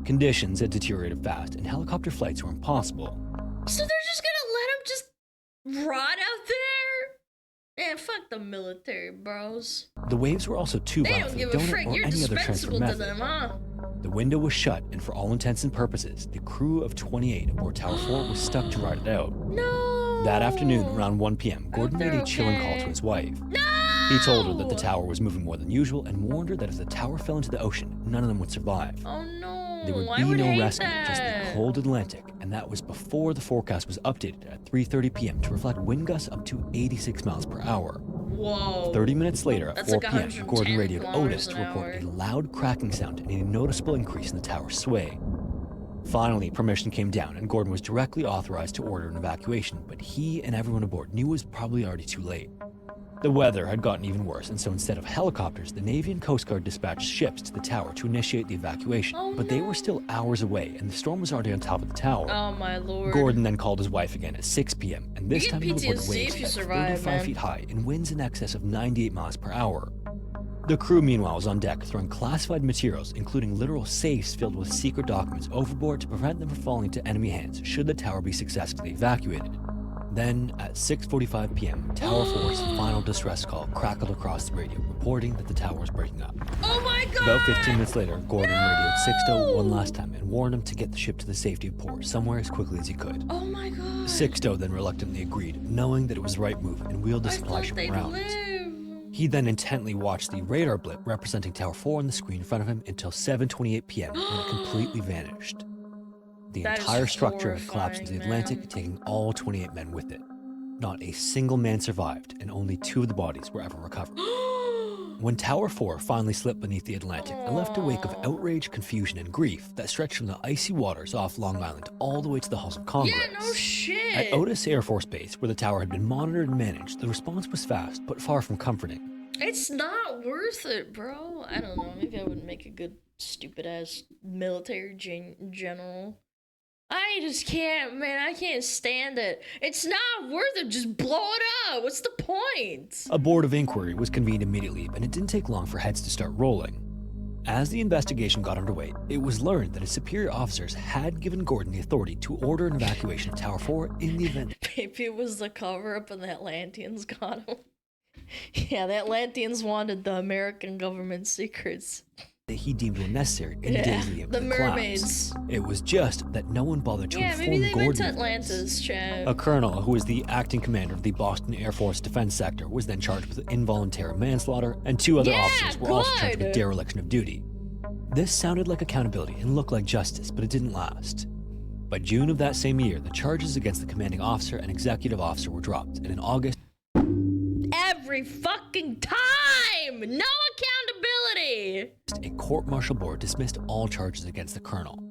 Conditions had deteriorated fast, and helicopter flights were impossible. So they're just gonna let him just rot out there? Man, fuck the military, bros. The waves were also too They violent don't for give a donut frick. or You're any other transfer dispensable to method. them, huh? The window was shut, and for all intents and purposes, the crew of 28 aboard Tower 4 was stuck to ride it out. No. That afternoon, around 1 p.m., Gordon made a chilling call to his wife. He told her that the tower was moving more than usual and warned her that if the tower fell into the ocean, none of them would survive. Oh no. There would I be would no hate rescue, that. just the cold Atlantic, and that was before the forecast was updated at 3:30 p.m. to reflect wind gusts up to 86 miles per hour. Whoa. 30 minutes later, at That's 4 like p.m., 110 Gordon radioed kilometers Otis to an report hour. a loud cracking sound and a noticeable increase in the tower's sway. Finally, permission came down, and Gordon was directly authorized to order an evacuation, but he and everyone aboard knew it was probably already too late. The weather had gotten even worse, and so instead of helicopters, the Navy and Coast Guard dispatched ships to the tower to initiate the evacuation, but they were still hours away, and the storm was already on top of the tower. Oh my lord. Gordon then called his wife again at 6 p.m., and this You time get he reported PTSD waves if you at survive, 35 man. feet high and winds in excess of 98 miles per hour. The crew, meanwhile, was on deck throwing classified materials, including literal safes filled with secret documents, overboard to prevent them from falling into enemy hands should the tower be successfully evacuated. Then, at 6:45 p.m., Tower 4's final distress call crackled across the radio, reporting that the tower was breaking up. Oh my god! About 15 minutes later, Gordon radioed Sixto one last time and warned him to get the ship to the safety of port somewhere as quickly as he could. Oh my god. Sixto then reluctantly agreed, knowing that it was the right move, and wheeled the supply ship around. He then intently watched the radar blip representing Tower 4 on the screen in front of him until 7:28 p.m. when it completely vanished. The That is entire structure had collapsed into the horrifying, Atlantic, taking all 28 men with it. Not a single man survived, and only 2 of the bodies were ever recovered. When Tower 4 finally slipped beneath the Atlantic, it left a wake of outrage, confusion, and grief that stretched from the icy waters off Long Island all the way to the halls of Congress. Yeah, no shit. At Otis Air Force Base, where the tower had been monitored and managed, the response was fast, but far from comforting. It's not worth it, bro. I don't know. Maybe I wouldn't make a good stupid-ass military general. I just can't, man. I can't stand it. It's not worth it. Just blow it up. What's the point? A board of inquiry was convened immediately, and it didn't take long for heads to start rolling. As the investigation got underway, it was learned that his superior officers had given Gordon the authority to order an evacuation of Tower 4 in the event. Maybe it was the cover-up and the Atlanteans got him. Yeah, the Atlanteans wanted the American government secrets. That he deemed were necessary in the days leading up to the the mermaids. collapse. It was just that no one bothered to Yeah, inform maybe they Gordon. went to Atlantis, Chad. A colonel who was the acting commander of the Boston Air Force Defense Sector was then charged with involuntary manslaughter, and 2 other officers were also charged with dereliction of duty. This sounded like accountability and looked like justice, but it didn't last. By June of that same year, the charges against the commanding officer and executive officer were dropped, and in August, every fucking time! No accountability! a court-martial board dismissed all charges against the colonel.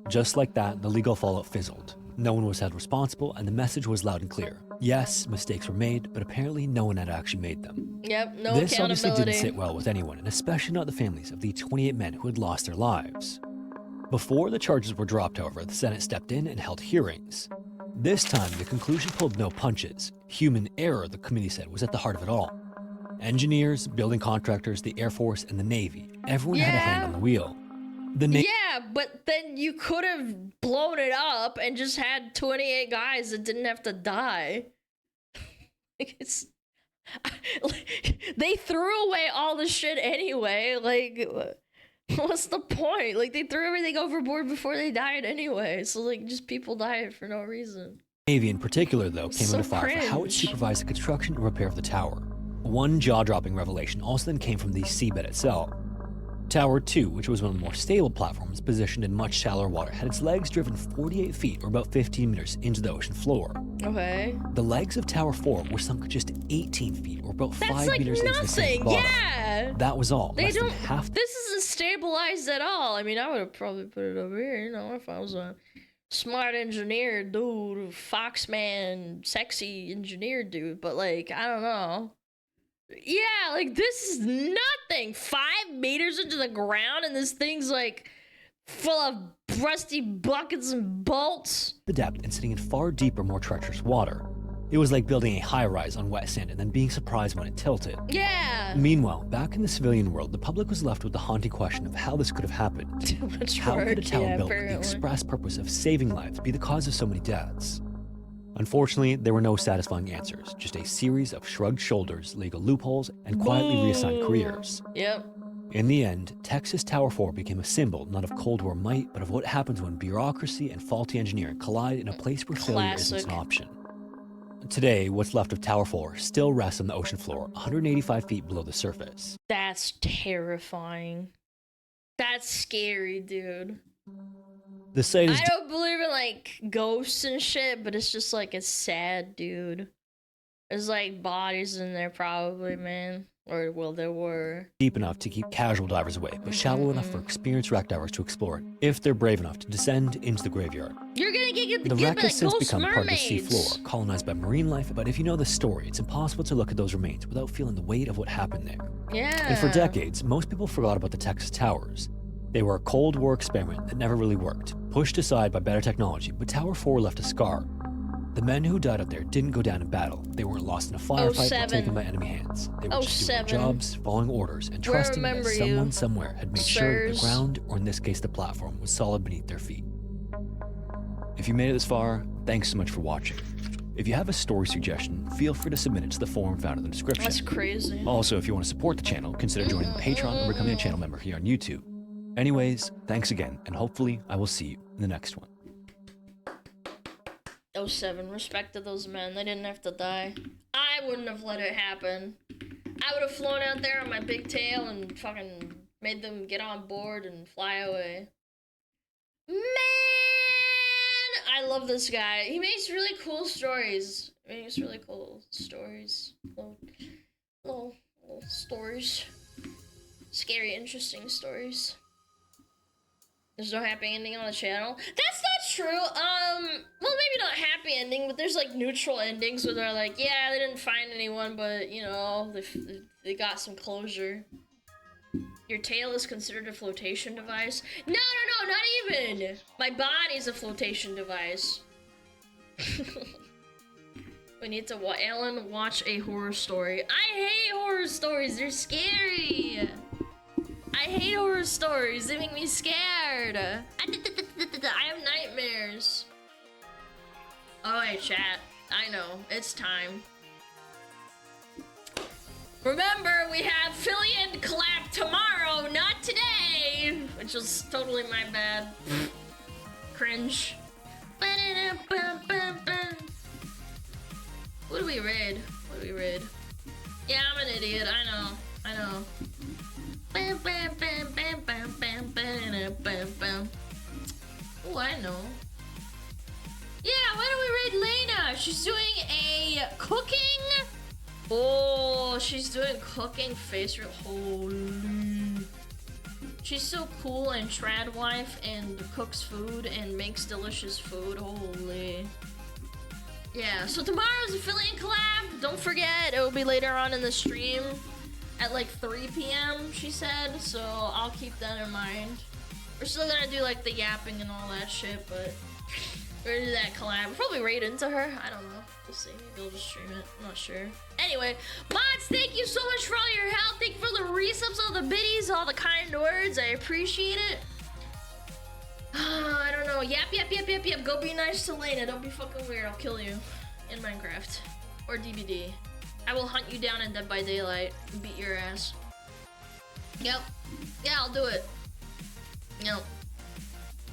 Just like that, the legal fallout fizzled. No one was held responsible, and the message was loud and clear. Yes, mistakes were made, but apparently no one had actually made them. Yep, no This obviously accountability. didn't sit well with anyone, and especially not the families of the 28 men who had lost their lives. Before the charges were dropped, however, the Senate stepped in and held hearings. This time, the conclusion pulled no punches. Human error, the committee said, was at the heart of it all. Engineers, building contractors, the Air Force, and the Navy. Everyone had a hand on the wheel. Yeah, but then you could have blown it up and just had 28 guys that didn't have to die. It's... They threw away all the shit anyway. Like, what's the point? Like, they threw everything overboard before they died anyway. So, like, just people died for no reason. Navy in particular, though, came So under fire for how it cringe. supervised the construction and repair of the tower. One jaw-dropping revelation also then came from the seabed itself. Tower 2, which was one of the more stable platforms positioned in much shallower water, had its legs driven 48 feet or about 15 meters into the ocean floor. Okay. The legs of Tower 4 were sunk just 18 feet or about 5 like meters into the same nothing, bottom. yeah. That was all. They Less than don't. half. This isn't stabilized at all. I mean, I would have probably put it over here, you know, if I was a smart engineer dude, Foxman, sexy engineer dude. But like, I don't know. Yeah, like this is nothing. 5 meters into the ground, and this thing's like full of rusty buckets and bolts. The depth and sitting in far deeper, more treacherous water. It was like building a high-rise on wet sand and then being surprised when it tilted. Yeah. Meanwhile, back in the civilian world, the public was left with the haunting question of how this could have happened. Too much How work, could a tower yeah, built with the apparently. express purpose of saving lives be the cause of so many deaths? Unfortunately, there were no satisfying answers, just a series of shrugged shoulders, legal loopholes, and quietly reassigned careers. Yep. In the end, Texas Tower 4 became a symbol not of Cold War might, but of what happens when bureaucracy and faulty engineering collide in a place where failure isn't an option. Today, what's left of Tower 4 still rests on the ocean floor, 185 feet below the surface. That's terrifying. That's scary, dude. The site is I don't believe in like ghosts and shit, but it's just like it's sad, dude. There's like bodies in there probably, man. Or well, there were. deep enough to keep casual divers away, but shallow enough for experienced wreck divers to explore it, if they're brave enough to descend into the graveyard. You're gonna get The wreck has since ghost become part of the mermaids. seafloor, colonized by marine life, but if you know the story, it's impossible to look at those remains without feeling the weight of what happened there. Yeah. And for decades, most people forgot about the Texas Towers. They were a Cold War experiment that never really worked, pushed aside by better technology, but Tower 4 left a scar. The men who died out there didn't go down in battle. They weren't lost in a firefight or 07. taken by enemy hands. They were just doing their 07. jobs, following orders, and We'll trusting that remember someone you, somewhere had made sure the sirs. ground, or in this case the platform, was solid beneath their feet. If you made it this far, thanks so much for watching. If you have a story suggestion, feel free to submit it to the forum found in the description. That's crazy. Also, if you want to support the channel, consider joining the Patreon or becoming a channel member here on YouTube. Anyways, thanks again, and hopefully I will see you in the next one. 07, respect to those men. They didn't have to die. I wouldn't have let it happen. I would have flown out there on my big tail and fucking made them get on board and fly away. Man, I love this guy. He makes really cool stories. He makes really cool stories. Little stories. Scary, interesting stories. There's no happy ending on the channel. That's not true. Well, maybe not happy ending, but there's like neutral endings where they're like, yeah, they didn't find anyone, but you know, they got some closure. Your tail is considered a flotation device? No, not even. My body's a flotation device. We need to Alan watch a horror story. I hate horror stories. They're scary. I hate horror stories. They make me scared. I have nightmares. Oh, hey, chat. I know. It's time. Remember, we have Philly and collab tomorrow, not today. Which was totally my bad. Cringe. What do we raid? What do we raid? Yeah, I'm an idiot. I know. I know. Oh, I know. Yeah, why don't we raid Lena? She's doing a cooking. Oh, she's doing cooking face real. Holy. She's so cool and trad wife and cooks food and makes delicious food. Holy. Yeah, so tomorrow's affiliate collab. Don't forget, it will be later on in the stream at like 3 p.m. she said, so I'll keep that in mind. We're still gonna do like the yapping and all that shit, but we're gonna do that collab. We'll probably raid into her. I don't know. We'll see. Maybe we'll just stream it. I'm not sure. Anyway, mods, thank you so much for all your help. Thank you for the resubs, all the biddies, all the kind words. I appreciate it. I don't know. Yap. Go be nice to Lena. Don't be fucking weird. I'll kill you in Minecraft or DBD. I will hunt you down in Dead by Daylight and beat your ass. Yep. Yeah, I'll do it. Yep.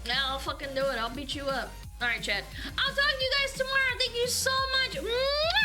Yeah, I'll fucking do it. I'll beat you up. Alright, chat. I'll talk to you guys tomorrow. Thank you so much. Mwah!